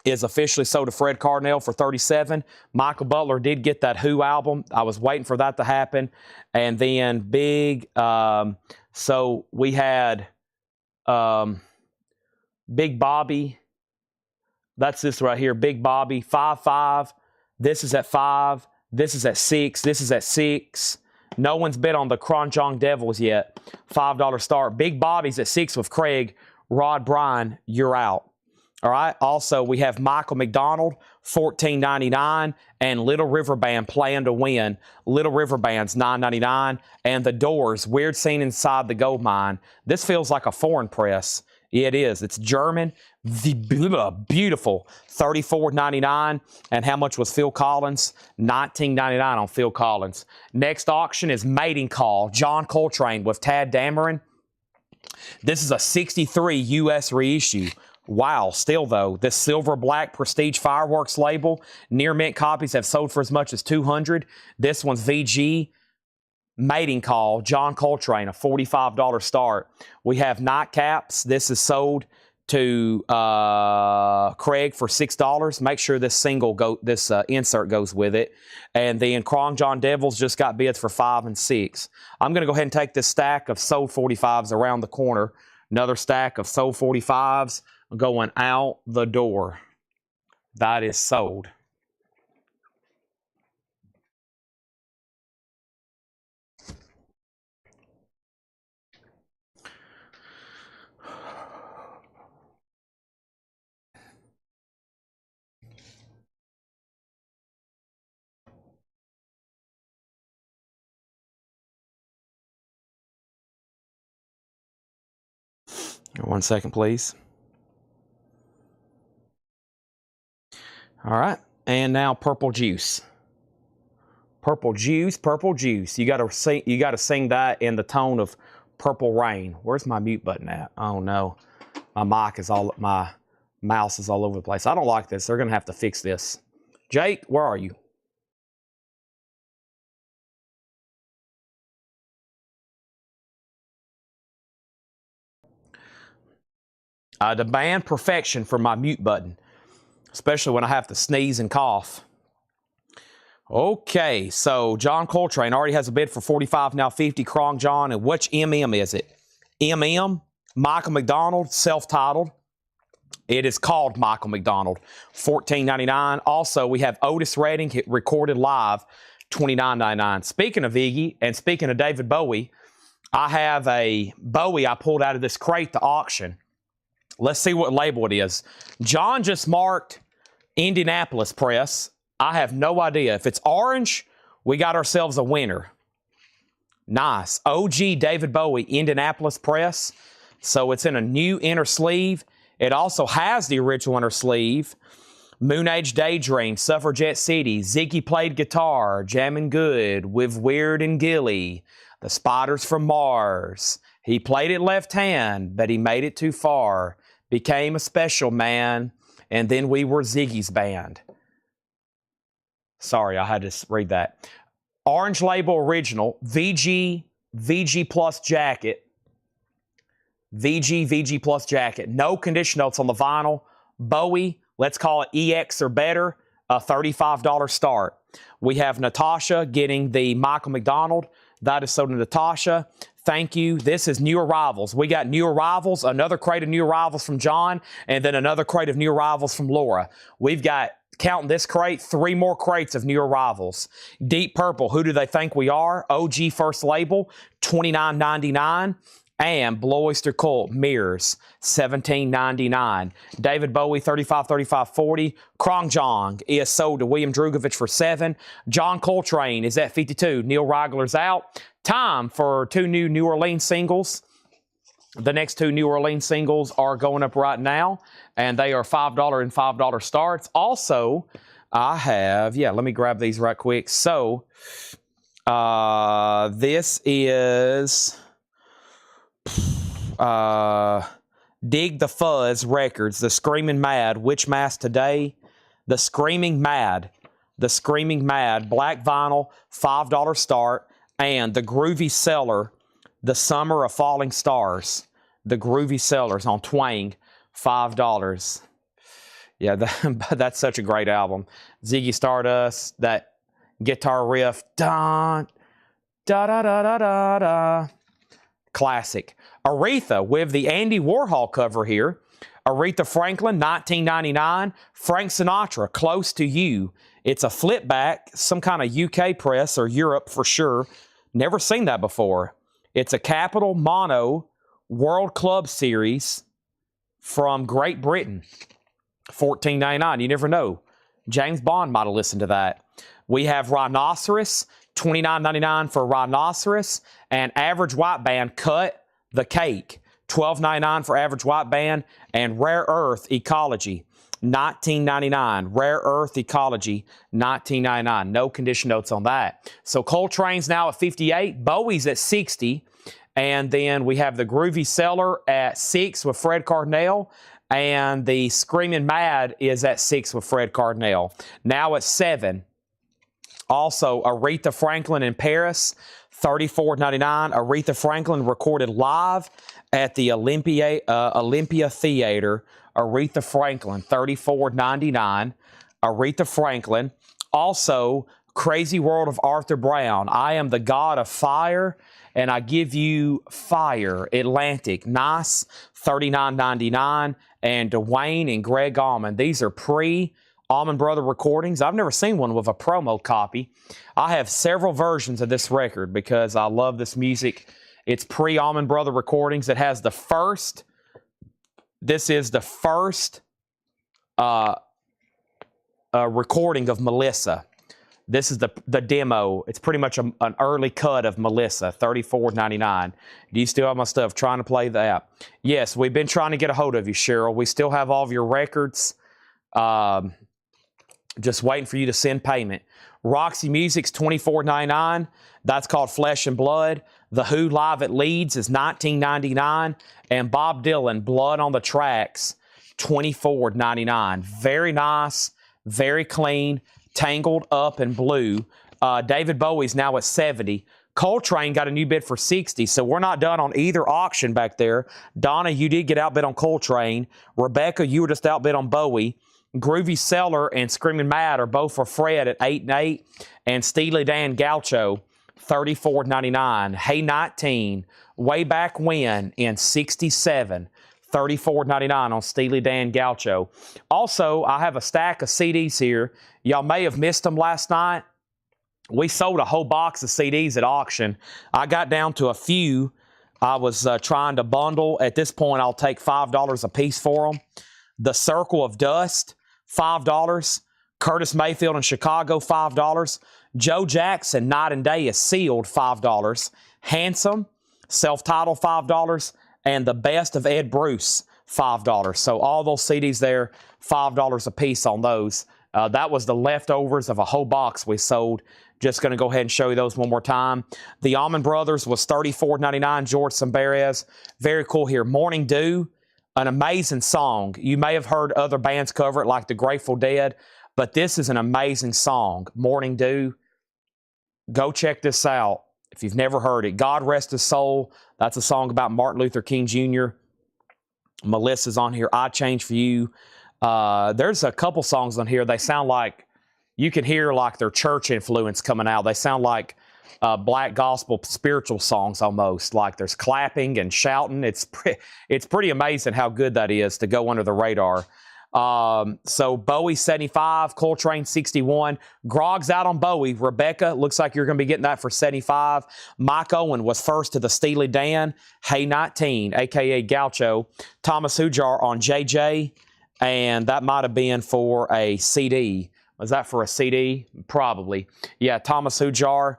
is officially sold to Fred Carnell for $37. Michael Butler did get that Who album. I was waiting for that to happen. And then big, so we had Big Bobby. That's this right here, Big Bobby, 5.5. This is at 5. This is at 6. This is at 6. No one's bid on the Cron John Devils yet. $5 start. Big Bobby's at 6 with Craig. Rod Bryan, you're out. All right. Also, we have Michael McDonald, $14.99, and Little River Band, Playing to Win. Little River Band's $9.99, and The Doors, Weird Scene Inside the Gold Mine. This feels like a foreign press. Yeah, it is. It's German. Beautiful. $34.99. And how much was Phil Collins? $19.99 on Phil Collins. Next auction is Mating Call, John Coltrane with Tad Dameron. This is a 63 U.S. reissue. Wow, still though, this silver black Prestige Fireworks label, near mint copies have sold for as much as $200. This one's VG, Mating Call, John Coltrane, a $45 start. We have Nightcaps. This is sold to Craig for $6. Make sure this insert goes with it. And then Cron John Devils just got bids for $5 and $6. I'm going to go ahead and take this stack of sold 45s around the corner. Another stack of sold 45s going out the door. That is sold. One second, please. All right, and now Purple Juice. Purple Juice, Purple Juice. You got to sing that in the tone of Purple Rain. Where's my mute button at? Oh no, my mouse is all over the place. I don't like this. They're gonna have to fix this. Jake, where are you? I demand perfection for my mute button, especially when I have to sneeze and cough. Okay, so John Coltrane already has a bid for 45, now 50. Cron John, and which MM is it? MM, Michael McDonald, self-titled. It is called Michael McDonald, $14.99. Also, we have Otis Redding, recorded live, $29.99. Speaking of Iggy and speaking of David Bowie, I have a Bowie I pulled out of this crate to auction. Let's see what label it is. John just marked Indianapolis Press. I have no idea. If it's orange, we got ourselves a winner. Nice. OG David Bowie, Indianapolis Press. So it's in a new inner sleeve. It also has the original inner sleeve. Moon Age Daydream, Suffragette City, Ziggy Played Guitar, Jammin' Good, with Weird and Gilly, The Spiders from Mars. He played it left hand, but he made it too far. Became a special man, and then we were Ziggy's band. Sorry, I had to read that. Orange label original, VG plus jacket. VG plus jacket. No condition notes on the vinyl. Bowie, let's call it EX or better, a $35 start. We have Natasha getting the Michael McDonald. That is sold to Natasha. Thank you. This is New Arrivals. We got New Arrivals, another crate of New Arrivals from John, and then another crate of New Arrivals from Laura. We've got counting this crate, 3 more crates of new arrivals. Deep Purple, Who Do They Think We Are? OG First Label, $29.99. And Blue Oyster Cult Mirrors, $17.99. David Bowie, 35.40. Krong Jong is sold to William Drugovich for $7. John Coltrane is at $52. Neil Rigler's out. Time for 2 New Orleans singles. The next 2 New Orleans singles are going up right now, and they are $5 and $5 starts. Also, I have, let me grab these right quick. So, this is Dig the Fuzz Records, The Screaming Mad, Which Mass Today, The Screaming Mad, black vinyl, $5 start, and The Groovy Cellar, The Summer of Falling Stars, The Groovy Sellers on Twang, $5. Yeah, that's such a great album. Ziggy Stardust, that guitar riff, da da da da da da. Classic. Aretha with the Andy Warhol cover here. Aretha Franklin, 1999. Frank Sinatra, Close to You. It's a flip back, some kind of UK press or Europe for sure. Never seen that before. It's a Capitol Mono World Club Series from Great Britain. $14.99. You never know. James Bond might have listened to that. We have Rhinoceros, $29.99 for Rhinoceros, and Average White Band, Cut the Cake, $12.99 for Average White Band, and Rare Earth Ecology, $19.99. Rare Earth Ecology, $19.99. No condition notes on that. So Coltrane's now at $58, Bowie's at $60, and then we have the Groovy Cellar at $6 with Fred Cardinale, and the Screaming Mad is at $6 with Fred Cardinale. Now at $7. Also, Aretha Franklin in Paris, $34.99. Aretha Franklin recorded live at the Olympia Theater. Aretha Franklin, $34.99. Aretha Franklin. Also, Crazy World of Arthur Brown. I am the God of Fire, and I give you fire. Atlantic, nice, $39.99. And Dwayne and Greg Allman. These are Allman Brother recordings. I've never seen one with a promo copy. I have several versions of this record because I love this music. It's pre-Allman Brother recordings. It has the first, this is the first recording of Melissa. This is the demo. It's pretty much an early cut of Melissa, $34.99. Do you still have my stuff? Trying to play that? Yes, we've been trying to get a hold of you, Cheryl. We still have all of your records. Just waiting for you to send payment. Roxy Music's $24.99. That's called Flesh and Blood. The Who live at Leeds is $19.99. And Bob Dylan, Blood on the Tracks, $24.99. Very nice, very clean, tangled up in blue. David Bowie's now at $70. Coltrane got a new bid for $60, so we're not done on either auction back there. Donna, you did get outbid on Coltrane. Rebecca, you were just outbid on Bowie. Groovy Cellar and Screaming Mad are both for Fred at $8 and $8. And Steely Dan Gaucho, $34.99. Hey 19, Way Back When in '67, $34.99 on Steely Dan Gaucho. Also, I have a stack of CDs here. Y'all may have missed them last night. We sold a whole box of CDs at auction. I got down to a few. I was trying to bundle. At this point, I'll take $5 a piece for them. The Circle of Dust, $5. Curtis Mayfield in Chicago, $5. Joe Jackson, Night and Day is sealed, $5. Handsome, self-titled, $5. And The Best of Ed Bruce, $5. So all those CDs there, $5 a piece on those. That was the leftovers of a whole box we sold. Just going to go ahead and show you those one more time. The Allman Brothers was $34.99. George Sambarez. Very cool here. Morning Dew, an amazing song. You may have heard other bands cover it like the Grateful Dead, but this is an amazing song. Morning Dew. Go check this out if you've never heard it. God Rest His Soul. That's a song about Martin Luther King Jr. Melissa's on here. I Change For You. There's a couple songs on here. They sound like, you can hear like their church influence coming out. They sound like black gospel spiritual songs almost. Like there's clapping and shouting. It's pretty amazing how good that is to go under the radar. So Bowie 75, Coltrane 61. Grog's out on Bowie. Rebecca, looks like you're going to be getting that for 75. Mike Owen was first to the Steely Dan. Hey 19, a.k.a. Gaucho. Thomas Hujar on JJ, and that might have been for a CD. Was that for a CD? Probably. Yeah, Thomas Hujar,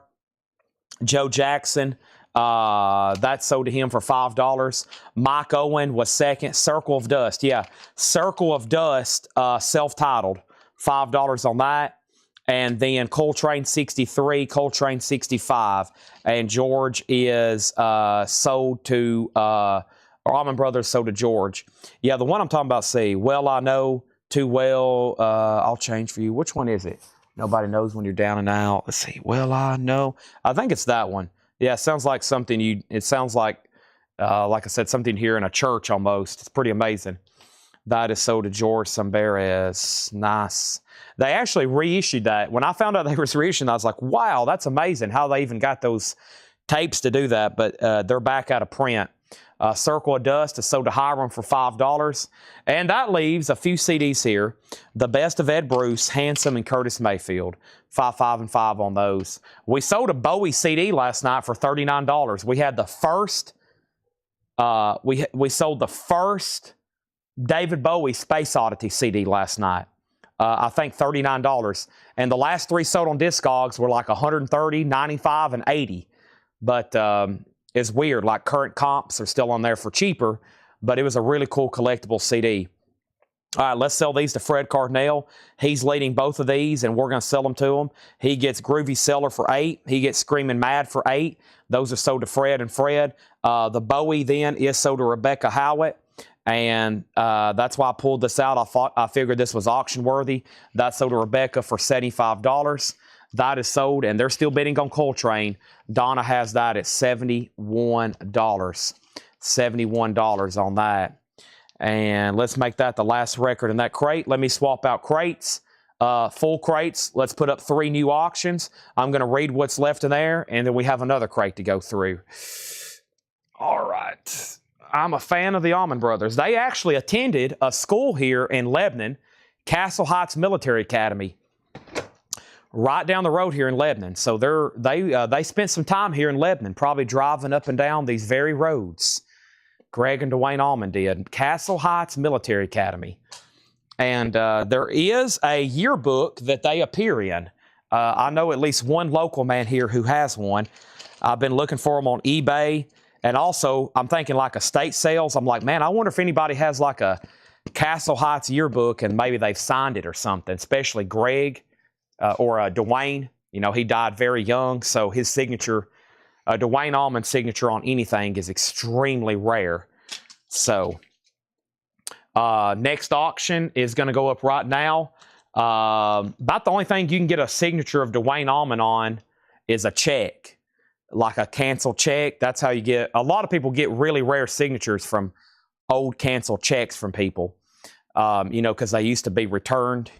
Joe Jackson. That sold to him for $5. Mike Owen was second. Circle of Dust. Yeah, Circle of Dust, self-titled. $5 on that. And then Coltrane 63, Coltrane 65. And George is sold to, Allman Brothers sold to George. Yeah, the one I'm talking about, see, Well I Know, Too Well, I'll Change For You. Which one is it? Nobody Knows When You're Down and Out. Let's see, Well I Know. I think it's that one. Yeah, it sounds like something it sounds like I said, something here in a church almost. It's pretty amazing. That is sold to George Samberes. Nice. They actually reissued that. When I found out they was reissuing, I was like, wow, that's amazing how they even got those tapes to do that. But they're back out of print. Circle of Dust is sold to Hiram for $5. And that leaves a few CDs here. The Best of Ed Bruce, Handsome, and Curtis Mayfield. 5, 5, and 5 on those. We sold a Bowie CD last night for $39. We had the first, we sold the first David Bowie Space Oddity CD last night. I think $39. And the last three sold on Discogs were like $130, $95, and $80. But it's weird, like current comps are still on there for cheaper, but it was a really cool collectible CD. All right, let's sell these to Fred Cardinale. He's leading both of these, and we're going to sell them to him. He gets Groovy Seller for $8. He gets Screaming Mad for $8. Those are sold to Fred and Fred. The Bowie then is sold to Rebecca Howitt, and that's why I pulled this out. I figured this was auction worthy. That's sold to Rebecca for $75. That is sold, and they're still bidding on Coltrane. Donna has that at $71. $71 on that. And let's make that the last record in that crate. Let me swap out crates, full crates. Let's put up 3 new auctions. I'm going to read what's left in there, and then we have another crate to go through. All right. I'm a fan of the Allman Brothers. They actually attended a school here in Lebanon, Castle Heights Military Academy, right down the road here in Lebanon. So they spent some time here in Lebanon, probably driving up and down these very roads. Greg and Dwayne Allman did. Castle Heights Military Academy. And there is a yearbook that they appear in. I know at least one local man here who has one. I've been looking for them on eBay. And also, I'm thinking like estate sales. I'm like, man, I wonder if anybody has like a Castle Heights yearbook and maybe they've signed it or something, especially Greg or Dwayne. You know, he died very young, so his signature, Dwayne Allman's signature on anything is extremely rare. So, next auction is going to go up right now. About the only thing you can get a signature of Dwayne Allman on is a check, like a canceled check. That's how you get, a lot of people get really rare signatures from old canceled checks from people, you know, because they used to be returned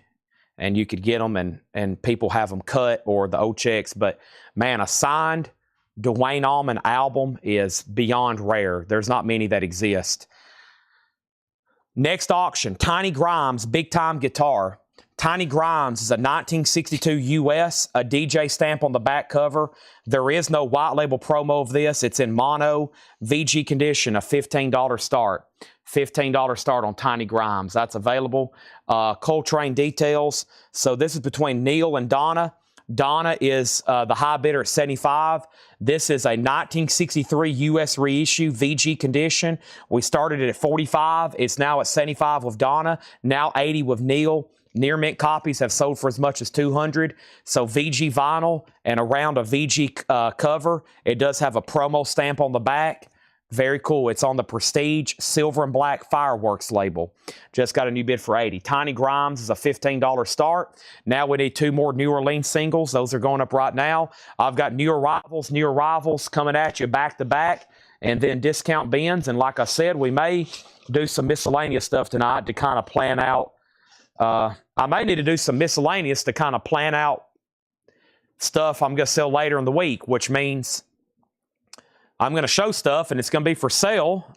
and you could get them and people have them cut or the old checks. But man, a signed Dwayne Allman album is beyond rare. There's not many that exist. Next auction, Tiny Grimes, Big Time Guitar. Tiny Grimes is a 1962 US, a DJ stamp on the back cover. There is no white label promo of this. It's in mono, VG condition, a $15 start. $15 start on Tiny Grimes. That's available. Coltrane details. So this is between Neil and Donna. Donna is the high bidder at 75. This is a 1963 US reissue, VG condition. We started it at 45. It's now at 75 with Donna, now 80 with Neil. Near mint copies have sold for as much as 200. So VG vinyl and around a VG cover. It does have a promo stamp on the back. Very cool. It's on the Prestige Silver and Black Fireworks label. Just got a new bid for 80. Tiny Grimes is a $15 start. Now we need 2 more New Orleans singles. Those are going up right now. I've got New Arrivals coming at you back to back. And then Discount Bins. And like I said, we may do some miscellaneous stuff tonight to kind of plan out. I may need to do some miscellaneous to kind of plan out stuff I'm going to sell later in the week, which means I'm going to show stuff and it's going to be for sale.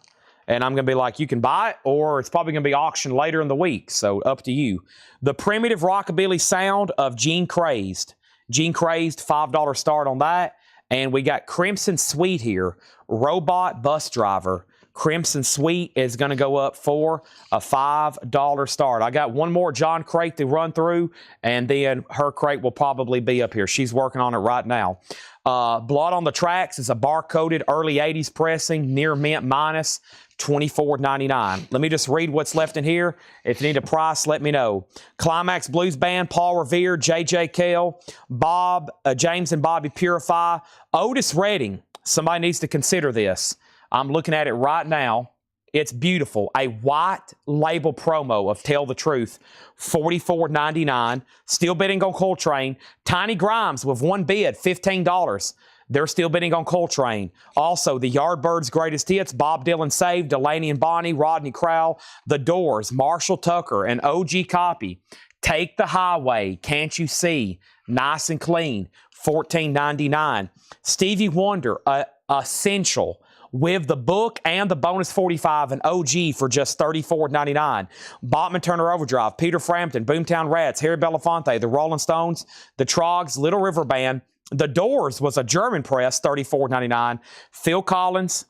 And I'm going to be like, you can buy it, or it's probably going to be auctioned later in the week. So up to you. The Primitive Rockabilly Sound of Gene Crazed. Gene Crazed, $5 start on that. And we got Crimson Sweet here, Robot Bus Driver. Crimson Sweet is going to go up for a $5 start. I got one more John crate to run through, and then her crate will probably be up here. She's working on it right now. Blood on the Tracks is a barcoded early 80s pressing, near mint minus, $24.99. Let me just read what's left in here. If you need a price, let me know. Climax Blues Band, Paul Revere, J.J. Kell, James and Bobby Purify, Otis Redding. Somebody needs to consider this. I'm looking at it right now. It's beautiful. A white label promo of Tell the Truth, $44.99. Still bidding on Coltrane. Tiny Grimes with one bid, $15. They're still bidding on Coltrane. Also, the Yardbirds' Greatest Hits, Bob Dylan Saved, Delaney and Bonnie, Rodney Crowell, The Doors, Marshall Tucker, an OG copy. Take the Highway, Can't You See, Nice and Clean, $14.99. Stevie Wonder, Essential, with the book and the bonus 45, an OG for just $34.99. Bachman Turner Overdrive, Peter Frampton, Boomtown Rats, Harry Belafonte, the Rolling Stones, the Trogs, Little River Band. The Doors was a German press, $34.99. Phil Collins,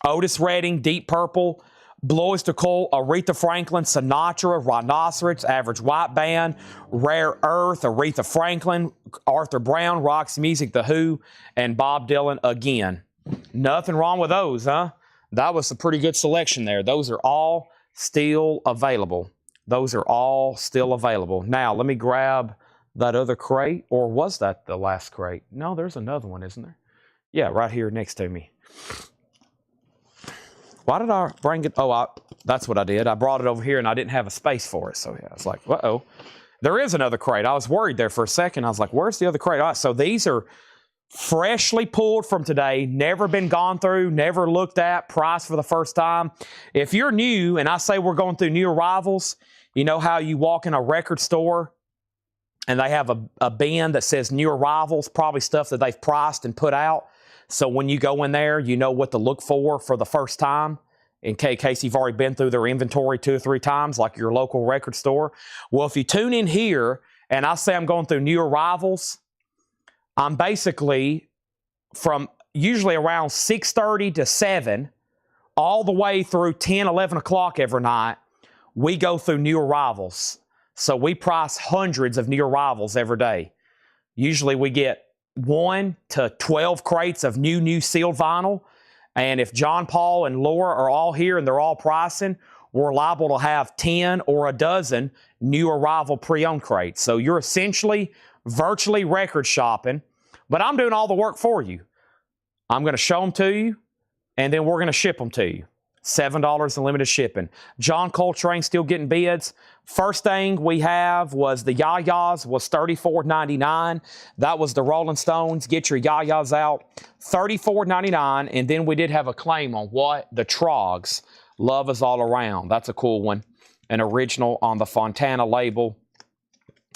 Otis Redding, Deep Purple, Blue Oyster Cult, Aretha Franklin, Sinatra, Rhinoceros, Average White Band, Rare Earth, Aretha Franklin, Arthur Brown, Roxy Music, The Who, and Bob Dylan again. Nothing wrong with those, huh? That was a pretty good selection there. Those are all still available. Those are all still available. Now, let me grab that other crate, or was that the last crate? No, there's another one, isn't there? Yeah, right here next to me. Why did I bring it? Oh, that's what I did. I brought it over here, and I didn't have a space for it. So, yeah, I was like, uh-oh. There is another crate. I was worried there for a second. I was like, where's the other crate? All right, so these are freshly pulled from today, never been gone through, never looked at, priced for the first time. If you're new, and I say we're going through new arrivals, you know how you walk in a record store and they have a bin that says new arrivals, probably stuff that they've priced and put out. So when you go in there, you know what to look for the first time, in case you've already been through their inventory 2 or 3 times, like your local record store. Well, if you tune in here and I say I'm going through new arrivals, I'm basically from usually around 6:30 to 7, all the way through 10, 11 o'clock every night, we go through new arrivals. So we price hundreds of new arrivals every day. Usually we get 1 to 12 crates of new sealed vinyl. And if John Paul and Laura are all here and they're all pricing, we're liable to have 10 or a dozen new arrival pre-owned crates. So you're essentially virtually record shopping, but I'm doing all the work for you. I'm going to show them to you, and then we're going to ship them to you. $7 in limited shipping. John Coltrane still getting bids. First thing we have was the Yayas, was $34.99. That was the Rolling Stones. Get your Yayas out. $34.99. And then we did have a claim on what? The Trogs. Love Is All Around. That's a cool one. An original on the Fontana label.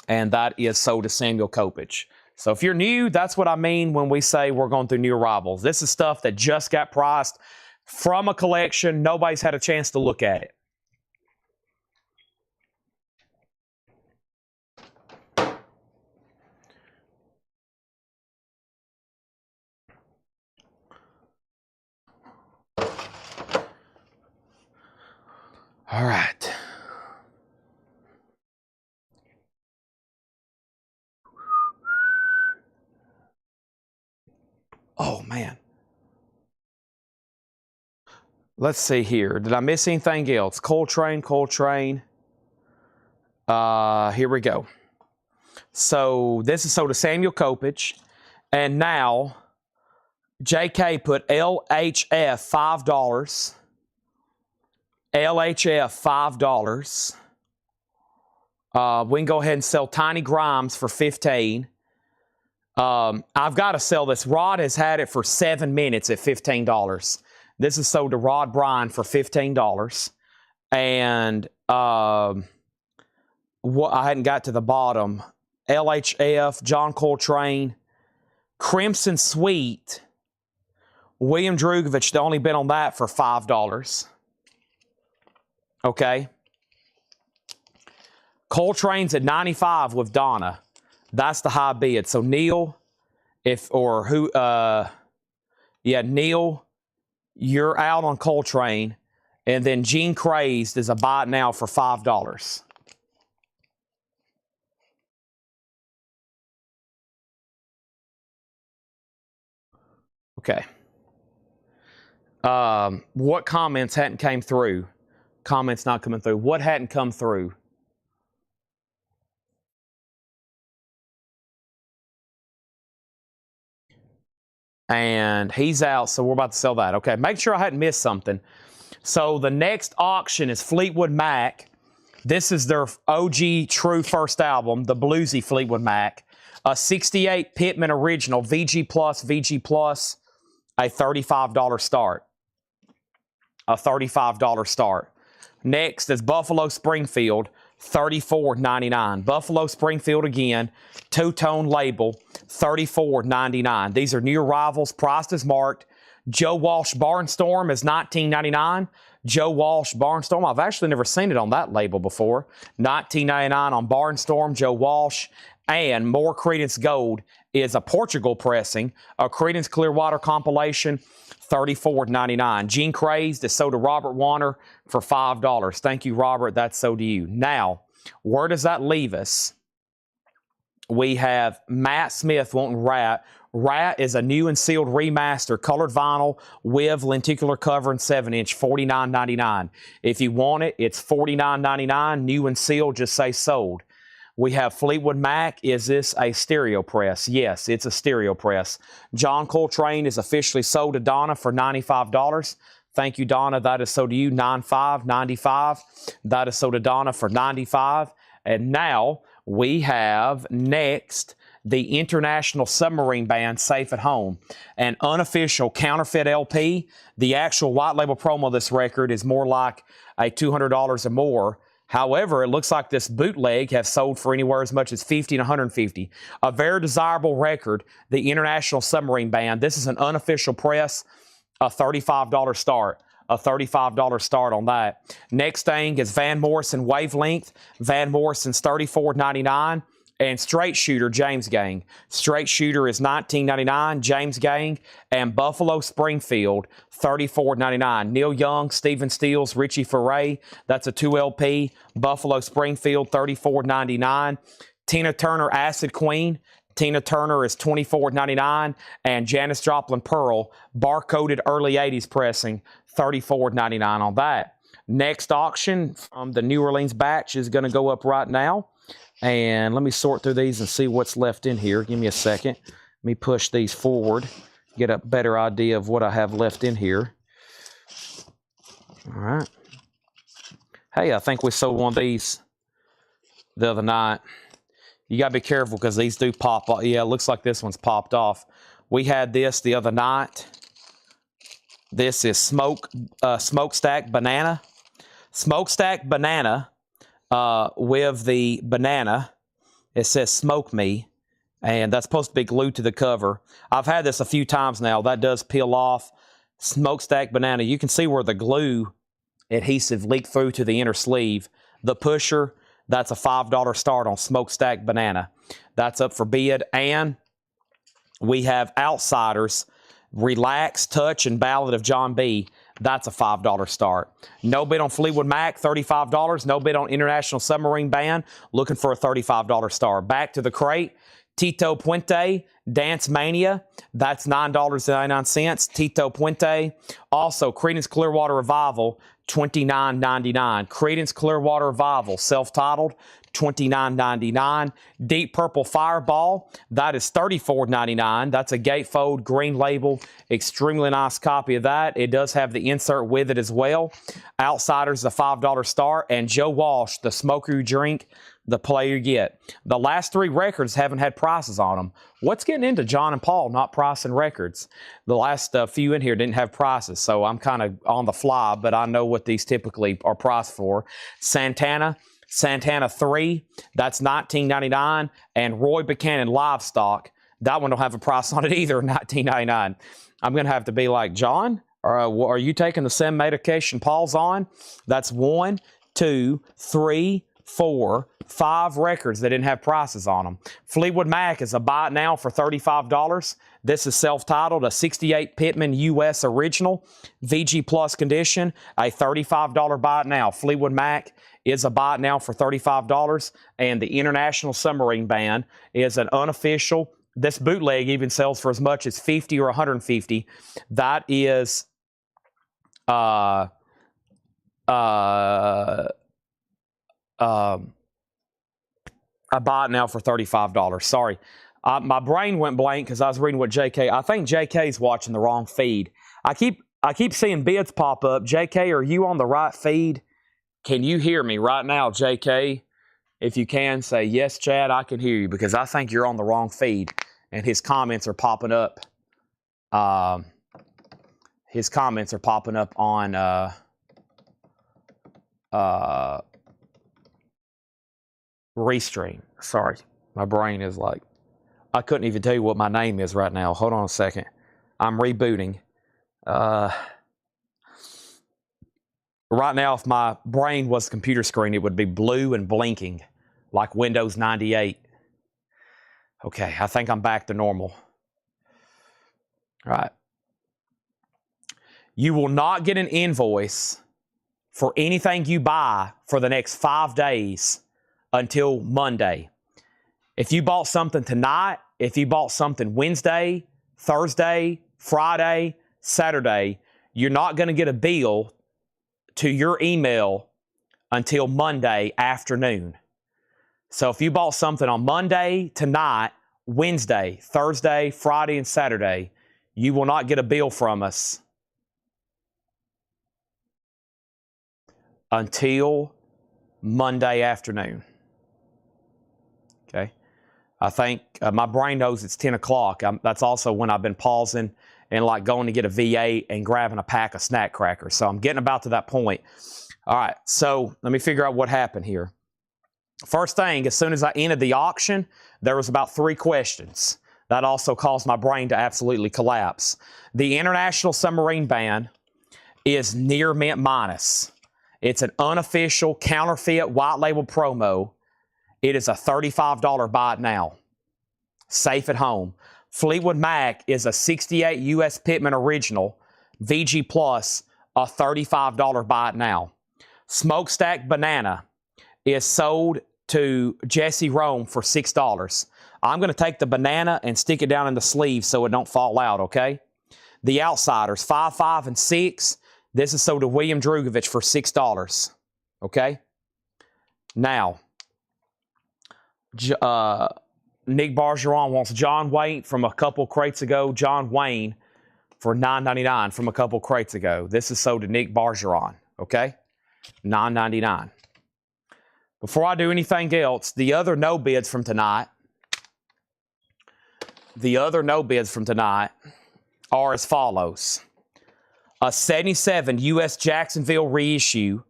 And that is sold to Samuel Kopich. So if you're new, that's what I mean when we say we're going through new arrivals. This is stuff that just got priced from a collection. Nobody's had a chance to look at it. All right. Oh, man. Let's see here. Did I miss anything else? Coltrane. Here we go. So this is sold to Samuel Kopich. And now JK put LHF $5. LHF $5. We can go ahead and sell Tiny Grimes for $15. I've got to sell this. Rod has had it for 7 minutes at $15. This is sold to Rod Bryan for $15. And what I hadn't got to the bottom. LHF, John Coltrane, Crimson Sweet William Drugovich, only been on that for $5. Okay. Coltrane's at 95 with Donna. That's the high bid. So Neil, Neil, you're out on Coltrane. And then Gene Crazed is a buy now for $5. Okay. What comments hadn't came through? Comments not coming through. What hadn't come through? And he's out, so we're about to sell that. Okay, make sure I hadn't missed something. So the next auction is Fleetwood Mac. This is their OG true first album, the bluesy Fleetwood Mac. A 68 Pittman original, VG+, a $35 start. A $35 start. Next is Buffalo Springfield, $34.99. Buffalo Springfield again, two-tone label, $34.99. These are new arrivals, priced as marked. Joe Walsh Barnstorm is $19.99. Joe Walsh Barnstorm, I've actually never seen it on that label before. $19.99 on Barnstorm, Joe Walsh. And more Creedence Gold is a Portugal pressing, a Creedence Clearwater compilation, $34.99. Gene Crazed is sold to Robert Warner for $5. Thank you, Robert. That's sold to you. Now, where does that leave us? We have Matt Smith wanting Rat. Rat is a new and sealed remaster, colored vinyl with lenticular cover and 7-inch, $49.99. If you want it, it's $49.99. New and sealed, just say sold. We have Fleetwood Mac. Is this a stereo press? Yes, it's a stereo press. John Coltrane is officially sold to Donna for $95. Thank you, Donna. That is sold to you, $95. That is sold to Donna for $95. And now we have next the International Submarine Band, Safe at Home, an unofficial counterfeit LP. The actual white label promo of this record is more like a $200 or more. However, it looks like this bootleg has sold for anywhere as much as $50 and $150. A very desirable record, the International Submarine Band. This is an unofficial press, a $35 start. A $35 start on that. Next thing is Van Morrison Wavelength. Van Morrison's $34.99. And Straight Shooter, James Gang. Straight Shooter is $19.99, James Gang. And Buffalo Springfield, $34.99. Neil Young, Stephen Stills, Richie Furay. That's a 2LP. Buffalo Springfield, $34.99. Tina Turner, Acid Queen. Tina Turner is $24.99. And Janis Joplin Pearl, barcoded early 80s pressing, $34.99 on that. Next auction from the New Orleans batch is going to go up right now. And let me sort through these and see what's left in here. Give me a second. Let me push these forward, get a better idea of what I have left in here. All right. Hey, I think we sold one of these the other night. You got to be careful because these do pop off. Yeah, it looks like this one's popped off. We had this the other night. This is Smokestack Banana. Smokestack Banana. With the banana, it says Smoke Me, and that's supposed to be glued to the cover. I've had this a few times now. That does peel off. Smokestack Banana. You can see where the glue adhesive leaked through to the inner sleeve. The pusher, that's a $5 start on Smokestack Banana. That's up for bid. And we have Outsiders, Relax, Touch, and Ballad of John B. That's a $5 start. No bid on Fleetwood Mac, $35. No bid on International Submarine Band, looking for a $35 start. Back to the crate. Tito Puente, Dance Mania. That's $9.99. Tito Puente. Also, Creedence Clearwater Revival, $29.99. Creedence Clearwater Revival, self-titled, $29.99. Deep Purple Fireball, that is $34.99. That's a gatefold green label. Extremely nice copy of that. It does have the insert with it as well. Outsiders, a $5 start. And Joe Walsh, the smoker you drink, the player you get. The last three records haven't had prices on them. What's getting into John and Paul not pricing records? The last few in here didn't have prices, so I'm kind of on the fly, but I know what these typically are priced for. Santana 3, that's $19.99. And Roy Buchanan Livestock, That one don't have a price on it either, $19.99. I'm going to have to be like, John, are you taking the same medication Paul's on? That's 1, 2, 3, 4, 5 records that didn't have prices on them. Fleetwood Mac is a buy it now for $35. This is self-titled, a 68 Pittman US original, VG Plus condition, a $35 buy it now. Fleetwood Mac is a buy it now for $35, and the International Submarine Band is an unofficial. This bootleg even sells for as much as $50 or $150. That is a buy it now for $35. Sorry. My brain went blank because I was reading what JK. I think JK's watching the wrong feed. I keep seeing bids pop up. JK, are you on the right feed? Can you hear me right now, JK? If you can, say, yes, Chad, I can hear you, because I think you're on the wrong feed, and his comments are popping up. His comments are popping up on Restream. Sorry, my brain is like, I couldn't even tell you what my name is right now. Hold on a second. I'm rebooting. Right now, if my brain was computer screen, it would be blue and blinking like Windows 98. Okay, I think I'm back to normal. All right. You will not get an invoice for anything you buy for the next 5 days until Monday. If you bought something tonight, if you bought something Wednesday, Thursday, Friday, Saturday, you're not going to get a bill to your email until Monday afternoon. So if you bought something on Monday, tonight, Wednesday, Thursday, Friday, and Saturday, you will not get a bill from us until Monday afternoon. Okay? I think my brain knows it's 10 o'clock. That's also when I've been pausing and like going to get a V8 and grabbing a pack of snack crackers. So I'm getting about to that point. All right, so let me figure out what happened here. First thing, as soon as I entered the auction, there was about 3 questions. That also caused my brain to absolutely collapse. The International Submarine Band is near mint minus. It's an unofficial counterfeit white label promo. It is a $35 buy it now. Safe at home. Fleetwood Mac is a 68 US Pittman original, VG Plus, a $35 buy it now. Smokestack Banana is sold to Jesse Rome for $6. I'm going to take the banana and stick it down in the sleeve so it don't fall out, okay? The Outsiders, 5, 5, and 6. This is sold to William Drugovich for $6, okay? Now, Nick Bargeron wants John Wayne from a couple crates ago. John Wayne for $9.99 from a couple crates ago. This is sold to Nick Bargeron, okay? $9.99. Before I do anything else, the other no bids from tonight are as follows. A 77 U.S. Jacksonville reissue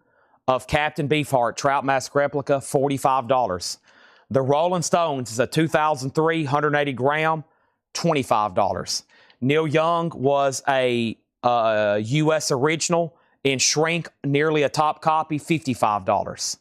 of Captain Beefheart Trout Mask replica, $45. The Rolling Stones is a 2003 180 gram, $25. Neil Young was a U.S. original in shrink, nearly a top copy, $55.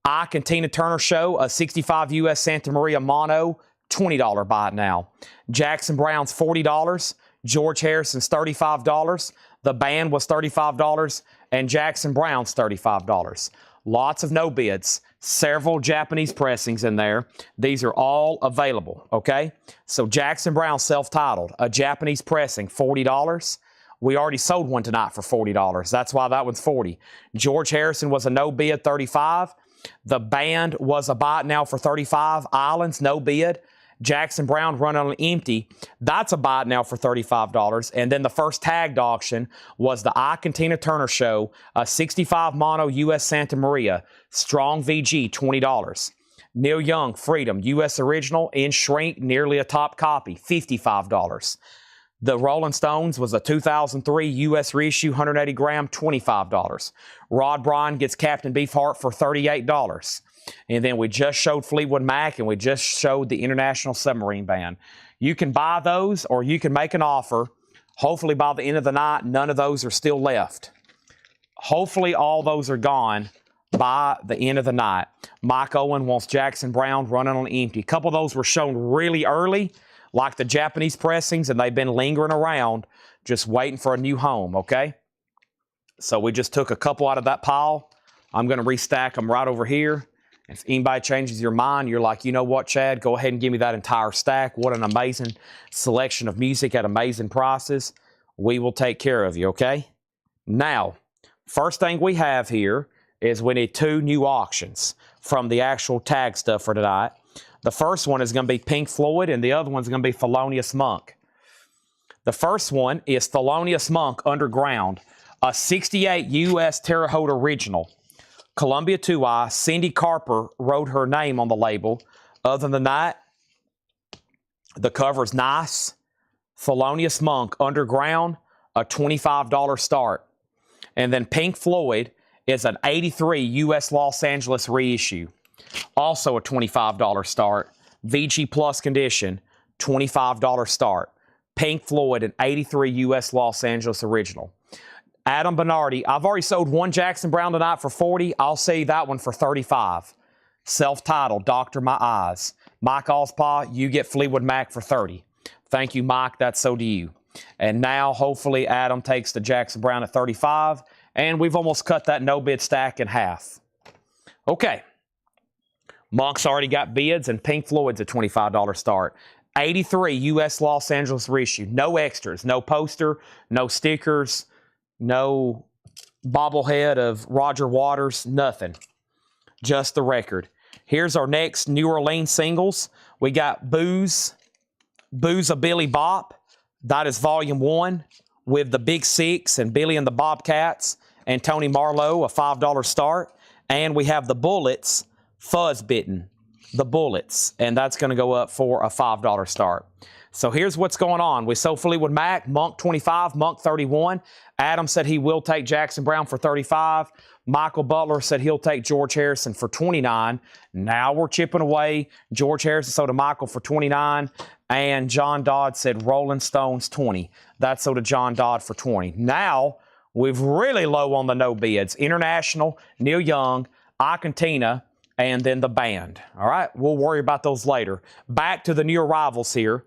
Ike and Tina Turner Show, a 65 U.S. Santa Maria mono, $20 buy it now. Jackson Brown's $40. George Harrison's $35. The band was $35. And Jackson Brown's $35. Lots of no bids. Several Japanese pressings in there. These are all available, okay? So Jackson Brown self-titled, a Japanese pressing, $40. We already sold one tonight for $40. That's why that one's $40. George Harrison was a no bid, $35. The band was a buy it now for $35. Islands, no bid. Jackson Brown run on empty. That's a buy it now for $35. And then the first tagged auction was the Ike and Tina Turner Show, a 65 mono U.S. Santa Maria, strong VG, $20. Neil Young, Freedom, U.S. original, in shrink, nearly a top copy, $55. The Rolling Stones was a 2003 U.S. reissue, 180 gram, $25. Rod Bryan gets Captain Beefheart for $38. And then we just showed Fleetwood Mac, and we just showed the International Submarine Band. You can buy those or you can make an offer. Hopefully by the end of the night, none of those are still left. Hopefully all those are gone by the end of the night. Mike Owen wants Jackson Browne running on empty. A couple of those were shown really early, like the Japanese pressings, and they've been lingering around, just waiting for a new home, okay? So we just took a couple out of that pile. I'm going to restack them right over here. If anybody changes your mind, you're like, you know what, Chad, go ahead and give me that entire stack. What an amazing selection of music at amazing prices. We will take care of you, okay? Now, first thing we have here is we need 2 new auctions from the actual tag stuff for tonight. The first one is going to be Pink Floyd, and the other one's going to be Thelonious Monk. The first one is Thelonious Monk Underground, a 68 U.S. Terre Haute original. Columbia 2i, Cindy Carper wrote her name on the label. Other than that, the cover is nice. Thelonious Monk Underground, a $25 start. And then Pink Floyd is an 83 U.S. Los Angeles reissue. Also a $25 start. VG Plus condition, $25 start. Pink Floyd, an 83 U.S. Los Angeles original. Adam Bernardi, I've already sold one Jackson Browne tonight for $40. I'll sell you that one for $35. Self-titled, Doctor My Eyes. Mike Ospaw, you get Fleetwood Mac for $30. Thank you, Mike. That's so do you. And now, hopefully, Adam takes the Jackson Browne at $35. And we've almost cut that no-bid stack in half. Okay. Monk's already got bids, and Pink Floyd's a $25 start. 83 U.S. Los Angeles reissue. No extras. No poster. No stickers. No bobblehead of Roger Waters. Nothing. Just the record. Here's our next New Orleans singles. We got Booze a Billy Bop. That is volume 1 with the Big Six and Billy and the Bobcats and Tony Marlowe, a $5 start. And we have the Bullets, Fuzz Bitten, the Bullets. And that's going to go up for a $5 start. So here's what's going on. We sold Fleetwood Mac, Monk 25, Monk 31. Adam said he will take Jackson Browne for 35. Michael Butler said he'll take George Harrison for 29. Now we're chipping away. George Harrison sold to Michael for 29. And John Dodd said Rolling Stones 20. That's sold to John Dodd for 20. Now we've really low on the no bids. International, Neil Young, Argentina, and then the band. All right, we'll worry about those later. Back to the new arrivals here.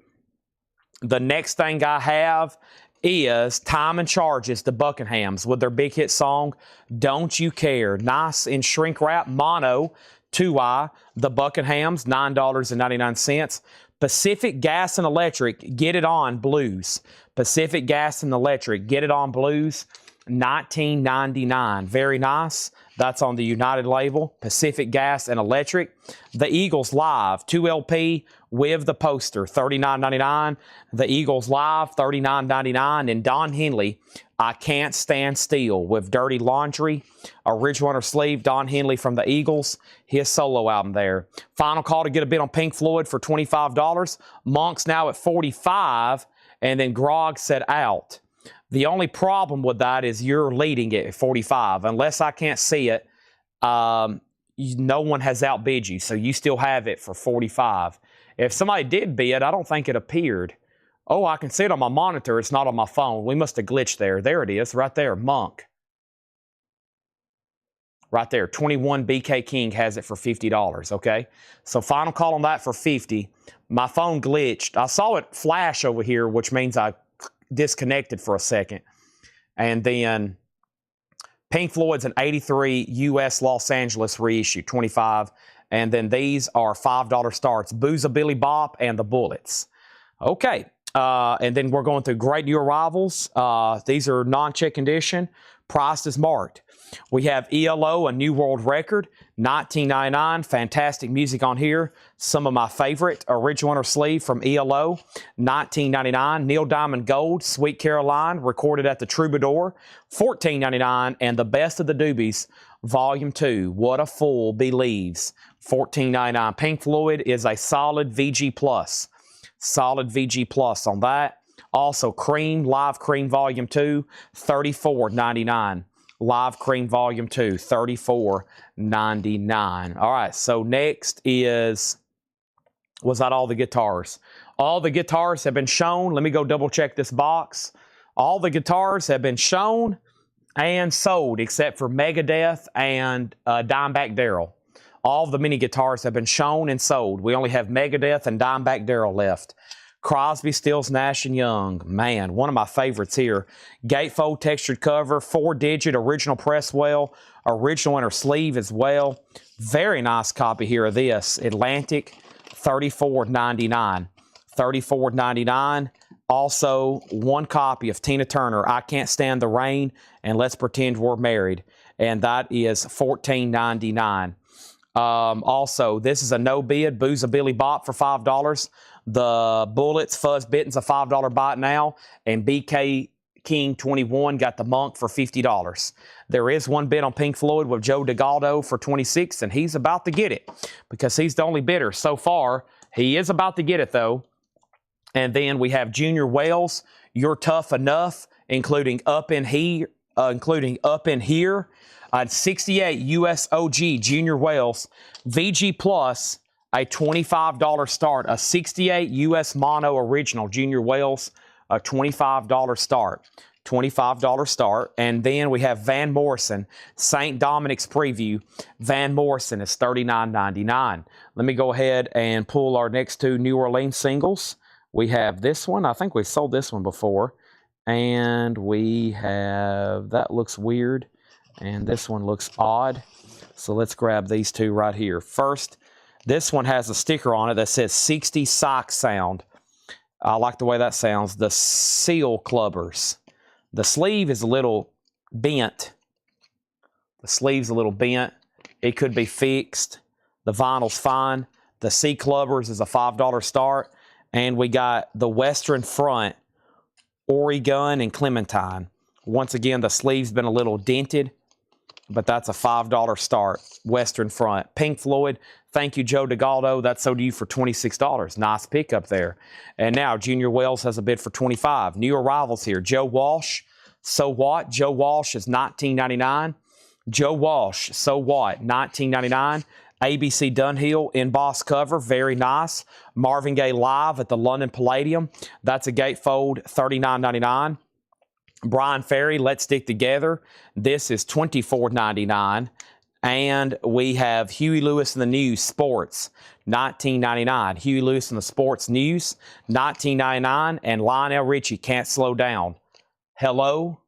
The next thing I have is Time and Charges, the Buckinghams, with their big hit song, Don't You Care. Nice in shrink wrap, mono, 2i, the Buckinghams, $9.99. Pacific Gas and Electric, Get It On Blues. Pacific Gas and Electric, Get It On Blues, $19.99. Very nice. That's on the United label, Pacific Gas and Electric. The Eagles Live, 2LP with the poster, $39.99. The Eagles Live, $39.99. And Don Henley, I Can't Stand Still with Dirty Laundry. Original on sleeve, Don Henley from the Eagles, his solo album there. Final call to get a bid on Pink Floyd for $25. Monk's now at $45, and then Grog said out. The only problem with that is you're leading it at 45. Unless I can't see it, no one has outbid you, so you still have it for 45. If somebody did bid, I don't think it appeared. Oh, I can see it on my monitor. It's not on my phone. We must have glitched there. There it is, right there, Monk. Right there, 21 BK King has it for $50, okay? So final call on that for 50. My phone glitched. I saw it flash over here, which means I disconnected for a second. And then Pink Floyd's an 83 U.S. Los Angeles reissue, 25. And then these are $5 starts, Booze a Billy Bop and the Bullets. Okay. And then we're going through great new arrivals. These are non-check condition. Price is marked. We have ELO, a new world record, $19.99. Fantastic music on here. Some of my favorite. Original inner sleeve from ELO, $19.99. Neil Diamond Gold, Sweet Caroline, recorded at the Troubadour, $14.99. And the best of the doobies, Volume 2, What a Fool Believes, $14.99. Pink Floyd is a solid VG Plus. Solid VG Plus on that. Also, Cream, Live Cream Volume 2, $34.99. Live Cream Volume 2, $34.99. All right, so next is, was that all the guitars? All the guitars have been shown. Let me go double check this box. All the guitars have been shown and sold except for Megadeth and Dimebag Darrell. All of the mini guitars have been shown and sold. We only have Megadeth and Dimebag Darrell left. Crosby, Stills, Nash & Young. Man, one of my favorites here. Gatefold textured cover, 4-digit original press well, original inner sleeve as well. Very nice copy here of this. Atlantic, $34.99. $34.99. Also, one copy of Tina Turner, I Can't Stand the Rain, and Let's Pretend We're Married. And that is $14.99. Also, this is a no bid, Booze a Billy Bop for $5. The Bullets Fuzz Bitten's a $5 bot now, and BK King 21 got the Monk for $50. There is one bid on Pink Floyd with Joe DeGaldo for $26, and he's about to get it because he's the only bidder so far. He is about to get it though. And then we have Junior Wells, You're Tough Enough, including Up in Here, 68 US OG Junior Wells, VG Plus, a $25 start, a 68 US Mono Original Junior Wells, a $25 start. $25 start. And then we have Van Morrison, St. Dominic's Preview. Van Morrison is $39.99. Let me go ahead and pull our next two New Orleans singles. We have this one. I think we sold this one before. And we have, that looks weird. And this one looks odd. So let's grab these two right here. First, this one has a sticker on it that says 60 Sock Sound. I like the way that sounds. The Seal Clubbers. The sleeve is a little bent. The sleeve's a little bent. It could be fixed. The vinyl's fine. The C Clubbers is a $5 start. And we got the Western Front, Oregon and Clementine. Once again, the sleeve's been a little dented, but that's a $5 start. Western Front. Pink Floyd, thank you, Joe DeGaldo. That's sold to you for $26. Nice pickup there. And now Junior Wells has a bid for $25. New arrivals here. Joe Walsh, So What? Joe Walsh is $19.99. Joe Walsh, So What? $19.99. ABC Dunhill embossed cover, very nice. Marvin Gaye live at the London Palladium. That's a gatefold, $39.99. Brian Ferry, Let's Stick Together. This is $24.99. And we have Huey Lewis and the News Sports, $19.99. Huey Lewis and the Sports News, $19.99. And Lionel Richie, Can't Slow Down. Hello?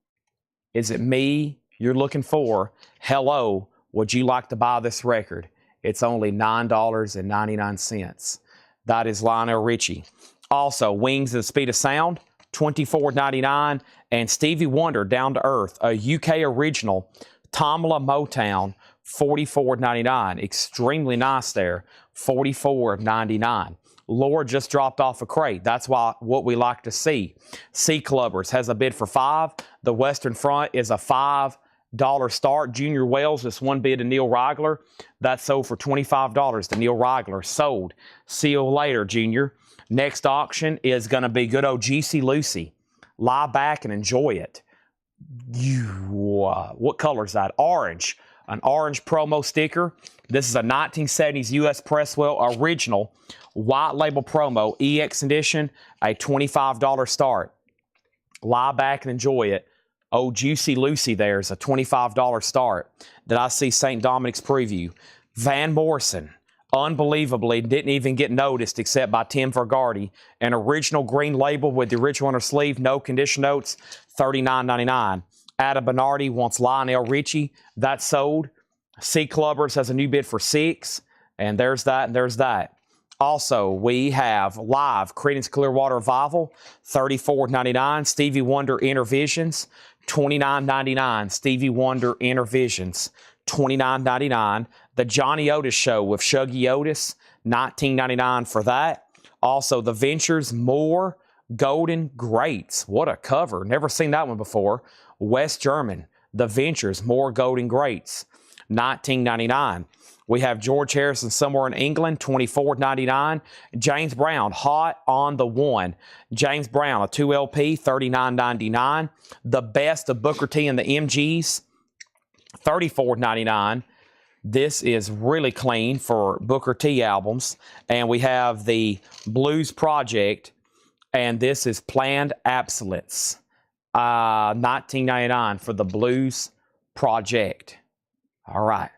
Is it me you're looking for? Hello? Would you like to buy this record? It's only $9.99. That is Lionel Richie. Also, Wings of the Speed of Sound, $24.99. And Stevie Wonder, Down to Earth, a UK original, Tamla Motown, $44.99. Extremely nice there, $44.99. Lord just dropped off a crate. That's what we like to see. C Clubbers has a bid for $5. The Western Front is a $5 start. Junior Wells, this one bid to Neil Rigler. That sold for $25 to Neil Rigler. Sold. See you later, Junior. Next auction is going to be good old Juicy Lucy. Lie back and enjoy it. What color is that? Orange. An orange promo sticker. This is a 1970s US Presswell original white label promo EX edition. A $25 start. Lie back and enjoy it. Oh, Juicy Lucy there's a $25 start. Did I see St. Dominic's Preview? Van Morrison, unbelievably, didn't even get noticed except by Tim Vergardy. An original green label with the original inner sleeve, no condition notes, $39.99. Adam Bernardi wants Lionel Richie. That's sold. C Clubbers has a new bid for $6. And there's that, and there's that. Also, we have live Creedence Clearwater Revival, $34.99. Stevie Wonder Inner Visions, $29.99. Stevie Wonder Inner Visions, $29.99. The Johnny Otis Show with Shuggy Otis, $19.99 for that. Also, The Ventures, More Golden Greats. What a cover. Never seen that one before. West German, The Ventures, More Golden Greats, $19.99. We have George Harrison, Somewhere in England, $24.99. James Brown, Hot on the One. James Brown, a 2 LP, $39.99. The Best of Booker T and the MGs, $34.99. This is really clean for Booker T albums. And we have the Blues Project, and this is Planned Obsolescence, 1999 for the Blues Project. All right.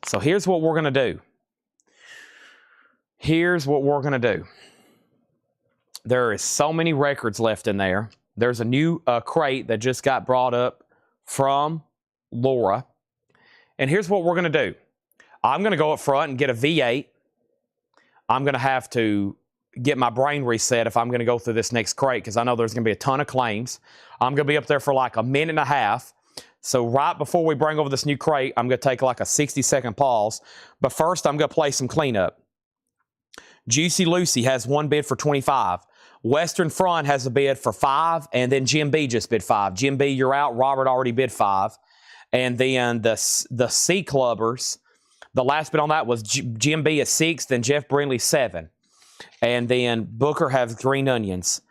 So here's what we're going to do. Here's what we're going to do. There is so many records left in there. There's a new crate that just got brought up from Laura. And here's what we're going to do. I'm going to go up front and get a V8. I'm going to have to get my brain reset if I'm going to go through this next crate, because I know there's going to be a ton of claims. I'm going to be up there for like a minute and a half. So right before we bring over this new crate, I'm going to take like a 60-second pause. But first, I'm going to play some cleanup. Juicy Lucy has one bid for 25. Western Front has a bid for 5, and then Jim B just bid 5. Jim B, you're out. Robert already bid 5. And then the C Clubbers, the last bid on that was Jim B at 6, then Jeff Brindley 7. And then Booker has Green Onions.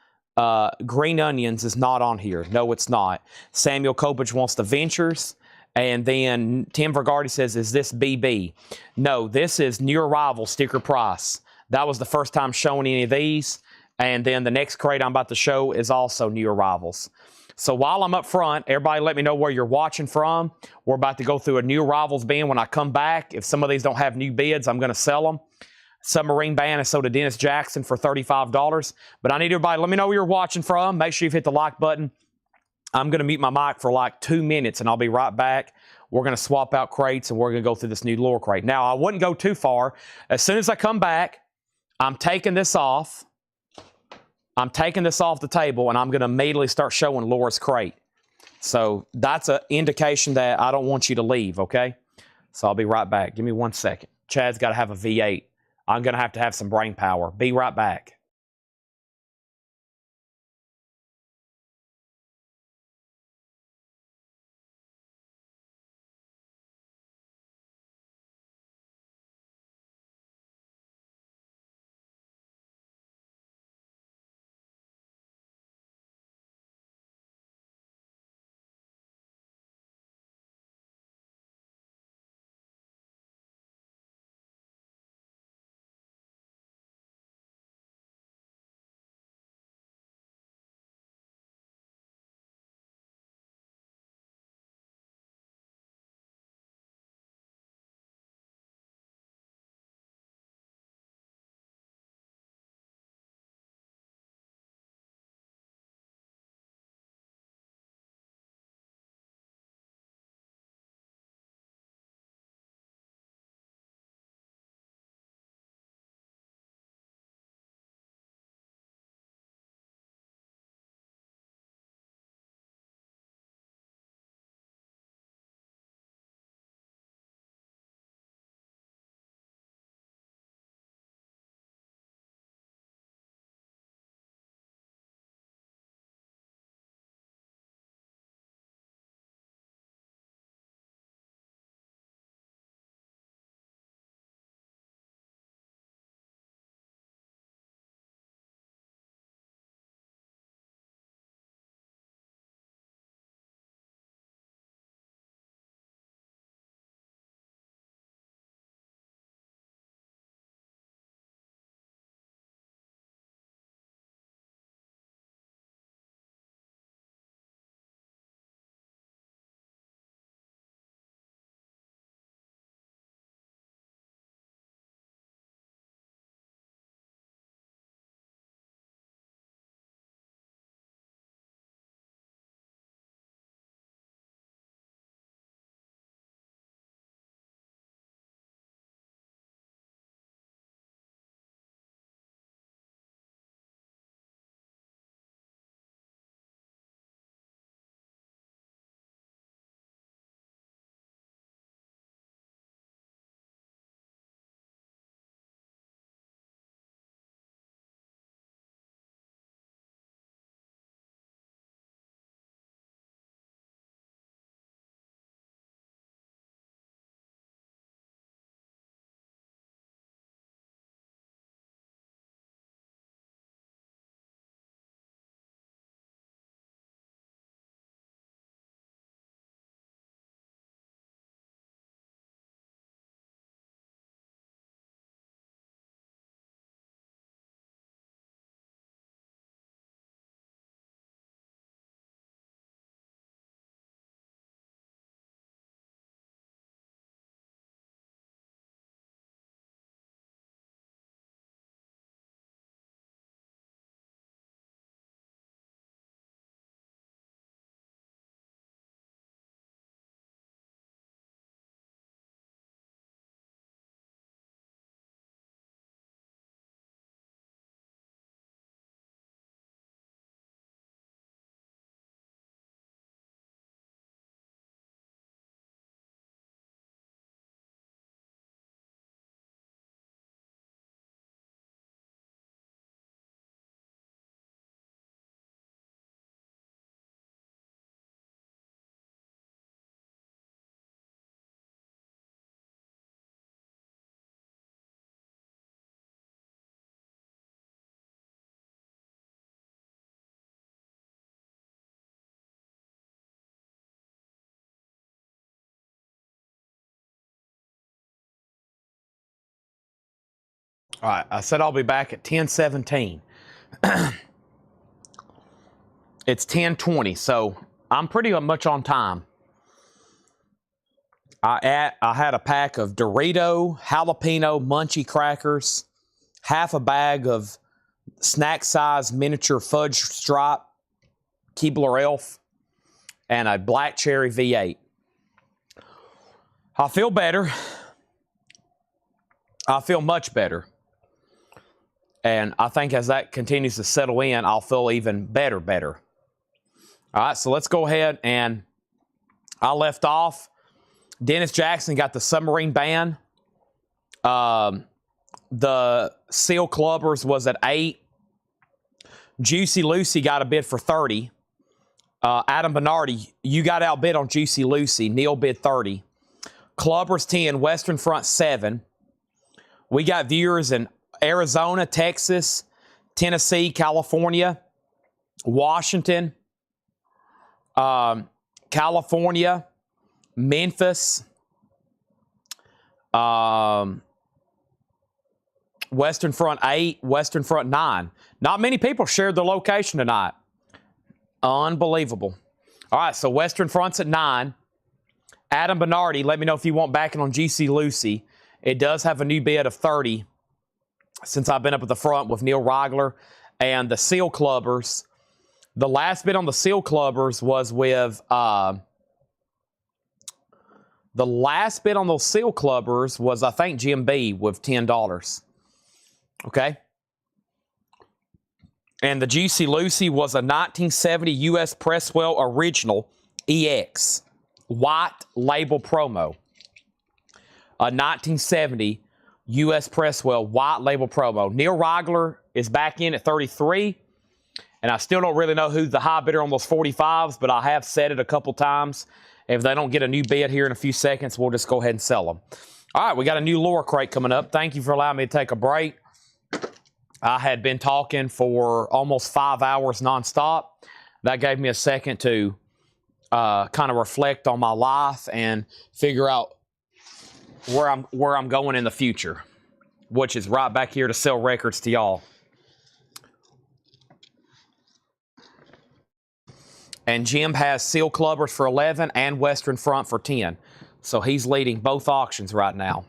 Green Onions is not on here. No, it's not. Samuel Kopich wants the Ventures. And then Tim Vergardi says, is this BB? No, this is New Arrival sticker price. That was the first time showing any of these. And then the next crate I'm about to show is also New Arrivals. So while I'm up front, everybody let me know where you're watching from. We're about to go through a New Arrivals bin. When I come back, if some of these don't have new bids, I'm going to sell them. Submarine Band is sold to Dennis Jackson for $35. But I need everybody, let me know where you're watching from. Make sure you've hit the like button. I'm going to mute my mic for like 2 minutes, and I'll be right back. We're going to swap out crates, and we're going to go through this new lure crate. Now, I wouldn't go too far. As soon as I come back, I'm taking this off. I'm taking this off the table, and I'm going to immediately start showing Laura's crate. So that's an indication that I don't want you to leave, okay? So I'll be right back. Give me 1 second. Chad's got to have a V8. I'm going to have some brain power. Be right back. All right, I said I'll be back at 10:17. It's 10:20, so I'm pretty much on time. I had a pack of Dorito jalapeno munchie crackers, half a bag of snack-size miniature fudge stripe Keebler Elf, and a black cherry V8. I feel better. I feel much better. And I think as that continues to settle in, I'll feel even better. All right, so let's go ahead, and I left off. Dennis Jackson got the submarine ban. The Seal Clubbers was at 8. Juicy Lucy got a bid for 30. Adam Bernardi, you got outbid on Juicy Lucy. Neil bid 30. Clubbers 10, Western Front 7. We got viewers in Arizona, Texas, Tennessee, California, Washington, California, Memphis, Western Front 8, Western Front 9. Not many people shared their location tonight. Unbelievable. All right, so Western Front's at 9. Adam Bernardi, let me know if you want backing on Juicy Lucy. It does have a new bid of 30 since I've been up at the front with Neil Reigler and the Seal Clubbers. The last bid on the Seal Clubbers was with... the last bid on those Seal Clubbers was, I think, Jim B with $10. Okay? And the Juicy Lucy was a 1970 U.S. Presswell Original EX. White label promo. A 1970 U.S. Presswell white label promo. Neil Reigler is back in at 33. And I still don't really know who's the high bidder on those 45s, but I have said it a couple times. If they don't get a new bid here in a few seconds, we'll just go ahead and sell them. All right, we got a new lure crate coming up. Thank you for allowing me to take a break. I had been talking for almost 5 hours nonstop. That gave me a second to kind of reflect on my life and figure out where I'm going in the future, which is right back here to sell records to y'all. And Jim has Seal Clubbers for 11 and Western Front for 10. So he's leading both auctions right now.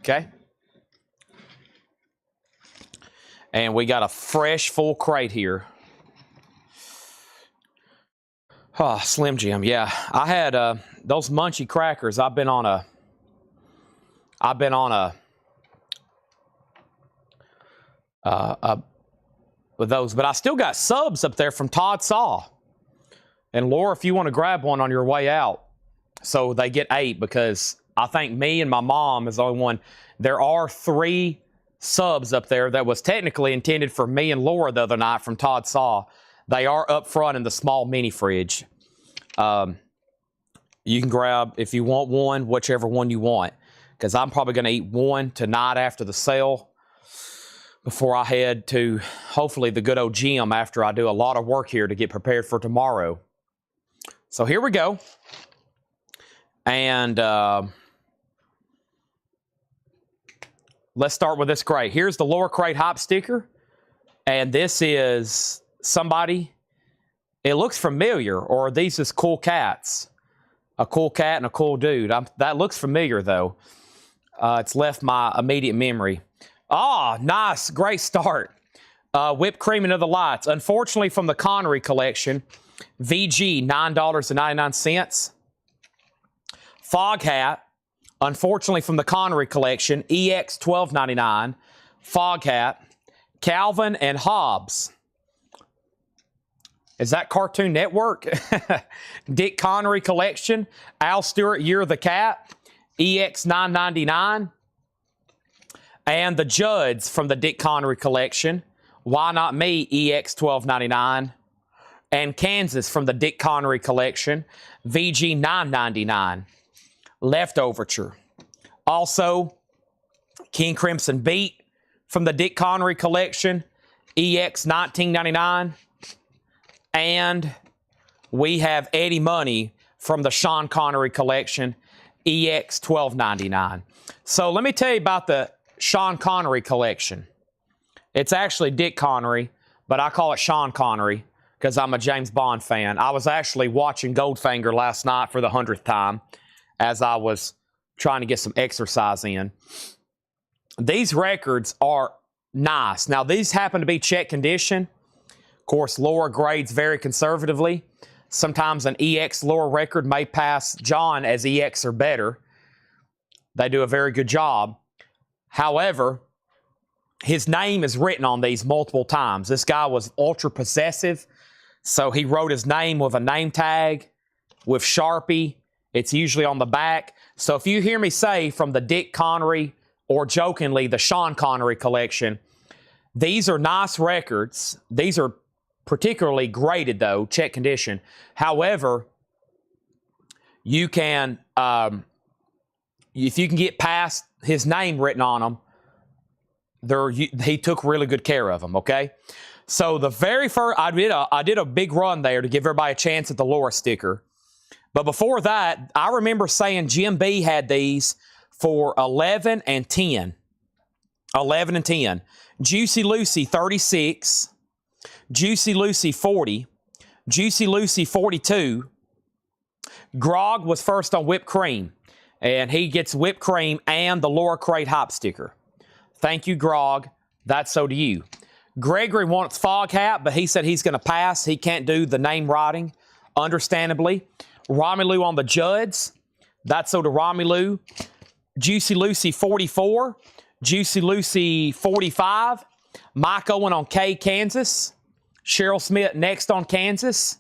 Okay? And we got a fresh full crate here. Oh, Slim Jim, yeah. I had those Munchie crackers. I've been on a with those, but I still got subs up there from Todd Saw. And Laura, if you want to grab one on your way out, so they get 8, because I think me and my mom is the only one. There are 3 subs up there that was technically intended for me and Laura the other night from Todd Saw. They are up front in the small mini fridge. You can grab, if you want one, whichever one you want, because I'm probably going to eat one tonight after the sale before I head to, hopefully, the good old gym after I do a lot of work here to get prepared for tomorrow. So here we go. And let's start with this crate. Here's the Lure Crate Hype sticker. And this is somebody, it looks familiar, or are these just cool cats? A cool cat and a cool dude. That looks familiar, though. It's left my immediate memory. Ah, nice. Great start. Whipped Cream and Other Lights. Unfortunately, from the Connery collection, VG, $9.99. Fog Hat, unfortunately from the Connery collection, EX, $12.99. Fog Hat. Calvin and Hobbes. Is that Cartoon Network? Dick Connery collection, Al Stewart, Year of the Cat, EX, $9.99. And the Judds from the Dick Connery collection, Why Not Me, EX, $12.99. And Kansas from the Dick Connery collection, VG, $9.99. Leftoverture. Also, King Crimson Beat from the Dick Connery collection, EX, $19.99. And we have Eddie Money from the Sean Connery collection, EX, $12.99. So let me tell you about the Sean Connery collection. It's actually Dick Connery, but I call it Sean Connery because I'm a James Bond fan. I was actually watching Goldfinger last night for the 100th time as I was trying to get some exercise in. These records are nice. Now, these happen to be check condition. Of course, lower grades very conservatively. Sometimes an EX lower record may pass John as EX or better. They do a very good job. However, his name is written on these multiple times. This guy was ultra possessive, so he wrote his name with a name tag, with Sharpie. It's usually on the back. So if you hear me say from the Dick Connery or jokingly the Sean Connery collection, these are nice records. These are particularly graded, though, check condition. However, you can, if you can get past his name written on them, he took really good care of them, okay? So the very first, I did a big run there to give everybody a chance at the Laura sticker. But before that, I remember saying Jim B had these for 11 and 10. 11 and 10. Juicy Lucy 36. Juicy Lucy 40. Juicy Lucy 42. Grog was first on whipped cream. And he gets whipped cream and the Laura Crate Hop sticker. Thank you, Grog. That's so to you. Gregory wants Fog Hat, but he said he's going to pass. He can't do the name writing, understandably. Romelu on the Judds. That's so to Romelu. Juicy Lucy 44. Juicy Lucy 45. Mike Owen on K, Kansas. Cheryl Smith next on Kansas.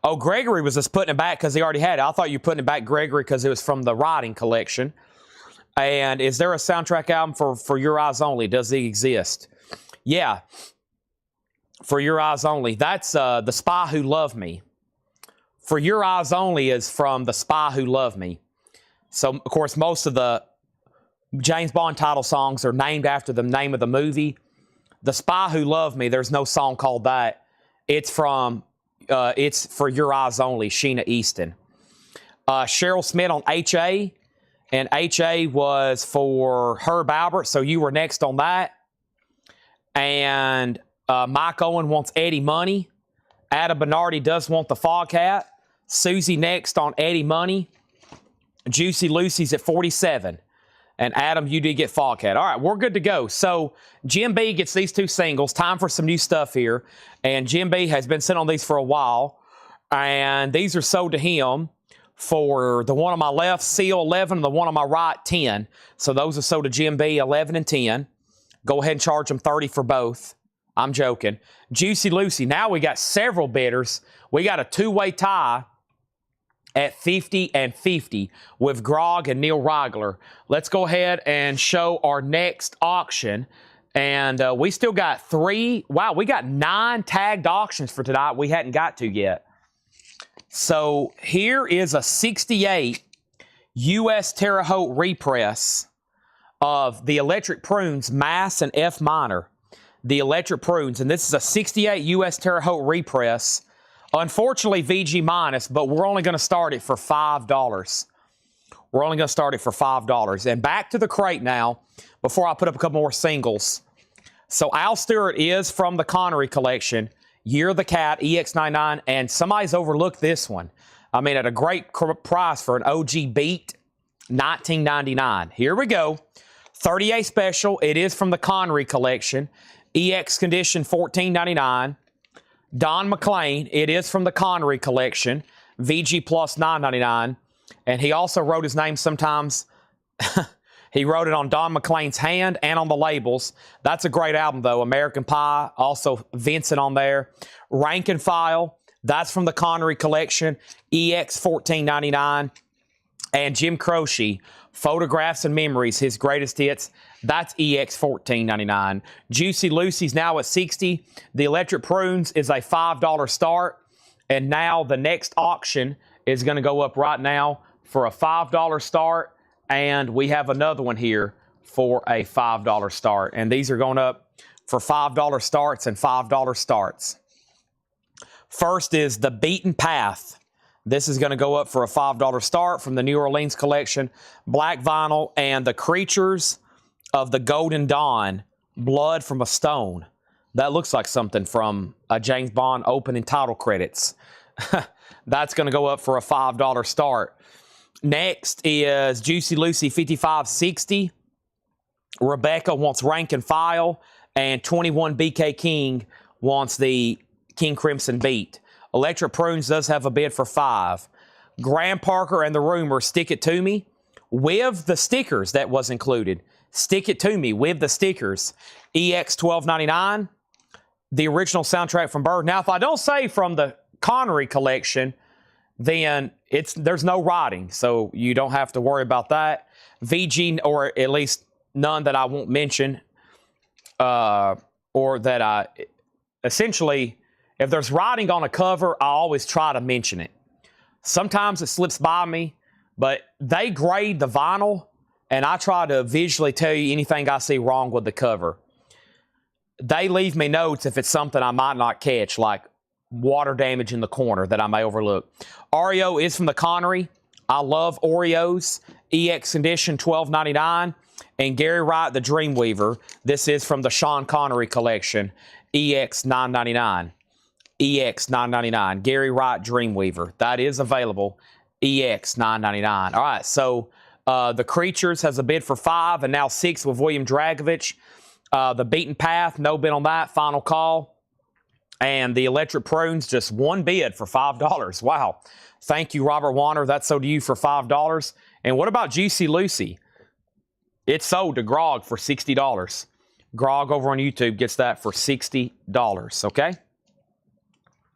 Oh, Gregory was just putting it back because he already had it. I thought you were putting it back, Gregory, because it was from the writing collection. And is there a soundtrack album for Your Eyes Only? Does it exist? Yeah. For Your Eyes Only. That's The Spy Who Loved Me. For Your Eyes Only is from The Spy Who Loved Me. So, of course, most of the James Bond title songs are named after the name of the movie. The Spy Who Loved Me, there's no song called that. It's from, it's For Your Eyes Only, Sheena Easton. Cheryl Smith on H.A., and H.A. was for Herb Albert, so you were next on that. And Mike Owen wants Eddie Money. Adam Bernardi does want the Fog Hat. Susie next on Eddie Money. Juicy Lucy's at 47. And Adam, you did get Fog Hat. All right, we're good to go. So Jim B gets these two singles. Time for some new stuff here. And Jim B has been sitting on these for a while. And these are sold to him for the one on my left, Seal 11, and the one on my right, 10. So those are sold to Jim B, 11 and 10. Go ahead and charge them 30 for both. I'm joking. Juicy Lucy. Now we got several bidders. We got a two-way tie at 50 and 50 with Grog and Neil Reigler. Let's go ahead and show our next auction. And we still got we got 9 tagged auctions for tonight we hadn't got to yet. So here is a 68 U.S. Terre Haute repress of the Electric Prunes Mass and F minor. The Electric Prunes, and this is a 68 U.S. Terre Haute repress. Unfortunately, VG minus, but we're only going to start it for $5. We're only going to start it for $5. And back to the crate now, before I put up a couple more singles. So Al Stewart is from the Connery collection, Year of the Cat, EX99, and somebody's overlooked this one. I mean, at a great price for an OG Beat, $19.99. Here we go. 38 special. It is from the Connery collection. EX condition, $14.99. Don McLean. It is from the Connery collection. VG Plus, $9.99. And he also wrote his name sometimes. He wrote it on Don McLean's hand and on the labels. That's a great album, though. American Pie, also Vincent on there. Rank and File, that's from the Connery collection. EX, $14.99. And Jim Croce, Photographs and Memories, his greatest hits. That's EX, $14.99. Juicy Lucy's now at 60. The Electric Prunes is a $5 start. And now the next auction is going to go up right now for a $5 start. And we have another one here for a $5 start. And these are going up for $5 starts and $5 starts. First is The Beaten Path. This is going to go up for a $5 start from the New Orleans collection. Black vinyl and The Creatures. of the Golden Dawn, Blood from a Stone. That looks like something from a James Bond opening title credits. That's going to go up for a $5 start. Next is Juicy Lucy 5560. Rebecca wants Rank and File, and 21 BK King wants the King Crimson Beat. Electric Prunes does have a bid for $5. Graham Parker and the Rumor, Stick It To Me, with the stickers that was included. Stick It To Me with the stickers. EX 12.99. The original soundtrack from Bird. Now, if I don't say from the Connery collection, then there's no writing, so you don't have to worry about that. VG, or at least none that I won't mention, or that I essentially, if there's writing on a cover, I always try to mention it. Sometimes it slips by me, but they grade the vinyl, and I try to visually tell you anything I see wrong with the cover. They leave me notes if it's something I might not catch, like water damage in the corner that I may overlook. Oreo is from the Connery. I love Oreos. EX Edition $12.99. And Gary Wright, the Dreamweaver. This is from the Sean Connery collection. EX $9.99. EX $9.99. Gary Wright, Dreamweaver. That is available. EX $9.99. All right, so the Creatures has a bid for $5 and now $6 with William Dragovich. The Beaten Path, no bid on that. Final call. And the Electric Prunes, just one bid for $5. Wow. Thank you, Robert Warner. That's sold to you for $5. And what about Juicy Lucy? It's sold to Grog for $60. Grog over on YouTube gets that for $60. Okay?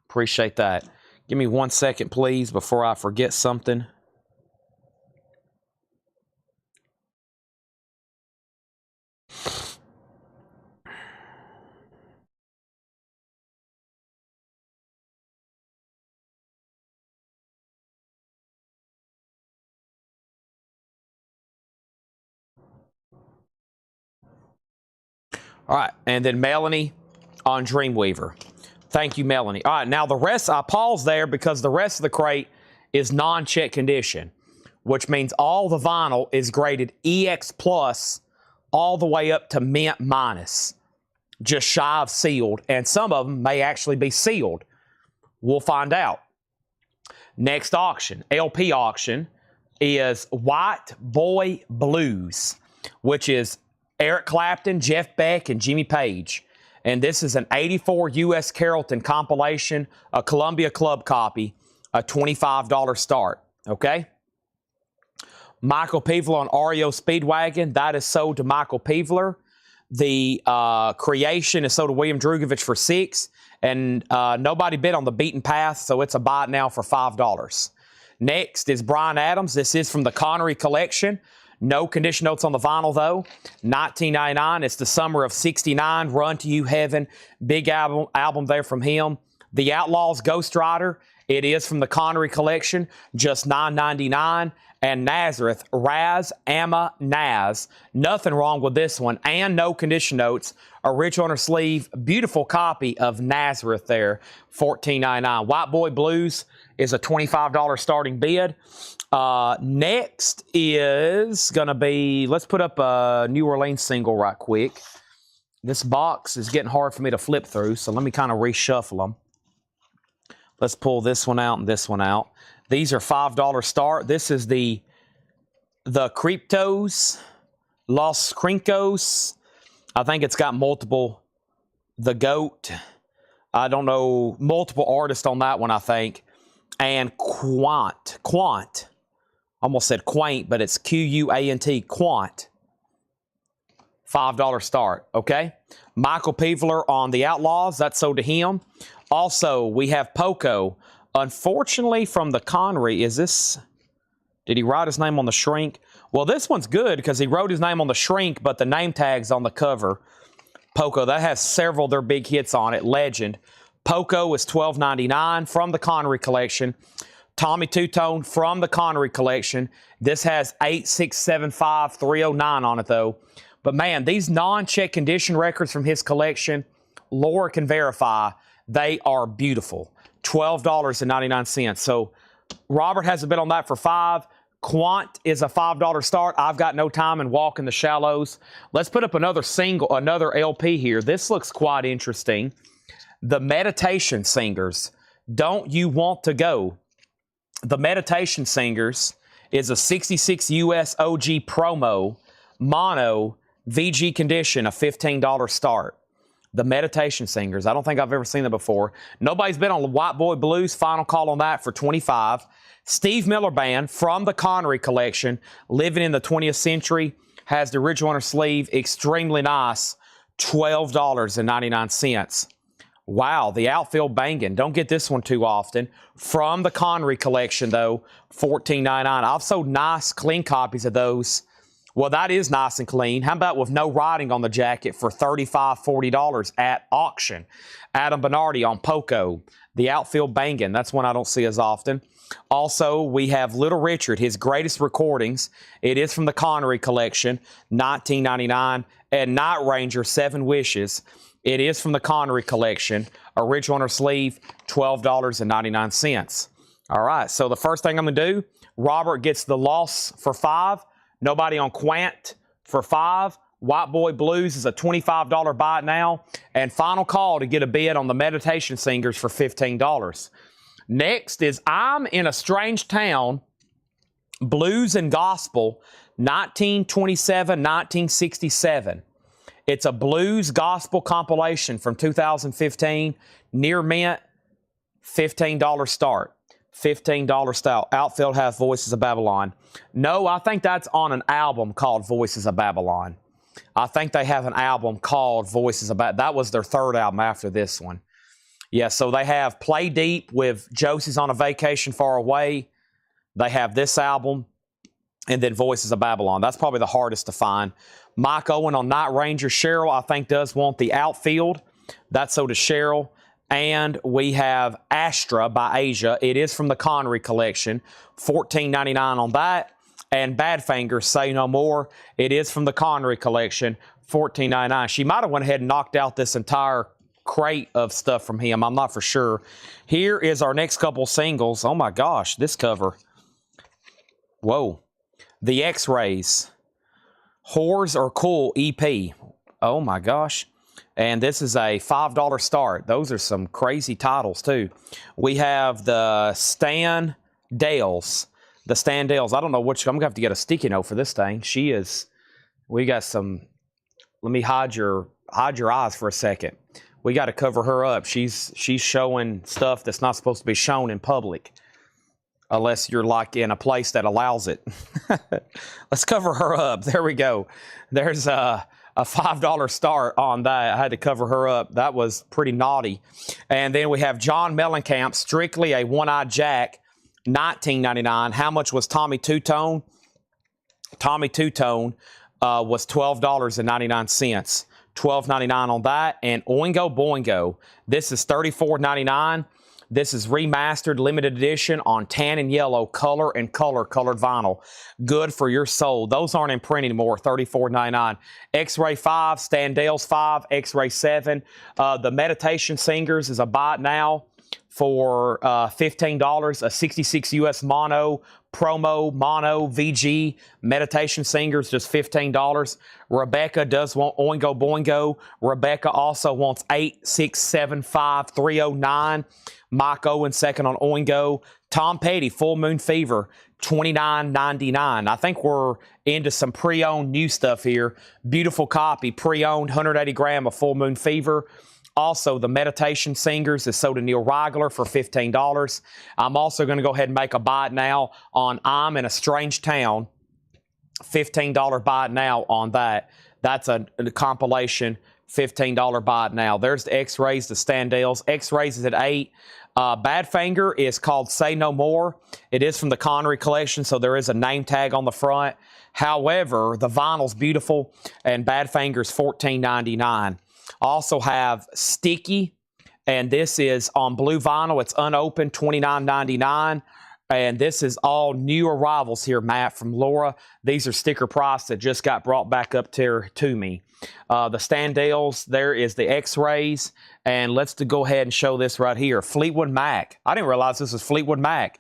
Appreciate that. Give me 1 second, please, before I forget something. All right, and then Melanie on Dreamweaver. Thank you, Melanie. All right, now the rest, I paused there because the rest of the crate is non-check condition, which means all the vinyl is graded EX Plus all the way up to Mint minus, just shy of sealed, and some of them may actually be sealed. We'll find out. Next auction, LP auction, is White Boy Blues, which is Eric Clapton, Jeff Beck, and Jimmy Page. And this is an 84 U.S. Carrollton compilation, a Columbia Club copy, a $25 start. Okay? Michael Peavler on REO Speedwagon. That is sold to Michael Peavler. The Creation is sold to William Dragovich for $6. And nobody bid on the Beaten Path, so it's a buy it now for $5. Next is Bryan Adams. This is from the Connery collection. No condition notes on the vinyl, though. $19.99. It's the summer of '69. Run to You Heaven. Big album there from him. The Outlaws Ghost Rider. It is from the Connery collection. Just $9.99. And Nazareth, Raz, Amma, Naz. Nothing wrong with this one. And no condition notes. Original on her sleeve. Beautiful copy of Nazareth there. $14.99. White Boy Blues is a $25 starting bid. Next is going to be, let's put up a New Orleans single right quick. This box is getting hard for me to flip through, so let me kind of reshuffle them. Let's pull this one out and this one out. These are $5 start. This is the Cryptos, Los Crincos. I think it's got multiple, the GOAT. I don't know, multiple artists on that one, I think. And Quant. Almost said quaint, but it's Quant. Quant. $5 start, okay? Michael Peavler on the Outlaws. That's sold to him. Also, we have Poco. Unfortunately, from the Connery, did he write his name on the shrink? Well, this one's good because he wrote his name on the shrink, but the name tag's on the cover. Poco, that has several of their big hits on it. Legend. Poco is $12.99 from the Connery collection. Tommy Two-Tone from the Connery collection. This has 8675309 on it, though. But, man, these non-check condition records from his collection, Laura can verify, they are beautiful. $12.99. So, Robert has a bid on that for $5. Quant is a $5 start. I've got no time and walk in the shallows. Let's put up another LP here. This looks quite interesting. The Meditation Singers. Don't you want to go? The Meditation Singers is a 66 US OG promo, mono, VG condition, a $15 start. The Meditation Singers. I don't think I've ever seen them before. Nobody's been on White Boy Blues. Final call on that for 25. Steve Miller Band from the Connery collection. Living in the 20th Century. Has the original on her sleeve. Extremely nice. $12.99. Wow, the outfield banging. Don't get this one too often. From the Connery collection, though, $14.99. I've sold nice, clean copies of those. Well, that is nice and clean. How about with no writing on the jacket for $35, $40 at auction? Adam Bernardi on Poco. The outfield banging. That's one I don't see as often. Also, we have Little Richard, his greatest recordings. It is from the Connery collection, $19.99. And Night Ranger, 7 Wishes. It is from the Connery collection. Original on her sleeve, $12.99. All right, so the first thing I'm going to do, Robert gets the loss for 5. Nobody on Quant for 5. White Boy Blues is a $25 buy it now. And final call to get a bid on the Meditation Singers for $15. Next is I'm in a Strange Town, Blues and Gospel, 1927-1967. It's a blues gospel compilation from 2015. Near mint, $15 start. $15 style. Outfield has Voices of Babylon. No, I think that's on an album called Voices of Babylon. I think they have an album called Voices of Babylon. That was their third album after this one. Yeah, so they have Play Deep with Josie's on a Vacation Far Away. They have this album, and then Voices of Babylon. That's probably the hardest to find. Mike Owen on Night Ranger. Cheryl, I think, does want the outfield. That's so does Cheryl. And we have Astra by Asia. It is from the Connery collection. $14.99 on that. And Badfinger, Say No More. It is from the Connery collection. $14.99. She might have went ahead and knocked out this entire crate of stuff from him. I'm not for sure. Here is our next couple singles. Oh my gosh, this cover. Whoa. The X-Rays. Whores Are Cool EP. Oh my gosh. And this is a $5 start. Those are some crazy titles, too. We have the Stan Dales. The Stan Dales. I don't know which. I'm going to have to get a sticky note for this thing. She is. We got some. Let me hide your eyes for a second. We got to cover her up. She's showing stuff that's not supposed to be shown in public. Unless you're like in a place that allows it. Let's cover her up. There we go. There's a $5 start on that. I had to cover her up. That was pretty naughty. And then we have John Mellencamp, Strictly a One-Eyed Jack, $19.99. How much was Tommy Two-Tone? Tommy Two-Tone was $12.99. $12.99 on that. And Oingo Boingo, this is $34.99. This is remastered, limited edition on tan and yellow, color and colored vinyl. Good for your soul. Those aren't in print anymore, $34.99. X-Ray 5, Stan Dales 5, X-Ray 7. The Meditation Singers is a buy it now for $15. A 66 US mono, promo, mono, VG, Meditation Singers, just $15. Rebecca does want Oingo Boingo. Rebecca also wants 8675309. Mike Owen second on Oingo. Tom Petty, Full Moon Fever, $29.99. I think we're into some pre-owned new stuff here. Beautiful copy, pre-owned, 180 gram of Full Moon Fever. Also, the Meditation Singers is sold to Neil Rigler for $15. I'm also going to go ahead and make a buy it now on I'm in a Strange Town. $15 buy it now on that. That's a compilation, $15 buy it now. There's the X-Rays, the Stan Dales. X-Rays is at 8. Badfinger is called Say No More. It is from the Connery collection, so there is a name tag on the front. However, the vinyl's beautiful, and Badfinger's $14.99. Also have Sticky, and this is on blue vinyl. It's unopened, $29.99. And this is all new arrivals here, Matt, from Laura. These are sticker price that just got brought back up to me. The Stan Dales, there is the X-Rays. And let's go ahead and show this right here. Fleetwood Mac. I didn't realize this was Fleetwood Mac.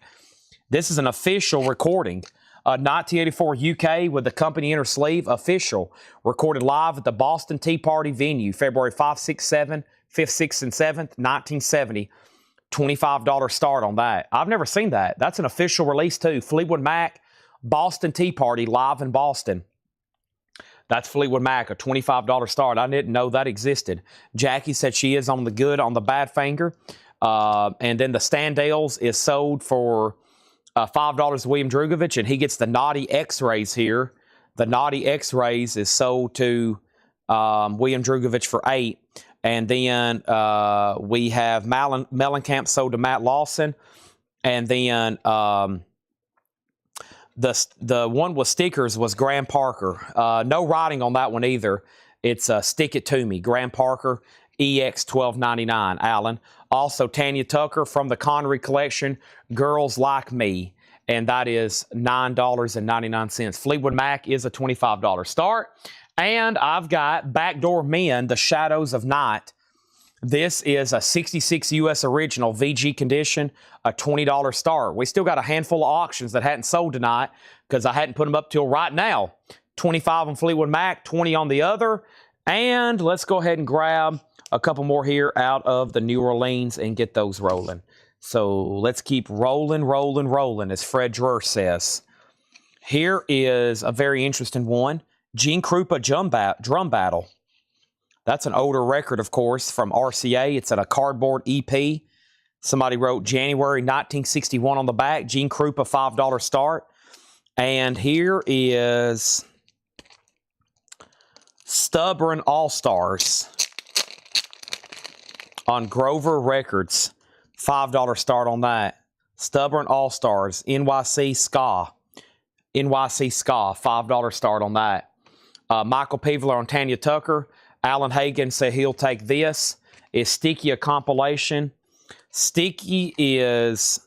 This is an official recording 1984 UK with the company inner sleeve, official. Recorded live at the Boston Tea Party venue, February 5, 6, 7, 5th, 6th, and 7th, 1970. $25 start on that. I've never seen that. That's an official release too. Fleetwood Mac, Boston Tea Party, live in Boston. That's Fleetwood Mac, a $25 start. I didn't know that existed. Jackie said she is on the good on the bad finger. And then the Standales is sold for $5 to William Drugovich, and he gets the Naughty X-Rays here. The Naughty X-Rays is sold to William Drugovich for $8. And then we have Mellencamp sold to Matt Lawson. And then the one with stickers was Graham Parker. No writing on that one either. It's Stick It To Me. Graham Parker, EX 12.99. Alan. Also, Tanya Tucker from the Connery collection, Girls Like Me. And that is $9.99. Fleetwood Mac is a $25 start. And I've got Backdoor Men, The Shadows of Night. This is a 66 U.S. original, VG condition, a $20 start. We still got a handful of auctions that hadn't sold tonight because I hadn't put them up till right now. 25 on Fleetwood Mac, 20 on the other. And let's go ahead and grab a couple more here out of the New Orleans and get those rolling. So let's keep rolling, as Fred Dreher says. Here is a very interesting one. Gene Krupa Drum Battle. That's an older record, of course, from RCA. It's in a cardboard EP. Somebody wrote January 1961 on the back. Gene Krupa, $5 start. And here is Stubborn All-Stars on Grover Records. $5 start on that. Stubborn All-Stars, NYC Ska. NYC Ska, $5 start on that. Michael Peveler on Tanya Tucker. Alan Hagan said he'll take this. Is Sticky a compilation? Sticky is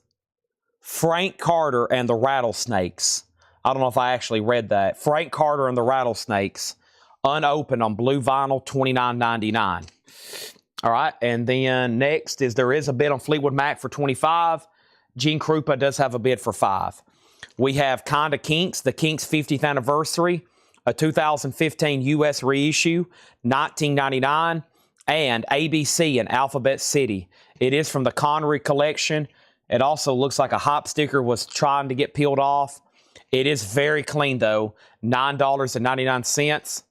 Frank Carter and the Rattlesnakes. I don't know if I actually read that. Frank Carter and the Rattlesnakes. Unopened on blue vinyl, $29.99. All right, and then next is there is a bid on Fleetwood Mac for $25. Gene Krupa does have a bid for $5. We have Kinda Kinks, the Kinks 50th anniversary, a 2015 U.S. reissue, $19.99, and ABC in Alphabet City. It is from the Connery collection. It also looks like a hop sticker was trying to get peeled off. It is very clean, though, $9.99.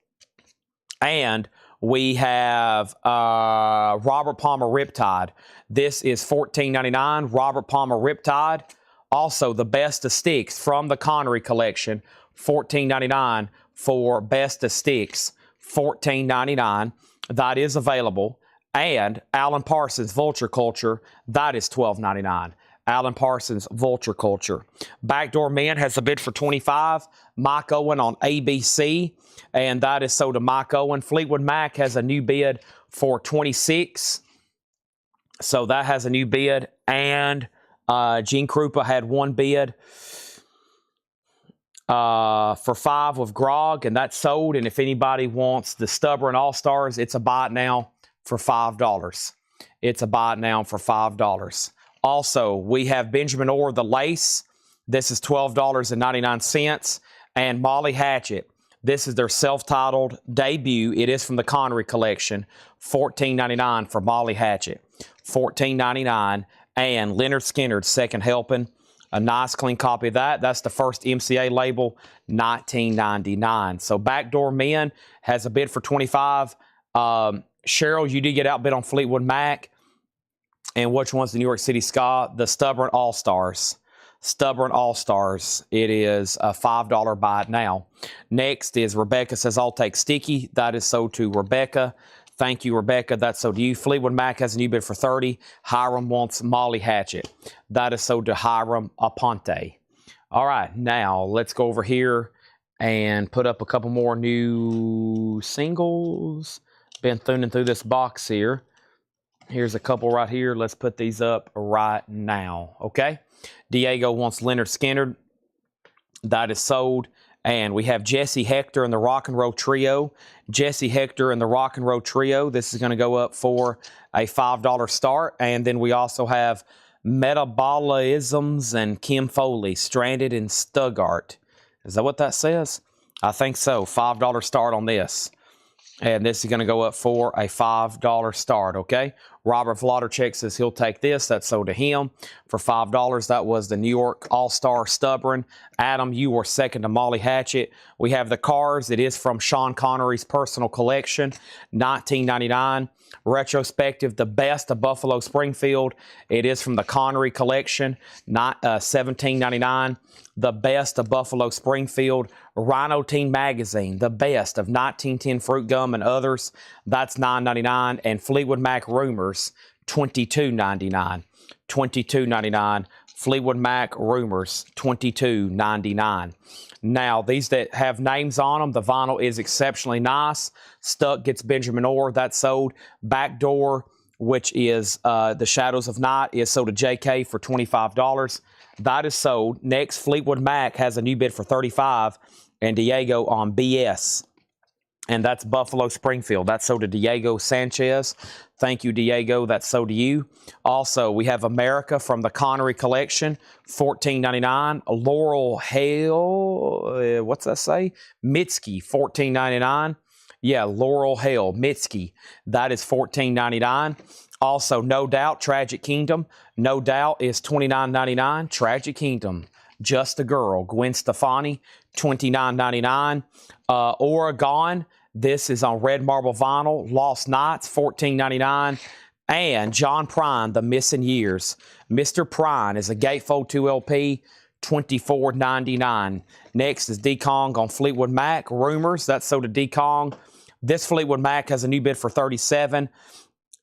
And we have Robert Palmer Riptide. This is $14.99. Robert Palmer Riptide. Also, the Best of Sticks from the Connery collection, $14.99 for Best of Sticks, $14.99. That is available. And Alan Parsons Vulture Culture, that is $12.99. Alan Parsons Vulture Culture. Backdoor Men has a bid for $25. Mike Owen on ABC, and that is sold to Mike Owen. Fleetwood Mac has a new bid for $26. So that has a new bid. And Gene Krupa had one bid for $5 with Grog, and that's sold. And if anybody wants the Stubborn All-Stars, it's a buy it now for $5. It's a buy it now for $5. Also, we have Benjamin Orr, The Lace. This is $12.99. And Molly Hatchet. This is their self-titled debut. It is from the Connery collection. $14.99 for Molly Hatchet. $14.99. And Leonard Skinner's Second Helping. A nice clean copy of that. That's the first MCA label, $19.99. So Backdoor Men has a bid for $25. Cheryl, you did get outbid on Fleetwood Mac. And which one's the New York City Ska? The Stubborn All-Stars. Stubborn All-Stars. It is a $5 buy it now. Next is Rebecca says, I'll take Sticky. That is sold to Rebecca. Thank you, Rebecca. That's sold to you. Fleetwood Mac has a new bid for $30. Hiram wants Molly Hatchet. That is sold to Hiram Aponte. All right, now let's go over here and put up a couple more new singles. Been thumbing through this box here. Here's a couple right here. Let's put these up right now, okay? Diego wants Leonard Skinner. That is sold. And we have Jesse Hector and the Rock and Roll Trio. Jesse Hector and the Rock and Roll Trio. This is going to go up for a $5 start. And then we also have Metabolisms and Kim Foley, Stranded in Stuttgart. Is that what that says? I think so. $5 start on this. And this is going to go up for a $5 start, okay? Robert Vladerchik says he'll take this. That's sold to him for $5. That was the New York All-Star Stubborn. Adam, you were second to Molly Hatchet. We have the cars. It is from Sean Connery's personal collection, $19.99. Retrospective, the best of Buffalo Springfield. It is from the Connery collection, not $17.99. The best of Buffalo Springfield. Rhino Teen Magazine, the best of 1910 Fruit Gum and others. That's $9.99. And Fleetwood Mac Rumors, $22.99. $22.99. Fleetwood Mac Rumors, $22.99. Now, these that have names on them, the vinyl is exceptionally nice. Stuck gets Benjamin Orr. That's sold. Backdoor, which is The Shadows of Night, is sold to JK for $25. That is sold. Next, Fleetwood Mac has a new bid for $35, and Diego on BS. And that's Buffalo Springfield. That's sold to Diego Sanchez. Thank you, Diego. That's sold to you. Also, we have America from the Connery collection, $14.99. Laurel Hale, what's that say? Mitski, $14.99. Yeah, Laurel Hale, Mitski. That is $14.99. Also, No Doubt, Tragic Kingdom. No Doubt is $29.99. Tragic Kingdom, Just a Girl. Gwen Stefani, $29.99. Oregon, this is on red marble vinyl. Lost Nights, $14.99. And John Prine, The Missing Years. Mr. Prine is a Gatefold 2 LP, $24.99. Next is D-Kong on Fleetwood Mac. Rumors, that's sold to D-Kong. This Fleetwood Mac has a new bid for $37.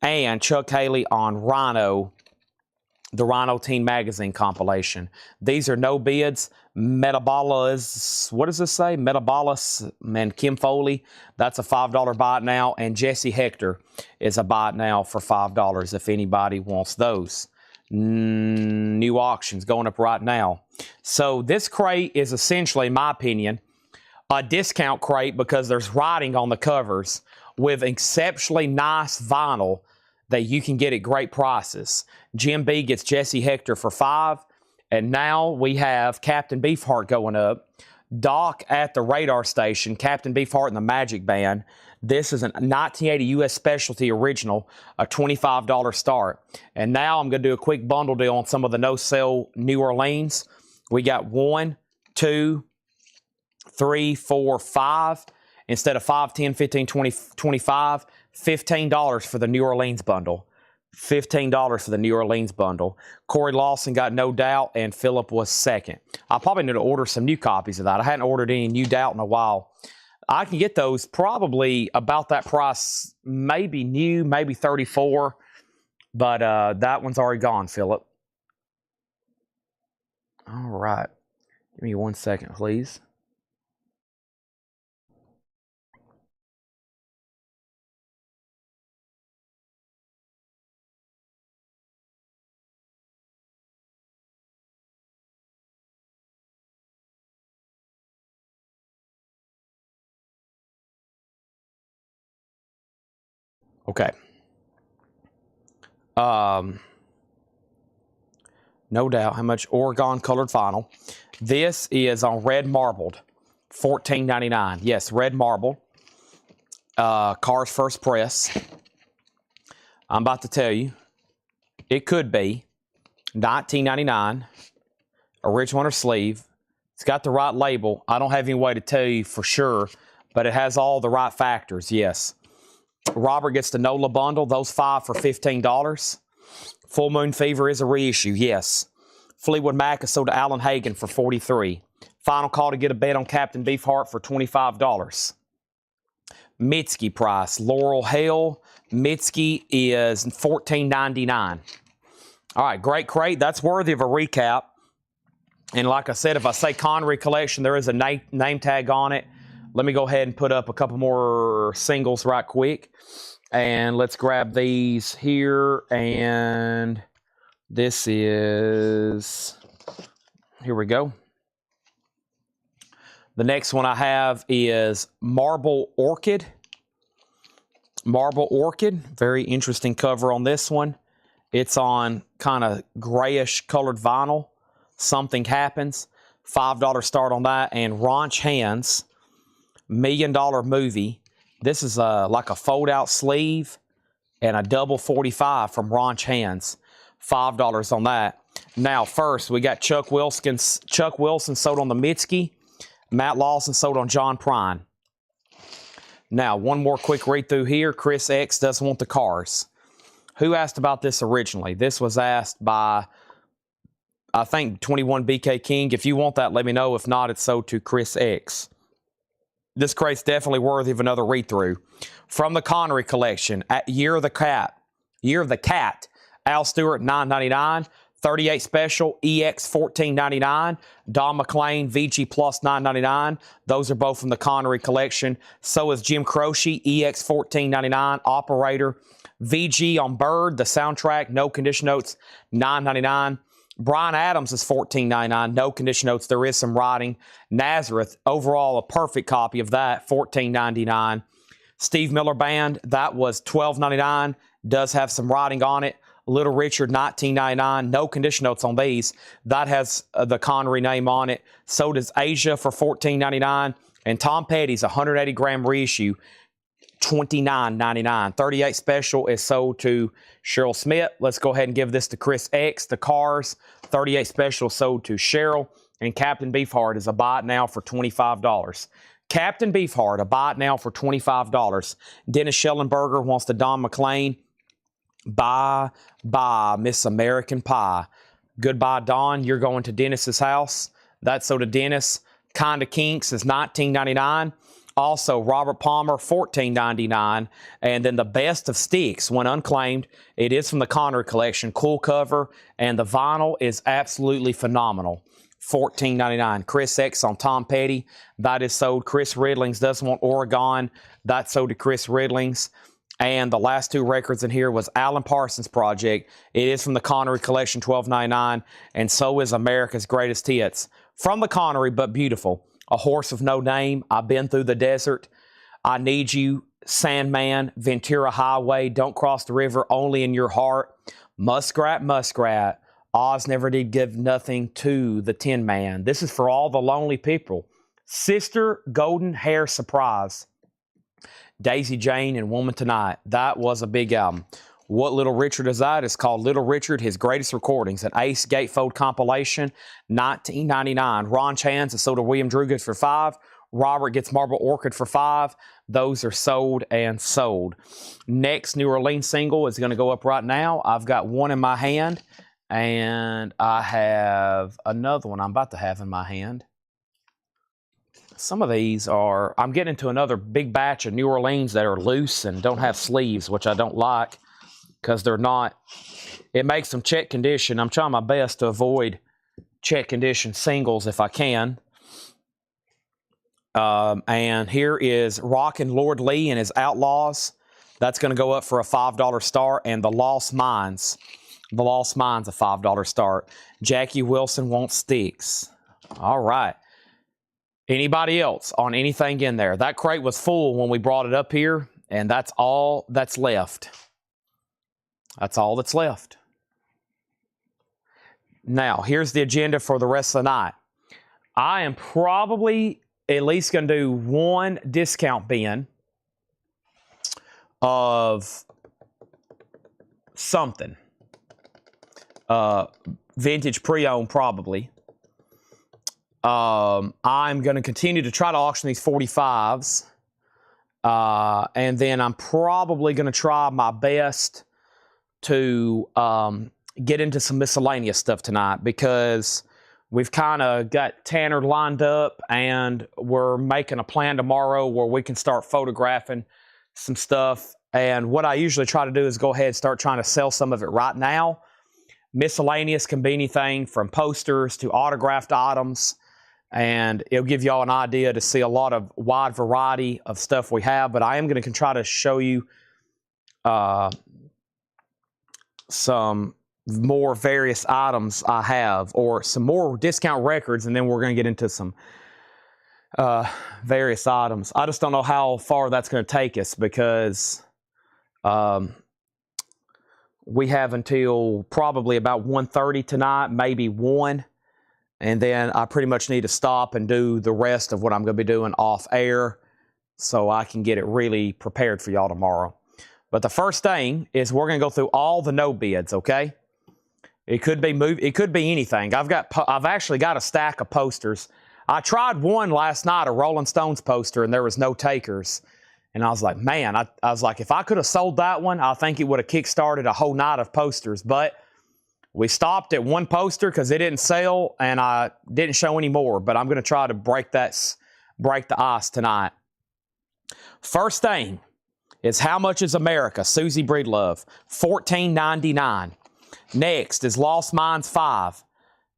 And Chuck Haley on Rhino, the Rhino Teen Magazine compilation. These are no bids. Metabolas, what does this say? Metabolas and Kim Foley, that's a $5 buy it now. And Jesse Hector is a buy it now for $5 if anybody wants those. New auctions going up right now. So this crate is essentially, in my opinion, a discount crate because there's writing on the covers with exceptionally nice vinyl that you can get at great prices. Jim B gets Jesse Hector for $5. And now we have Captain Beefheart going up. Doc at the radar station, Captain Beefheart and the Magic Band. This is a 1980 U.S. Specialty Original, a $25 start. And now I'm going to do a quick bundle deal on some of the no-sale New Orleans. We got 1, 2, 3, 4, 5. Instead of 5, 10, 15, 20, 25, $15 for the New Orleans bundle. $15 for the New Orleans bundle. Corey Lawson got No Doubt, and Philip was second. I probably need to order some new copies of that. I hadn't ordered any New Doubt in a while. I can get those probably about that price, maybe new, maybe $34, but that one's already gone, Philip. All right. Give me 1 second, please. Okay. No Doubt. How much? Oregon colored vinyl. This is on red marbled, $14.99. Yes, red marble. Cars First Press. I'm about to tell you, it could be $19.99. Original or sleeve. It's got the right label. I don't have any way to tell you for sure, but it has all the right factors. Yes. Robert gets the NOLA bundle. Those 5 for $15. Full Moon Fever is a reissue. Yes. Fleetwood Mac is sold to Alan Hagen for $43. Final call to get a bet on Captain Beefheart for $25. Mitski price. Laurel Hale. Mitski is $14.99. All right, great crate. That's worthy of a recap. And like I said, if I say Connery Collection, there is a name tag on it. Let me go ahead and put up a couple more singles right quick. And let's grab these here. And this is, here we go. The next one I have is Marble Orchid. Marble Orchid. Very interesting cover on this one. It's on kind of grayish colored vinyl. Something Happens. $5 start on that. And Ronch Hands, $1 Million Movie. This is like a fold-out sleeve and a double 45 from Ronch Hands. $5 on that. Now, first, we got Chuck Wilson sold on the Mitski. Matt Lawson sold on John Prine. Now, one more quick read through here. Chris X doesn't want the cars. Who asked about this originally? This was asked by, I think, 21 BK King. If you want that, let me know. If not, it's sold to Chris X. This crate's definitely worthy of another read-through. From the Connery collection, at Year of the Cat, Al Stewart, $9.99. 38 Special, EX, $14.99. Don McLean, VG Plus, $9.99. Those are both from the Connery collection. So is Jim Croce, EX, $14.99. Operator, VG on Bird, the soundtrack, no condition notes, $9.99. Bryan Adams is $14.99. No condition notes. There is some writing. Nazareth, overall, a perfect copy of that, $14.99. Steve Miller Band, that was $12.99. Does have some writing on it. Little Richard, $19.99. No condition notes on these. That has the Connery name on it. So does Asia for $14.99. And Tom Petty's 180-gram reissue, $29.99. 38 Special is sold to Cheryl Smith. Let's go ahead and give this to Chris X. The Cars, 38 Special sold to Cheryl. And Captain Beefheart is a buy it now for $25. Captain Beefheart, a buy it now for $25. Dennis Schellenberger wants the Don McLean. Bye, Miss American Pie. Goodbye, Don. You're going to Dennis's house. That's so to Dennis. Kinda Kinks is $19.99. Also, Robert Palmer, $14.99. And then the Best of Sticks, when unclaimed. It is from the Connery collection. Cool cover. And the vinyl is absolutely phenomenal. $14.99. Chris X on Tom Petty. That is sold. Chris Ridlings doesn't want Oregon. That's sold to Chris Ridlings. And the last two records in here was Alan Parsons Project. It is from the Connery collection, $12.99. And so is America's Greatest Hits. From the Connery, but beautiful. A Horse of No Name. I've Been Through the Desert. I Need You. Sandman. Ventura Highway. Don't Cross the River. Only in Your Heart. Muskrat, Muskrat. Oz Never Did Give Nothing to the Tin Man. This is for all the lonely people. Sister Golden Hair Surprise. Daisy Jane and Woman Tonight. That was a big album. What Little Richard is that? It's called Little Richard, His Greatest Recordings. An Ace Gatefold compilation, $19.99. Ronch Hands is sold to William Drugood for $5. Robert gets Marble Orchid for $5. Those are sold and sold. Next New Orleans single is going to go up right now. I've got one in my hand, and I have another one I'm about to have in my hand. Some of these are, I'm getting into another big batch of New Orleans that are loose and don't have sleeves, which I don't like because they're not, it makes them check condition. I'm trying my best to avoid check condition singles if I can. And here is Rockin' Lord Lee and his Outlaws. That's going to go up for a $5 start. And The Lost Mines. The Lost Mines, a $5 start. Jackie Wilson Wants Sticks. All right. Anybody else on anything in there? That crate was full when we brought it up here, and that's all that's left. That's all that's left. Now, here's the agenda for the rest of the night. I am probably at least going to do one discount bin of something. Vintage pre-owned, probably. I'm going to continue to try to auction these 45s. And then I'm probably going to try my best to get into some miscellaneous stuff tonight because we've kind of got Tanner lined up and we're making a plan tomorrow where we can start photographing some stuff. And what I usually try to do is go ahead and start trying to sell some of it right now. Miscellaneous can be anything from posters to autographed items. And it'll give y'all an idea to see a lot of wide variety of stuff we have. But I am going to try to show you some more various items I have, or some more discount records, and then we're going to get into some various items. I just don't know how far that's going to take us because we have until probably about 1:30 tonight, maybe 1. And then I pretty much need to stop and do the rest of what I'm going to be doing off air so I can get it really prepared for y'all tomorrow. But the first thing is we're going to go through all the no bids, okay? It could be it could be anything. I've actually got a stack of posters. I tried one last night, a Rolling Stones poster, and there was no takers. And I was like, man, I was like, if I could have sold that one, I think it would have kick-started a whole night of posters. But we stopped at one poster because it didn't sell, and I didn't show any more. But I'm going to try to break the ice tonight. First thing is How Much Is America? Susie Breedlove, $14.99. Next is Lost Minds 5.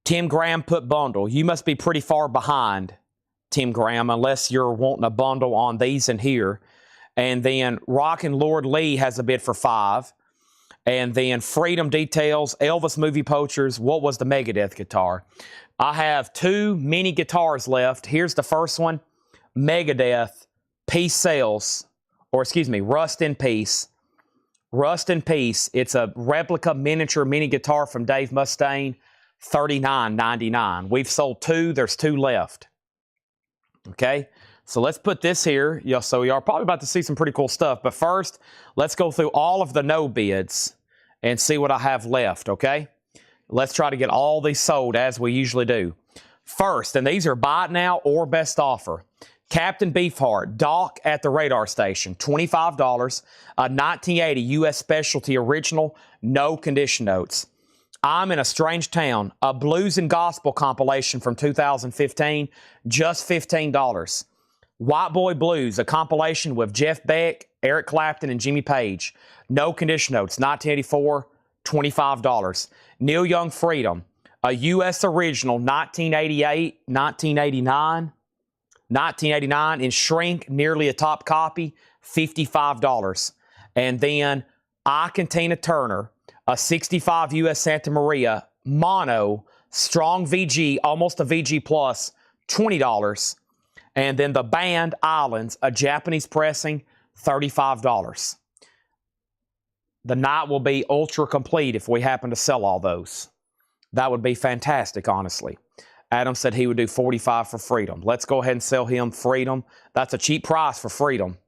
Tim Graham put bundle. You must be pretty far behind, Tim Graham, unless you're wanting a bundle on these and here. And then Rockin' Lord Lee has a bid for 5. And then Freedom Details, Elvis Movie Poachers, what was the Megadeth guitar? I have 2 mini guitars left. Here's the first one, Megadeth, Peace Sales, or excuse me, Rust in Peace. Rust in Peace. It's a replica miniature mini guitar from Dave Mustaine, $39.99. We've sold 2. There's 2 left. Okay, so let's put this here. So y'all are probably about to see some pretty cool stuff. But first, let's go through all of the no bids and see what I have left, okay? Let's try to get all these sold as we usually do. First, and these are buy it now or best offer. Captain Beefheart, Doc at the Radar Station, $25. A 1980 U.S. Specialty Original, no condition notes. I'm in a Strange Town, a blues and gospel compilation from 2015, just $15. White Boy Blues, a compilation with Jeff Beck, Eric Clapton, and Jimmy Page. No condition notes, 1984, $25. Neil Young Freedom, a U.S. original, 1988, 1989 in shrink, nearly a top copy, $55. And then Ike and Tina Turner, a 65 U.S. Santa Maria, mono, strong VG, almost a VG plus, $20. And then the band Islands, a Japanese pressing, $35. The night will be ultra complete if we happen to sell all those. That would be fantastic, honestly. Adam said he would do $45 for Freedom. Let's go ahead and sell him Freedom. That's a cheap price for Freedom.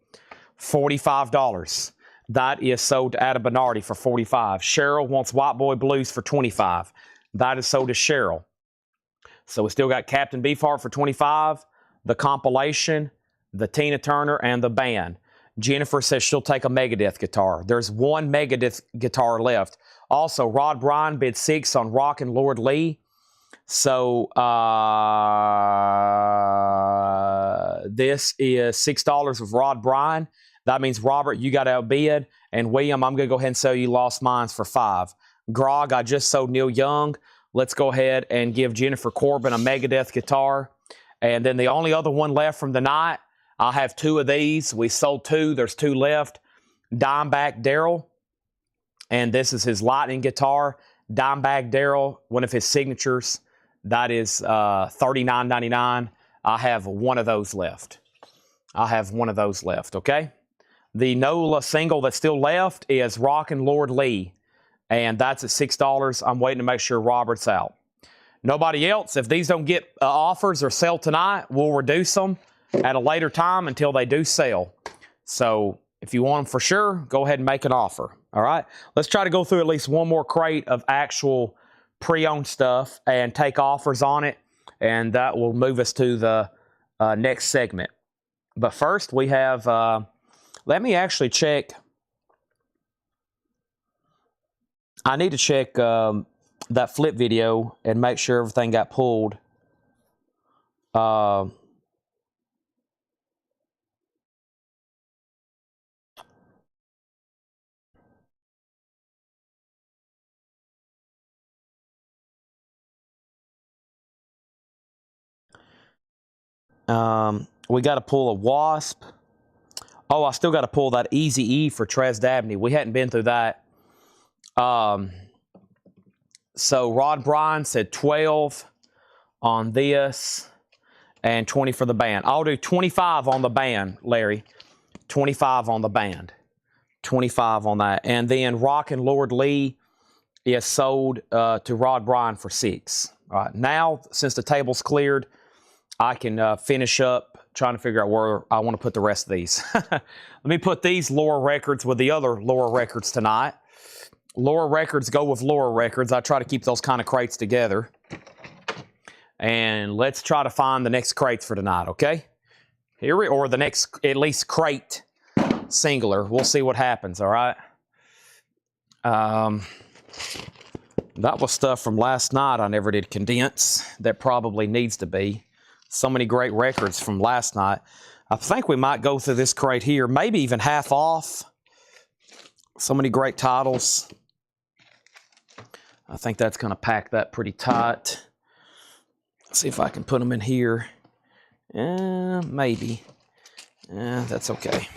$45. That is sold to Adam Bernardi for $45. Cheryl wants White Boy Blues for $25. That is sold to Cheryl. So we still got Captain Beefheart for $25, the compilation, the Tina Turner, and the band. Jennifer says she'll take a Megadeth guitar. There's 1 Megadeth guitar left. Also, Rod Bryan bid 6 on Rockin' Lord Lee. So this is $6 of Rod Bryan. That means, Robert, you got outbid. And William, I'm going to go ahead and sell you Lost Minds for $5. Grog, I just sold Neil Young. Let's go ahead and give Jennifer Corbin a Megadeth guitar. And then the only other one left from the night, I have 2 of these. We sold 2. There's 2 left. Dimebag Darrell. And this is his Lightning guitar. Dimebag Darrell, one of his signatures. That is $39.99. I have 1 of those left. Okay? The NOLA single that's still left is Rockin' Lord Lee, and that's at $6. I'm waiting to make sure Robert's out. Nobody else, if these don't get offers or sell tonight, we'll reduce them at a later time until they do sell. So if you want them for sure, go ahead and make an offer. All right? Let's try to go through at least one more crate of actual pre-owned stuff and take offers on it, and that will move us to the next segment. But first, we have, let me actually check. I need to check that flip video and make sure everything got pulled. We got to pull a Wasp. Oh, I still got to pull that Easy E for Trez Dabney. We hadn't been through that. So Rod Bryan said 12 on this and 20 for the band. I'll do 25 on the band, Larry. 25 on the band. 25 on that. And then Rockin' Lord Lee is sold to Rod Bryan for $6. All right, now since the table's cleared, I can finish up trying to figure out where I want to put the rest of these. Let me put these lower records with the other lower records tonight. Lower records go with lower records. I try to keep those kind of crates together. And let's try to find the next crates for tonight, okay? Or the next, at least, crate singular. We'll see what happens, all right? That was stuff from last night I never did condense. That probably needs to be. So many great records from last night. I think we might go through this crate here, maybe even half off. So many great titles. I think that's going to pack that pretty tight. Let's see if I can put them in here. Maybe. That's okay.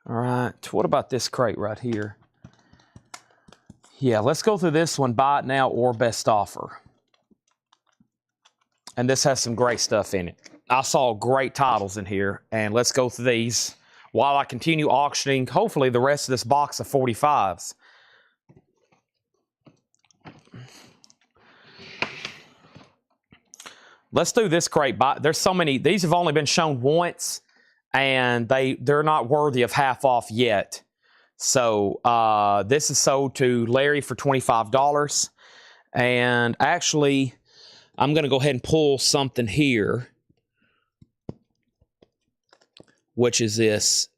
All right. What about this crate right here? Yeah, let's go through this one. Buy it now or best offer. And this has some great stuff in it. I saw great titles in here, and let's go through these while I continue auctioning, hopefully, the rest of this box of 45s. Let's do this crate. There's so many. These have only been shown once, and they're not worthy of half off yet. So this is sold to Larry for $25. And actually, I'm going to go ahead and pull something here, which is this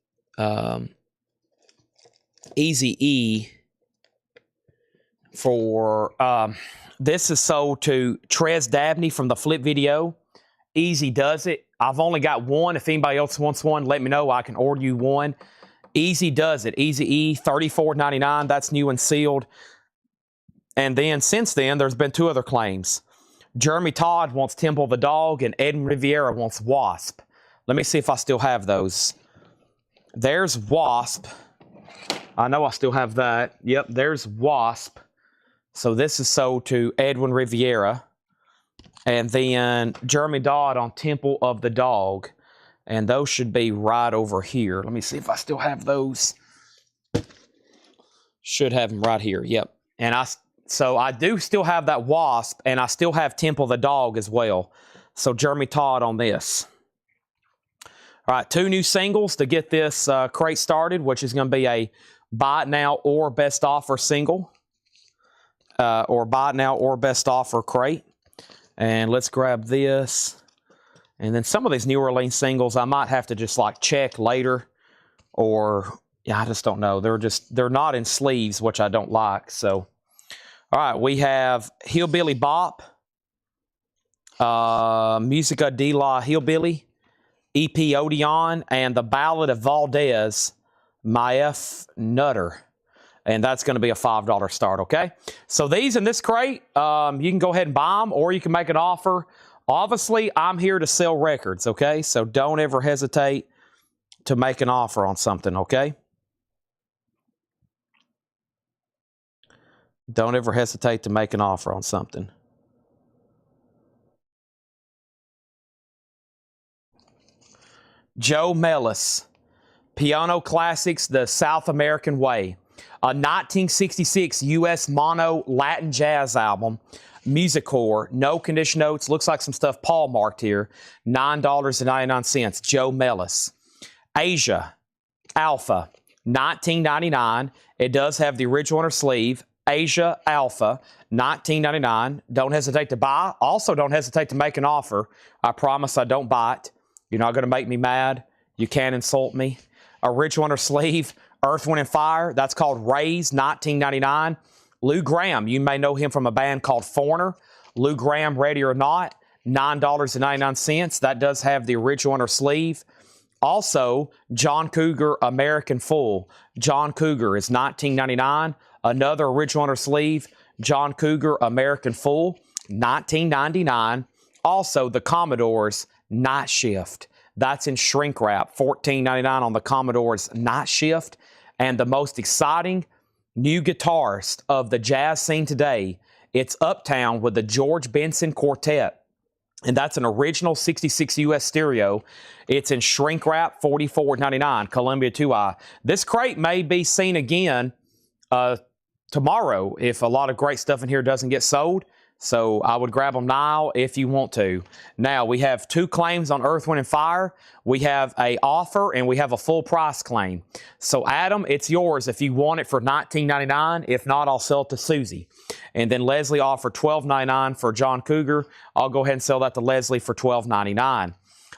Easy-E for... this is sold to Trez Dabney from the Flip Video. Easy does it. I've only got one. If anybody else wants one, let me know. I can order you one. Easy does it. Easy-E, $34.99. That's new and sealed. And then, since then, there's been two other claims. Jeremy Todd wants Temple the Dog, and Edwin Riviera wants Wasp. Let me see if I still have those. There's Wasp. I know I still have that. Yep, there's Wasp. So this is sold to Edwin Riviera. And then Jeremy Dodd on Temple of the Dog. And those should be right over here. Let me see if I still have those. Should have them right here. Yep. And so I do still have that Wasp, and I still have Temple the Dog as well. So Jeremy Todd on this. All right, two new singles to get this crate started, which is going to be a buy it now or best offer single. Or buy it now or best offer crate. And let's grab this. And then some of these New Orleans singles I might have to just like check later. Or, yeah, I just don't know. They're not in sleeves, which I don't like. So, all right, we have Hillbilly Bop. Musica de la Hillbilly. E.P. Odeon. And the Ballad of Valdez. Maef Nutter. And that's going to be a $5 start, okay? So these in this crate, you can go ahead and buy them, or you can make an offer. Obviously, I'm here to sell records, okay? So don't ever hesitate to make an offer on something, okay? Don't ever hesitate to make an offer on something. Joe Mellis, Piano Classics, The South American Way. A 1966 U.S. mono Latin jazz album, Musicore, no condition notes, looks like some stuff Paul marked here, $9.99, Joe Mellis. Asia, Alpha, $19.99. It does have the original inner sleeve. Asia Alpha, $19.99. Don't hesitate to buy. Also, don't hesitate to make an offer. I promise I don't buy it. You're not going to make me mad. You can't insult me. Original inner sleeve. Earth, Wind & Fire, that's called Raise, $19.99. Lou Gramm, you may know him from a band called Foreigner. Lou Gramm, Ready or Not, $9.99. That does have the original inner sleeve. Also, John Cougar, American Full. John Cougar is $19.99. Another original inner sleeve, John Cougar, American Full, $19.99. Also, the Commodores, Night Shift. That's in shrink wrap, $14.99 on the Commodore's Night Shift. And the most exciting new guitarist of the jazz scene today, it's Uptown with the George Benson Quartet. And that's an original 66 US stereo. It's in shrink wrap, $44.99, Columbia 2i. This crate may be seen again tomorrow if a lot of great stuff in here doesn't get sold. So I would grab them now if you want to. Now, we have 2 claims on Earth, Wind, and Fire. We have a offer and we have a full price claim. So, Adam, it's yours if you want it for $19.99. If not, I'll sell it to Susie. And then Leslie offered $12.99 for John Cougar. I'll go ahead and sell that to Leslie for $12.99.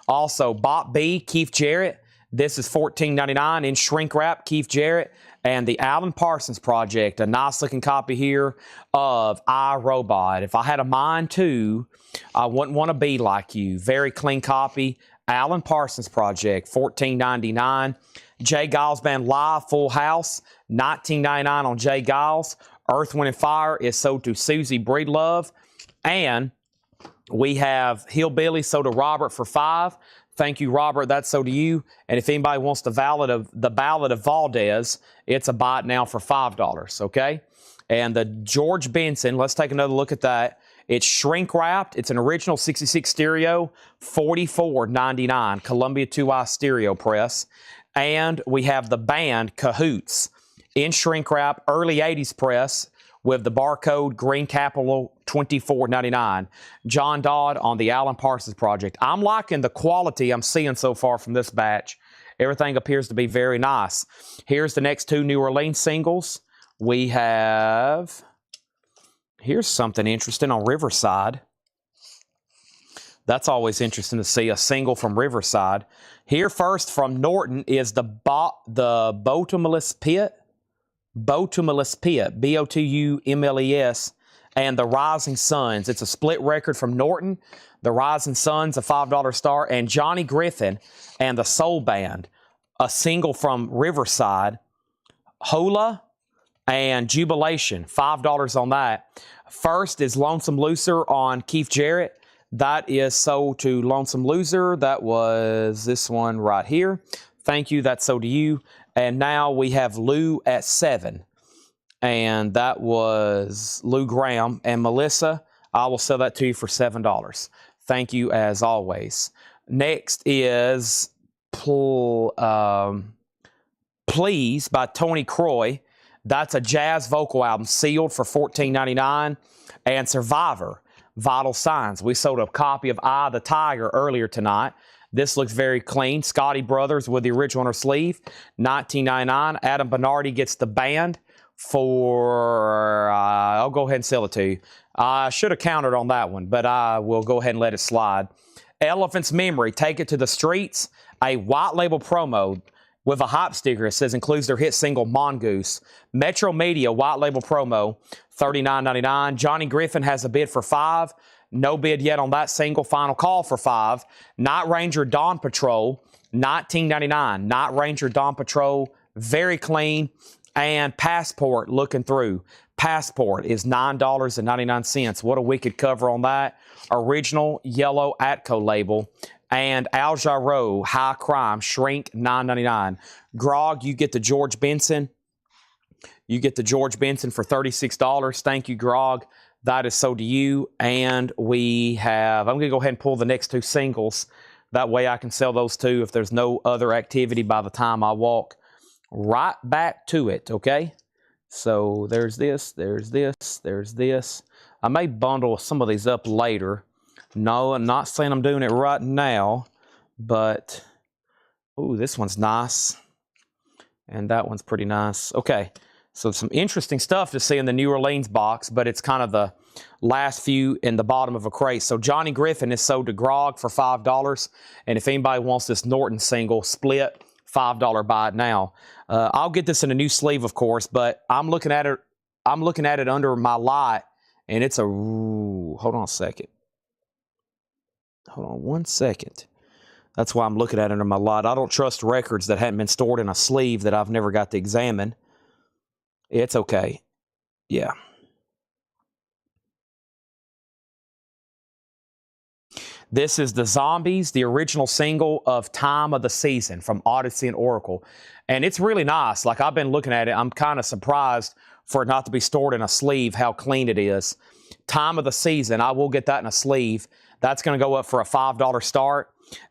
Also, Bot B, Keith Jarrett. This is $14.99 in shrink wrap, Keith Jarrett. And the Alan Parsons Project, a nice looking copy here of iRobot. If I had a mind to, I wouldn't want to be like you. Very clean copy. Alan Parsons Project, $14.99. Jay Giles Band Live, Full House, $19.99 on Jay Giles. Earth, Wind, and Fire is sold to Susie Breedlove. And we have Hillbilly sold to Robert for $5. Thank you, Robert. That's so to you. And if anybody wants the Ballad of Valdez, it's a buy it now for $5, okay? And the George Benson, let's take another look at that. It's shrink wrapped. It's an original 66 stereo, $44.99, Columbia 2i stereo press. And we have the band Cahoots in shrink wrap, early 80s press, with the barcode green capital $24.99. John Dodd on the Alan Parsons Project. I'm liking the quality I'm seeing so far from this batch. Everything appears to be very nice. Here's the next 2 New Orleans singles. We have, here's something interesting on Riverside. That's always interesting to see, a single from Riverside. Here first from Norton is the Bottomless Pit. Bottomless Pit, B-O-T-U-M-L-E-S, and The Rising Suns. It's a split record from Norton. The Rising Suns, a $5 star, and Johnny Griffin and the Soul Band, a single from Riverside, Hola and Jubilation, $5 on that. First is Lonesome Loser on Keith Jarrett. That is sold to Lonesome Loser. That was this one right here. Thank you. That's sold to you. And now we have Lou at 7. And that was Lou Graham. And Melissa, I will sell that to you for $7. Thank you as always. Next is Please by Tony Croy. That's a jazz vocal album sealed for $14.99. And Survivor, Vital Signs. We sold a copy of Eye of the Tiger earlier tonight. This looks very clean. Scotty Brothers with the original on her sleeve, $19.99. Adam Bernardi gets the band for, I'll go ahead and sell it to you. I should have counted on that one, but I will go ahead and let it slide. Elephant's Memory, Take It to the Streets, a white label promo with a hype sticker. It says includes their hit single, Mongoose. Metro Media, white label promo, $39.99. Johnny Griffin has a bid for $5. No bid yet on that single. Final call for $5. Night Ranger Dawn Patrol, $19.99. Night Ranger Dawn Patrol, very clean. And Passport, looking through. Passport is $9.99. What a wicked cover on that. Original yellow Atco label. And Al Jarreau, High Crime, Shrink, $9.99. Grog, you get the George Benson. You get the George Benson for $36. Thank you, Grog. That is sold to you. And we have, I'm going to go ahead and pull the next 2 singles. That way I can sell those 2 if there's no other activity by the time I walk right back to it, okay? So there's this, there's this, there's this. I may bundle some of these up later. No, I'm not saying I'm doing it right now, but, ooh, this one's nice. And that one's pretty nice. Okay. So some interesting stuff to see in the New Orleans box, but it's kind of the last few in the bottom of a crate. So Johnny Griffin is sold to Grog for $5. And if anybody wants this Norton single split, $5 buy it now. I'll get this in a new sleeve, of course, but I'm looking at it. I'm looking at it under my light, and it's a. Ooh, hold on a second. Hold on 1 second. That's why I'm looking at it under my light. I don't trust records that hadn't been stored in a sleeve that I've never got to examine. It's okay. Yeah. This is the Zombies, the original single of Time of the Season from Odyssey and Oracle. And it's really nice. Like, I've been looking at it. I'm kind of surprised for it not to be stored in a sleeve, how clean it is. Time of the Season, I will get that in a sleeve. That's going to go up for a $5 start.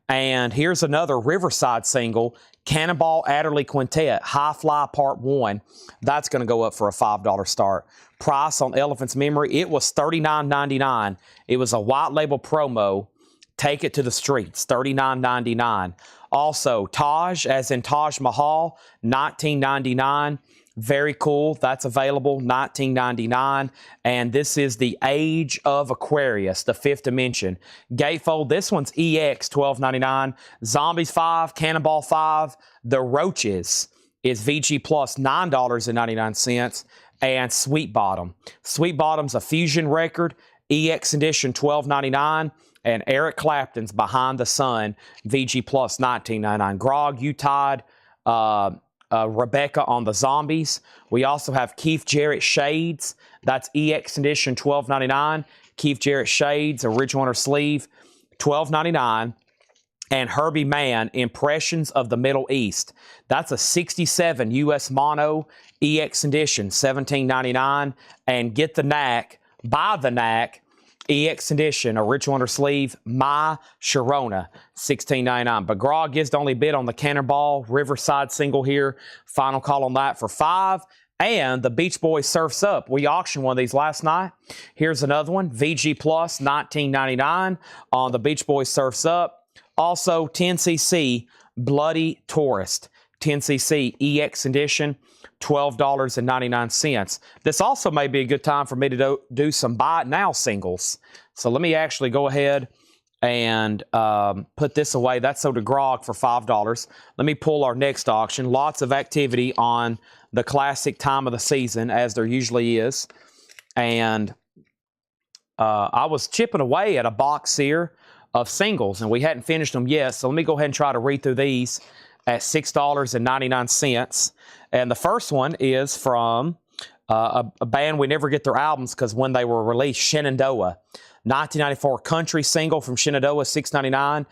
And here's another Riverside single, Cannonball Adderley Quintet, High Fly Part 1. That's going to go up for a $5 start. Price on Elephant's Memory, it was $39.99. It was a white label promo. Take it to the streets, $39.99. Also, Taj, as in Taj Mahal, $19.99. Very cool. That's available, $19.99. And this is the Age of Aquarius, the 5th dimension. Gatefold, this one's EX, $12.99. Zombies 5, Cannonball 5. The Roaches is VG Plus, $9.99. And Sweet Bottom. Sweet Bottom's a fusion record, EX edition, $12.99. And Eric Clapton's Behind the Sun, VG Plus, $19.99. Grog, You Tied, Rebecca on the Zombies. We also have Keith Jarrett Shades. That's EX edition, $12.99. Keith Jarrett Shades, original inner sleeve, $12.99. And Herbie Mann, Impressions of the Middle East. That's a 67 US mono, EX edition, $17.99. And Get the Knack, Buy the Knack, EX edition, original under sleeve, My Sharona, $16.99. But Grog is the only bid on the Cannonball Riverside single here. Final call on that for $5. And the Beach Boys Surfs Up. We auctioned one of these last night. Here's another one, VG Plus, $19.99 on the Beach Boys Surfs Up. Also, 10cc Bloody Tourist, 10cc EX edition, $12.99. This also may be a good time for me to do some buy it now singles. So let me actually go ahead and put this away. That's sold to Grog for $5. Let me pull our next auction. Lots of activity on the classic time of the season, as there usually is. And I was chipping away at a box here of singles, and we hadn't finished them yet. So let me go ahead and try to read through these at $6.99. And the first one is from a band we never get their albums because when they were released, Shenandoah. 1994 country single from Shenandoah, $6.99.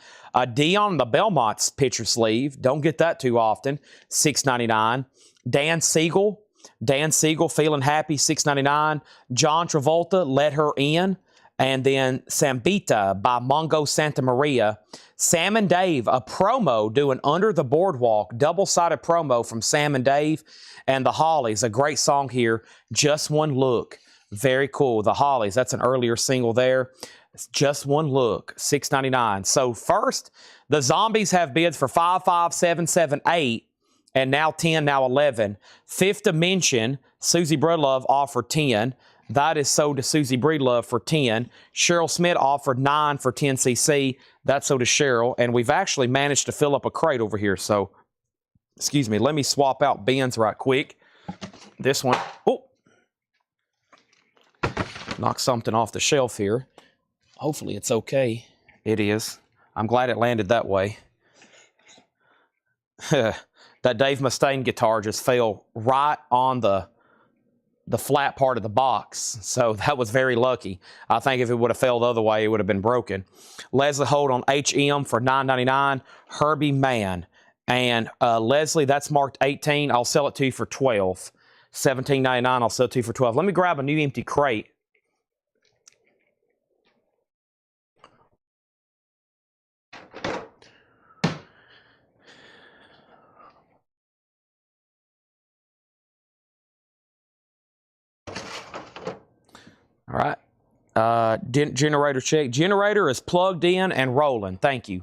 Dion and the Belmonts picture sleeve. Don't get that too often, $6.99. Dan Siegel, Feeling Happy, $6.99. John Travolta, Let Her In. And then Sambita by Mongo Santa Maria. Sam and Dave, a promo doing Under the Boardwalk, double-sided promo from Sam and Dave. And the Hollies, a great song here, Just One Look. Very cool. The Hollies, that's an earlier single there. It's Just One Look, $6.99. So first, the Zombies have bids for 5, 5, 7, 7, 8, and now 10, now 11. 5th Dimension, Susie Breedlove offered 10. That is sold to Susie Breedlove for 10. Cheryl Smith offered 9 for 10cc. That's sold to Cheryl. And we've actually managed to fill up a crate over here. So, excuse me, let me swap out bins right quick. This one, oh, knock something off the shelf here. Hopefully it's okay. It is. I'm glad it landed that way. That Dave Mustaine guitar just fell right on the flat part of the box. So that was very lucky. I think if it would have fell the other way, it would have been broken. Leslie Holt on HM for $9.99. Herbie Mann. And Leslie, that's marked 18. I'll sell it to you for $12. $17.99, I'll sell it to you for $12. Let me grab a new empty crate. All right, generator check. Generator is plugged in and rolling. Thank you.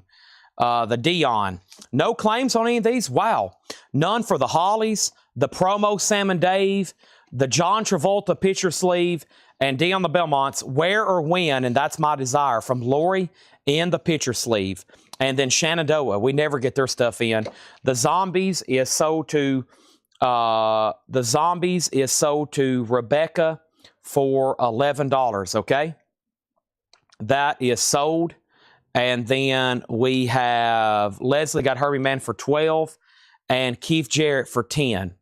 The Dion. No claims on any of these? Wow. None for the Hollies, the promo Sam and Dave, the John Travolta picture sleeve, and Dion the Belmonts, Where or When, and That's My Desire, from Lori in the picture sleeve. And then Shenandoah, we never get their stuff in. The Zombies is sold to Rebecca for $11, okay? That is sold. And then we have Leslie got Herbie Mann for $12 and Keith Jarrett for $10.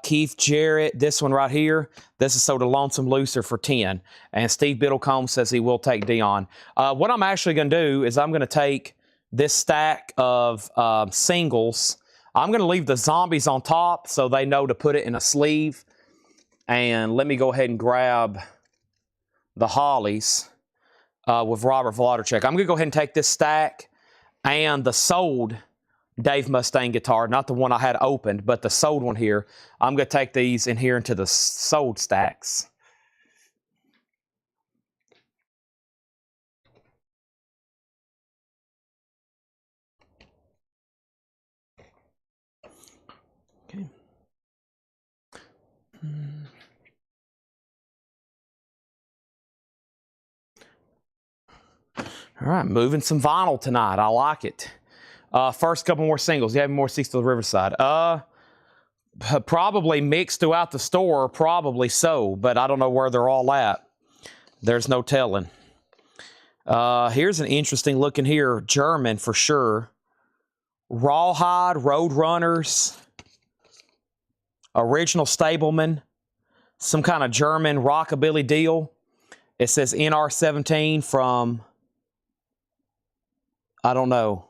Keith Jarrett, this one right here, this is sold to Lonesome Looser for $10. And Steve Biddlecombe says he will take Dion. What I'm actually going to do is I'm going to take this stack of singles. I'm going to leave the Zombies on top so they know to put it in a sleeve. And let me go ahead and grab the Hollies with Robert Vladerchuk. I'm going to go ahead and take this stack and the sold Dave Mustaine guitar, not the one I had opened, but the sold one here. I'm going to take these in here into the sold stacks. Okay. All right, moving some vinyl tonight. I like it. First couple more singles. You have more Seeks to the Riverside. Probably mixed throughout the store, probably so, but I don't know where they're all at. There's no telling. Here's an interesting looking here. German for sure. Rawhide, Roadrunners, Original Stableman, some kind of German rockabilly deal. It says NR17 from, I don't know,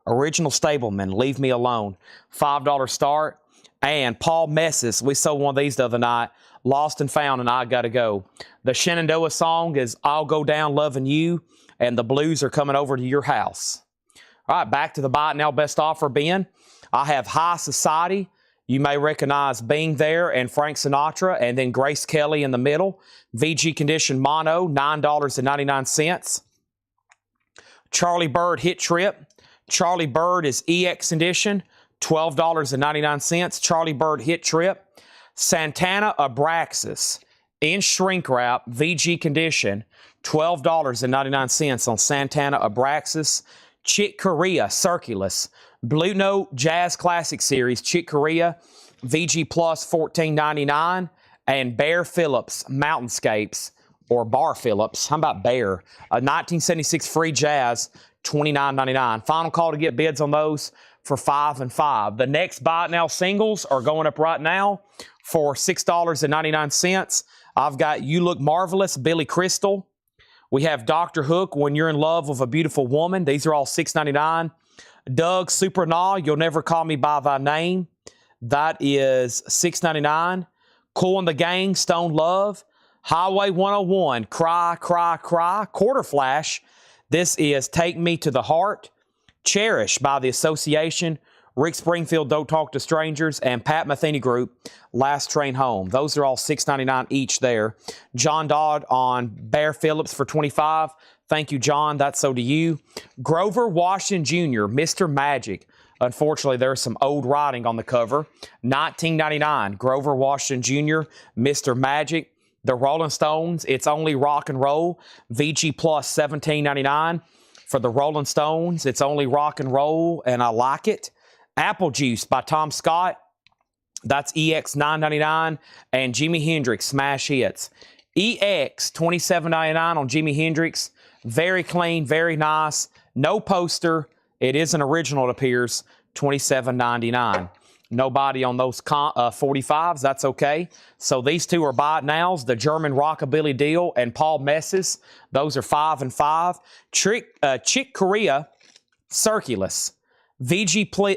Original Stableman, Leave Me Alone. $5 start. And Paul Messes, we sold one of these the other night, Lost and Found and I Gotta Go. The Shenandoah song is I'll Go Down Loving You, and the Blues Are Coming Over to Your House. All right, back to the Buy It Now Best Offer bin. I have High Society. You may recognize Being There and Frank Sinatra, and then Grace Kelly in the middle. VG Condition Mono, $9.99. Charlie Bird Hit Trip. Charlie Bird is EX Edition, $12.99. Charlie Bird Hit Trip. Santana Abraxas in shrink wrap, VG Condition, $12.99 on Santana Abraxas. Chick Corea Circulus, Blue Note Jazz Classic Series, Chick Corea, VG Plus, $14.99. And Bear Phillips Mountainscapes, or Bar Phillips, how about Bear? 1976 Free Jazz, $29.99. Final call to get bids on those for $5 and $5. The next Buy It Now singles are going up right now for $6.99. I've got You Look Marvelous, Billy Crystal. We have Dr. Hook, When You're in Love with a Beautiful Woman. These are all $6.99. Doug Super Nah, You'll Never Call Me By Thy Name. That is $6.99. Cool and the Gang, Stone Love. Highway 101, Cry, Cry, Cry. Quarter Flash. This is Take Me to the Heart. Cherish by The Association. Rick Springfield, Don't Talk to Strangers. And Pat Metheny Group, Last Train Home. Those are all $6.99 each there. John Dodd on Bear Phillips for $25. Thank you, John. That's so to you. Grover Washington Jr., Mr. Magic. Unfortunately, there's some old writing on the cover. $19.99. Grover Washington Jr., Mr. Magic. The Rolling Stones, It's Only Rock and Roll. VG Plus, $17.99. For the Rolling Stones, It's Only Rock and Roll, and I Like It. Apple Juice by Tom Scott. That's EX, $9.99. And Jimi Hendrix, Smash Hits. EX, $27.99 on Jimi Hendrix. Very clean, very nice. No poster. It is an original, it appears. $27.99. Nobody on those 45s. That's okay. So these two are Buy It Nows, the German Rockabilly Deal, and Paul Messes. Those are $5 and $5. Chick Corea Circulus. VG Plus,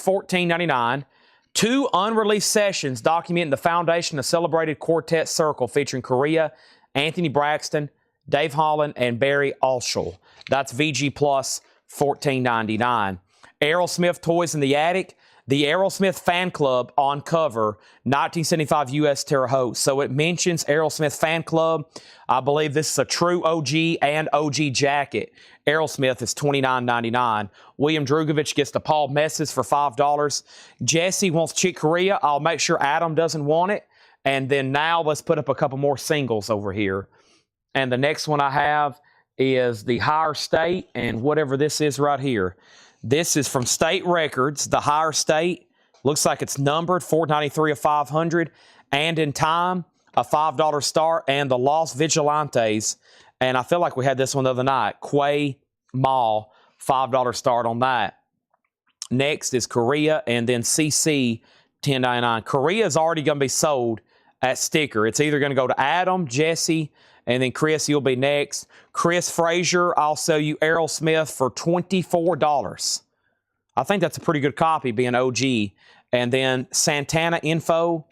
$14.99. Two unreleased sessions documenting the foundation of Celebrated Quartet Circle featuring Corea, Anthony Braxton, Dave Holland, and Barry Altschul. That's VG Plus, $14.99. Aerosmith Toys in the Attic. The Aerosmith Fan Club on cover, 1975 U.S. Terre Haute. So it mentions Aerosmith Fan Club. I believe this is a true OG and OG jacket. Aerosmith is $29.99. William Drugovich gets the Paul Messes for $5. Jesse wants Chick Corea. I'll make sure Adam doesn't want it. And then now let's put up a couple more singles over here. And the next one I have is the Higher State and whatever this is right here. This is from State Records, the Higher State. Looks like it's numbered, $493 of 500. And in Time, a $5 start. And the Los Vigilantes. And I feel like we had this one the other night. Quay Mall, $5 start on that. Next is Korea and then CC, $10.99. Korea is already going to be sold at sticker. It's either going to go to Adam, Jesse, and then Chris, you'll be next. Chris Frazier, I'll sell you Aerosmith for $24. I think that's a pretty good copy, being OG. And then Santana Info,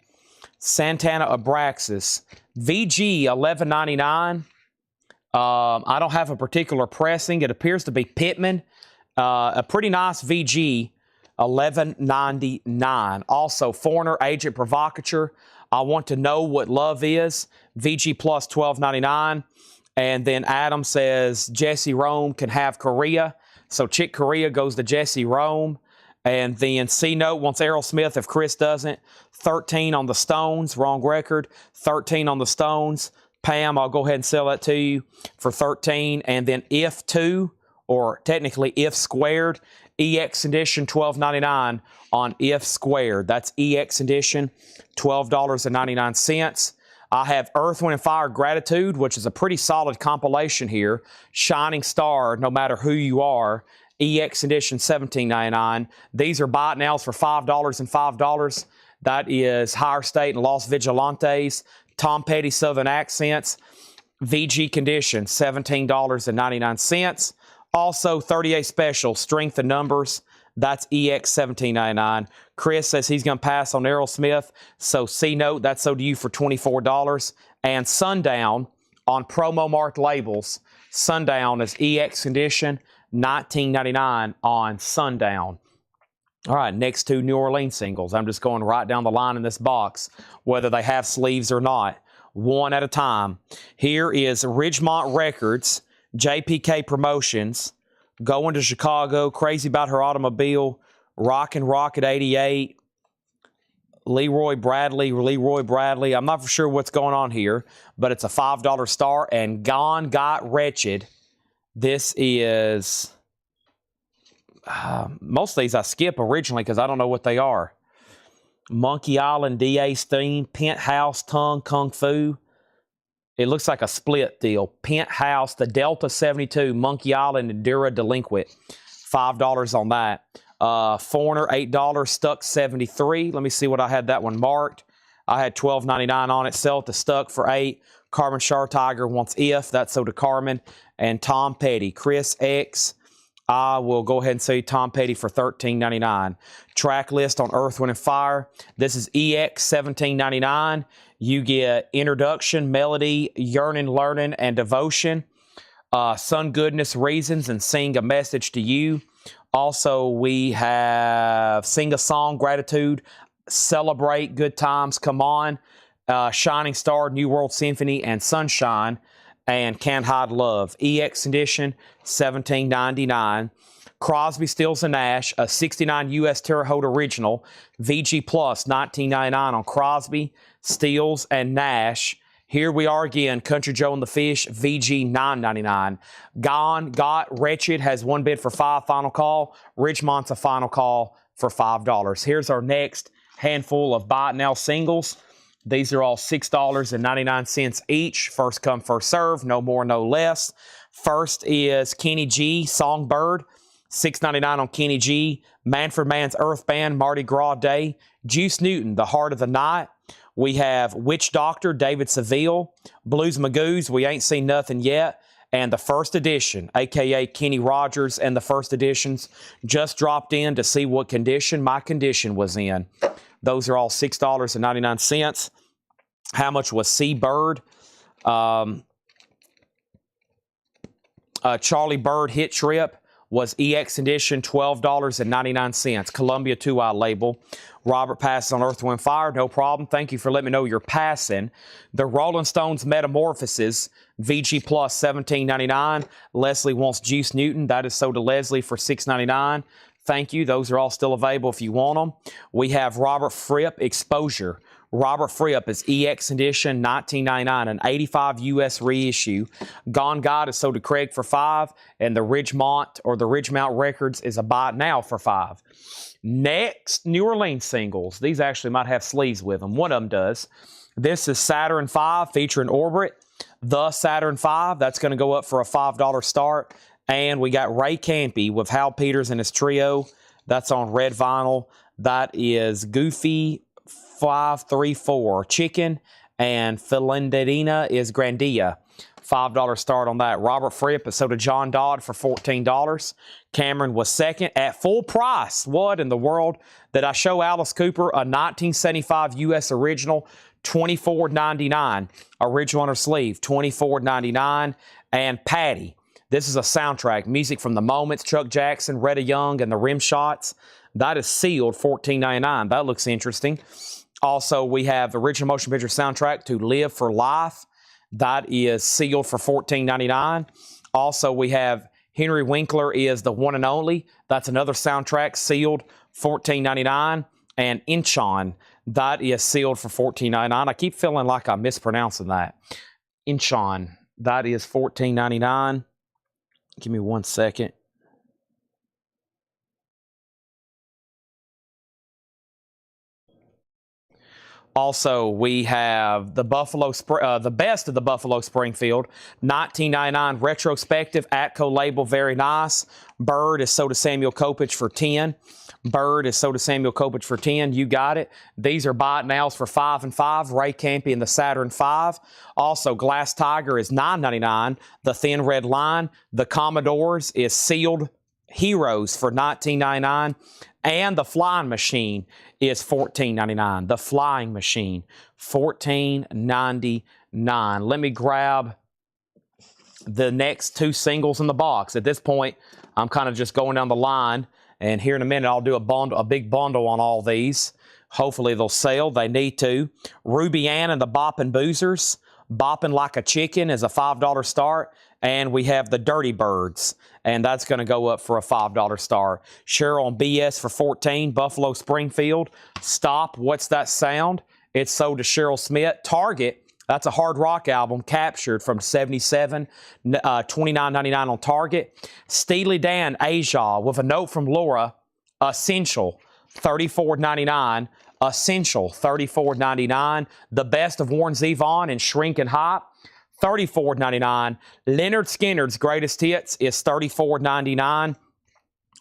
Santana Abraxas. VG, $11.99. I don't have a particular pressing. It appears to be Pittman. A pretty nice VG, $11.99. Also, Foreigner, Agent Provocateur. I want to know what love is. VG plus $12.99. And then Adam says Jesse Rome can have Korea. So Chick Corea goes to Jesse Rome. And then C-Note wants Aerosmith if Chris doesn't. 13 on the Stones. Wrong record. 13 on the Stones. Pam, I'll go ahead and sell that to you for 13. And then If 2, or technically If Squared, EX Edition, $12.99 on If Squared. That's EX Edition, $12.99. I have Earth, Wind & Fire Gratitude, which is a pretty solid compilation here. Shining Star, no matter who you are. EX Edition, $17.99. These are buy it nows for $5 and $5. That is Higher State and Los Vigilantes. Tom Petty Southern Accents. VG Condition, $17.99. Also, 38 Special, Strength and Numbers. That's EX, $17.99. Chris says he's going to pass on Aerosmith. So C-Note, that's sold to you for $24. And Sundown on promo marked labels. Sundown is EX Condition, $19.99 on Sundown. All right, next two New Orleans singles. I'm just going right down the line in this box, whether they have sleeves or not, one at a time. Here is Ridgemont Records, JPK Promotions, Going to Chicago, Crazy About Her Automobile, Rockin' Rocket 88, Leroy Bradley. I'm not for sure what's going on here, but it's a $5 star. And Gone Got Wretched. This is... most of these I skip originally because I don't know what they are. Monkey Island, DA's Theme, Penthouse, Tongue, Kung Fu. It looks like a split deal. Penthouse, the Delta 72, Monkey Island, and Dura Delinquent. $5 on that. Foreigner, $8, Stuck 73. Let me see what I had that one marked. I had $12.99 on it. Sell it to Stuck for $8. Carmen Shar Tiger wants If. That's so to Carmen. And Tom Petty, Chris X. I will go ahead and say Tom Petty for $13.99. Track list on Earth, Wind & Fire. This is EX, $17.99. You get Introduction, Melody, Yearning, Learning, and Devotion. Sun Goodness, Reasons, and Sing a Message to You. Also, we have Sing a Song, Gratitude, Celebrate, Good Times, Come On, Shining Star, New World Symphony, and Sunshine. And Can't Hide Love. EX Edition, $17.99. Crosby, Stills, and Nash, a 69 U.S. Terre Haute Original. VG Plus, $19.99 on Crosby, Stills, and Nash. Here we are again, Country Joe and the Fish, VG, $9.99. Gone Got Wretched has one bid for $5, final call. Ridgemont's a final call for $5. Here's our next handful of Buy It Now singles. These are all $6.99 each. First come, first serve. No more, no less. First is Kenny G, Songbird. $6.99 on Kenny G. Manfred Mann's Earth Band, Mardi Gras Day. Juice Newton, The Heart of the Night. We have Witch Doctor, David Seville. Blues Magoos, We Ain't Seen Nothing Yet. And the First Edition, a.k.a. Kenny Rogers, and the First Editions just dropped in to see what condition my condition was in. Those are all $6.99. How much was Seabird? Charlie Bird Hit Trip was EX Edition, $12.99. Columbia 2i label. Robert passes on Earth, Wind, Fire. No problem. Thank you for letting me know you're passing. The Rolling Stones Metamorphosis, VG Plus, $17.99. Leslie wants Juice Newton. That is sold to Leslie for $6.99. Thank you. Those are all still available if you want them. We have Robert Fripp, Exposure. Robert Fripp is EX Edition, $19.99, an 85 U.S. reissue. Gone God is sold to Craig for $5, and the Ridgemont or the Ridgemont Records is a buy it now for $5. Next, New Orleans singles. These actually might have sleeves with them. One of them does. This is Saturn V featuring Orbit. The Saturn V, that's going to go up for a $5 start. And we got Ray Campy with Hal Peters and his trio. That's on red vinyl. That is Goofy 534 Chicken, and Filindadina is Grandia. $5 start on that. Robert Fripp is sold to John Dodd for $14. Cameron was second at full price. What in the world? Did I show Alice Cooper a 1975 U.S. original $24.99. Original on her sleeve, $24.99. And Patty, this is a soundtrack. Music from The Moments, Chuck Jackson, Retta Young, and the Rim Shots. That is sealed, $14.99. That looks interesting. Also, we have the original motion picture soundtrack to Live for Life. That is sealed for $14.99. Also, we have Henry Winkler is the One and Only. That's another soundtrack sealed, $14.99. And Inchon, that is sealed for $14.99. I keep feeling like I'm mispronouncing that. Inchon, that is $14.99. Give me 1 second. Also, we have the the best of the Buffalo Springfield, $19.99 retrospective Atco label, very nice. Bird is sold to Samuel Kopech for $10. Bird is sold to Samuel Kopech for $10. You got it. These are buy it nows for $5 and $5. Ray Campy and the Saturn V. Also, Glass Tiger is $9.99. The Thin Red Line. The Commodores is sealed Heroes for $19.99. And the Flying Machine is $14.99. The Flying Machine, $14.99. Let me grab the next two singles in the box. At this point, I'm kind of just going down the line, and here in a minute, I'll do a big bundle on all these. Hopefully, they'll sell. They need to. Ruby Ann and the Boppin' Boozers. Boppin' Like a Chicken is a $5 start. And we have the Dirty Birds, and that's going to go up for a $5 star. Cheryl and BS for $14. Buffalo Springfield. Stop. What's That Sound? It's sold to Cheryl Smith. Target. That's a hard rock album captured from '77. $29.99 on Target. Steely Dan Aja with a note from Laura. Essential. $34.99. Essential. $34.99. The Best of Warren Zevon and Shrink and Hop. $34.99. Leonard Skinner's Greatest Hits is $34.99.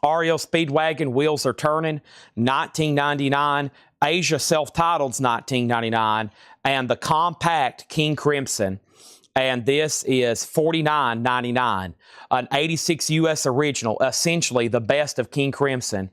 REO Speedwagon, Wheels Are Turning, $19.99. Asia Self-Titled's $19.99. And the Compact King Crimson, and this is $49.99. An 86 U.S. original, essentially the best of King Crimson,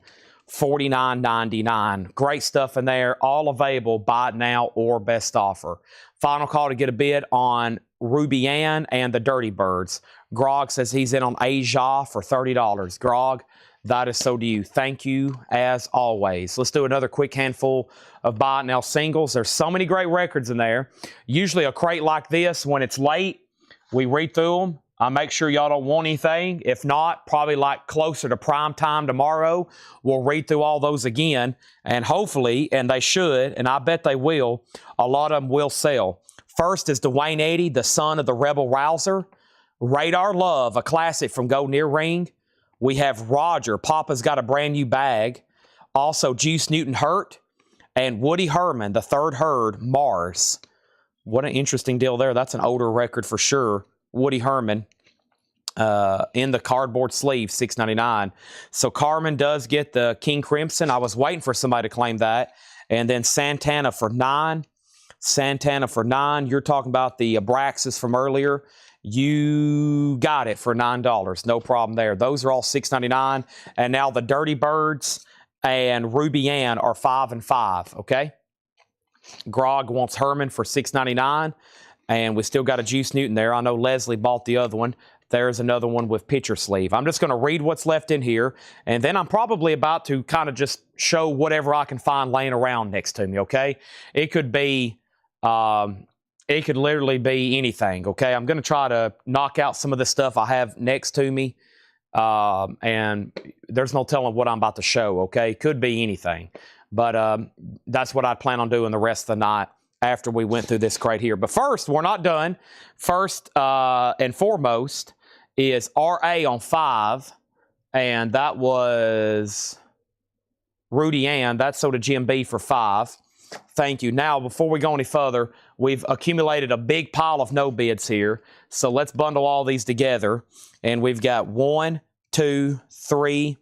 $49.99. Great stuff in there, all available, buy it now or best offer. Final call to get a bid on Ruby Ann and the Dirty Birds. Grog says he's in on Aja for $30. Grog, that is so to you. Thank you as always. Let's do another quick handful of buy it now singles. There's so many great records in there. Usually a crate like this, when it's late, we read through them. I make sure y'all don't want anything. If not, probably like closer to prime time tomorrow, we'll read through all those again. And hopefully, and they should, and I bet they will, a lot of them will sell. First is Dwayne Eddy, the son of the Rebel Rouser. Radar Love, a classic from Golden Earring. We have Roger, Papa's Got a Brand New Bag. Also, Juice Newton Hurt. And Woody Herman, the Third Herd, Mars. What an interesting deal there. That's an older record for sure. Woody Herman in the cardboard sleeve, $6.99. So Carmen does get the King Crimson. I was waiting for somebody to claim that. And then Santana for $9. Santana for $9. You're talking about the Abraxas from earlier. You got it for $9. No problem there. Those are all $6.99. And now the Dirty Birds and Ruby Ann are $5 and $5. Okay. Grog wants Herman for $6.99. And we still got a Juice Newton there. I know Leslie bought the other one. There's another one with picture sleeve. I'm just going to read what's left in here, and then I'm probably about to kind of just show whatever I can find laying around next to me, okay? It could be, it could literally be anything, okay? I'm going to try to knock out some of the stuff I have next to me, and there's no telling what I'm about to show, okay? Could be anything, but that's what I plan on doing the rest of the night after we went through this crate here. But first, we're not done. First and foremost is RA on 5, and that was Rudy Ann. That's sold to Jim B for 5. Thank you. Now, before we go any further, we've accumulated a big pile of no bids here. So let's bundle all these together. And we've got 1, 2, 3,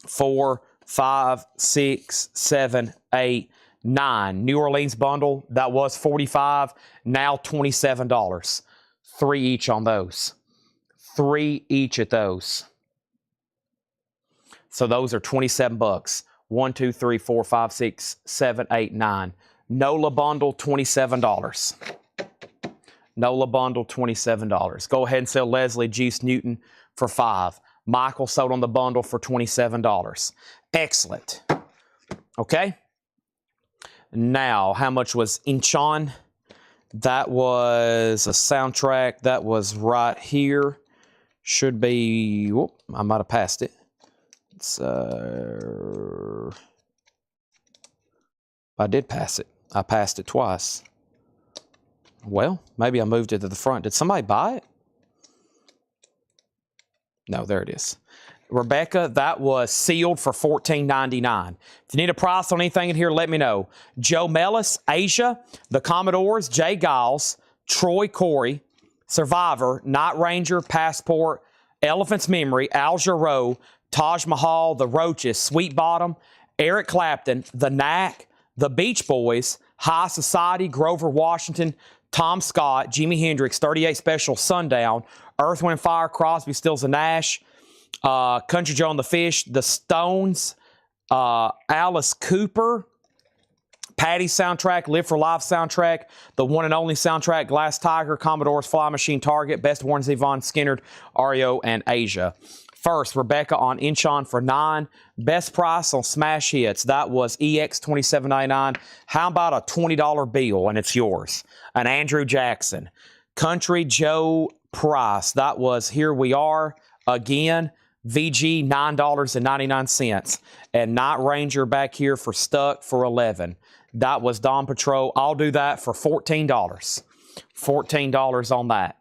4, 5, 6, 7, 8, 9. New Orleans bundle, that was $45, now $27. 3 each on those. 3 each at those. So those are $27. 1, 2, 3, 4, 5, 6, 7, 8, 9. NOLA bundle, $27. NOLA bundle, $27. Go ahead and sell Leslie Juice Newton for $5. Michael sold on the bundle for $27. Excellent. Okay. Now, how much was Inchon? That was a soundtrack. That was right here. Should be, whoop, I might have passed it. It's, I did pass it. I passed it twice. Well, maybe I moved it to the front. Did somebody buy it? No, there it is. Rebecca, that was sealed for $14.99. If you need a price on anything in here, let me know. Joe Mellis, Asia, the Commodores, Jay Giles, Troy Corey, Survivor, Night Ranger, Passport, Elephant's Memory, Al Jarreau, Taj Mahal, The Roaches, Sweet Bottom, Eric Clapton, The Knack, The Beach Boys, High Society, Grover Washington, Tom Scott, Jimi Hendrix, 38 Special, Sundown, Earth, Wind, Fire, Crosby, Stills, and Nash, Country Joe and the Fish, The Stones, Alice Cooper, Patty's soundtrack, Live for Life soundtrack, the one and only soundtrack, Glass Tiger, Commodores, Fly Machine, Target, Best Warren Zevon, Skinner, REO, and Asia. First, Rebecca on Inchon for $9. Best price on Smash Hits. That was EX $27.99. How about a $20 bill and it's yours? An Andrew Jackson. Country Joe Price. That was Here We Are. Again, VG $9.99. And Night Ranger back here for Stuck for $11. That was Dawn Patrol. I'll do that for $14. $14 on that.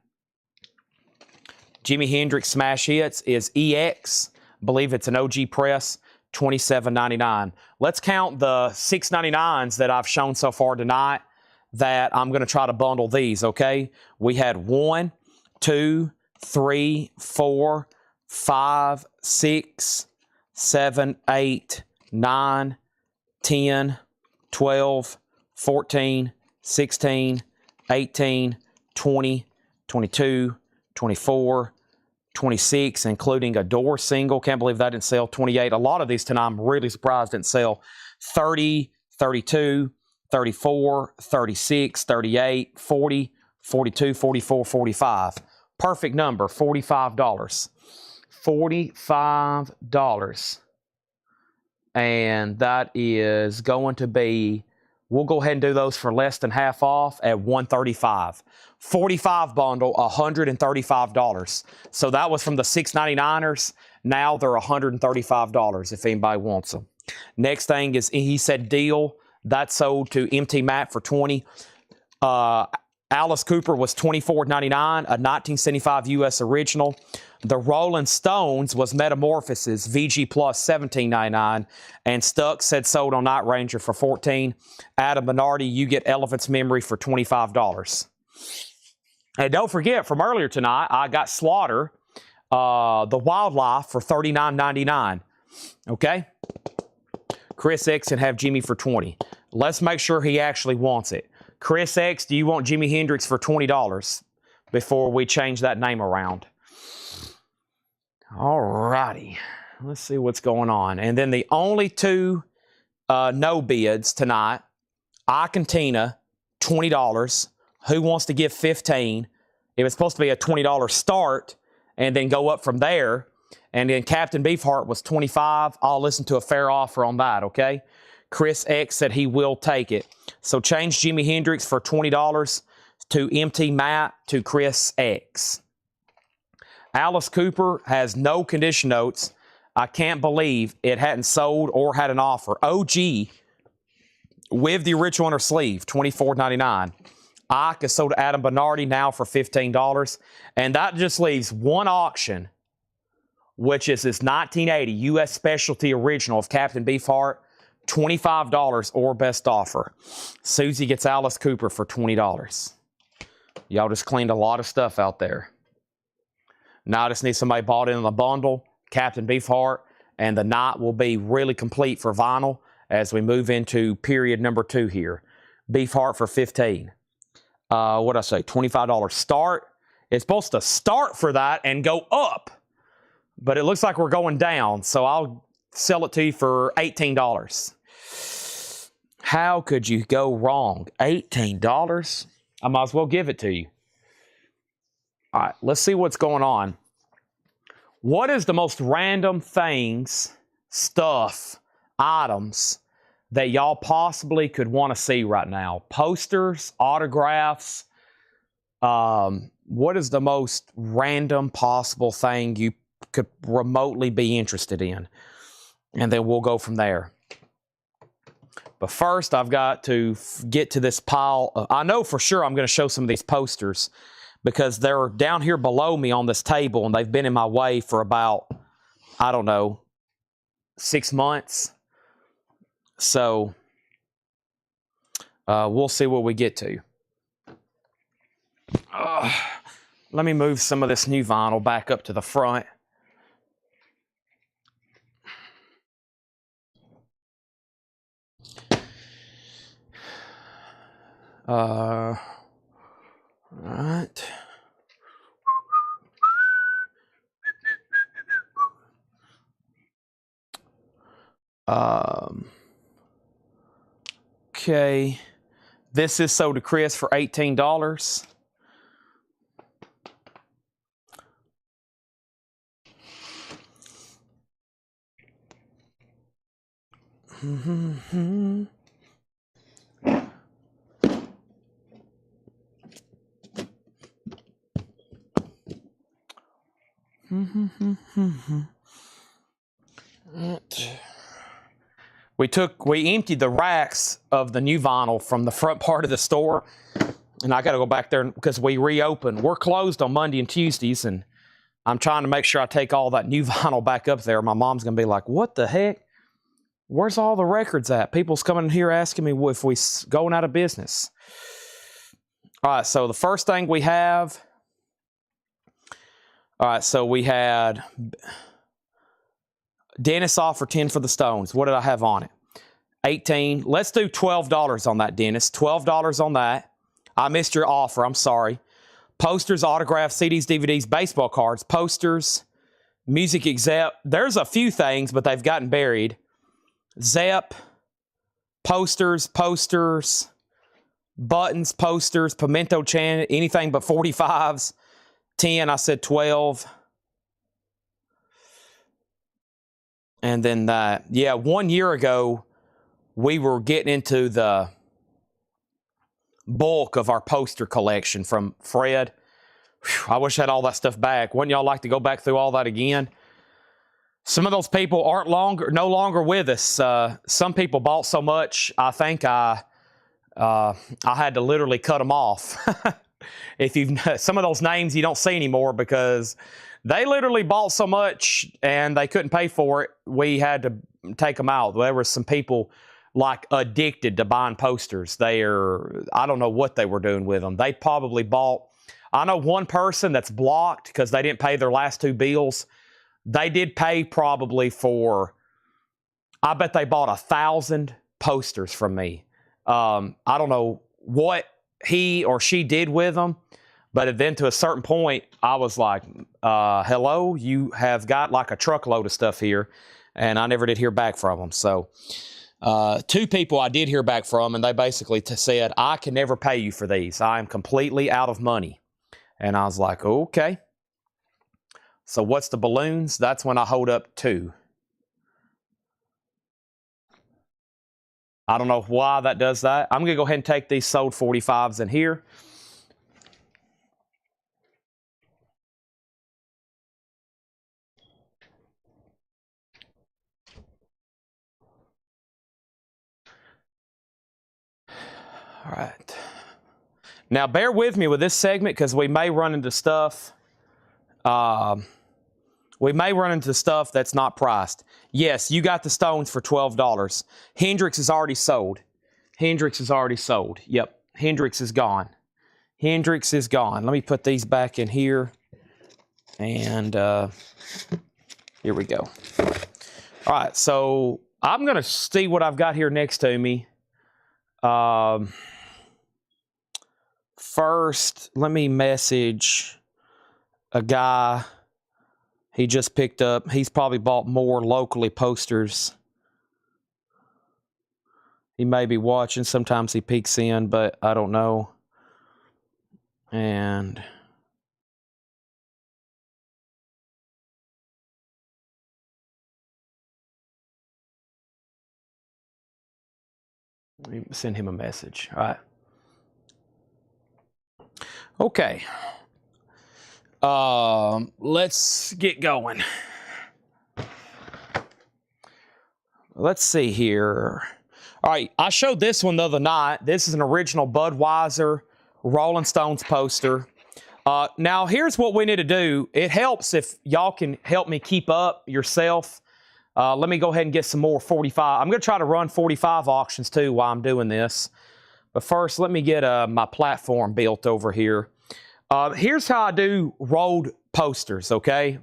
Jimi Hendrix Smash Hits is EX. I believe it's an OG press, $27.99. Let's count the $6.99s that I've shown so far tonight that I'm going to try to bundle these, okay? We had 1, 2, 3, 4, 5, 6, 7, 8, 9, 10, 12, 14, 16, 18, 20, 22, 24, 26, including a door single. Can't believe that didn't sell. 28. A lot of these tonight, I'm really surprised didn't sell. 30, 32, 34, 36, 38, 40, 42, 44, 45. Perfect number, $45. $45. And that is going to be, we'll go ahead and do those for less than half off at $135. 45 bundle, $135. So that was from the $6.99ers. Now they're $135 if anybody wants them. Next thing is, he said deal. That sold to MT Matt for $20. Alice Cooper was $24.99, a 1975 U.S. original. The Rolling Stones was Metamorphosis, VG Plus, $17.99. And Stuck said sold on Night Ranger for $14. Adam Bernardi, you get Elephant's Memory for $25. And don't forget, from earlier tonight, I got Slaughter, the Wildlife for $39.99. Okay? Chris X can have Jimmy for $20. Let's make sure he actually wants it. Chris X, do you want Jimi Hendrix for $20 before we change that name around? All righty. Let's see what's going on. And then the only two no bids tonight, Icantina, $20. Who wants to give $15? It was supposed to be a $20 start and then go up from there. And then Captain Beefheart was $25. I'll listen to a fair offer on that, okay? Chris X said he will take it. So change Jimi Hendrix for $20 to MT Matt to Chris X. Alice Cooper has no condition notes. I can't believe it hadn't sold or had an offer. OG with the original on her sleeve, $24.99. Ike is sold to Adam Bernardi now for $15. And that just leaves one auction, which is this 1980 U.S. Specialty Original of Captain Beefheart, $25 or best offer. Susie gets Alice Cooper for $20. Y'all just cleaned a lot of stuff out there. Now I just need somebody bought in on the bundle, Captain Beefheart, and the night will be really complete for vinyl as we move into period number 2 here. Beefheart for $15. What did I say? $25 start. It's supposed to start for that and go up, but it looks like we're going down, so I'll sell it to you for $18. How could you go wrong? $18? I might as well give it to you. All right, let's see what's going on. What is the most random things, stuff, items that y'all possibly could want to see right now? Posters, autographs. What is the most random possible thing you could remotely be interested in? And then we'll go from there. But first, I've got to get to this pile. I know for sure I'm going to show some of these posters because they're down here below me on this table, and they've been in my way for about, I don't know, 6 months. So we'll see what we get to. Let me move some of this new vinyl back up to the front. All right. Okay. This is sold to Chris for $18. We emptied the racks of the new vinyl from the front part of the store, and I got to go back there because we reopened. We're closed on Monday and Tuesdays, and I'm trying to make sure I take all that new vinyl back up there. My mom's going to be like, what the heck? Where's all the records at? People's coming in here asking me if we're going out of business. All right, so the first thing we have. All right, so we had Dennis offered 10 for the Stones. What did I have on it? 18. Let's do $12 on that, Dennis. $12 on that. I missed your offer. I'm sorry. Posters, autographs, CDs, DVDs, baseball cards, posters, music exec. There's a few things, but they've gotten buried. Zep, posters, buttons, posters, Pimento Chan, anything but 45s. 10, I said 12. And then that, yeah, 1 year ago, we were getting into the bulk of our poster collection from Fred. Whew, I wish I had all that stuff back. Wouldn't y'all like to go back through all that again? Some of those people aren't no longer with us. Some people bought so much, I think I had to literally cut them off. Some of those names you don't see anymore because they literally bought so much and they couldn't pay for it. We had to take them out. There were some people like addicted to buying posters. I don't know what they were doing with them. They probably bought, I know one person that's blocked because they didn't pay their last 2 bills. They did pay probably for, I bet they bought 1,000 posters from me. I don't know what he or she did with them, but then to a certain point, I was like, hello, you have got like a truckload of stuff here, and I never did hear back from them. So 2 people I did hear back from, and they basically said, I can never pay you for these. I am completely out of money. And I was like, okay. So what's the balloons? That's when I hold up 2. I don't know why that does that. I'm going to go ahead and take these sold 45s in here. All right. Now, bear with me with this segment because we may run into stuff. We may run into stuff that's not priced. Yes, you got the Stones for $12. Hendrix is already sold. Hendrix is already sold. Yep, Hendrix is gone. Hendrix is gone. Let me put these back in here. And here we go. All right, so I'm going to see what I've got here next to me. First, let me message a guy. He just picked up. He's probably bought more locally posters. He may be watching. Sometimes he peeks in, but I don't know. And let me send him a message. All right. Okay. Let's get going. Let's see here. All right, I showed this one the other night. This is an original Budweiser Rolling Stones poster. Now, here's what we need to do. It helps if y'all can help me keep up yourself. Let me go ahead and get some more 45. I'm going to try to run 45 auctions, too, while I'm doing this. But first, let me get my platform built over here. Here's how I do rolled posters, okay,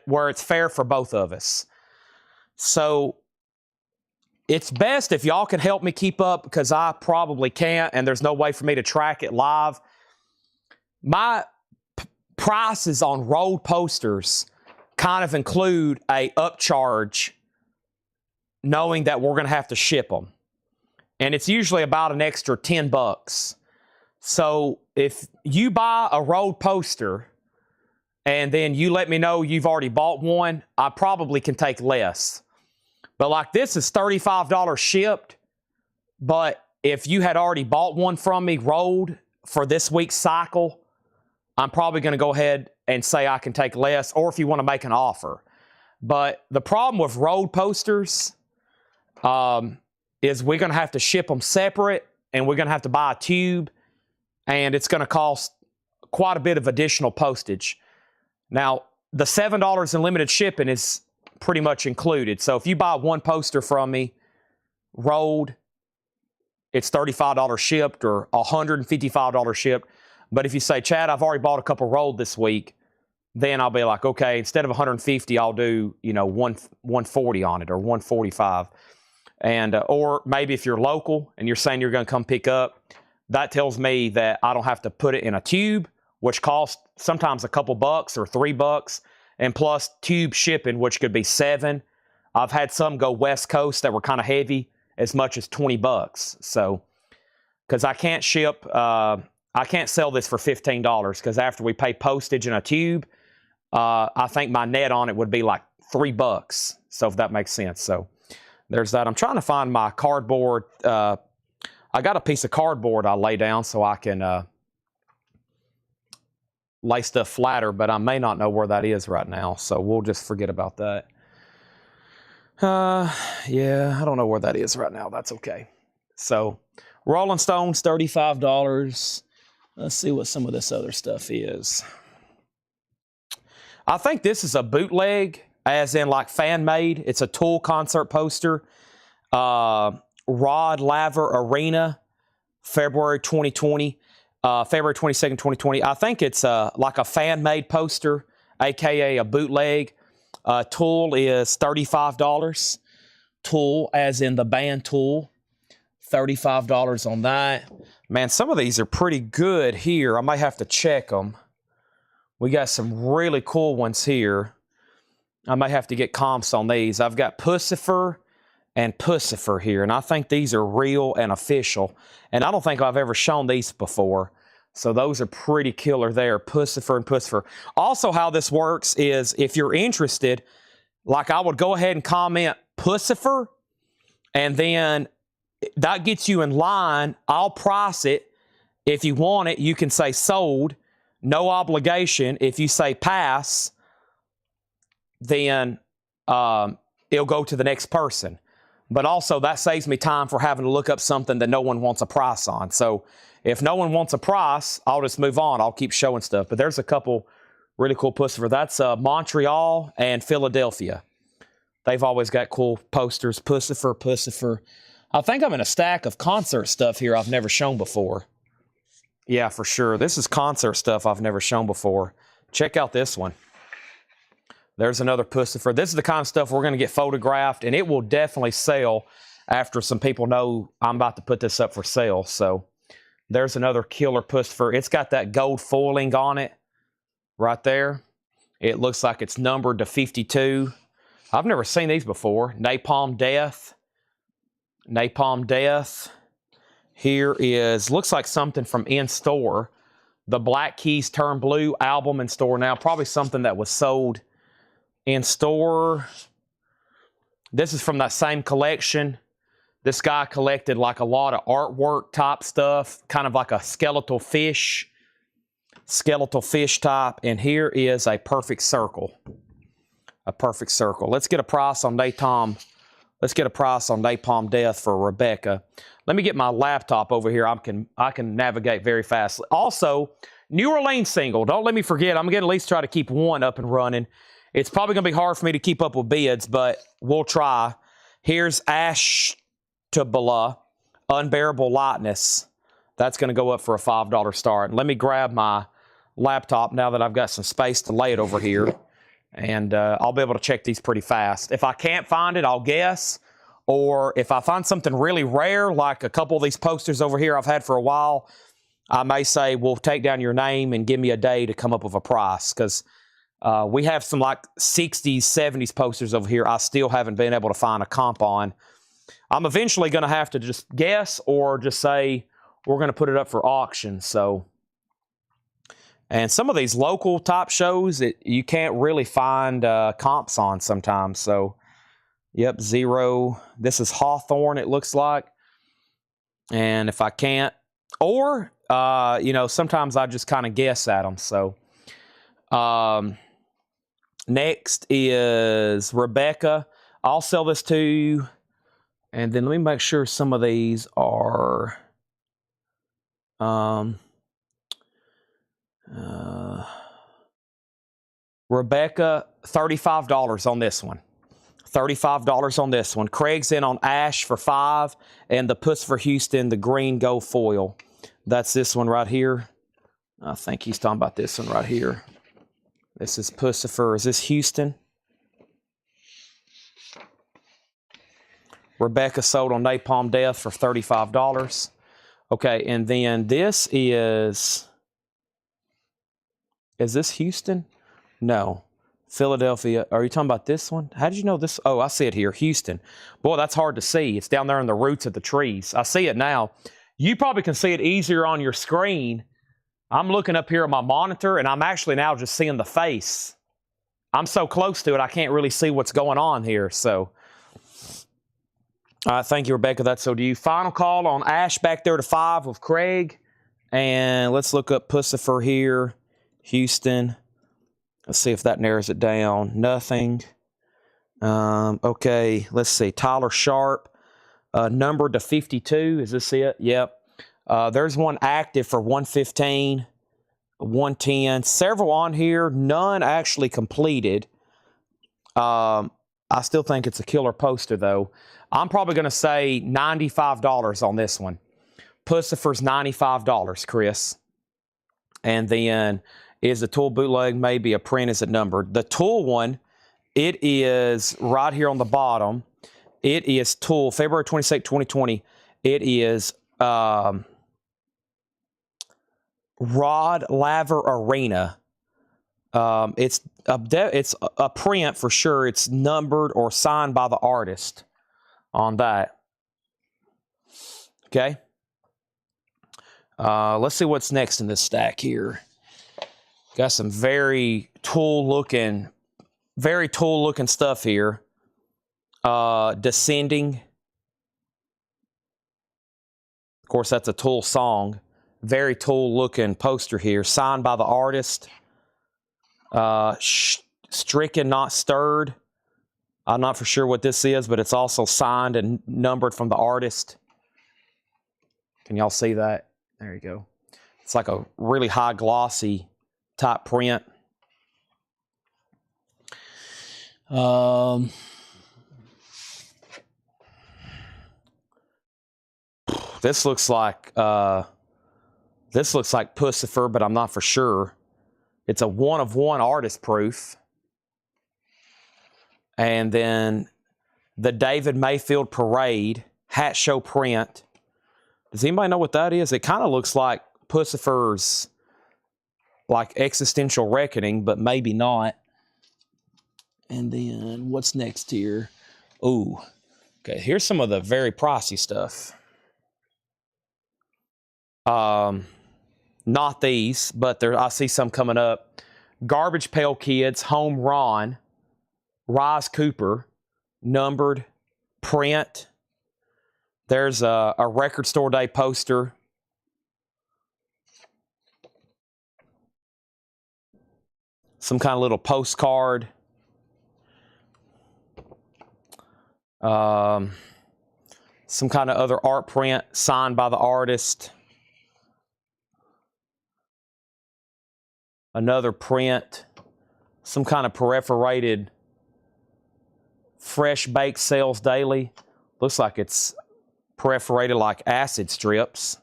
where it's fair for both of us. So it's best if y'all can help me keep up because I probably can't, and there's no way for me to track it live. My prices on rolled posters kind of include a upcharge knowing that we're going to have to ship them. And it's usually about an extra $10. So if you buy a rolled poster and then you let me know you've already bought one, I probably can take less. But like this is $35 shipped. But if you had already bought one from me rolled for this week's cycle, I'm probably going to go ahead and say I can take less, or if you want to make an offer. But the problem with rolled posters is we're going to have to ship them separate, and we're going to have to buy a tube, and it's going to cost quite a bit of additional postage. Now, the $7 in limited shipping is pretty much included. So if you buy one poster from me rolled, it's $35 shipped or $155 shipped. But if you say, Chad, I've already bought a couple rolled this week, then I'll be like, okay, instead of 150, I'll do, 140 on it or 145. And or maybe if you're local and you're saying you're going to come pick up, that tells me that I don't have to put it in a tube, which costs sometimes a couple bucks or $3, and plus tube shipping, which could be $7. I've had some go West Coast that were kind of heavy, as much as $20. So, because I can't ship, I can't sell this for $15 because after we pay postage in a tube, I think my net on it would be like $3. So if that makes sense. So there's that. I'm trying to find my cardboard. I got a piece of cardboard I lay down so I can lay stuff flatter, but I may not know where that is right now. So we'll just forget about that. Yeah, I don't know where that is right now. That's okay. So Rolling Stones, $35. Let's see what some of this other stuff is. I think this is a bootleg, as in like fan-made. It's a Tool concert poster. Rod Laver Arena, February 2020. February 22nd, 2020. I think it's like a fan-made poster, a.k.a. a bootleg. Tool is $35. Tool, as in the band Tool, $35 on that. Man, some of these are pretty good here. I might have to check them. We got some really cool ones here. I may have to get comps on these. I've got Pussifer and Pussifer here, and I think these are real and official. And I don't think I've ever shown these before. So those are pretty killer there, Pussifer and Pussifer. Also, how this works is if you're interested, like I would go ahead and comment Pussifer, and then that gets you in line. I'll price it. If you want it, you can say sold, no obligation. If you say pass, then it'll go to the next person. But also, that saves me time for having to look up something that no one wants a price on. So if no one wants a price, I'll just move on. I'll keep showing stuff. But there's a couple really cool Pussifer. That's Montreal and Philadelphia. They've always got cool posters. Pussifer, Pussifer. I think I'm in a stack of concert stuff here I've never shown before. Yeah, for sure. This is concert stuff I've never shown before. Check out this one. There's another Pussifer. This is the kind of stuff we're going to get photographed, and it will definitely sell after some people know I'm about to put this up for sale. So there's another killer Pussifer. It's got that gold foiling on it right there. It looks like it's numbered to 52. I've never seen these before. Napalm Death. Napalm Death. Here is, looks like something from In Store. The Black Keys Turn Blue album in store now. Probably something that was sold in store. This is from that same collection. This guy collected like a lot of artwork type stuff, kind of like a skeletal fish type. And here is a perfect circle. A perfect circle. Let's get a price on Napalm. Let's get a price on Napalm Death for Rebecca. Let me get my laptop over here. I can navigate very fast. Also, New Orleans single. Don't let me forget. I'm going to at least try to keep one up and running. It's probably going to be hard for me to keep up with bids, but we'll try. Here's Ashtabula, Unbearable Lightness. That's going to go up for a $5 start. Let me grab my laptop now that I've got some space to lay it over here. And I'll be able to check these pretty fast. If I can't find it, I'll guess. Or if I find something really rare, like a couple of these posters over here I've had for a while, I may say, well, take down your name and give me a day to come up with a price. Because we have some like 60s, 70s posters over here I still haven't been able to find a comp on. I'm eventually going to have to just guess or just say we're going to put it up for auction. So, and some of these local type shows, you can't really find comps on sometimes. So, yep, zero. This is Hawthorne, it looks like. And if I can't, or, you know, sometimes I just kind of guess at them. So, next is Rebecca. I'll sell this to you. And then let me make sure some of these are... Rebecca, $35 on this one. $35 on this one. Craig's in on Ash for $5, and the Puss for Houston, the green gold foil. That's this one right here. I think he's talking about this one right here. This is Pussifer. Is this Houston? Rebecca sold on Napalm Death for $35. Okay, and then this is this Houston? No. Philadelphia. Are you talking about this one? How did you know this? Oh, I see it here. Houston. Boy, that's hard to see. It's down there in the roots of the trees. I see it now. You probably can see it easier on your screen. I'm looking up here at my monitor, and I'm actually now just seeing the face. I'm so close to it, I can't really see what's going on here. So, thank you, Rebecca. That's so do you. Final call on Ash back there to 5 with Craig. And let's look up Pussifer here. Houston. Let's see if that narrows it down. Nothing. Okay, let's see. Tyler Sharp, numbered to 52. Is this it? Yep. There's one active for 115, 110. Several on here. None actually completed. I still think it's a killer poster, though. I'm probably going to say $95 on this one. Pussifer's $95, Chris. And then... is the Tool bootleg, maybe a print, is it numbered? The Tool one, it is right here on the bottom. It is Tool, February 22nd, 2020. It is Rod Laver Arena. It's a print for sure. It's numbered or signed by the artist on that. Okay. Let's see what's next in this stack here. Got some very tool looking stuff here. Descending. Of course, that's a Tool song. Very Tool looking poster here. Signed by the artist. Stricken, Not Stirred. I'm not for sure what this is, but it's also signed and numbered from the artist. Can y'all see that? There you go. It's like a really high glossy type print. This looks like Pussifer, but I'm not for sure. It's a 1-of-1 artist proof. And then the David Mayfield Parade hat show print. Does anybody know what that is? It kind of looks like Pussifer's like Existential Reckoning, but maybe not. And then what's next here? Ooh, Okay, here's some of the very pricey stuff. Not these, but I see some coming up. Garbage Pail Kids, Home Ron, Rise Cooper, numbered, print. There's a Record Store Day poster. Some kind of little postcard. Some kind of other art print signed by the artist. Another print. Some kind of perforated Fresh Baked Sales Daily. Looks like it's perforated like acid strips.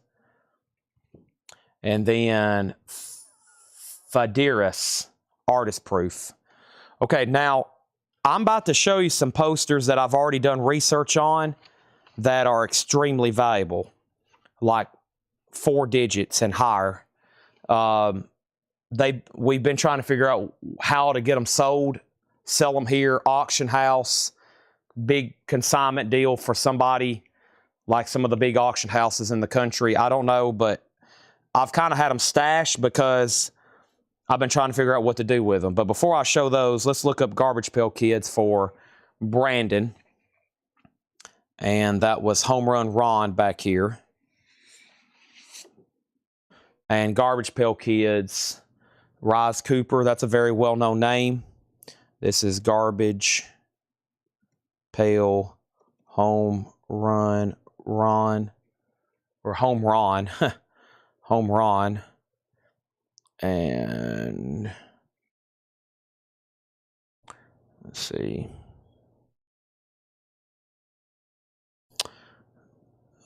And then Fadiris Artist Proof. Okay, now I'm about to show you some posters that I've already done research on that are extremely valuable, like 4 digits and higher. We've been trying to figure out how to get them sold, sell them here, auction house, big consignment deal for somebody like some of the big auction houses in the country. I don't know, but I've kind of had them stashed because I've been trying to figure out what to do with them. But before I show those, let's look up Garbage Pail Kids for Brandon. And that was Home Run Ron back here. And Garbage Pail Kids, Rise Cooper, that's a very well-known name. This is Garbage Pail Home Run Ron, or Home Ron, Home Ron. And let's see.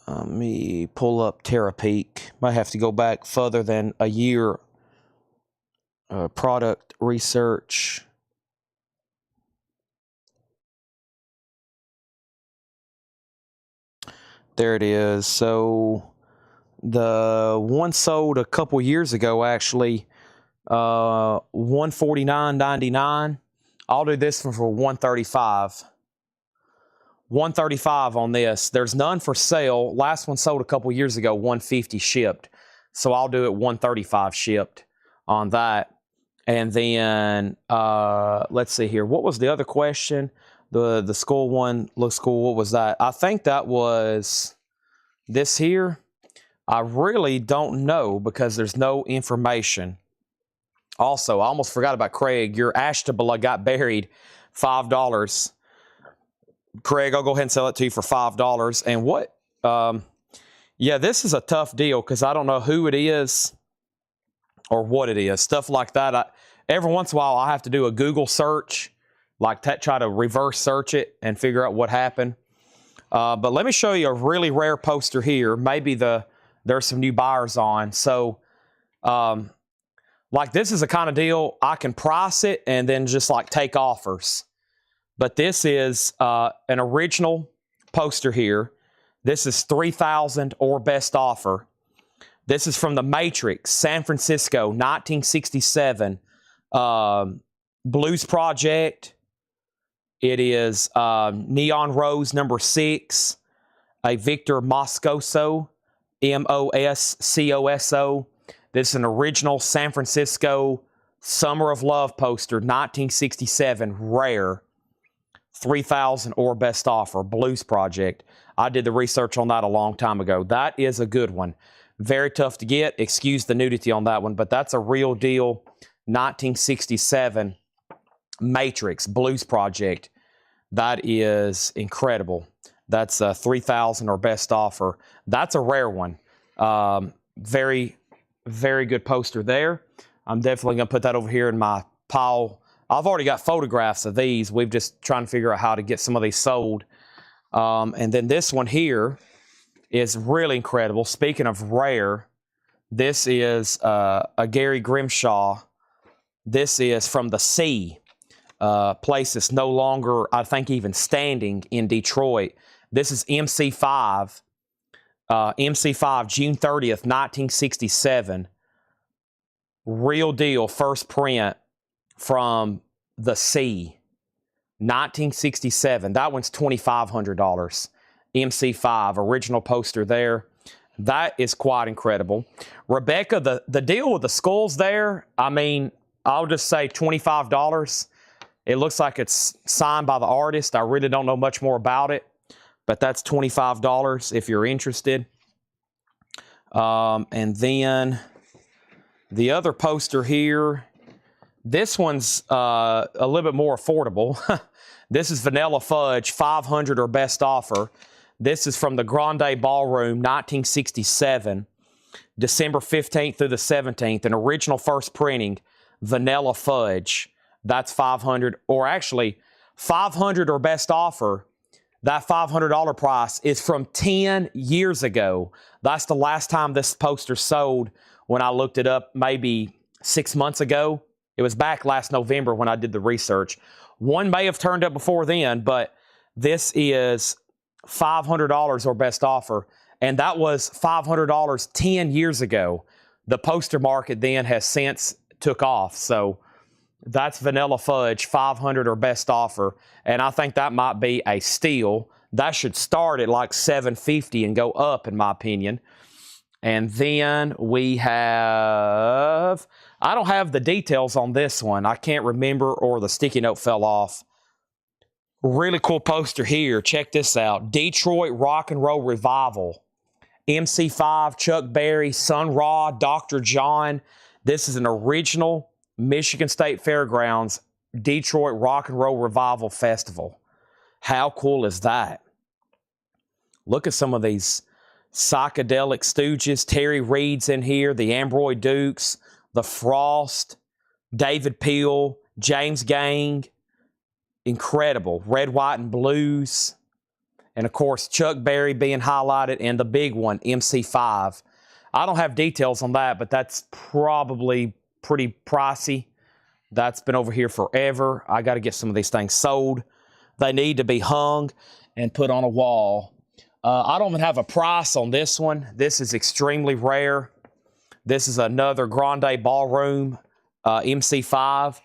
Let me pull up Terapeak. Might have to go back further than a year. Product research. There it is. So the one sold a couple years ago, actually, $149.99. I'll do this one for $135. $135 on this. There's none for sale. Last one sold a couple years ago, $150 shipped. So I'll do it $135 shipped on that. And then let's see here. What was the other question? The school one looks cool. What was that? I think that was this here. I really don't know because there's no information. Also, I almost forgot about Craig. Your Ashtabula got buried, $5. Craig, I'll go ahead and sell it to you for $5. And what? Yeah, this is a tough deal because I don't know who it is or what it is. Stuff like that. Every once in a while, I have to do a Google search, like try to reverse search it and figure out what happened. But let me show you a really rare poster here. Maybe there's some new buyers on. So, like this is a kind of deal I can price it and then just like take offers. But this is an original poster here. This is $3,000 or best offer. This is from The Matrix, San Francisco, 1967. Blues Project. It is Neon Rose number 6. A Victor Moscoso, Moscoso. This is an original San Francisco Summer of Love poster, 1967, rare. $3,000 or best offer, Blues Project. I did the research on that a long time ago. That is a good one. Very tough to get. Excuse the nudity on that one, but that's a real deal. 1967 Matrix Blues Project. That is incredible. That's a $3,000 or best offer. That's a rare one. Very, very good poster there. I'm definitely going to put that over here in my pile. I've already got photographs of these. We've just trying to figure out how to get some of these sold. And then this one here is really incredible. Speaking of rare, this is a Gary Grimshaw. This is from the Sea, place that's no longer, I think, even standing in Detroit. This is MC5, MC5, June 30th, 1967. Real deal, first print from the Sea. 1967. That one's $2,500. MC5, original poster there. That is quite incredible. Rebecca, the deal with the skulls there, I mean, I'll just say $25. It looks like it's signed by the artist. I really don't know much more about it, but that's $25 if you're interested. And then the other poster here, this one's a little bit more affordable. This is Vanilla Fudge, 500 or best offer. This is from the Grande Ballroom, 1967, December 15th through the 17th, an original first printing, Vanilla Fudge. That's 500, or actually 500 or best offer. That $500 price is from 10 years ago. That's the last time this poster sold when I looked it up, maybe 6 months ago. It was back last November when I did the research. One may have turned up before then, but this is $500 or best offer. And that was $500 10 years ago. The poster market then has since took off. So that's Vanilla Fudge, 500 or best offer. And I think that might be a steal. That should start at like $750 and go up, in my opinion. And then we have, I don't have the details on this one. I can't remember, or the sticky note fell off. Really cool poster here. Check this out. Detroit Rock and Roll Revival. MC5, Chuck Berry, Sun Ra, Dr. John. This is an original Michigan State Fairgrounds Detroit Rock and Roll Revival Festival. How cool is that? Look at some of these psychedelic stooges. Terry Reid's in here, the Ambroy Dukes, the Frost, David Peel, James Gang. Incredible. Red, White, and Blues. And, of course, Chuck Berry being highlighted, and the big one, MC5. I don't have details on that, but that's probably pretty pricey. That's been over here forever. I got to get some of these things sold. They need to be hung and put on a wall. I don't even have a price on this one. This is extremely rare. This is another Grande Ballroom MC5.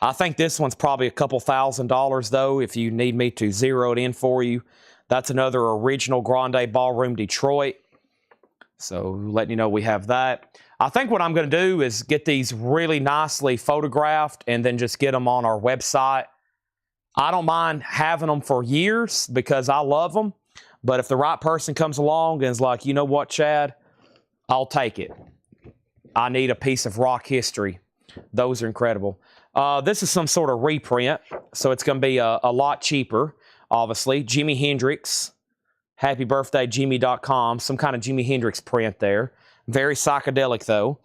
I think this one's probably a couple $1,000s, though, if you need me to zero it in for you. That's another original Grande Ballroom Detroit. So letting you know we have that. I think what I'm going to do is get these really nicely photographed and then just get them on our website. I don't mind having them for years because I love them. But if the right person comes along and is like, you know what, Chad, I'll take it. I need a piece of rock history. Those are incredible. This is some sort of reprint, so it's going to be a lot cheaper, obviously. Jimi Hendrix, happybirthdayjimmy.com, some kind of Jimi Hendrix print there. Very psychedelic, though.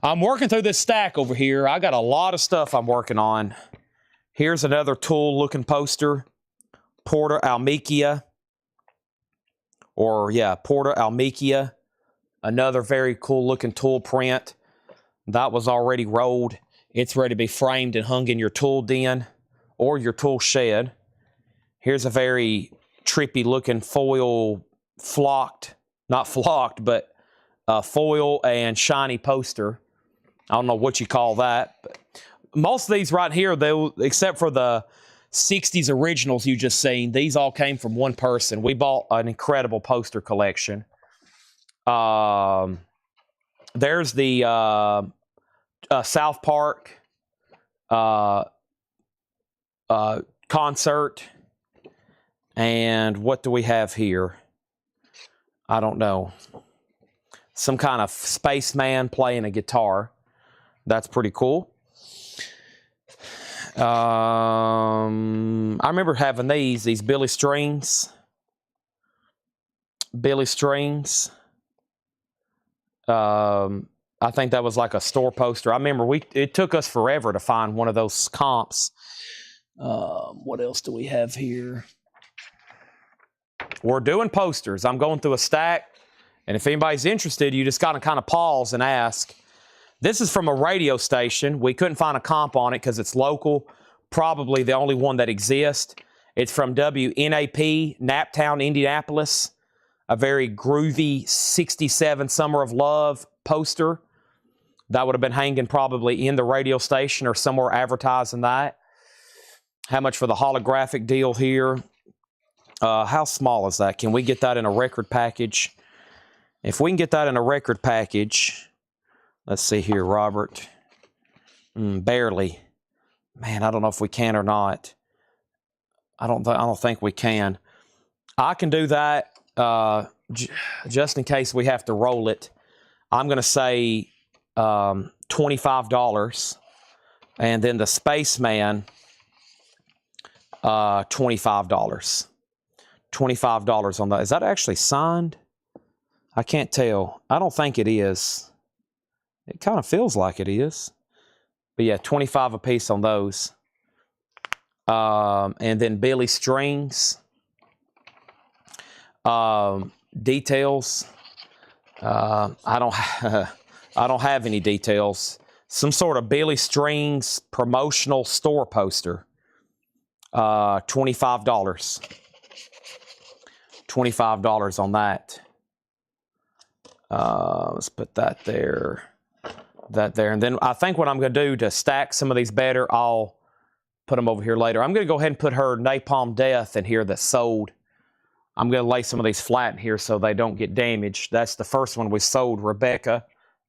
I'm working through this stack over here. I got a lot of stuff I'm working on. Here's another Tool-looking poster, Porta Almekia. Porta Almekia. Another very cool-looking Tool print. That was already rolled. It's ready to be framed and hung in your tool den or your tool shed. Here's a very trippy-looking foil flocked, not flocked, but foil and shiny poster. I don't know what you call that. But most of these right here, except for the 60s originals you just seen, these all came from one person. We bought an incredible poster collection. There's the South Park concert. And what do we have here? I don't know. Some kind of spaceman playing a guitar. That's pretty cool. I remember having these Billy Strings. Billy Strings. I think that was like a store poster. I remember it took us forever to find one of those comps. What else do we have here? We're doing posters. I'm going through a stack, and if anybody's interested, you just got to kind of pause and ask. This is from a radio station. We couldn't find a comp on it because it's local, probably the only one that exists. It's from WNAP, Naptown, Indianapolis. A very groovy 67 Summer of Love poster. That would have been hanging probably in the radio station or somewhere advertising that. How much for the holographic deal here? How small is that? Can we get that in a record package? If we can get that in a record package, let's see here, Robert. Barely. Man, I don't know if we can or not. I don't think we can. I can do that just in case we have to roll it. I'm going to say $25, and then the Spaceman, $25. $25 on that. Is that actually signed? I can't tell. I don't think it is. It kind of feels like it is. But yeah, 25 a piece on those. And then Billy Strings. Details. I don't have any details. Some sort of Billy Strings promotional store poster. $25. $25 on that. Let's put that there. That there. And then I think what I'm going to do to stack some of these better, I'll put them over here later. I'm going to go ahead and put her Napalm Death in here that's sold. I'm going to lay some of these flat in here so they don't get damaged. That's the first one we sold, Rebecca,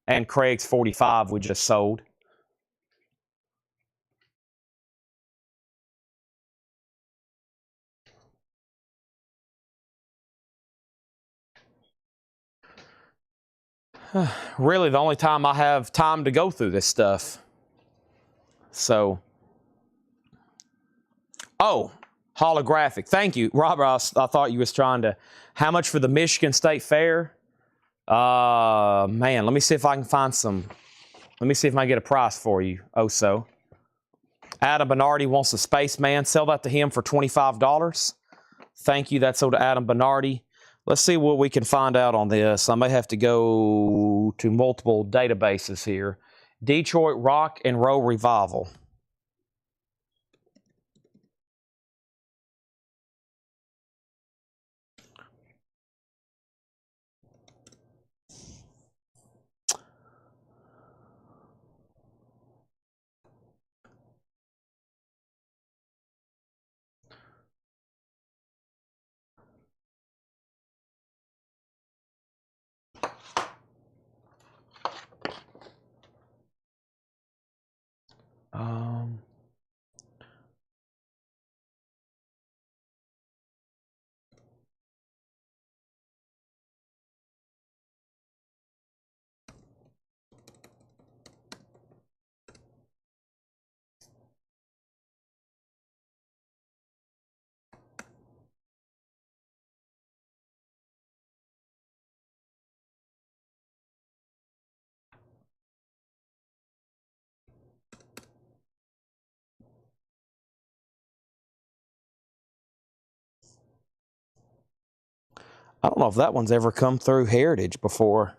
and Craig's 45 we just sold. Really, the only time I have time to go through this stuff. So, oh, holographic. Thank you, Robert. I thought you was trying to. How much for the Michigan State Fair? Man, let me see if I can find some. Let me see if I can get a price for you. Oh, so. Adam Bernardi wants a Spaceman. Sell that to him for $25. Thank you. That's sold to Adam Bernardi. Let's see what we can find out on this. I may have to go to multiple databases here. Detroit Rock and Roll Revival. I don't know if that one's ever come through Heritage before.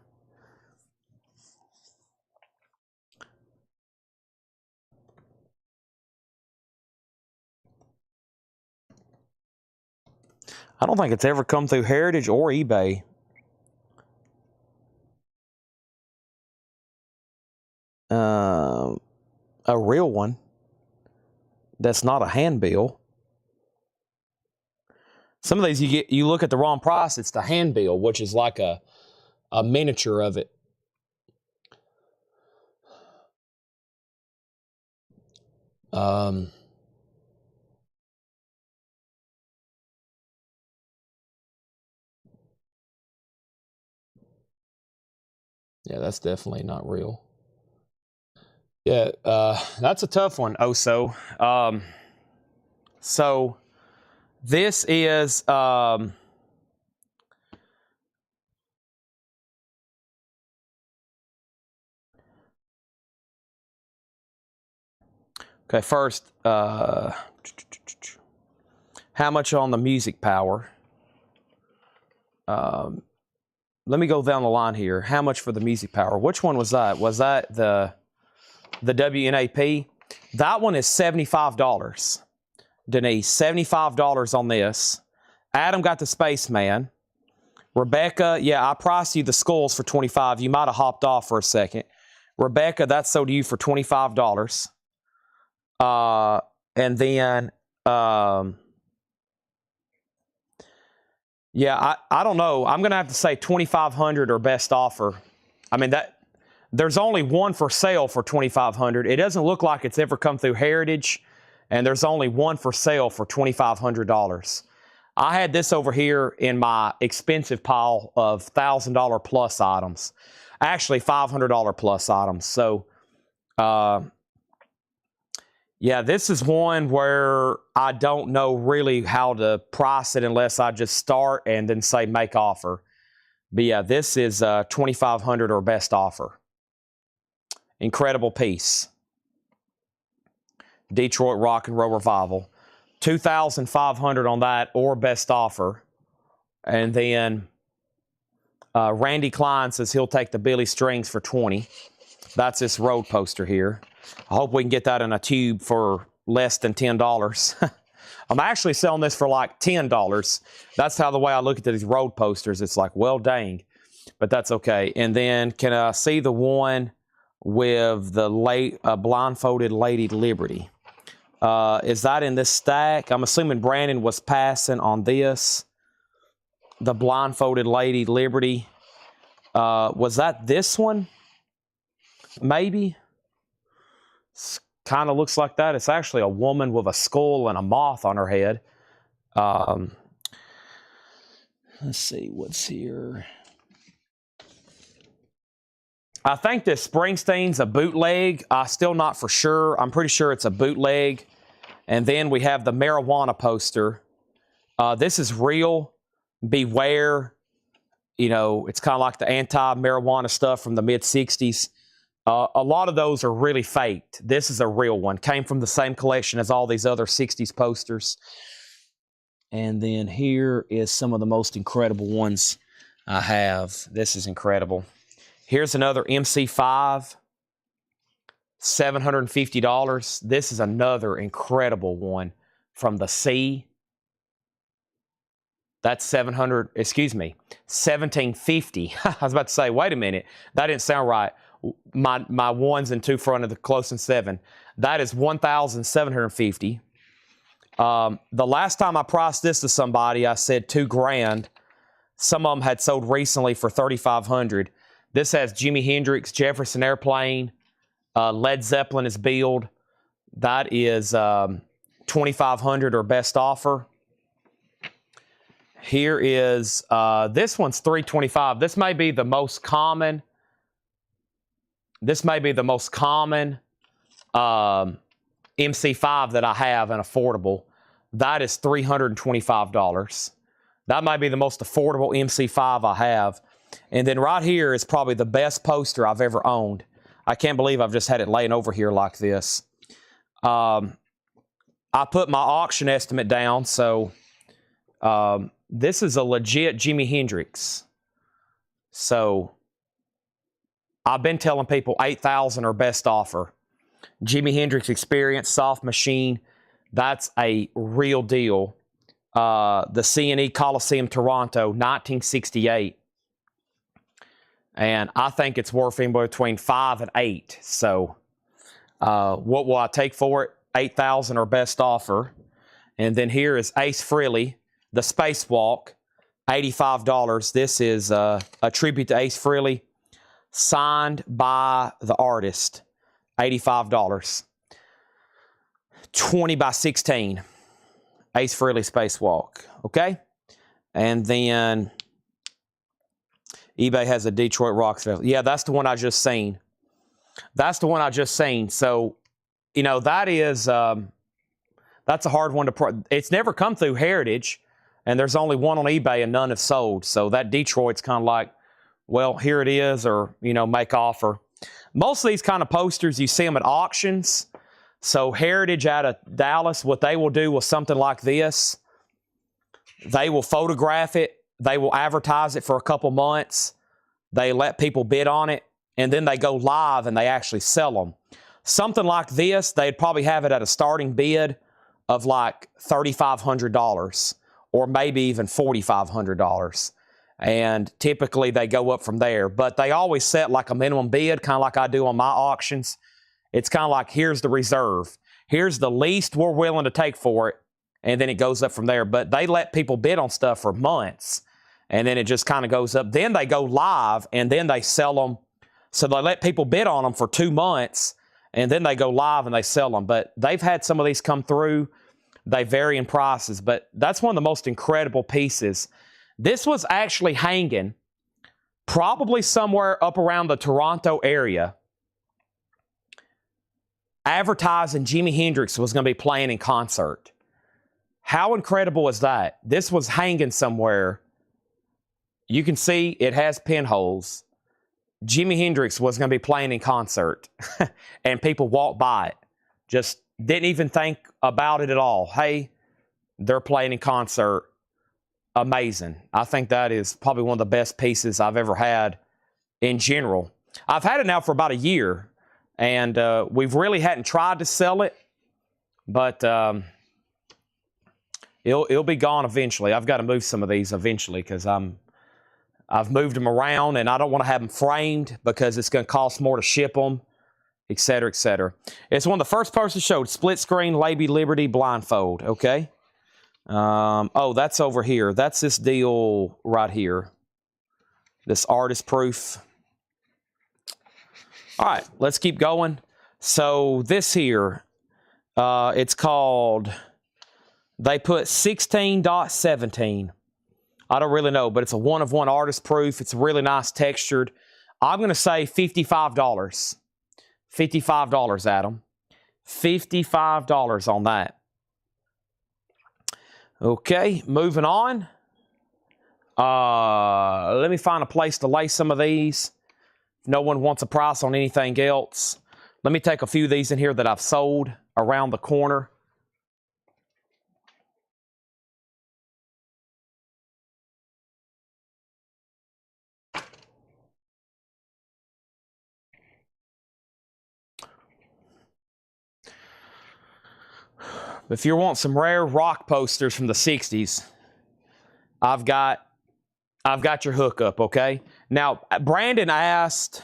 I don't think it's ever come through Heritage or eBay. A real one. That's not a handbill. Some of these you look at the wrong price, it's the handbill, which is like a miniature of it. Yeah, that's definitely not real. Yeah, that's a tough one, Oso. So this is okay. First, how much on the Music Power? Let me go down the line here. How much for the Music Power? Which one was that? Was that the WNAP? That one is $75. Denise, $75 on this. Adam got the Spaceman. Rebecca, yeah, I priced you the skulls for $25. You might have hopped off for a second. Rebecca, that's sold to you for $25. And then Yeah, I don't know. I'm going to have to say 2,500 or best offer. I mean, there's only one for sale for 2,500. It doesn't look like it's ever come through Heritage, and there's only one for sale for $2,500. I had this over here in my expensive pile of $1,000 plus items, actually $500 plus items. So, yeah, this is one where I don't know really how to price it unless I just start and then say make offer. But yeah, this is 2,500 or best offer. Incredible piece. Detroit Rock and Roll Revival. 2,500 on that or best offer. And then Randy Klein says he'll take the Billy Strings for 20. That's this road poster here. I hope we can get that in a tube for less than $10. I'm actually selling this for like $10. That's how the way I look at these road posters. It's like, well, dang. But that's okay. And then can I see the one with the blindfolded Lady Liberty? Is that in this stack? I'm assuming Brandon was passing on this. The blindfolded Lady Liberty. Was that this one? Maybe. Kind of looks like that. It's actually a woman with a skull and a moth on her head. Let's see what's here. I think this Springsteen's a bootleg. Still not for sure. I'm pretty sure it's a bootleg. And then we have the marijuana poster. This is real. Beware. You know, it's kind of like the anti-marijuana stuff from the mid-'60s. A lot of those are really faked. This is a real one. Came from the same collection as all these other 60s posters. And then here is some of the most incredible ones I have. This is incredible. Here's another MC5. $750. This is another incredible one from the Sea. That's $1750. I was about to say, wait a minute. That didn't sound right. My ones and two front of the close and seven. That is $1,750. The last time I priced this to somebody, I said $2,000. Some of them had sold recently for $3,500. This has Jimi Hendrix, Jefferson Airplane, Led Zeppelin is billed. That is $2,500 or best offer. Here is, this one's $325. This may be the most common. This may be the most common MC5 that I have and affordable. That is $325. That might be the most affordable MC5 I have. And then right here is probably the best poster I've ever owned. I can't believe I've just had it laying over here like this. I put my auction estimate down, so this is a legit Jimi Hendrix. So I've been telling people 8,000 or best offer. Jimi Hendrix Experience, Soft Machine, that's a real deal. The C&E Coliseum, Toronto, 1968. And I think it's worth anywhere between 5 and 8. So what will I take for it? 8,000 or best offer. And then here is Ace Frehley, the Spacewalk, $85. This is a tribute to Ace Frehley, signed by the artist, $85. 20 by 16, Ace Frehley Spacewalk, okay? And then eBay has a Detroit Rock. Yeah, that's the one I just seen. That's the one I just seen. So, you know, that is, that's a hard one to, it's never come through Heritage, and there's only one on eBay and none have sold. So that Detroit's kind of like, well, here it is, or, you know, make offer. Most of these kind of posters, you see them at auctions. So Heritage out of Dallas, what they will do with something like this, they will photograph it. They will advertise it for a couple months. They let people bid on it, and then they go live and they actually sell them. Something like this, they'd probably have it at a starting bid of like $3,500 or maybe even $4,500. And typically they go up from there. But they always set like a minimum bid, kind of like I do on my auctions. It's kind of like, here's the reserve. Here's the least we're willing to take for it. and then it goes up from there. But they let people bid on stuff for months, and then it just kind of goes up. Then they go live, and then they sell them. So they let people bid on them for 2 months, and then they go live and they sell them. But they've had some of these come through. They vary in prices, but that's one of the most incredible pieces. This was actually hanging probably somewhere up around the Toronto area, advertising Jimi Hendrix was going to be playing in concert. How incredible is that? This was hanging somewhere. You can see it has pinholes. Jimi Hendrix was going to be playing in concert, and people walked by it. Just didn't even think about it at all. Hey, they're playing in concert. Amazing. I think that is probably one of the best pieces I've ever had in general. I've had it now for about a year, and we've really hadn't tried to sell it, but it'll be gone eventually. I've got to move some of these eventually because I've moved them around, and I don't want to have them framed because it's going to cost more to ship them, et cetera, et cetera. It's one of the first posters showed split screen, Lady Liberty, blindfold, okay? Oh, that's over here. That's this deal right here. This artist proof. All right, let's keep going. So this here, it's called, they put 16.17. I don't really know, but it's a one-of-one artist proof. It's really nice textured. I'm going to say $55. $55, Adam. $55 on that. Okay, moving on. Let me find a place to lay some of these. If no one wants a price on anything else, let me take a few of these in here that I've sold around the corner. If you want some rare rock posters from the 60s, I've got your hookup, okay? Now, Brandon asked,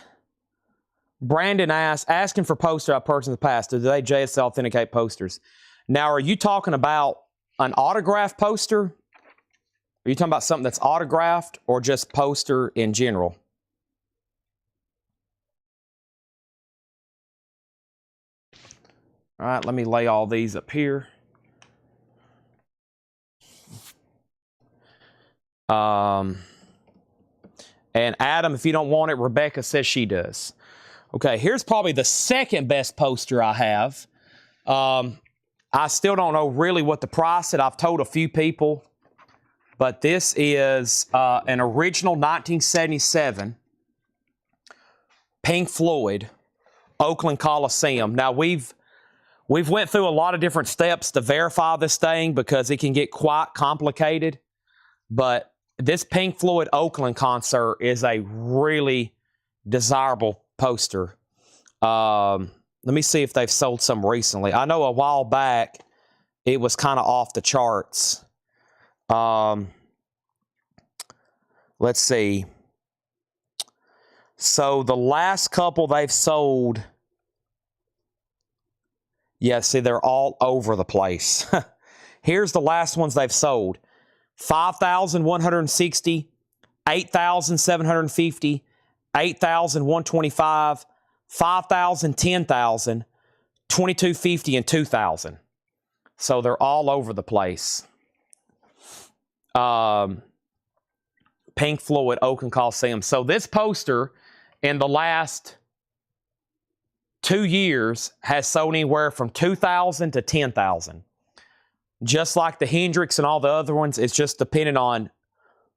asking for poster I purchased in the past, do they JSL authenticate posters? Now, are you talking about an autographed poster? Are you talking about something that's autographed or just poster in general? All right, let me lay all these up here. And Adam, if you don't want it, Rebecca says she does. Okay, here's probably the second best poster I have. I still don't know really what the price is. I've told a few people, but this is an original 1977 Pink Floyd Oakland Coliseum. Now we've went through a lot of different steps to verify this thing because it can get quite complicated, but this Pink Floyd Oakland concert is a really desirable poster. Let me see if they've sold some recently. I know a while back it was kind of off the charts. Let's see. So the last couple they've sold, yeah, see, they're all over the place. Here's the last ones they've sold. 5,160, 8,750, 8,125, 5,000, 10,000, 2,250, and 2,000. So they're all over the place. Pink Floyd, Oakland Coliseum. So this poster in the last 2 years has sold anywhere from 2,000 to 10,000. Just like the Hendrix and all the other ones, it's just depending on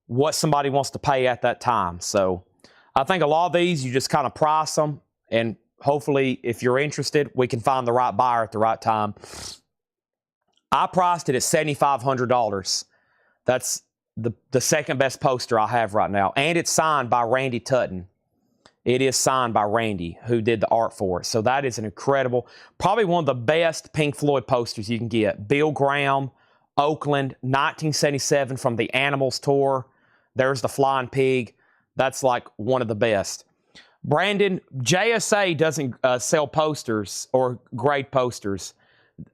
what somebody wants to pay at that time. So I think a lot of these, you just kind of price them, and hopefully, if you're interested, we can find the right buyer at the right time. I priced it at $7,500. That's the second best poster I have right now, and it's signed by Randy Tutton. It is signed by Randy, who did the art for it. So that is an incredible, probably one of the best Pink Floyd posters you can get. Bill Graham, Oakland, 1977 from the Animals tour. There's the Flying Pig. That's like one of the best. Brandon, JSA doesn't sell posters or grade posters.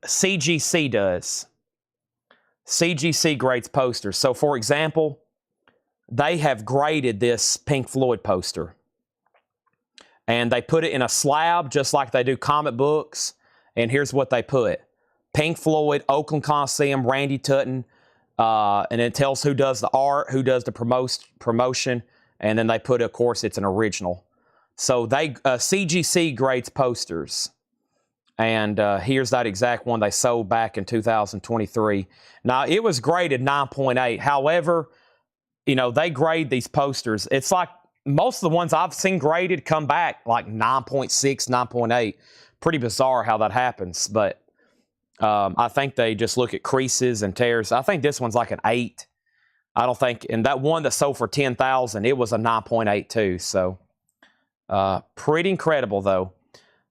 CGC does. CGC grades posters. So, for example, they have graded this Pink Floyd poster. And they put it in a slab just like they do comic books. And here's what they put. Pink Floyd, Oakland Coliseum, Randy Tutton. And it tells who does the art, who does the promotion. And then they put, of course, it's an original. So they CGC grades posters. And here's that exact one they sold back in 2023. Now, it was graded 9.8. However, you know, they grade these posters. It's like most of the ones I've seen graded come back like 9.6, 9.8. Pretty bizarre how that happens. But I think they just look at creases and tears. I think this one's like an 8. I don't think, and that one that sold for $10,000, it was a 9.8 too. So pretty incredible though.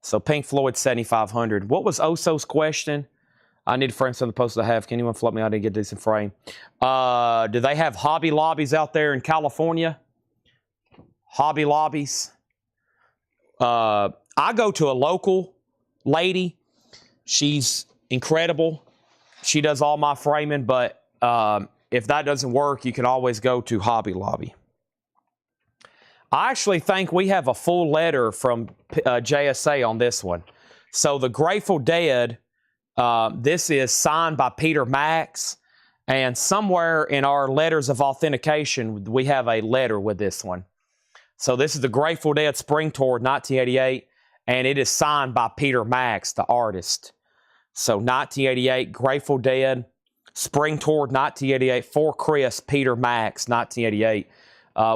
So Pink Floyd 7,500. What was Oso's question? I need frames on the poster I have. Can anyone flip me? I didn't get a decent frame. Do they have Hobby Lobbies out there in California? Hobby Lobbies. I go to a local lady. She's incredible. She does all my framing, but if that doesn't work, you can always go to Hobby Lobby. I actually think we have a full letter from JSA on this one. So the Grateful Dead, this is signed by Peter Max, and somewhere in our letters of authentication, we have a letter with this one. So this is the Grateful Dead Spring Tour 1988, and it is signed by Peter Max, the artist. So 1988, Grateful Dead, Spring Tour 1988, for Chris, Peter Max, 1988.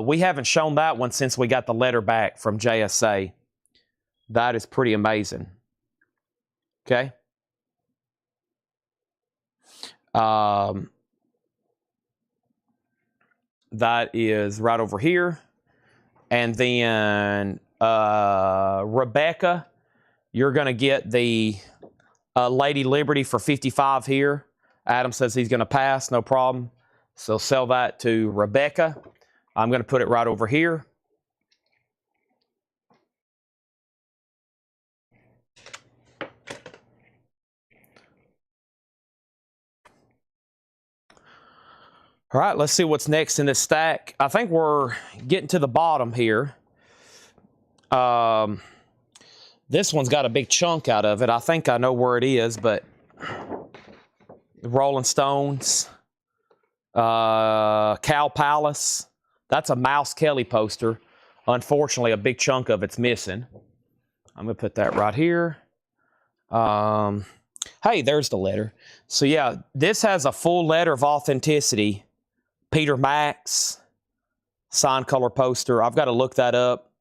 We haven't shown that one since we got the letter back from JSA. That is pretty amazing. Okay. That is right over here. And then Rebecca, you're going to get the Lady Liberty for $55 here. Adam says he's going to pass, no problem. So sell that to Rebecca. I'm going to put it right over here. All right, let's see what's next in this stack. I think we're getting to the bottom here. This one's got a big chunk out of it. I think I know where it is, but the Rolling Stones, Cow Palace. That's a Mouse Kelly poster. Unfortunately, a big chunk of it's missing. I'm going to put that right here. Hey, there's the letter. So, yeah, this has a full letter of authenticity. Peter Max, signed color poster. I've got to look that up.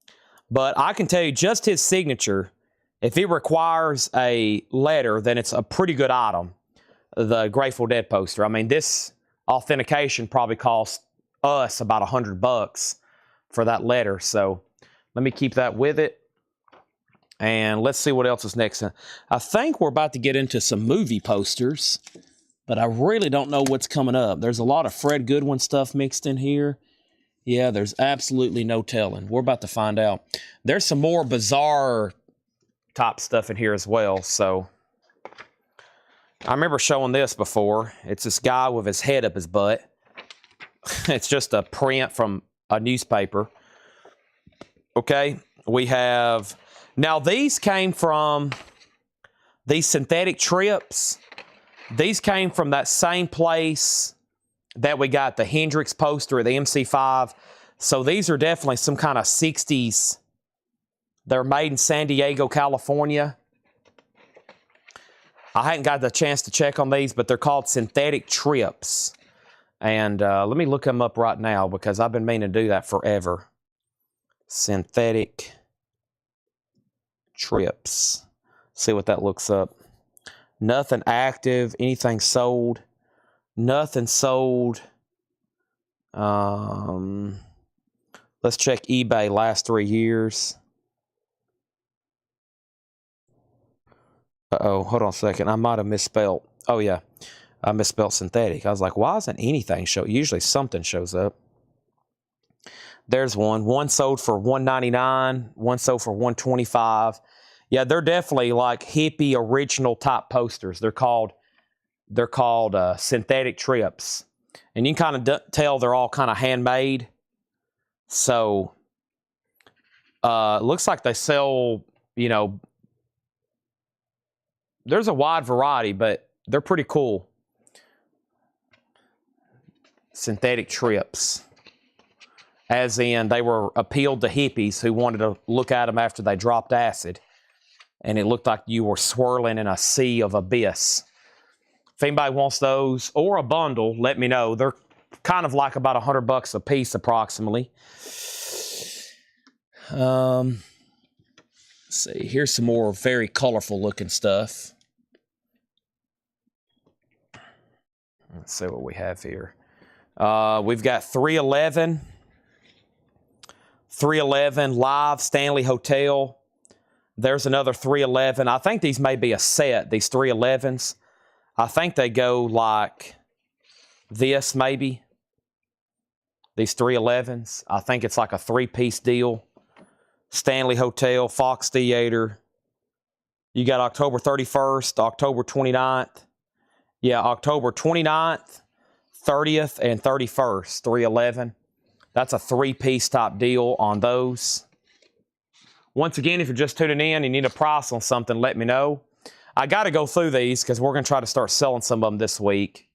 But I can tell you just his signature, if it requires a letter, then it's a pretty good item, the Grateful Dead poster. I mean, this authentication probably cost us about $100 for that letter. So let me keep that with it. And let's see what else is next. I think we're about to get into some movie posters, but I really don't know what's coming up. There's a lot of Fred Goodwin stuff mixed in here. Yeah, there's absolutely no telling. We're about to find out. There's some more bizarre top stuff in here as well. So I remember showing this before. It's this guy with his head up his butt. It's just a print from a newspaper. Okay, we have... Now, these came from these synthetic trips. These came from that same place that we got the Hendrix poster at the MC5. So these are definitely some kind of 60s. They're made in San Diego, California. I hadn't got the chance to check on these, but they're called synthetic trips. And let me look them up right now because I've been meaning to do that forever. Synthetic trips. See what that looks up. Nothing active. Anything sold. Nothing sold. Let's check eBay last 3 years. Uh-oh, hold on a second. I might have misspelled. Oh, yeah. I misspelled synthetic. I was like, why isn't anything show? Usually something shows up. There's one. One sold for $199. One sold for $125. Yeah, they're definitely like hippie original type posters. They're called They're called synthetic trips. And you can kind of tell they're all kind of handmade. So, it looks like they sell, you know, there's a wide variety, but they're pretty cool. Synthetic trips. As in, they were appealed to hippies who wanted to look at them after they dropped acid. And it looked like you were swirling in a sea of abyss. If anybody wants those or a bundle, let me know. They're kind of like about $100 a piece, approximately. Let's see. Here's some more very colorful looking stuff. Let's see what we have here. We've got 311 Live Stanley Hotel. There's another 311. I think these may be a set, these 311s. I think they go like this, maybe. These 311s. I think it's like a 3-piece deal. Stanley Hotel, Fox Theater. You got October 31st, October 29th. Yeah, October 29th, 30th, and 31st, 311. That's a 3-piece type deal on those. Once again, if you're just tuning in and you need a price on something, let me know. I got to go through these because we're going to try to start selling some of them this week.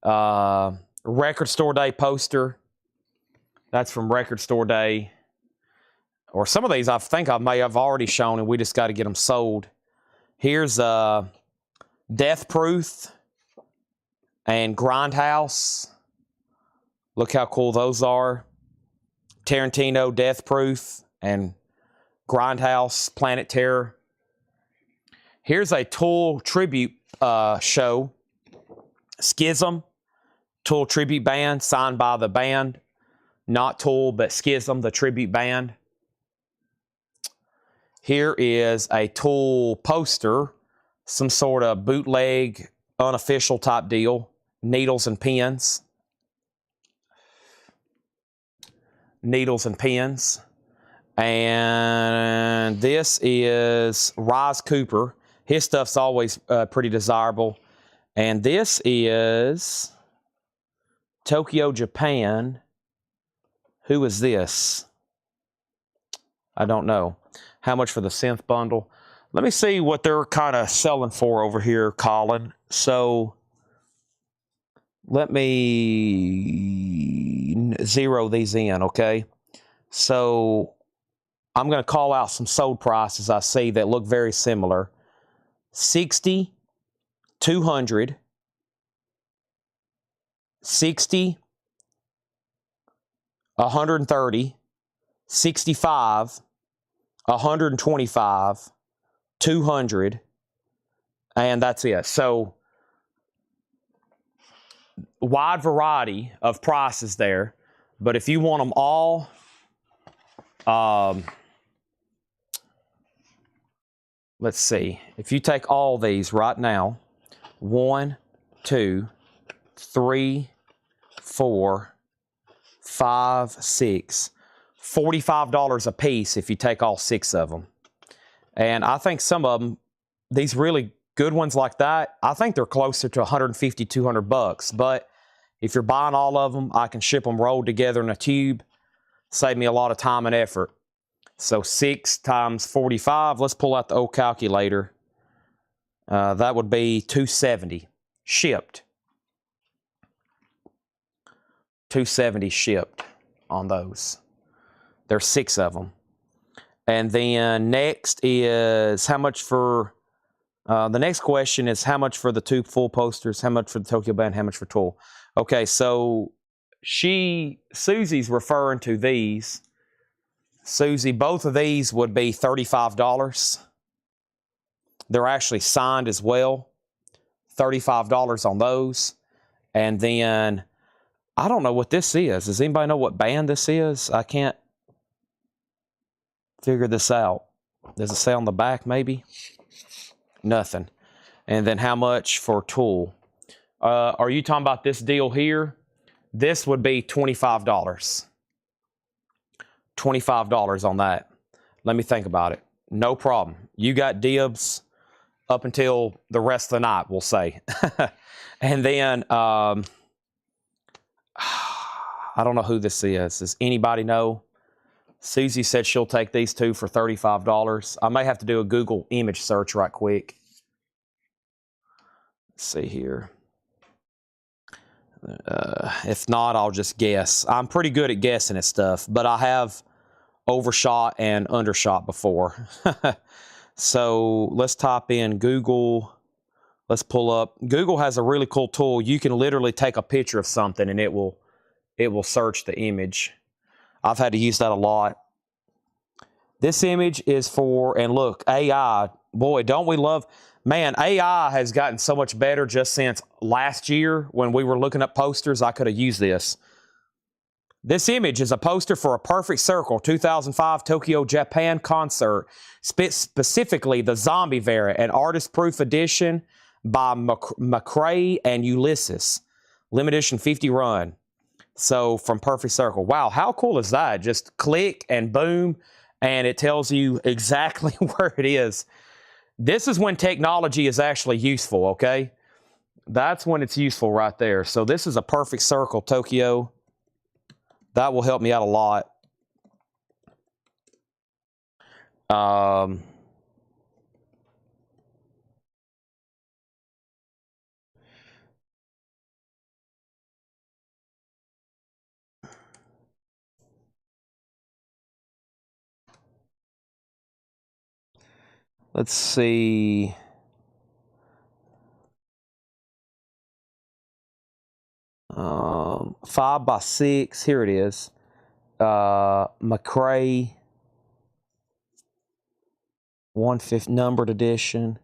Record Store Day poster. That's from Record Store Day. Or some of these I think I may have already shown, and we just got to get them sold. Here's Death Proof and Grindhouse. Look how cool those are. Tarantino, Death Proof, and Grindhouse, Planet Terror. Here's a Tool tribute show. Schism, Tool tribute band, signed by the band. Not Tool, but Schism, the tribute band. Here is a Tool poster, some sort of bootleg, unofficial type deal. Needles and pens. Needles and pens. And this is Rise Cooper. His stuff's always pretty desirable. And this is Tokyo, Japan. Who is this? I don't know. How much for the synth bundle? Let me see what they're kind of selling for over here, Colin. So let me zero these in, okay? So I'm going to call out some sold prices I see that look very similar. 60, 200, 60, 130, 65, 125, 200, and that's it. So, wide variety of prices there, but if you want them all, let's see. If you take all these right now, 1, 2, 3, 4, 5, 6, $45 a piece if you take all 6 of them. And I think some of them, these really good ones like that, I think they're closer to $150, $200. But if you're buying all of them, I can ship them rolled together in a tube. Save me a lot of time and effort. So 6 times 45, let's pull out the old calculator. That would be $270 shipped. $270 shipped on those. There's 6 of them. And then next is how much for, the next question is how much for the 2 full posters, how much for the Tokyo band, how much for Tool. Okay, so Susie's referring to these. Susie, both of these would be $35. They're actually signed as well. $35 on those. And then, I don't know what this is. Does anybody know what band this is? I can't figure this out. Does it say on the back, maybe? Nothing. And then how much for Tool? Are you talking about this deal here? This would be $25. $25 on that. Let me think about it. No problem. You got dibs up until the rest of the night, we'll say. And then, I don't know who this is. Does anybody know? Susie said she'll take these two for $35. I may have to do a Google image search right quick. Let's see here. If not, I'll just guess. I'm pretty good at guessing at stuff, but I have overshot and undershot before. So let's type in Google. Let's pull up. Google has a really cool tool. You can literally take a picture of something and it will search the image. I've had to use that a lot. This image is for, and look, AI. Boy, don't we love, man, AI has gotten so much better just since last year when we were looking at posters. I could have used this. This image is a poster for A Perfect Circle 2005 Tokyo, Japan concert, specifically the zombie variant, an artist-proof edition by McCrae and Ulysses. Limited edition 50 run. So from Perfect Circle. Wow, how cool is that? Just click and boom, and it tells you exactly where it is. This is when technology is actually useful, okay? That's when it's useful right there. So this is A Perfect Circle, Tokyo. That will help me out a lot. Let's see. Um, 5x6. Here it is. McCrae 1/5 numbered edition.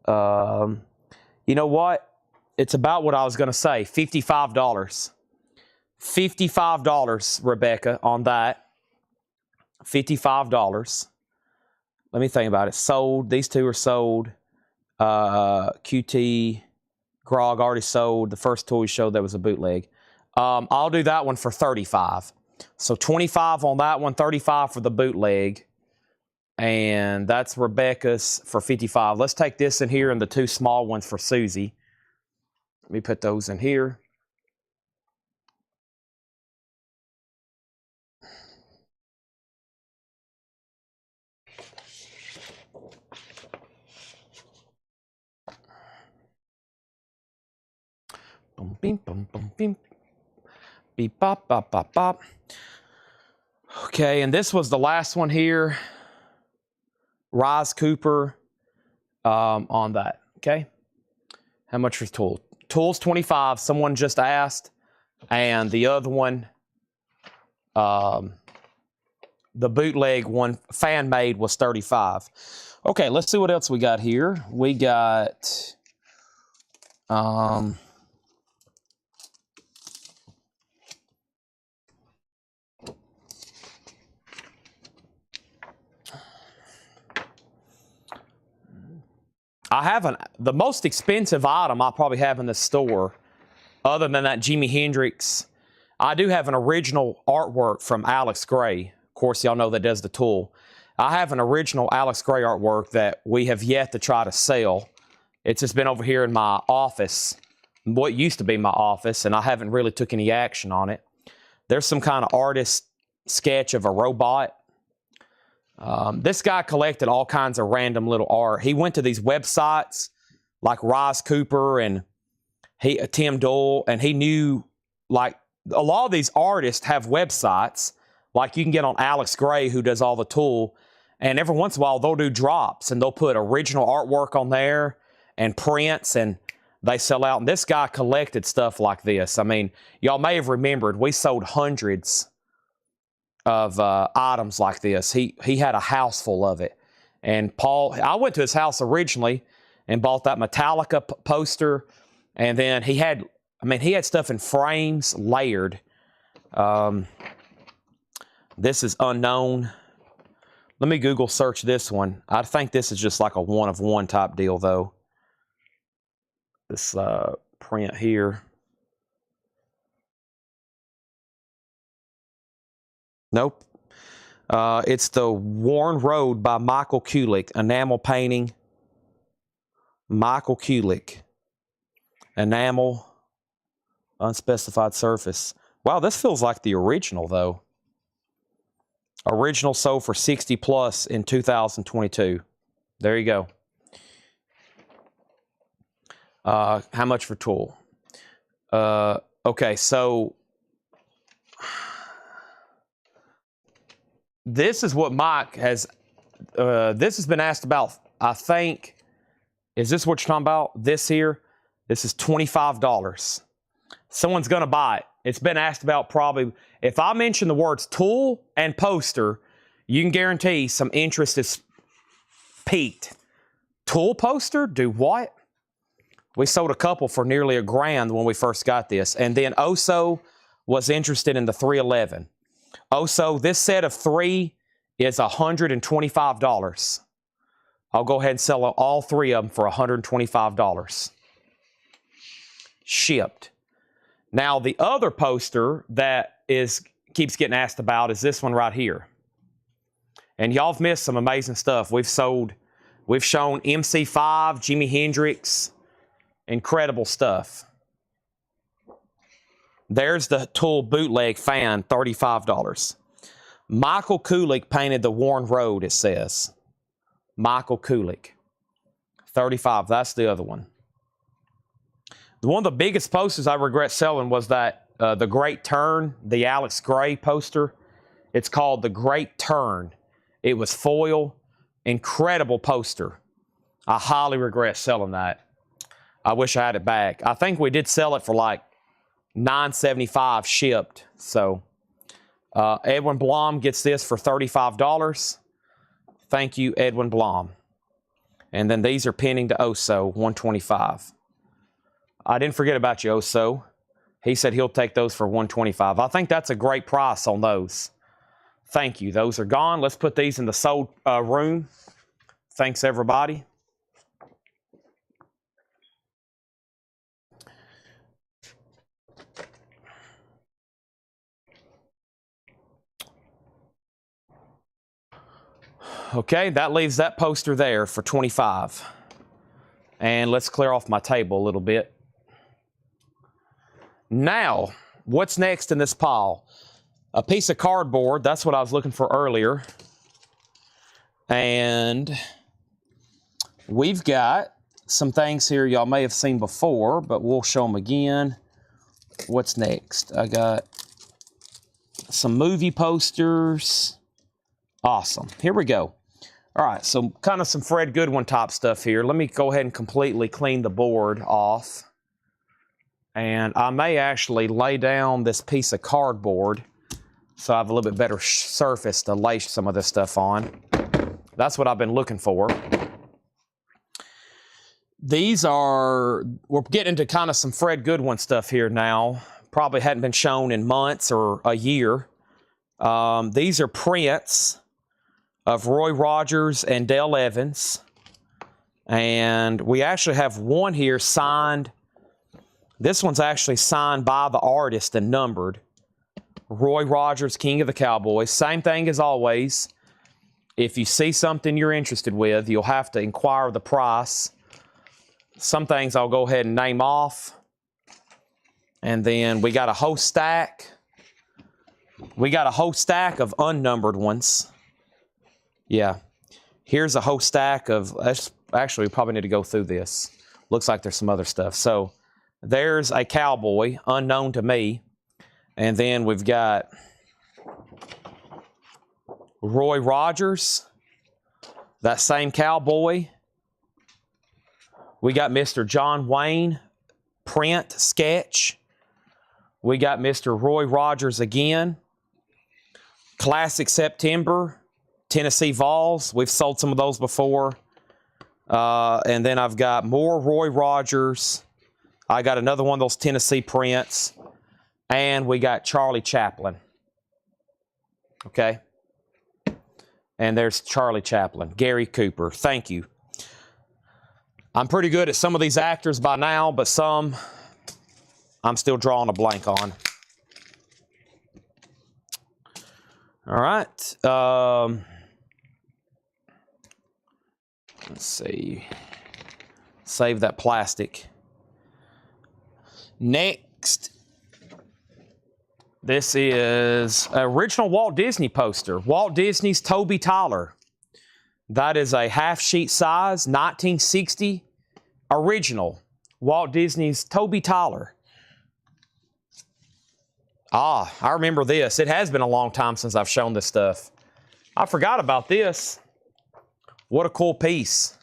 You know what? It's about what I was going to say. $55. $55, Rebecca, on that. $55. Let me think about it. Sold. These two are sold. QT Grog already sold. The first tool we showed that was a bootleg. I'll do that one for $35. So $25 on that one, $35 for the bootleg. And that's Rebecca's for $55. Let's take this in here and the two small ones for Susie. Let me put those in here. Boom, beep, boom, boom, beep. Beep, bop, bop, bop, bop. Okay, and this was the last one here. Rise Cooper on that, okay? How much for tool? Tool's $25, someone just asked. And the other one, the bootleg one, fan made, was $35. Okay, let's see what else we got here. We got, I have the most expensive item I probably have in the store, other than that Jimi Hendrix. I do have an original artwork from Alex Grey. Of course, y'all know that does the tool. I have an original Alex Grey artwork that we have yet to try to sell. It's just been over here in my office, what used to be my office, and I haven't really took any action on it. There's some kind of artist sketch of a robot. This guy collected all kinds of random little art. He went to these websites like Rise Cooper and Tim Doyle, and he knew, like, a lot of these artists have websites. Like, you can get on Alex Grey, who does all the tool, and every once in a while they'll do drops and they'll put original artwork on there and prints, and they sell out. And this guy collected stuff like this. I mean, y'all may have remembered we sold hundreds of items like this. He had a house full of it. And Paul, I went to his house originally and bought that Metallica poster. And then he had stuff in frames, layered. This is unknown. Let me Google search this one. I think this is just like a one-of-one type deal, though. This print here. Nope. It's The Worn Road by Michael Kulik, enamel painting. Michael Kulik. Enamel, unspecified surface. Wow, this feels like the original, though. Original sold for 60 plus in 2022. There you go. How much for tool? Okay, so this is what Mike has, this has been asked about, I think. Is this what you're talking about? This here? This is $25. Someone's going to buy it. It's been asked about probably. If I mention the words tool and poster, you can guarantee some interest is peaked. Tool poster? Do what? We sold a couple for nearly $1,000 when we first got this. And then Oso was interested in the 311. Oso, this set of 3 is $125. I'll go ahead and sell all 3 of them for $125. Shipped. Now, the other poster that keeps getting asked about is this one right here. And y'all have missed some amazing stuff. We've shown MC5, Jimi Hendrix, incredible stuff. There's the Tool bootleg fan, $35. Michael Kulik painted the Warren Road, it says. Michael Kulik, $35. That's the other one. One of the biggest posters I regret selling was that The Great Turn, the Alex Gray poster. It's called The Great Turn. It was foil, incredible poster. I highly regret selling that. I wish I had it back. I think we did sell it for like $9.75 shipped. So Edwin Blom gets this for $35. Thank you, Edwin Blom. And then these are pinning to Oso, $125. I didn't forget about you, Oso. He said he'll take those for $125. I think that's a great price on those. Thank you. Those are gone. Let's put these in the sold room. Thanks, everybody. Okay, that leaves that poster there for $25. And let's clear off my table a little bit. Now, what's next in this pile? A piece of cardboard. That's what I was looking for earlier. And we've got some things here y'all may have seen before, but we'll show them again. What's next? I got some movie posters. Awesome. Here we go. All right, so kind of some Fred Goodwin type stuff here. Let me go ahead and completely clean the board off. And I may actually lay down this piece of cardboard so I have a little bit better surface to lay some of this stuff on. That's what I've been looking for. We're getting into kind of some Fred Goodwin stuff here now. Probably hadn't been shown in months or a year. These are prints of Roy Rogers and Dale Evans. And we actually have one here signed. This one's actually signed by the artist and numbered. Roy Rogers, King of the Cowboys. Same thing as always. If you see something you're interested with, you'll have to inquire the price. Some things I'll go ahead and name off. And then we got a whole stack. We got a whole stack of unnumbered ones. Yeah. Here's a whole stack of, actually we probably need to go through this. Looks like there's some other stuff. So there's a cowboy, unknown to me. And then we've got Roy Rogers, that same cowboy. We got Mr. John Wayne, print, sketch. We got Mr. Roy Rogers again. Classic September, Tennessee Vols. We've sold some of those before. And then I've got more Roy Rogers. I got another one of those Tennessee prints. And we got Charlie Chaplin. Okay. And there's Charlie Chaplin. Gary Cooper. Thank you. I'm pretty good at some of these actors by now, but some I'm still drawing a blank on. All right. Let's see. Save that plastic. Next, this is original Walt Disney poster. Walt Disney's Toby Tyler. That is a half sheet size, 1960 original. Walt Disney's Toby Tyler. Ah, I remember this. It has been a long time since I've shown this stuff. I forgot about this. What a cool piece.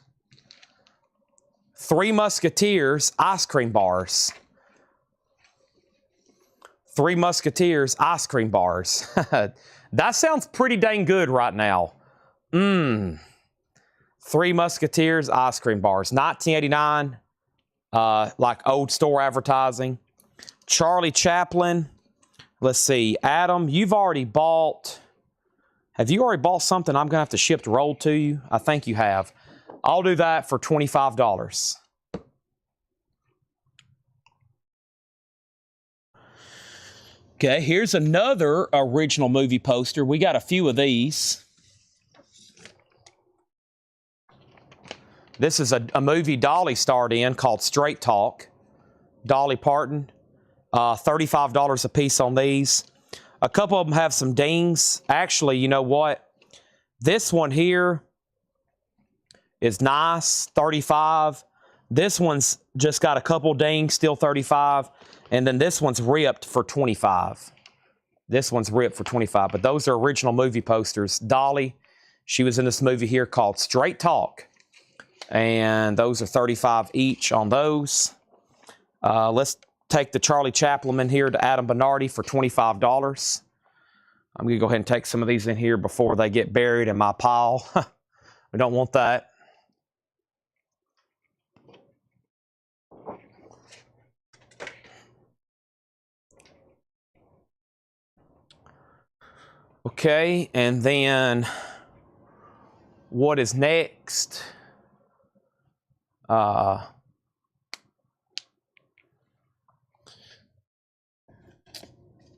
Three Musketeers ice cream bars. Three Musketeers ice cream bars. That sounds pretty dang good right now. Three Musketeers ice cream bars. 1989. Like old store advertising. Charlie Chaplin. Let's see. Adam, you've already bought... Have you already bought something I'm going to have to ship rolled to you? I think you have. I'll do that for $25. Okay, here's another original movie poster. We got a few of these. This is a movie Dolly starred in called Straight Talk. Dolly Parton. $35 a piece on these. A couple of them have some dings. Actually, you know what? This one here is nice, $35. This one's just got a couple dings, still $35. And then this one's ripped for $25. This one's ripped for $25. But those are original movie posters. Dolly, she was in this movie here called Straight Talk. And those are $35 each on those. Let's take the Charlie Chaplin in here to Adam Bernardi for $25. I'm going to go ahead and take some of these in here before they get buried in my pile. We don't want that. Okay, and then what is next?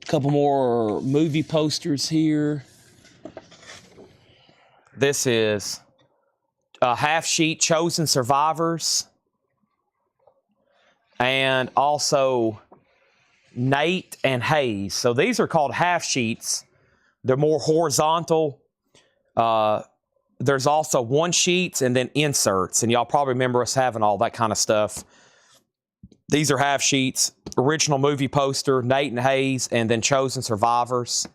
Couple more movie posters here. This is a half sheet Chosen Survivors. And also Nate and Hayes. So these are called half sheets. They're more horizontal. There's also one sheets and then inserts. And y'all probably remember us having all that kind of stuff. These are half sheets. Original movie poster, Nate and Hayes, and then Chosen Survivors.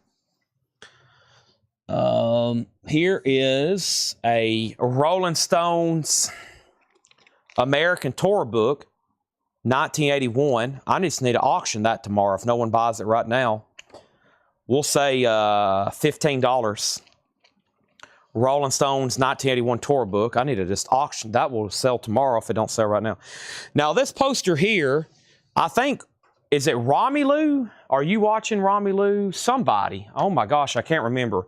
Here is a Rolling Stones American Tour book, 1981. I just need to auction that tomorrow if no one buys it right now. We'll say $15. Rolling Stones 1981 tour book. I need to just auction. That will sell tomorrow if it don't sell right now. Now, this poster here, I think, is it Romelu? Are you watching Romelu? Somebody. Oh, my gosh, I can't remember.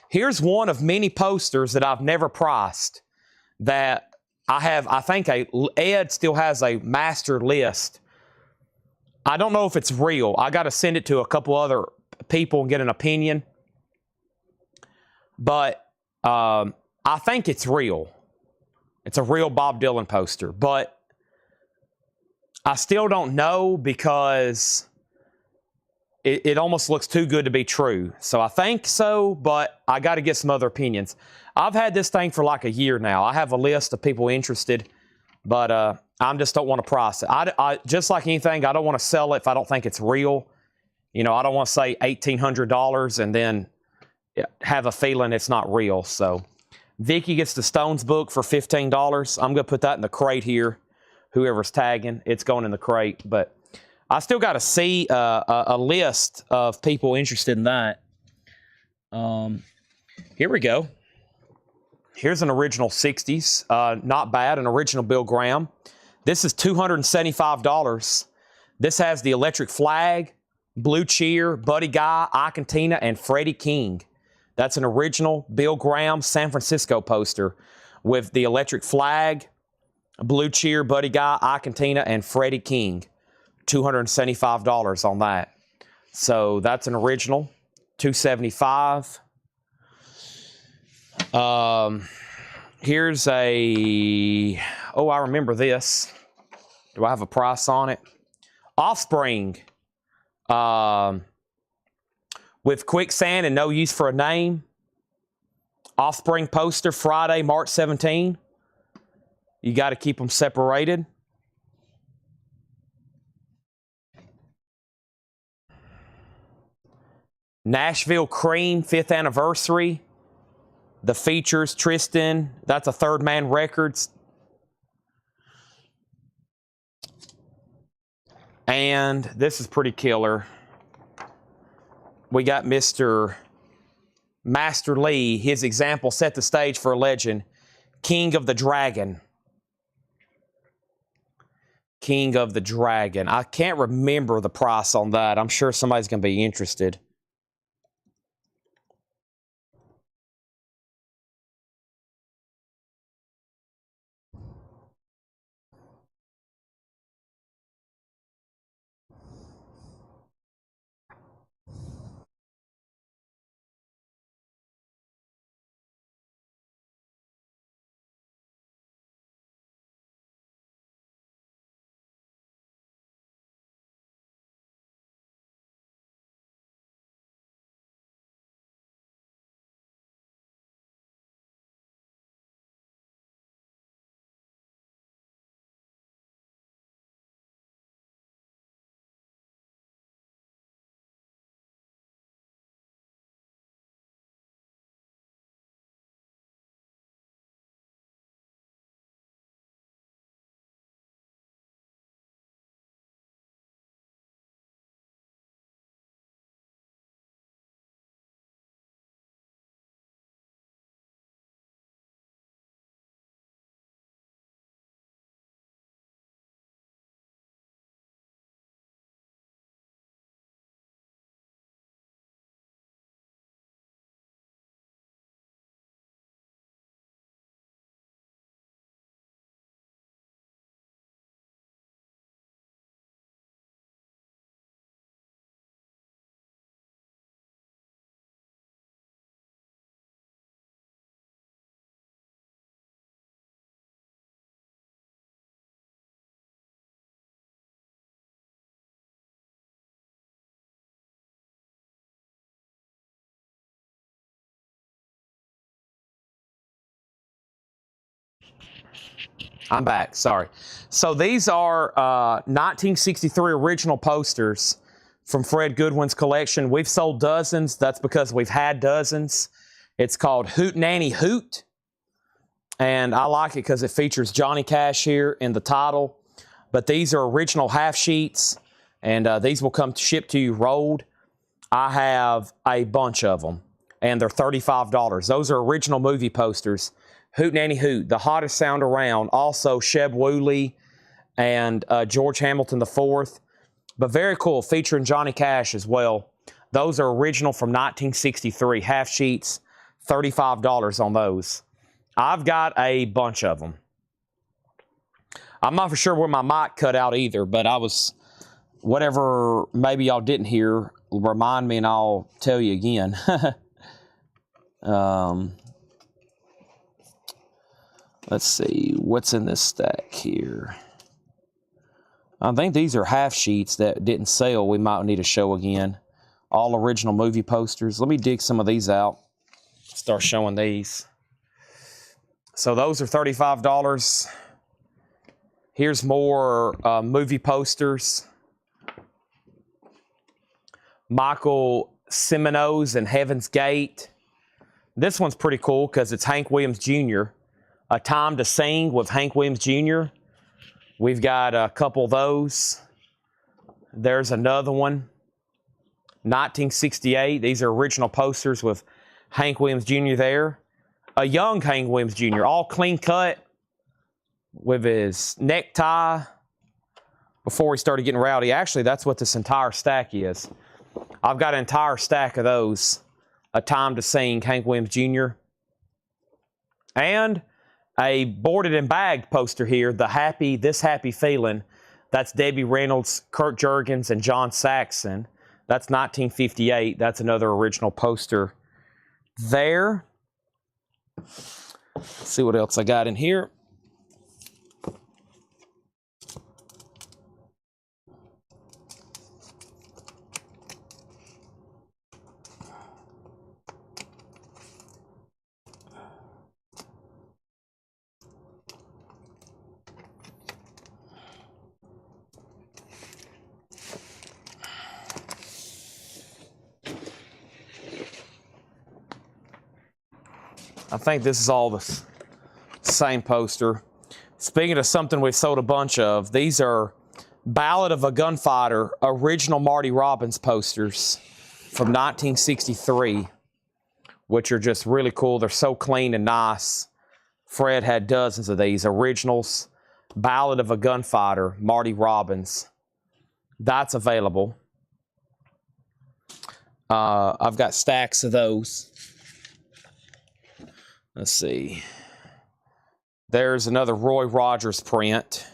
Here's one of many posters that I've never priced that I have. I think Ed still has a master list. I don't know if it's real. I got to send it to a couple other people and get an opinion. But I think it's real. It's a real Bob Dylan poster. But I still don't know because it almost looks too good to be true. So I think so, but I got to get some other opinions. I've had this thing for like a year now. I have a list of people interested, but I just don't want to price it. I just like anything, I don't want to sell it if I don't think it's real. You know, I don't want to say $1,800 and then have a feeling it's not real. So Vicky gets the Stones book for $15. I'm going to put that in the crate here. Whoever's tagging, it's going in the crate. But I still got to see a list of people interested in that. Here we go. Here's an original 60s. Not bad, an original Bill Graham. This is $275. This has the electric flag, Blue Cheer, Buddy Guy, Ike and Tina, and Freddie King. That's an original Bill Graham San Francisco poster with the electric flag, Blue Cheer, Buddy Guy, Ike and Tina, and Freddie King. $275 on that. So that's an original, $275. Here's a, oh, I remember this. Do I have a price on it? Offspring. With Quicksand and No Use for a Name. Offspring poster Friday, March 17. You got to keep them separated. Nashville Cream, 5th anniversary. The features, Tristan. That's a Third Man Records. And this is pretty killer. We got Mr. Master Lee. His example set the stage for a legend. King of the Dragon. King of the Dragon. I can't remember the price on that. I'm sure somebody's going to be interested. I'm back, sorry. So these are 1963 original posters from Fred Goodwin's collection. We've sold dozens. That's because we've had dozens. It's called Hootenanny Hoot. And I like it because it features Johnny Cash here in the title. But these are original half sheets. And these will come shipped to you rolled. I have a bunch of them. And they're $35. Those are original movie posters. Hootenanny Hoot, the hottest sound around. Also, Sheb Wooley and George Hamilton IV. But very cool, featuring Johnny Cash as well. Those are original from 1963. Half sheets, $35 on those. I've got a bunch of them. I'm not for sure where my mic cut out either, but I was, whatever maybe y'all didn't hear, remind me and I'll tell you again. Let's see, what's in this stack here? I think these are half sheets that didn't sell. We might need to show again. All original movie posters. Let me dig some of these out. Start showing these. So those are $35. Here's more movie posters. Michael Cimino's and Heaven's Gate. This one's pretty cool because it's Hank Williams Jr. A Time to Sing with Hank Williams Jr. We've got a couple of those. There's another one. 1968. These are original posters with Hank Williams Jr. there. A young Hank Williams Jr. All clean cut with his necktie before he started getting rowdy. Actually, that's what this entire stack is. I've got an entire stack of those. A Time to Sing, Hank Williams Jr. And a boarded and bagged poster here, This Happy Feeling. That's Debbie Reynolds, Kurt Jurgens, and John Saxon. That's 1958. That's another original poster there. Let's see what else I got in here. I think this is all the same poster. Speaking of something we've sold a bunch of, these are Ballad of a Gunfighter original Marty Robbins posters from 1963, which are just really cool. They're so clean and nice. Fred had dozens of these originals. Ballad of a Gunfighter, Marty Robbins. That's available. I've got stacks of those. Let's see. There's another Roy Rogers print.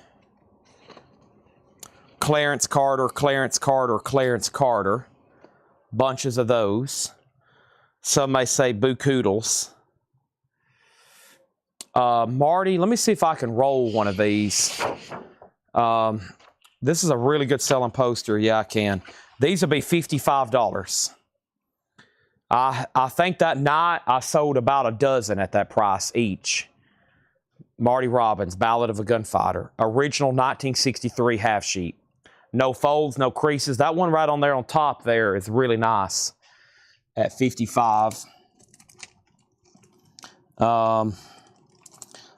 Clarence Carter, Clarence Carter, Clarence Carter. Bunches of those. Some may say Boo Koodles. Marty, let me see if I can roll one of these. This is a really good selling poster. Yeah, I can. These will be $55. I think that night I sold about a dozen at that price each. Marty Robbins, Ballad of a Gunfighter. Original 1963 half sheet. No folds, no creases. That one right on there on top there is really nice at $55. I'm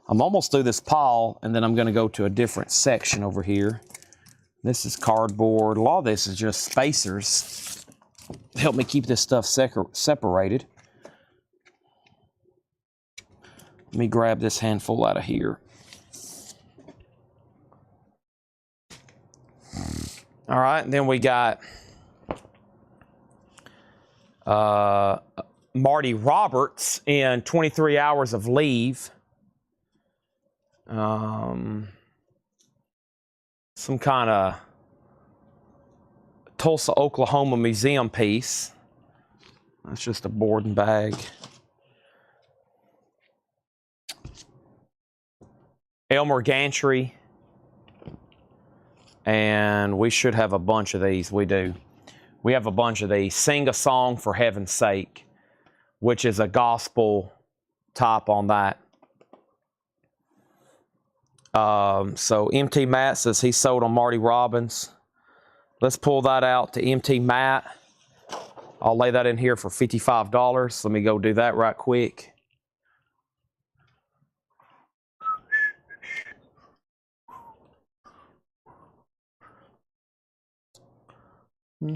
almost through this pile, and then I'm going to go to a different section over here. This is cardboard. A lot of this is just spacers. Help me keep this stuff separated. Let me grab this handful out of here. All right, and then we got Marty Roberts in 23 Hours of Leave. Some kind of Tulsa, Oklahoma museum piece. That's just a board and bag. Elmer Gantry. And we should have a bunch of these. We do. We have a bunch of these. Sing a Song for Heaven's Sake, which is a gospel top on that. So MT Matt says he sold on Marty Robbins. Let's pull that out to MT Matt. I'll lay that in here for $55. Let me go do that right quick. All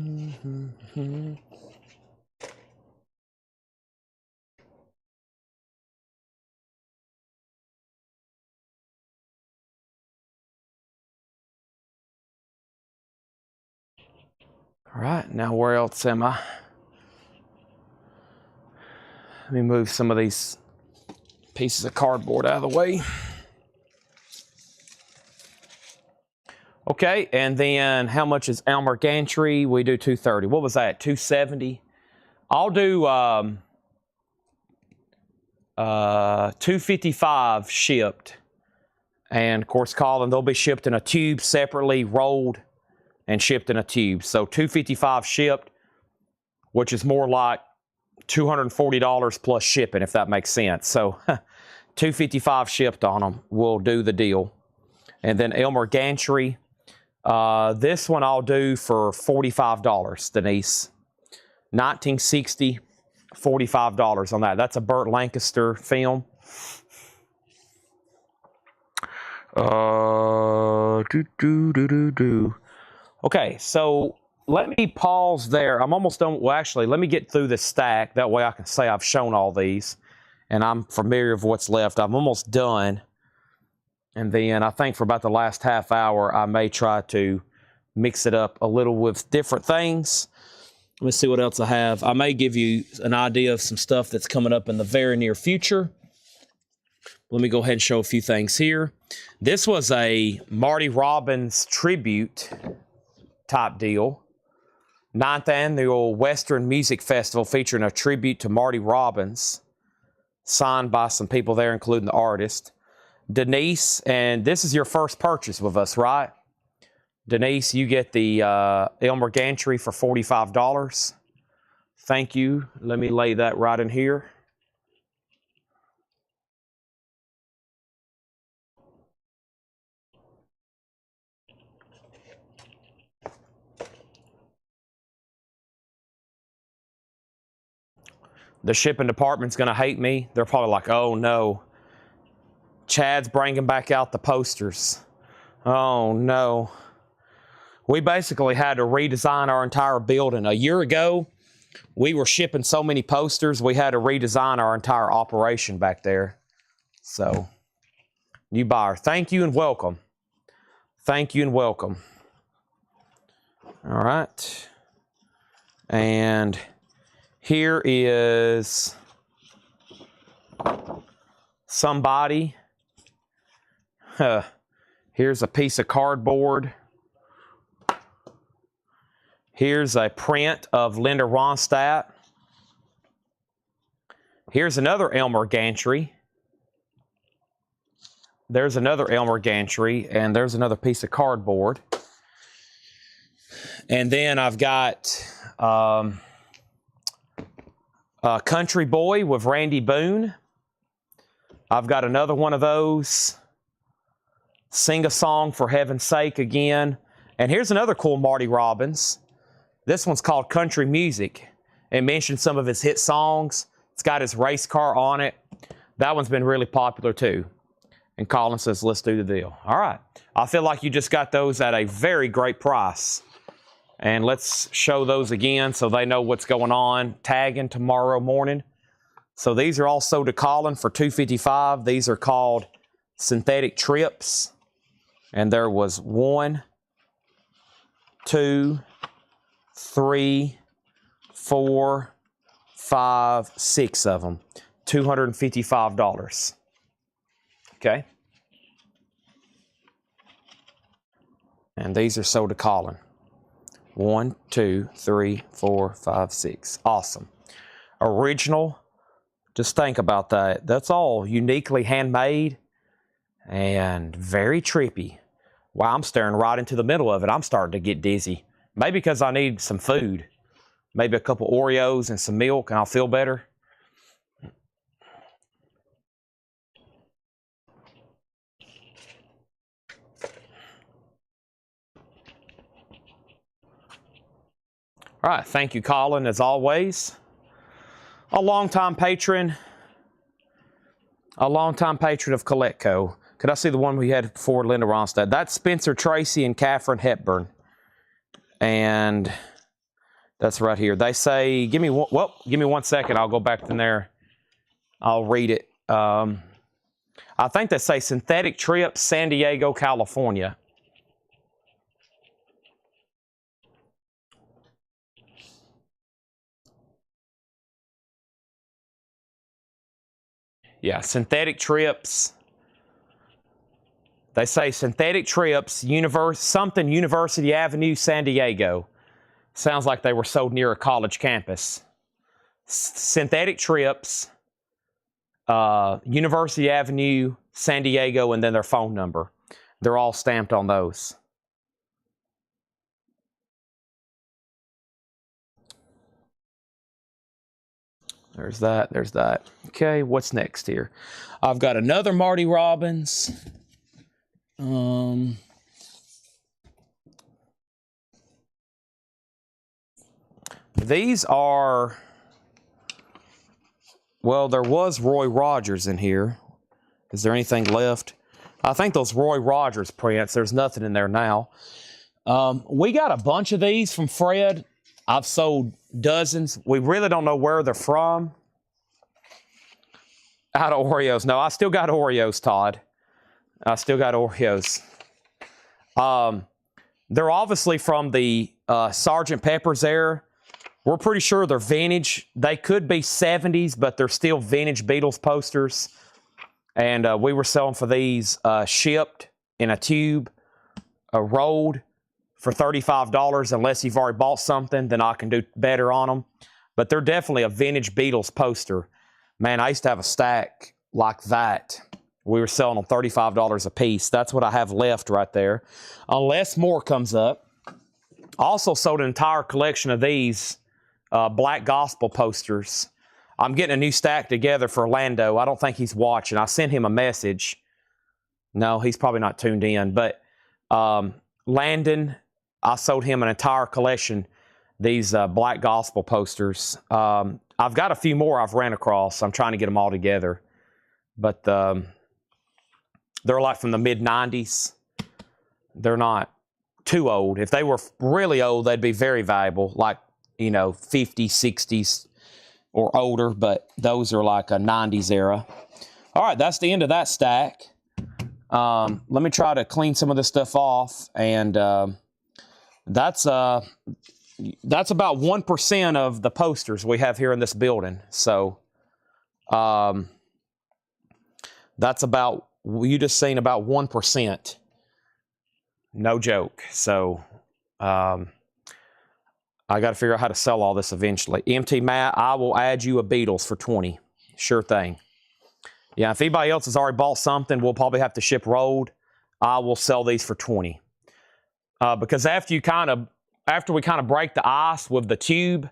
right, now where else am I? Let me move some of these pieces of cardboard out of the way. Okay, and then how much is Elmer Gantry? We do $230. What was that? $270. I'll do $255 shipped. And of course, Colin, they'll be shipped in a tube separately, rolled and shipped in a tube. So $255 shipped, which is more like $240 plus shipping, if that makes sense. So $255 shipped on them. We'll do the deal. And then Elmer Gantry. This one I'll do for $45, Denise. 1960, $45 on that. That's a Burt Lancaster film. Okay, so let me pause there. I'm almost done. Well, actually, let me get through this stack. That way I can say I've shown all these, and I'm familiar with what's left. I'm almost done. And then I think for about the last half hour, I may try to mix it up a little with different things. Let's see what else I have. I may give you an idea of some stuff that's coming up in the very near future. Let me go ahead and show a few things here. This was a Marty Robbins tribute type deal. 9th Annual Western Music Festival featuring a tribute to Marty Robbins, signed by some people there, including the artist. Denise, and this is your first purchase with us, right? Denise, you get the Elmer Gantry for $45. Thank you. Let me lay that right in here. The shipping department's going to hate me. They're probably like, oh no, Chad's bringing back out the posters. Oh no. We basically had to redesign our entire building. A year ago, we were shipping so many posters, we had to redesign our entire operation back there. So, new buyer, thank you and welcome. Thank you and welcome. All right. And here is somebody. Here's a piece of cardboard. Here's a print of Linda Ronstadt. Here's another Elmer Gantry. There's another Elmer Gantry, and there's another piece of cardboard. And then I've got a Country Boy with Randy Boone. I've got another one of those. Sing a Song for Heaven's Sake again. And here's another cool Marty Robbins. This one's called Country Music. It mentions some of his hit songs. It's got his race car on it. That one's been really popular too. And Colin says, let's do the deal. All right. I feel like you just got those at a very great price. And let's show those again so they know what's going on. Tagging tomorrow morning. So these are all sold to Colin for $255. These are called synthetic trips. And there was 1, 2, 3, 4, 5, 6 of them. $255. Okay. And these are sold to Colin. 1, 2, 3, 4, 5, 6. Awesome. Original. Just think about that. That's all uniquely handmade and very trippy. Wow, I'm staring right into the middle of it. I'm starting to get dizzy. Maybe because I need some food. Maybe a couple Oreos and some milk and I'll feel better. All right, thank you, Colin, as always. A longtime patron of Coletco. Could I see the one we had before, Linda Ronstadt? That's Spencer Tracy and Katharine Hepburn. And that's right here. They say, give me 1 second. I'll go back in there. I'll read it. I think they say Synthetic Trip, San Diego, California. Yeah, Synthetic Trips. They say Synthetic Trips, University Avenue, San Diego. Sounds like they were sold near a college campus. Synthetic Trips, University Avenue, San Diego, and then their phone number. They're all stamped on those. There's that. There's that. Okay, what's next here? I've got another Marty Robbins. These are, well, there was Roy Rogers in here. Is there anything left? I think those Roy Rogers prints, there's nothing in there now. We got a bunch of these from Fred. I've sold dozens. We really don't know where they're from. Out of Oreos. No, I still got Oreos, Todd. I still got Oreos. They're obviously from the Sgt. Pepper's era. We're pretty sure they're vintage. They could be 70s, but they're still vintage Beatles posters. And we were selling for these shipped in a tube, rolled for $35. Unless you've already bought something, then I can do better on them. But they're definitely a vintage Beatles poster. Man, I used to have a stack like that. We were selling them $35 a piece. That's what I have left right there. Unless more comes up. Also sold an entire collection of these Black Gospel posters. I'm getting a new stack together for Orlando. I don't think he's watching. I sent him a message. No, he's probably not tuned in. But Landon, I sold him an entire collection, these Black Gospel posters. I've got a few more I've ran across. I'm trying to get them all together. But they're like from the mid-90s. They're not too old. If they were really old, they'd be very valuable, like, 50s, 60s or older. But those are like a 90s era. All right, that's the end of that stack. Let me try to clean some of this stuff off. And that's about 1% of the posters we have here in this building. So that's about, you just seen about 1%. No joke. So I got to figure out how to sell all this eventually. MT Matt, I will add you a Beatles for 20. Sure thing. Yeah, if anybody else has already bought something, we'll probably have to ship rolled. I will sell these for 20. Because after we kind of break the ice with the tube,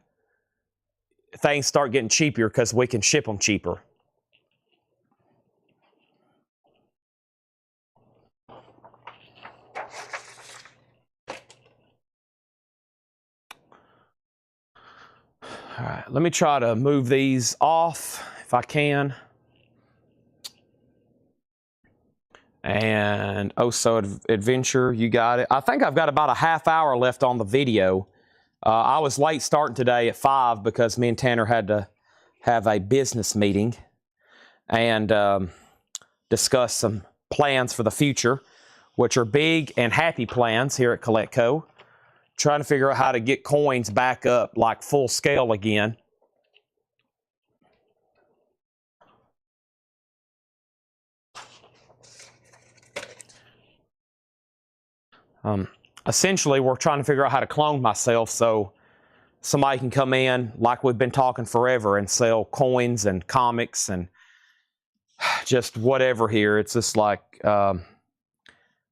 things start getting cheaper because we can ship them cheaper. All right, let me try to move these off if I can. And Oso Adventure, you got it. I think I've got about a half hour left on the video. I was late starting today at 5 because me and Tanner had to have a business meeting and discuss some plans for the future, which are big and happy plans here at CollectCo. Trying to figure out how to get coins back up like full scale again. Essentially, we're trying to figure out how to clone myself so somebody can come in like we've been talking forever and sell coins and comics and just whatever here. It's just like,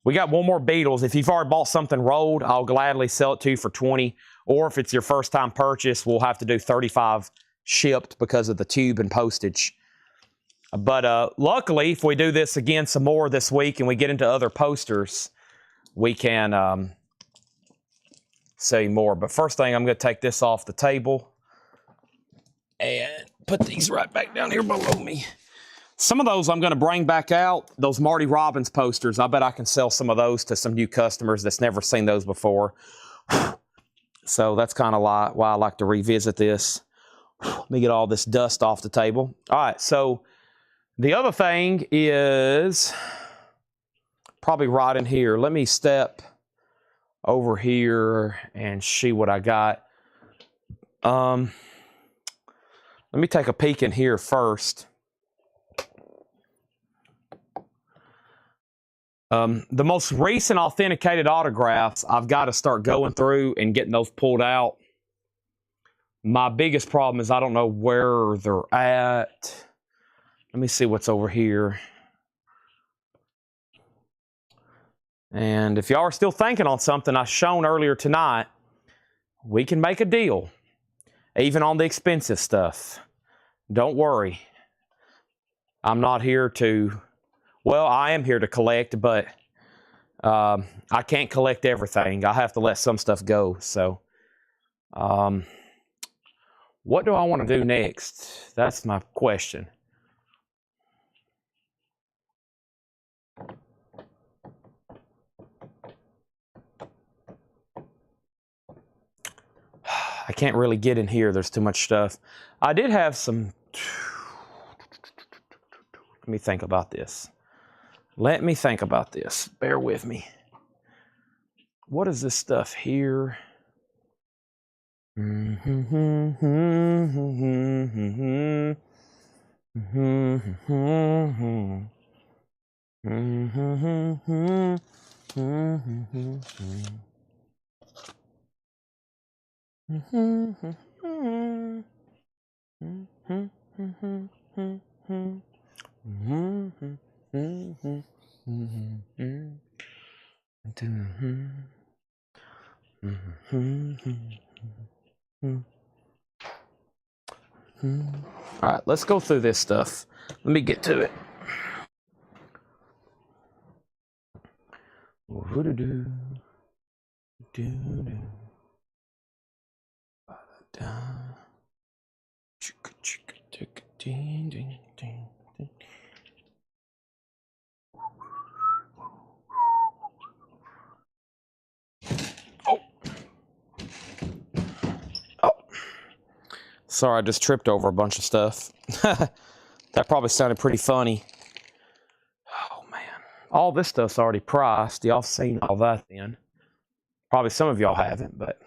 we got one more Beatles. If you've already bought something rolled, I'll gladly sell it to you for 20. Or if it's your first time purchase, we'll have to do 35 shipped because of the tube and postage. But luckily, if we do this again some more this week and we get into other posters, we can sell you more. But first thing, I'm going to take this off the table and put these right back down here below me. Some of those I'm going to bring back out, those Marty Robbins posters. I bet I can sell some of those to some new customers that's never seen those before. So that's kind of why I like to revisit this. Let me get all this dust off the table. All right, so the other thing is probably right in here. Let me step over here and see what I got. Let me take a peek in here first. The most recent authenticated autographs, I've got to start going through and getting those pulled out. My biggest problem is I don't know where they're at. Let me see what's over here. And if y'all are still thinking on something I shown earlier tonight, we can make a deal, even on the expensive stuff. Don't worry. I'm not here to... Well, I am here to collect, but I can't collect everything. I have to let some stuff go. So, what do I want to do next? That's my question. I can't really get in here. There's too much stuff. I did have some... Let me think about this. Let me think about this. Bear with me. What is this stuff here? All right, let's go through this stuff. Let me get to it. Oh. Oh. Sorry, I just tripped over a bunch of stuff. That probably sounded pretty funny. Oh, man. All this stuff's already priced. Y'all seen all that then. Probably some of y'all haven't, but...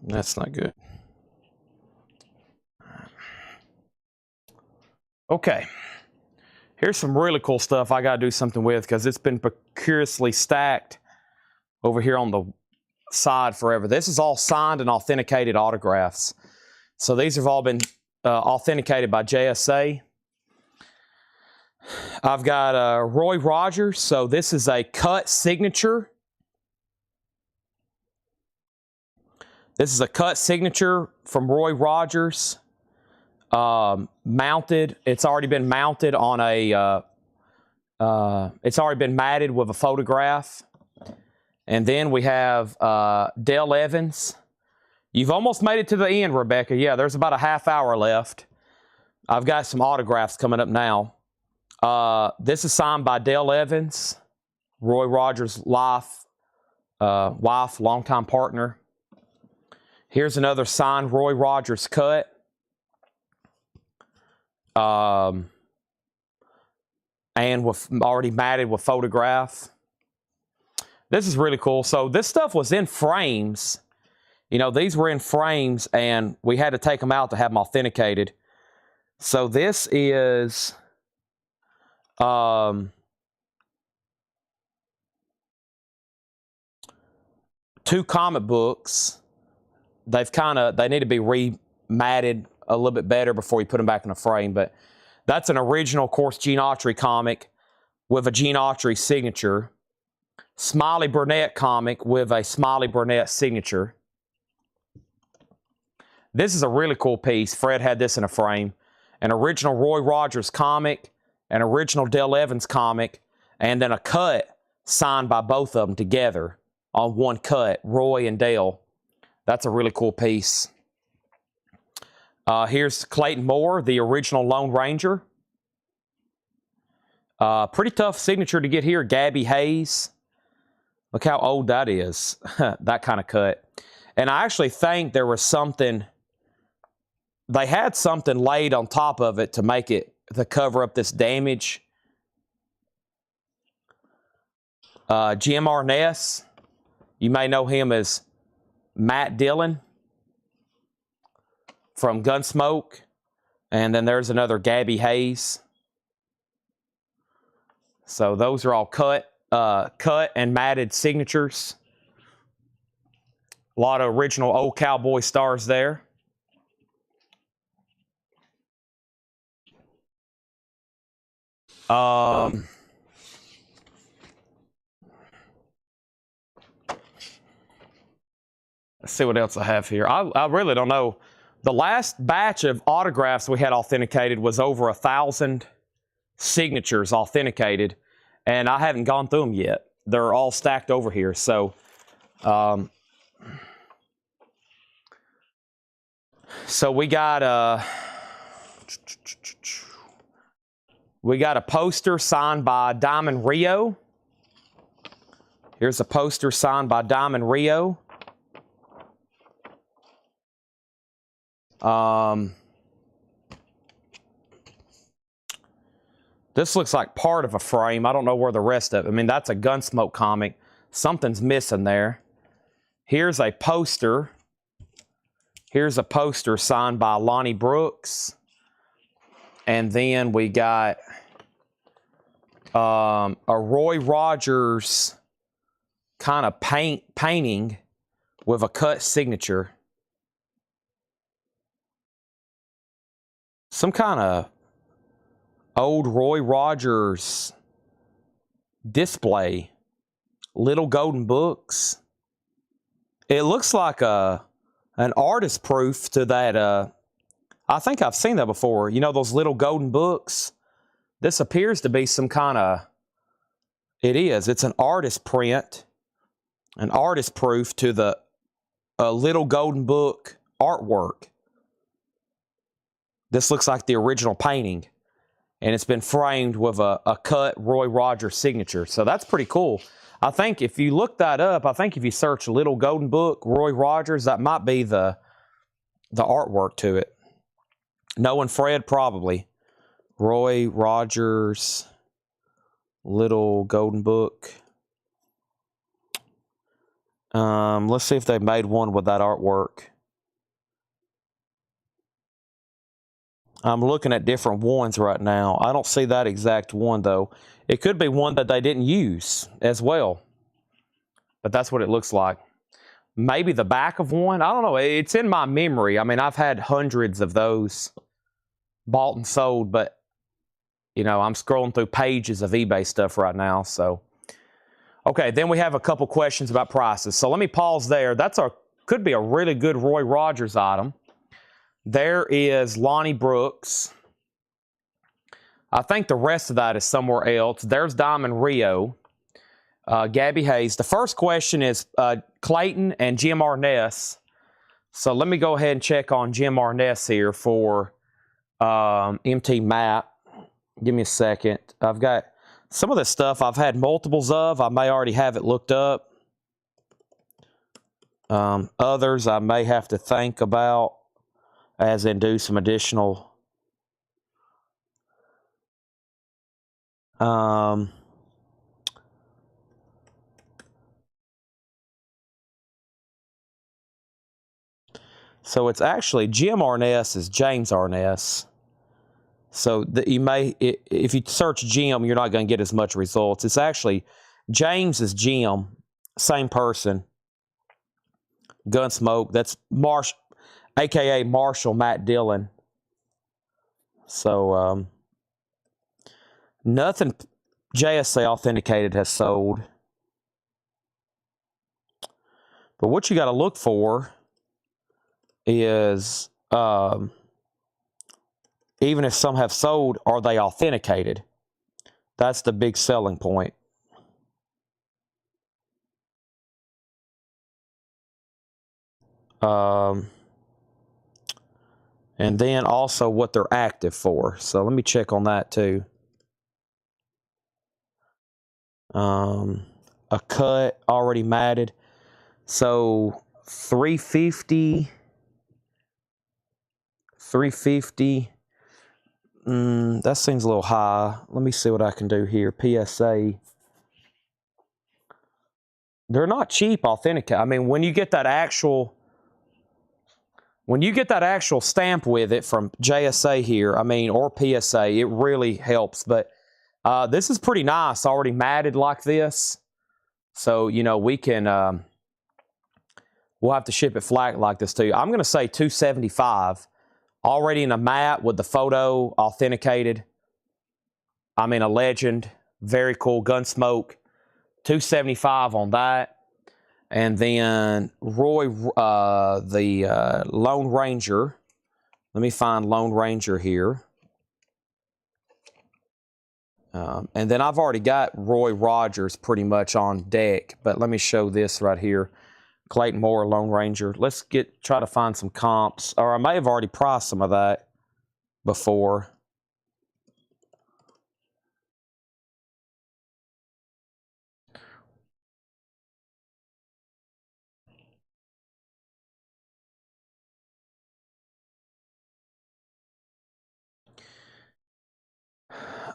That's not good. Okay. Here's some really cool stuff I got to do something with because it's been precariously stacked over here on the side forever. This is all signed and authenticated autographs. So these have all been authenticated by JSA. I've got Roy Rogers. So this is a cut signature. This is a cut signature from Roy Rogers. Mounted. It's already been mounted on a... it's already been matted with a photograph. And then we have Dale Evans. You've almost made it to the end, Rebecca. Yeah, there's about a half hour left. I've got some autographs coming up now. This is signed by Dale Evans, Roy Rogers' wife, longtime partner. Here's another signed Roy Rogers cut. And with already matted with photograph. This is really cool. So this stuff was in frames. You know, these were in frames and we had to take them out to have them authenticated. So this is two comic books. They need to be rematted a little bit better before you put them back in a frame, but that's an original, of course, Gene Autry comic with a Gene Autry signature. Smiley Burnett comic with a Smiley Burnett signature. This is a really cool piece. Fred had this in a frame. An original Roy Rogers comic, an original Dale Evans comic, and then a cut signed by both of them together on one cut, Roy and Dale. That's a really cool piece. Here's Clayton Moore, the original Lone Ranger. Pretty tough signature to get here, Gabby Hayes. Look how old that is, that kind of cut. And I actually think there was something, they had something laid on top of it to make it, to cover up this damage. Jim Arness, you may know him as Matt Dillon from Gunsmoke. And then there's another Gabby Hayes. So those are all cut and matted signatures. A lot of original old Cowboy stars there. Let's see what else I have here. I really don't know. The last batch of autographs we had authenticated was over 1,000 signatures authenticated, and I haven't gone through them yet. They're all stacked over here. So, we got a poster signed by Diamond Rio. Here's a poster signed by Diamond Rio. This looks like part of a frame. I don't know where the rest of it. I mean, that's a Gunsmoke comic. Something's missing there. Here's a poster. Here's a poster signed by Lonnie Brooks. And then we got a Roy Rogers kind of painting with a cut signature. Some kind of old Roy Rogers display. Little golden books. It looks like an artist proof to that. I think I've seen that before. You know those little golden books? This appears to be some kind of... It is. It's an artist print, an artist proof to the Little Golden Book artwork. This looks like the original painting, and it's been framed with a cut Roy Rogers signature. So that's pretty cool. I think if you look that up, I think if you search Little Golden Book, Roy Rogers, that might be the artwork to it. Knowing Fred, probably. Roy Rogers, Little Golden Book. Let's see if they made one with that artwork. I'm looking at different ones right now. I don't see that exact one, though. It could be one that they didn't use as well. But that's what it looks like. Maybe the back of one. I don't know. It's in my memory. I mean, I've had hundreds of those bought and sold, but, you know, I'm scrolling through pages of eBay stuff right now. So, okay, then we have a couple questions about prices. So let me pause there. Could be a really good Roy Rogers item. There is Lonnie Brooks. I think the rest of that is somewhere else. There's Diamond Rio. Gabby Hayes. The first question is Clayton and Jim Arness. So let me go ahead and check on Jim Arness here for MT Map. Give me a second. I've got some of this stuff I've had multiples of. I may already have it looked up. Others I may have to think about, as in do some additional so it's actually Jim Arness is James Arness. So you may, if you search Jim, you're not going to get as much results. It's actually James is Jim, same person. Gunsmoke, that's Marshall, aka Marshall Matt Dillon. So nothing JSA authenticated has sold. But what you got to look for is even if some have sold, are they authenticated? That's the big selling point. And then also what they're active for. So let me check on that too. A cut already matted. So 350. That seems a little high. Let me see what I can do here. PSA. They're not cheap authenticate. I mean, when you get that actual stamp with it from JSA here, I mean, or PSA, it really helps. But this is pretty nice, already matted like this. So, you know, we can, we'll have to ship it flat like this too. I'm going to say $275. Already in a matte with the photo authenticated. I mean, a legend. Very cool. Gunsmoke. $275 on that. And then Roy, the Lone Ranger. Let me find Lone Ranger here. And then I've already got Roy Rogers pretty much on deck. But let me show this right here. Clayton Moore, Lone Ranger. Let's try to find some comps. Or I may have already priced some of that before.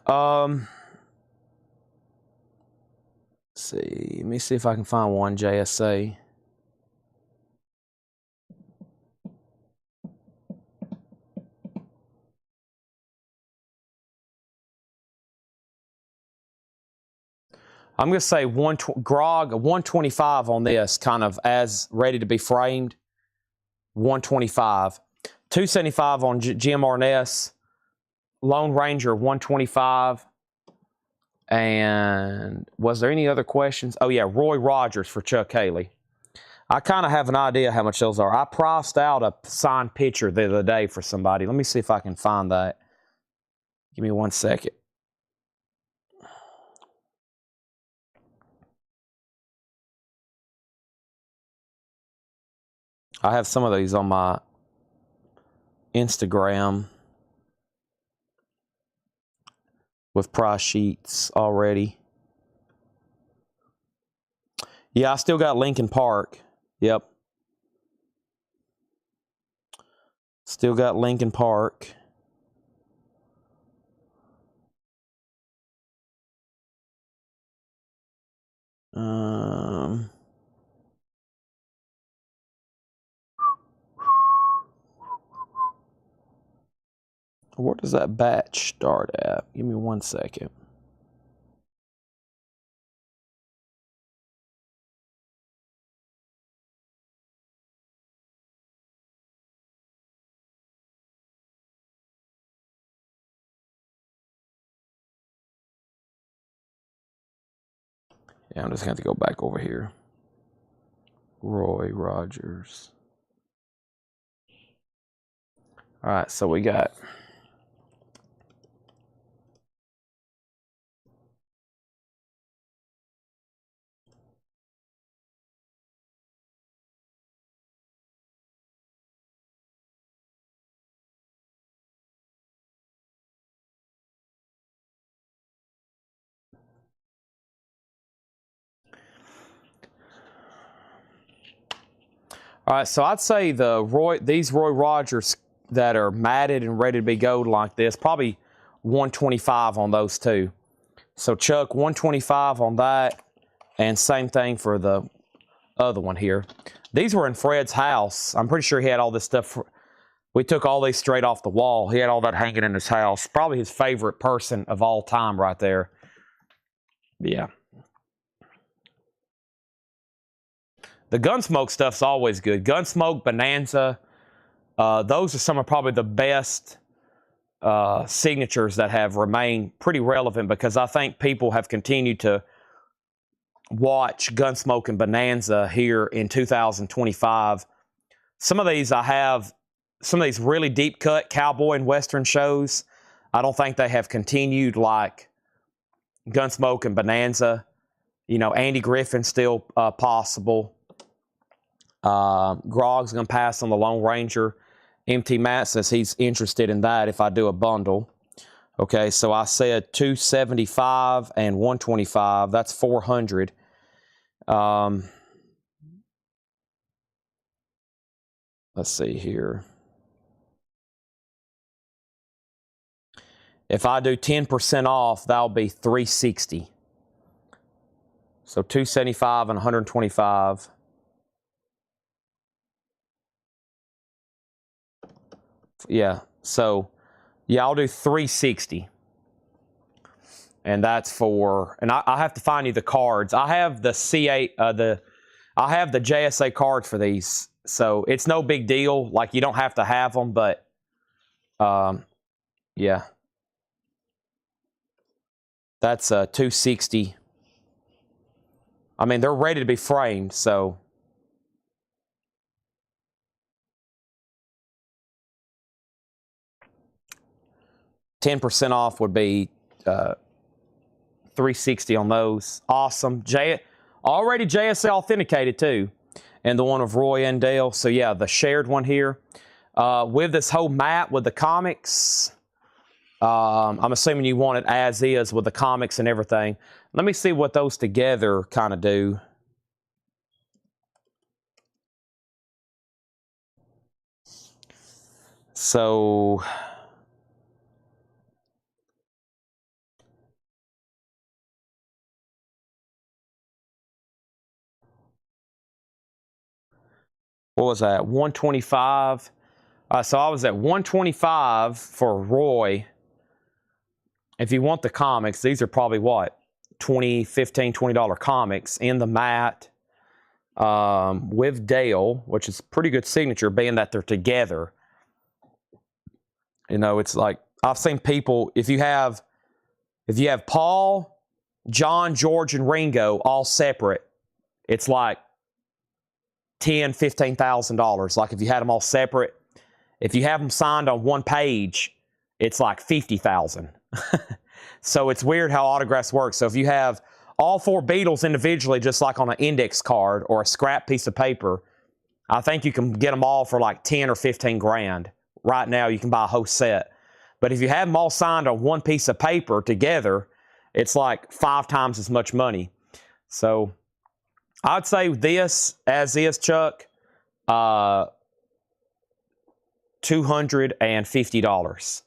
Let's see. Let me see if I can find one JSA. I'm going to say Grog 125 on this, kind of as ready to be framed. 125. 275 on Jim Arness. Lone Ranger 125. And was there any other questions? Oh, yeah, Roy Rogers for Chuck Haley. I kind of have an idea how much those are. I priced out a signed picture the other day for somebody. Let me see if I can find that. Give me 1 second. I have some of these on my Instagram with price sheets already. Yeah, I still got Lincoln Park. Yep. Still got Lincoln Park. Where does that batch start at? Give me 1 second. Yeah, I'm just going to have to go back over here. Roy Rogers. All right, so we got... All right, so I'd say these Roy Rogers that are matted and ready to be gold like this, probably 125 on those two. So Chuck, 125 on that, and same thing for the other one here. These were in Fred's house. I'm pretty sure he had all this stuff. We took all these straight off the wall. He had all that hanging in his house. Probably his favorite person of all time right there. Yeah. The Gunsmoke stuff's always good. Gunsmoke, Bonanza, those are some of probably the best signatures that have remained pretty relevant, because I think people have continued to watch Gunsmoke and Bonanza here in 2025. Some of these I have, some of these really deep cut cowboy and western shows, I don't think they have continued like Gunsmoke and Bonanza. You know, Andy Griffin's still possible. Grog's going to pass on the Lone Ranger. MT Matt says he's interested in that if I do a bundle. Okay, so I said 275 and 125. That's 400. Let's see here. If I do 10% off, that'll be 360. So 275 and 125. Yeah, so yeah, I'll do 360. And that's for, and I have to find you the cards. I have the C8, I have the JSA cards for these. So it's no big deal. Like, you don't have to have them, but yeah. That's 260. I mean, they're ready to be framed, so. $10% off would be 360 on those. Awesome. Already JSA authenticated too. And the one of Roy and Dale. So yeah, the shared one here. With this whole map with the comics, I'm assuming you want it as is with the comics and everything. Let me see what those together kind of do. So what was that? 125. So I was at 125 for Roy. If you want the comics, these are probably what? $15, $20 comics in the mat with Dale, which is pretty good signature, being that they're together. You know, it's like, I've seen people, if you have Paul, John, George, and Ringo all separate, it's like $10,000, $15,000. Like if you had them all separate, if you have them signed on one page, it's like 50,000. So it's weird how autographs work. So if you have all four Beatles individually, just like on an index card or a scrap piece of paper, I think you can get them all for like 10 or 15 grand. Right now, you can buy a whole set. But if you have them all signed on one piece of paper together, it's like 5 times as much money. So I'd say this, as is, Chuck, $250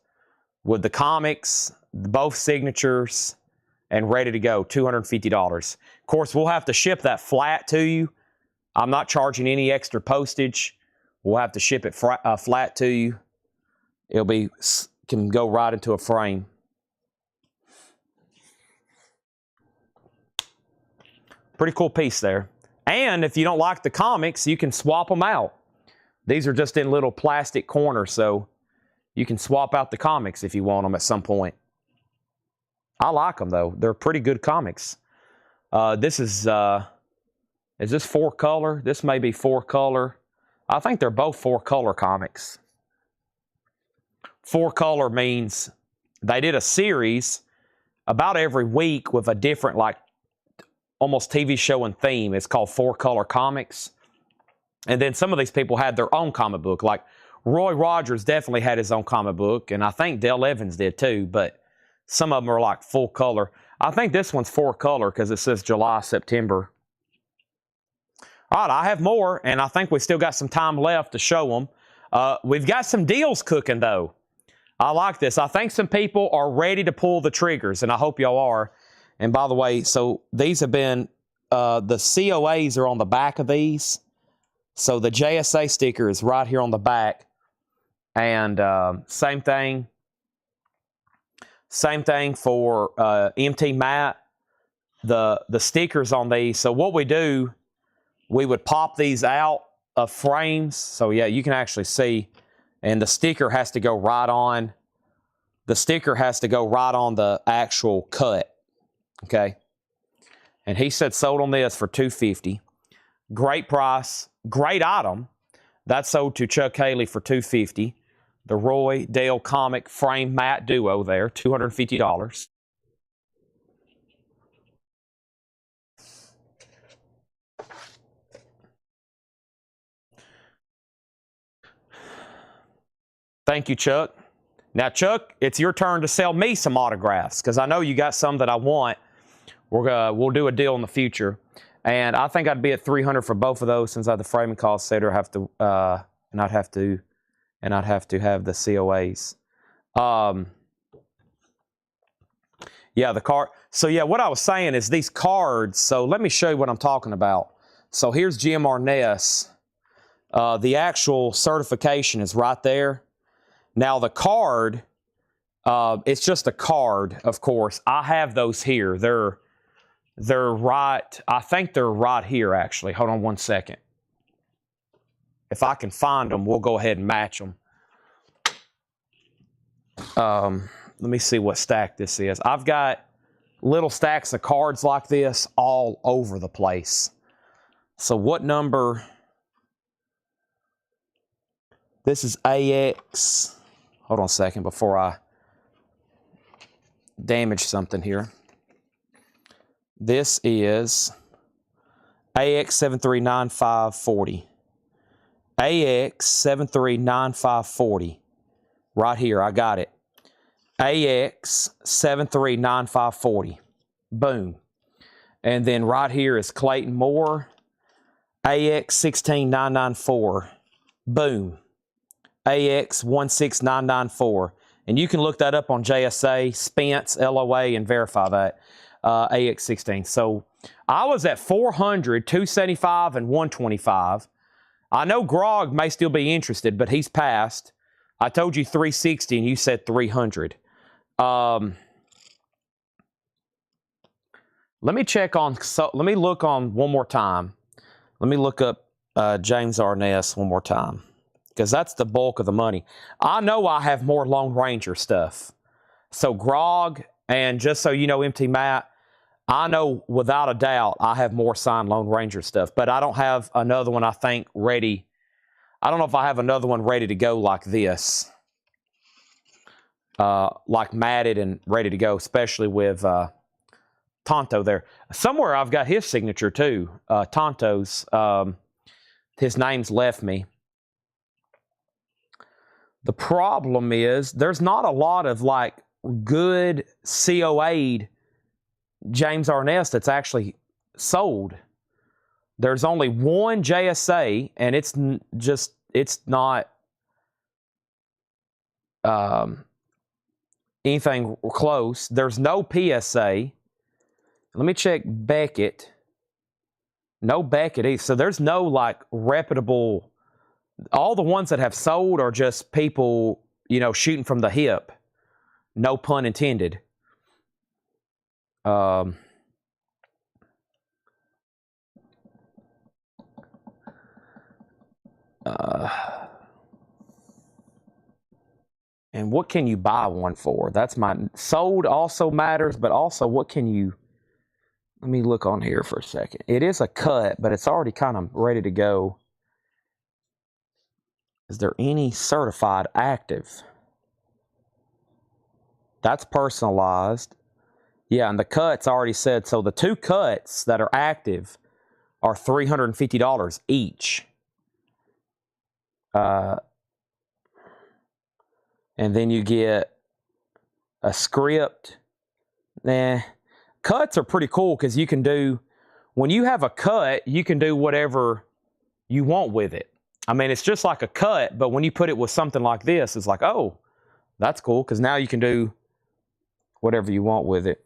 with the comics, both signatures, and ready to go. $250. Of course, we'll have to ship that flat to you. I'm not charging any extra postage. We'll have to ship it flat to you. Can go right into a frame. Pretty cool piece there. And if you don't like the comics, you can swap them out. These are just in little plastic corners, so you can swap out the comics if you want them at some point. I like them, though. They're pretty good comics. This is this 4-color? This may be 4-color. I think they're both 4-color comics. 4-color means they did a series about every week with a different, like, almost TV show and theme. It's called 4-color comics. And then some of these people had their own comic book. Like Roy Rogers definitely had his own comic book, and I think Dale Evans did too, but some of them are like full color. I think this one's 4-color because it says July, September. All right, I have more, and I think we still got some time left to show them. We've got some deals cooking, though. I like this. I think some people are ready to pull the triggers, and I hope y'all are. And by the way, so these have been, the COAs are on the back of these. So the JSA sticker is right here on the back. And same thing for MT Matte. The stickers on these. So what we do, we would pop these out of frames. So yeah, you can actually see. And the sticker has to go right on. The sticker has to go right on the actual cut. Okay. And he said sold on this for $250. Great price. Great item. That sold to Chuck Haley for $250. The Roy Dale Comic Frame Matte Duo there, $250. Thank you, Chuck. Now, Chuck, it's your turn to sell me some autographs because I know you got some that I want. We'll do a deal in the future. And I think I'd be at $300 for both of those since I have the framing cost, etc. And I'd have to have the COAs. Yeah, the card. So yeah, what I was saying is these cards. So let me show you what I'm talking about. So here's Jim Arness. The actual certification is right there. Now the card, it's just a card, of course. I have those here. They're right, I think they're right here, actually. Hold on one second. If I can find them, we'll go ahead and match them. Let me see what stack this is. I've got little stacks of cards like this all over the place. So what number? This is AX. Hold on a second before I damage something here. This is AX739540. AX739540. Right here, I got it. AX739540. Boom. And then right here is Clayton Moore. AX16994. Boom. AX16994. And you can look that up on JSA, Spence, LOA, and verify that. AX16. So I was at 400, 275, and 125. I know Grog may still be interested, but he's passed. I told you 360, and you said 300. Let me check on. So let me look on one more time. Let me look up James Arness one more time, because that's the bulk of the money. I know I have more Lone Ranger stuff. So Grog, and just so you know, MT Matt, I know without a doubt I have more signed Lone Ranger stuff, but I don't have another one, I think, ready. I don't know if I have another one ready to go like this. Like matted and ready to go, especially with Tonto there. Somewhere I've got his signature too. Tonto's. his name's left me. The problem is there's not a lot of like good COA'd James Arness that's actually sold. There's only one JSA, and it's not anything close. There's no PSA. Let me check Beckett. No Beckett either. So there's no like reputable. All the ones that have sold are just people, you know, shooting from the hip. No pun intended. And what can you buy one for? That's my sold also matters, but also what can you, let me look on here for a second. It is a cut, but it's already kind of ready to go. Is there any certified active? That's personalized. Yeah, and the cuts already said, so the two cuts that are active are $350 each. And then you get a script. Cuts are pretty cool because you can do, when you have a cut, you can do whatever you want with it. I mean, it's just like a cut, but when you put it with something like this, it's like, oh, that's cool, because now you can do whatever you want with it.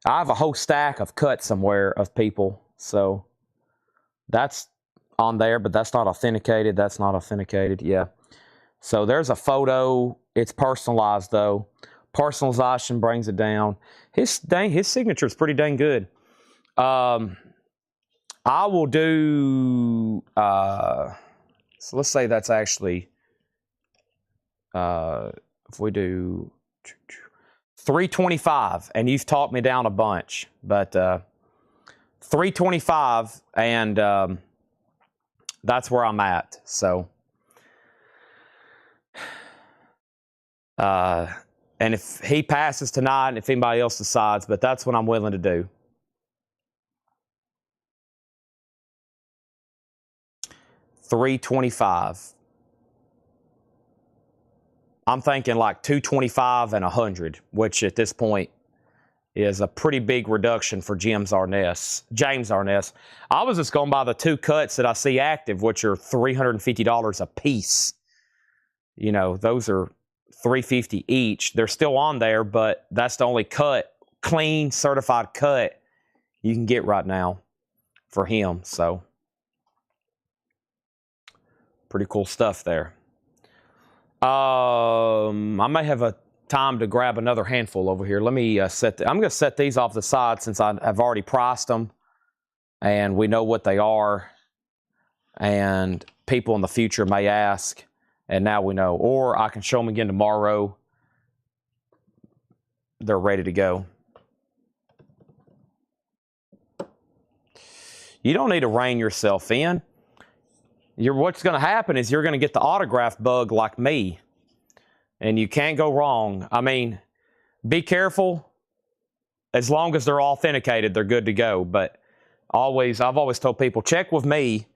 I have a whole stack of cuts somewhere of people, so that's on there, but that's not authenticated. That's not authenticated, yeah. So there's a photo. It's personalized, though. Personalization brings it down. His signature is pretty dang good. I will do, so let's say that's actually, if we do 325, and you've talked me down a bunch, but 325, and that's where I'm at. So, and if he passes tonight, and if anybody else decides, but that's what I'm willing to do. $325. I'm thinking like 225 and 100, which at this point is a pretty big reduction for James Arness. I was just going by the two cuts that I see active, which are $350 a piece. You know, those are $350 each. They're still on there, but that's the only cut, clean, certified cut you can get right now for him. So, pretty cool stuff there. I may have a time to grab another handful over here. Let me I'm going to set these off the side since I've already priced them and we know what they are, and people in the future may ask, and now we know. Or I can show them again tomorrow. They're ready to go. You don't need to rein yourself in. What's going to happen is you're going to get the autograph bug like me, and you can't go wrong. I mean, be careful. As long as they're authenticated, they're good to go. But I've always told people, check with me,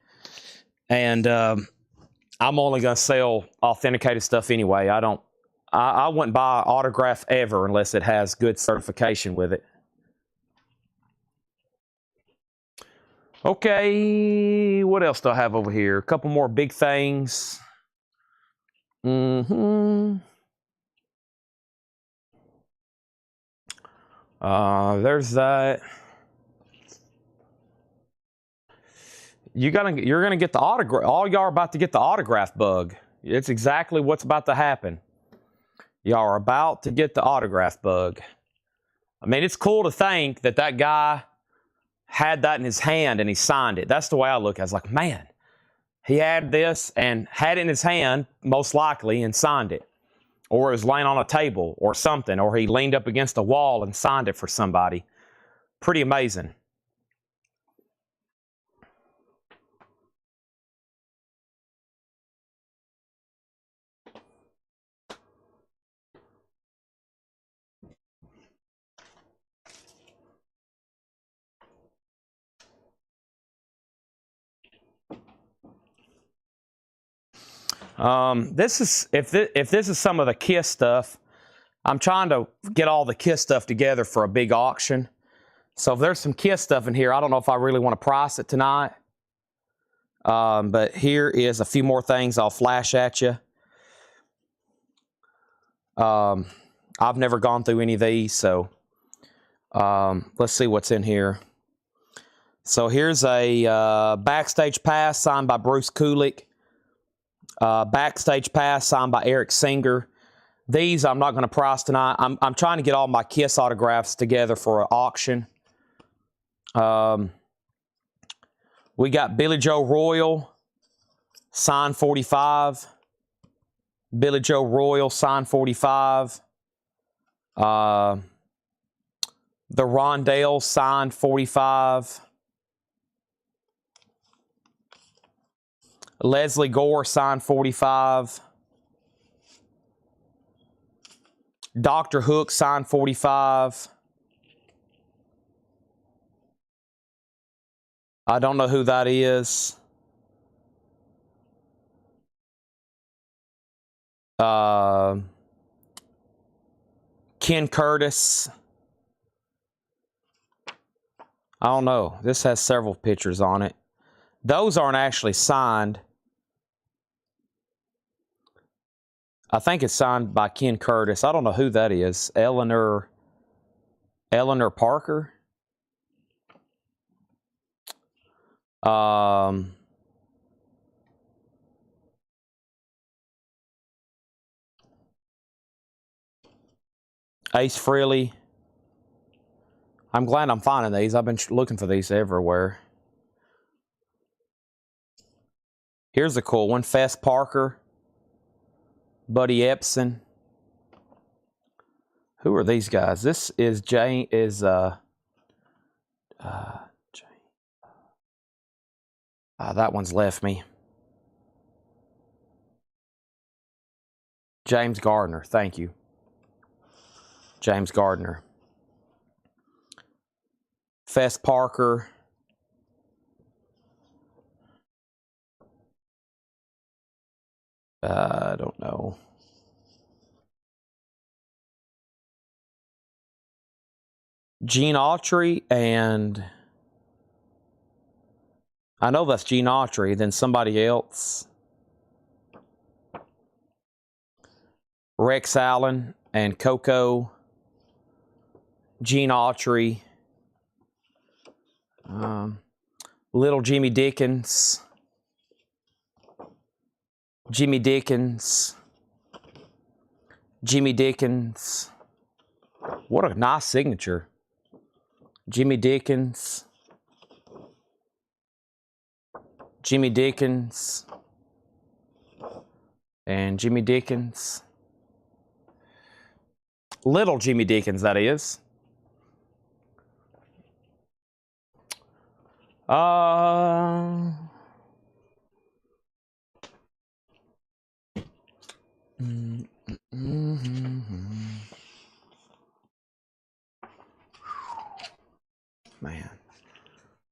and I'm only going to sell authenticated stuff anyway. I wouldn't buy an autograph ever unless it has good certification with it. Okay, what else do I have over here? A couple more big things. There's that. You're gonna get the autograph. All y'all are about to get the autograph bug. It's exactly what's about to happen. Y'all are about to get the autograph bug. I mean, it's cool to think that guy had that in his hand and he signed it. That's the way I look at it. I was like, man, he had this and had it in his hand, most likely, and signed it. Or it was laying on a table or something, or he leaned up against a wall and signed it for somebody. Pretty amazing. This is if this is some of the Kiss stuff. I'm trying to get all the Kiss stuff together for a big auction. So if there's some Kiss stuff in here, I don't know if I really want to price it tonight. But here is a few more things I'll flash at you. I've never gone through any of these, so let's see what's in here. So here's a backstage pass signed by Bruce Kulick. Backstage pass signed by Eric Singer. These I'm not going to price tonight. I'm trying to get all my Kiss autographs together for an auction. We got Billy Joe Royal, signed 45. Billy Joe Royal, signed 45. The Rondale, signed 45. Leslie Gore, signed 45. Dr. Hook, signed 45. I don't know who that is. Ken Curtis. I don't know. This has several pictures on it. Those aren't actually signed. I think it's signed by Ken Curtis. I don't know who that is. Eleanor Parker. Ace Frehley. I'm glad I'm finding these. I've been looking for these everywhere. Here's a cool one. Fess Parker. Buddy Epson. Who are these guys? This is that one's left me. James Gardner. Thank you. James Gardner. Fess Parker. I don't know. Gene Autry, and I know that's Gene Autry, then somebody else. Rex Allen and Coco. Gene Autry. Little Jimmy Dickens. Jimmy Dickens. Jimmy Dickens. What a nice signature. Jimmy Dickens. Jimmy Dickens. And Jimmy Dickens. Little Jimmy Dickens, that is.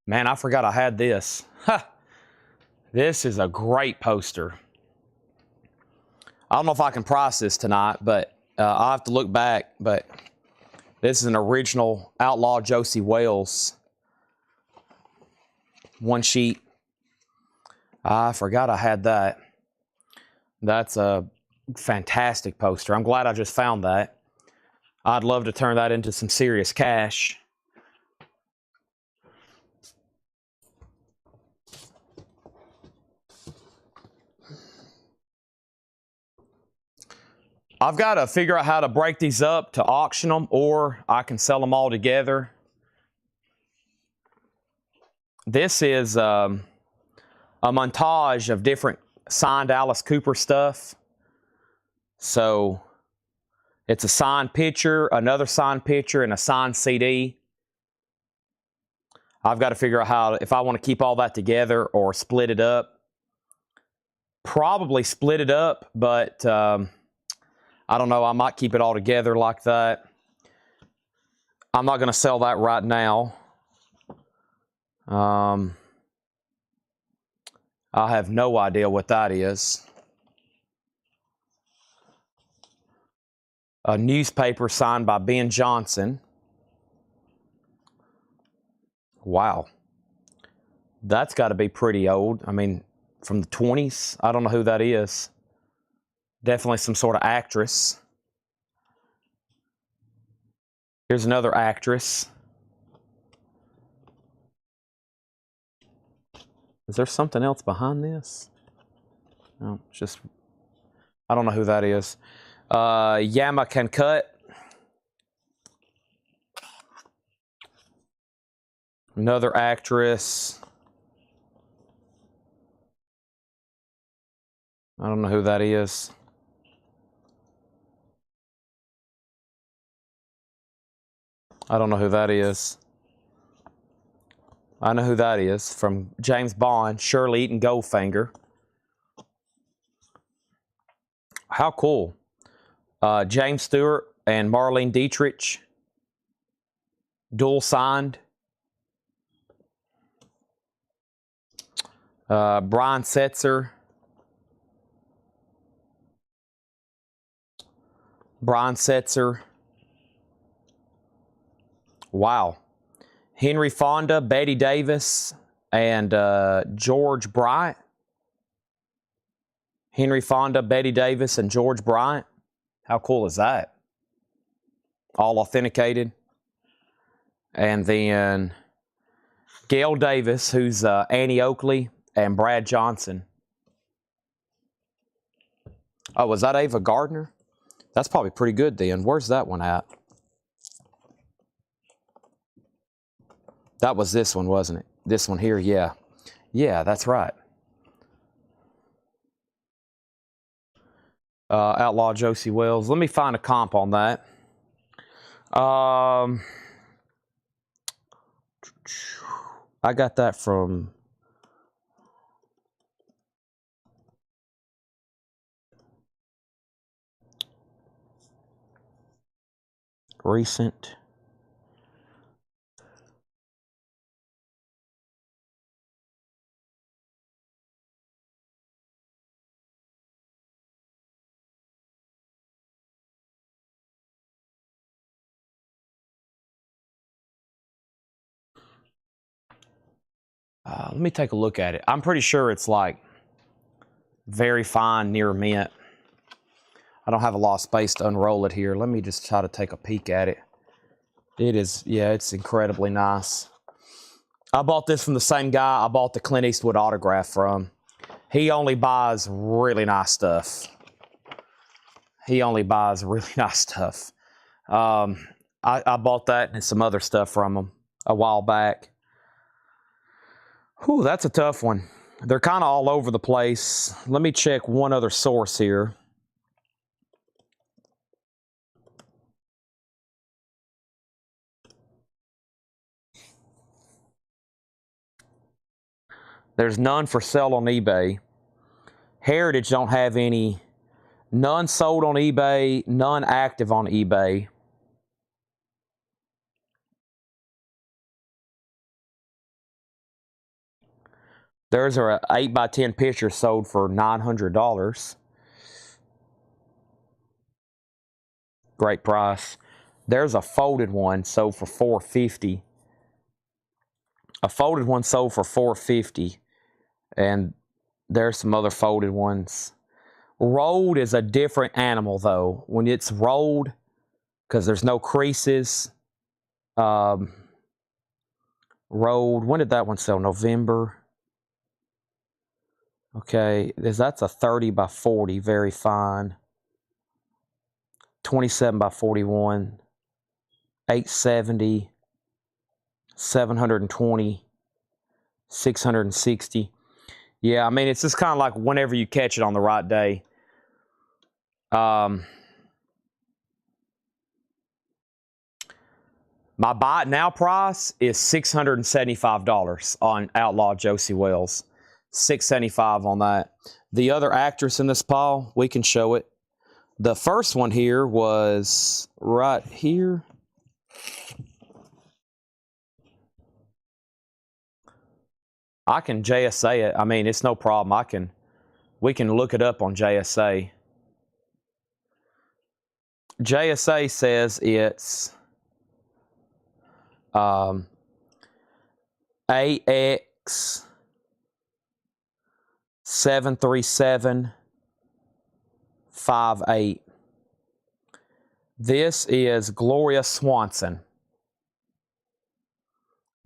Man, I forgot I had this. This is a great poster. I don't know if I can price this tonight, but I'll have to look back. But this is an original Outlaw Josie Wales one sheet. I forgot I had that. That's a fantastic poster. I'm glad I just found that. I'd love to turn that into some serious cash. I've got to figure out how to break these up to auction them, or I can sell them all together. This is a montage of different signed Alice Cooper stuff. So it's a signed picture, another signed picture, and a signed CD. I've got to figure out how, if I want to keep all that together or split it up. Probably split it up, but I don't know. I might keep it all together like that. I'm not going to sell that right now. I have no idea what that is. A newspaper signed by Ben Johnson. Wow. That's got to be pretty old. I mean, from the 20s. I don't know who that is. Definitely some sort of actress. Here's another actress. Is there something else behind this? No, it's just, I don't know who that is. Yama Cankut. Another actress. I don't know who that is. I don't know who that is. I know who that is from James Bond, Shirley Eaton Goldfinger. How cool. James Stewart and Marlene Dietrich. Dual signed. Brian Setzer. Brian Setzer. Wow. Henry Fonda, Betty Davis, and George Bryant. Henry Fonda, Betty Davis, and George Bryant. How cool is that? All authenticated. And then Gail Davis, who's Annie Oakley, and Brad Johnson. Oh, was that Ava Gardner? That's probably pretty good then. Where's that one at? That was this one, wasn't it? This one here, yeah. Yeah, that's right. Outlaw Josie Wells. Let me find a comp on that. I got that from... recent. Let me take a look at it. I'm pretty sure it's like very fine, near mint. I don't have a lot of space to unroll it here. Let me just try to take a peek at it. It is, yeah, it's incredibly nice. I bought this from the same guy I bought the Clint Eastwood autograph from. He only buys really nice stuff. He only buys really nice stuff. I bought that and some other stuff from him a while back. Whew, that's a tough one. They're kind of all over the place. Let me check one other source here. There's none for sale on eBay. Heritage don't have any. None sold on eBay, none active on eBay. There's an 8x10 picture sold for $900. Great price. There's a folded one sold for $450. A folded one sold for $450. And there's some other folded ones. Rolled is a different animal, though. When it's rolled, because there's no creases. Rolled, when did that one sell? November. Okay, that's a 30 by 40, very fine. 27 by 41, 870, 720, 660. Yeah, I mean, it's just kind of like whenever you catch it on the right day. My buy it now price is $675 on Outlaw Josie Wells. $675 on that. The other actress in this pile, we can show it. The first one here was right here. I can JSA it. I mean, it's no problem. We can look it up on JSA. JSA says it's AX 73758. This is Gloria Swanson.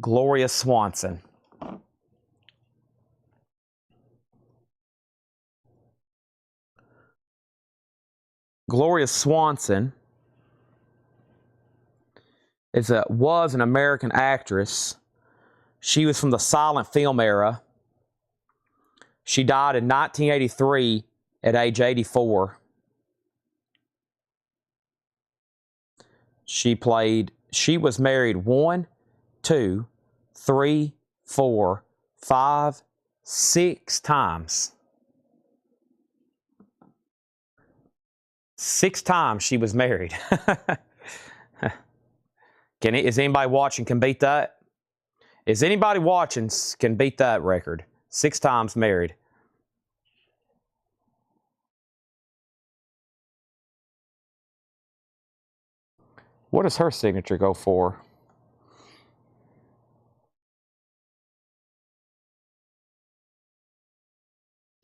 Gloria Swanson. Gloria Swanson was an American actress. She was from the silent film era. She died in 1983 at age 84. She was married 1, 2, 3, 4, 5, 6 times. 6 times she was married. Is anybody watching can beat that? Is anybody watching can beat that record? 6 times married. What does her signature go for?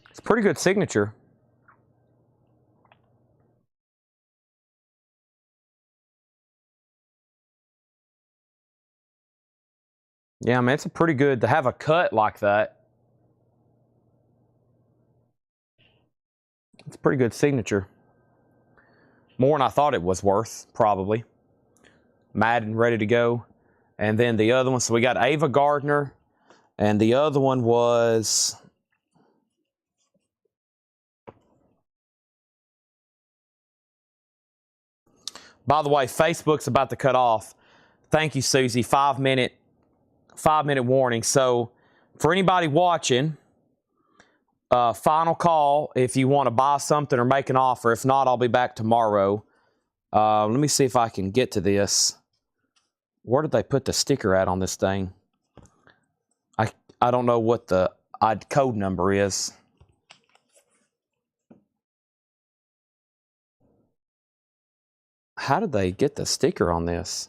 It's a pretty good signature. Yeah, I mean, it's a pretty good to have a cut like that. It's a pretty good signature. More than I thought it was worth, probably. Madden ready to go. And then the other one, so we got Ava Gardner, and the other one was... By the way, Facebook's about to cut off. Thank you, Susie. 5-minute warning. So for anybody watching, final call if you want to buy something or make an offer. If not, I'll be back tomorrow. Let me see if I can get to this. Where did they put the sticker at on this thing? I don't know what the code number is. How did they get the sticker on this?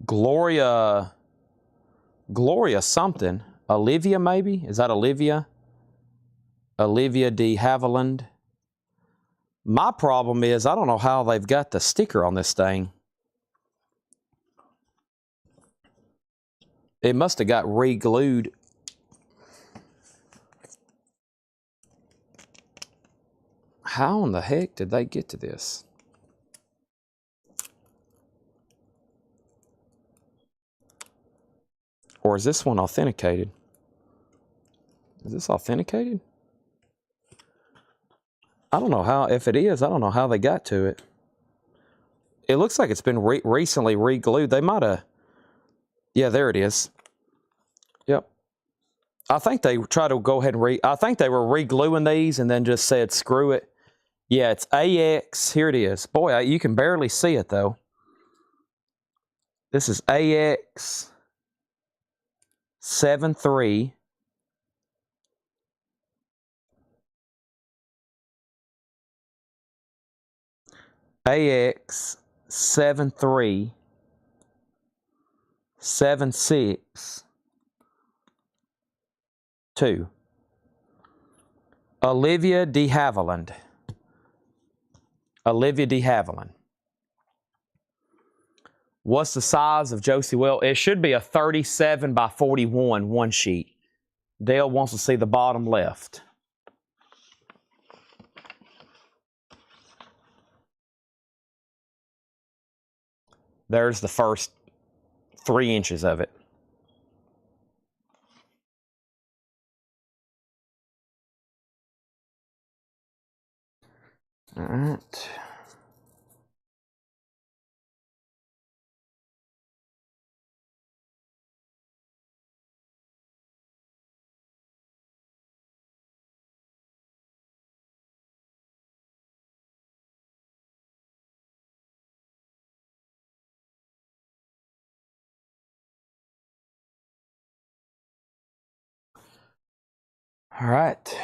Gloria something. Olivia, maybe? Is that Olivia? Olivia de Havilland. My problem is I don't know how they've got the sticker on this thing. It must have got re-glued. How in the heck did they get to this? Or is this one authenticated? Is this authenticated? I don't know how, if it is, I don't know how they got to it. It looks like it's been recently re-glued. They might have, yeah, there it is. Yep. I think they tried to go ahead and I think they were re-gluing these and then just said, screw it. Yeah, it's AX, here it is. Boy, you can barely see it though. This is AX 73 AX 73 76 2. Olivia de Havilland. Olivia de Havilland. What's the size of Josie Well? It should be a 37 by 41 one sheet. Dale wants to see the bottom left. There's the first 3 inches of it. All right. All right.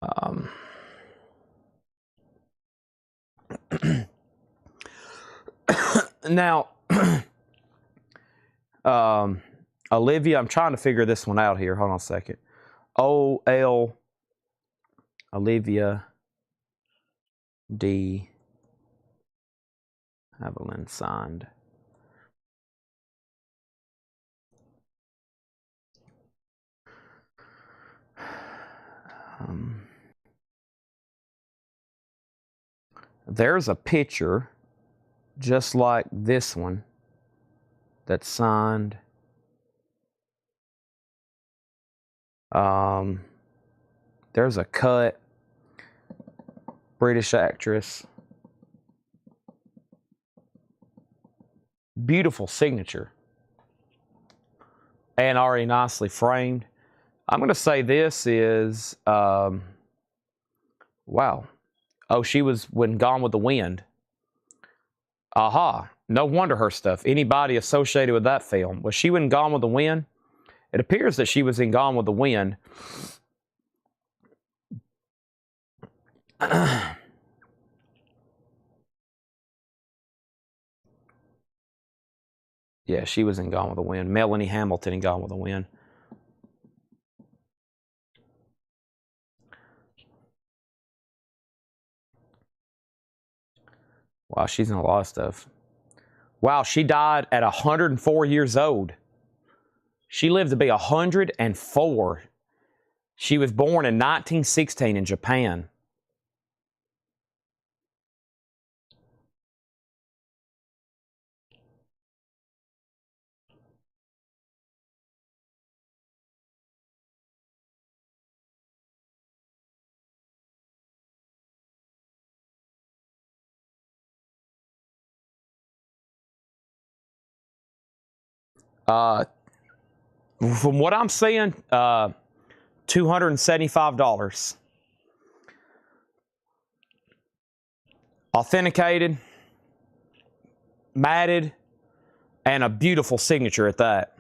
Um, now, Olivia, I'm trying to figure this one out here. Hold on a second. O-L, Olivia D. Evelyn signed. There's a picture just like this one that's signed. There's a cut. British actress. Beautiful signature. And already nicely framed. I'm going to say this is, wow. Oh, she was when Gone with the Wind. Aha. No wonder her stuff. Anybody associated with that film. Was she in Gone with the Wind? It appears that she was in Gone with the Wind. Yeah, she was in Gone with the Wind. Melanie Hamilton in Gone with the Wind. Wow, she's in a lot of stuff. Wow, she died at 104 years old. She lived to be 104. She was born in 1916 in Japan. From what I'm seeing, $275. Authenticated, matted, and a beautiful signature at that.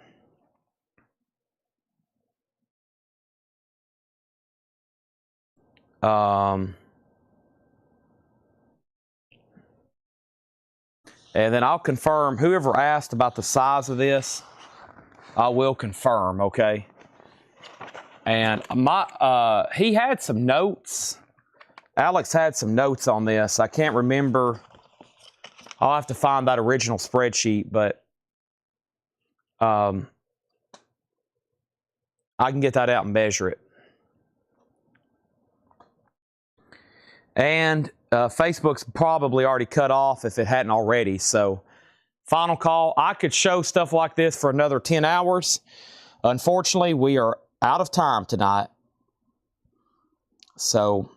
And then I'll confirm, whoever asked about the size of this, I will confirm, okay? And he had some notes. Alex had some notes on this. I can't remember. I'll have to find that original spreadsheet, but I can get that out and measure it. And Facebook's probably already cut off if it hadn't already. So, final call. I could show stuff like this for another 10 hours. Unfortunately, we are out of time tonight. So,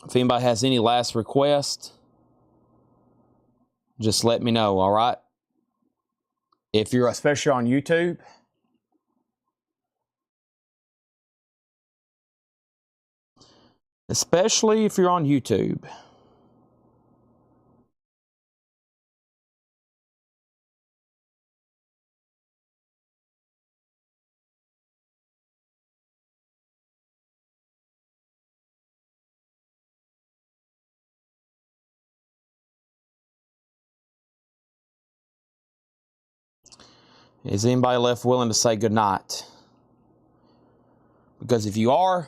if anybody has any last requests, just let me know, all right? If you're especially on YouTube, especially if you're on YouTube. Is anybody left willing to say goodnight? Because if you are,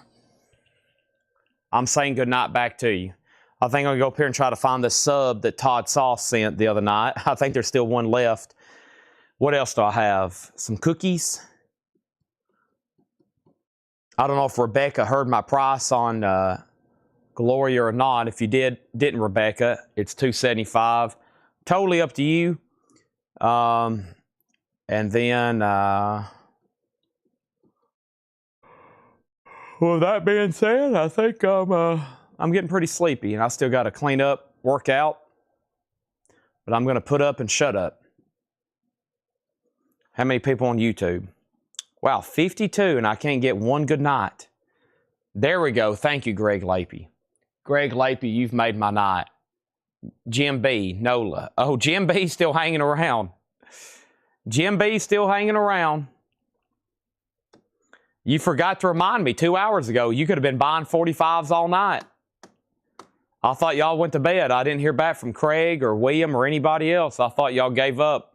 I'm saying goodnight back to you. I think I'm going to go up here and try to find the sub that Todd Sauce sent the other night. I think there's still one left. What else do I have? Some cookies. I don't know if Rebecca heard my price on Gloria or not. If you didn't Rebecca, it's $275. Totally up to you. And then, well, that being said, I think I'm getting pretty sleepy, and I still got to clean up, work out. But I'm going to put up and shut up. How many people on YouTube? Wow, 52, and I can't get one good night. There we go. Thank you, Greg Lapey. Greg Lapey, you've made my night. Jim B, Nola. Oh, Jim B's still hanging around. Jim B still hanging around. You forgot to remind me 2 hours ago. You could have been buying 45s all night. I thought y'all went to bed. I didn't hear back from Craig or William or anybody else. I thought y'all gave up.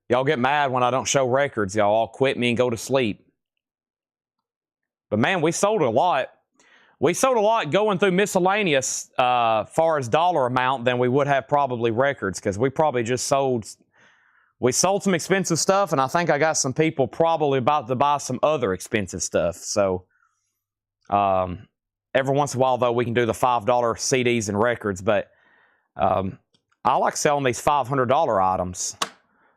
Y'all get mad when I don't show records. Y'all all quit me and go to sleep. But man, we sold a lot. We sold a lot going through miscellaneous far as dollar amount than we would have probably records, because we probably just sold. We sold some expensive stuff, and I think I got some people probably about to buy some other expensive stuff. So every once in a while, though, we can do the $5 CDs and records. But I like selling these $500 items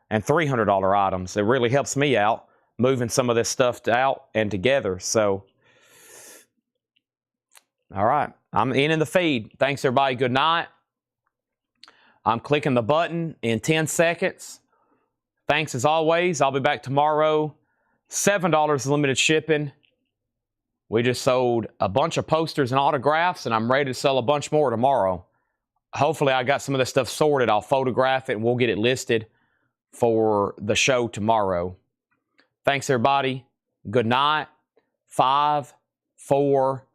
and $300 items. It really helps me out, moving some of this stuff out and together. So, all right, I'm in the feed. Thanks, everybody. Good night. I'm clicking the button in 10 seconds. Thanks as always. I'll be back tomorrow. $7 limited shipping. We just sold a bunch of posters and autographs, and I'm ready to sell a bunch more tomorrow. Hopefully, I got some of this stuff sorted. I'll photograph it, and we'll get it listed for the show tomorrow. Thanks, everybody. Good night. 5, 4,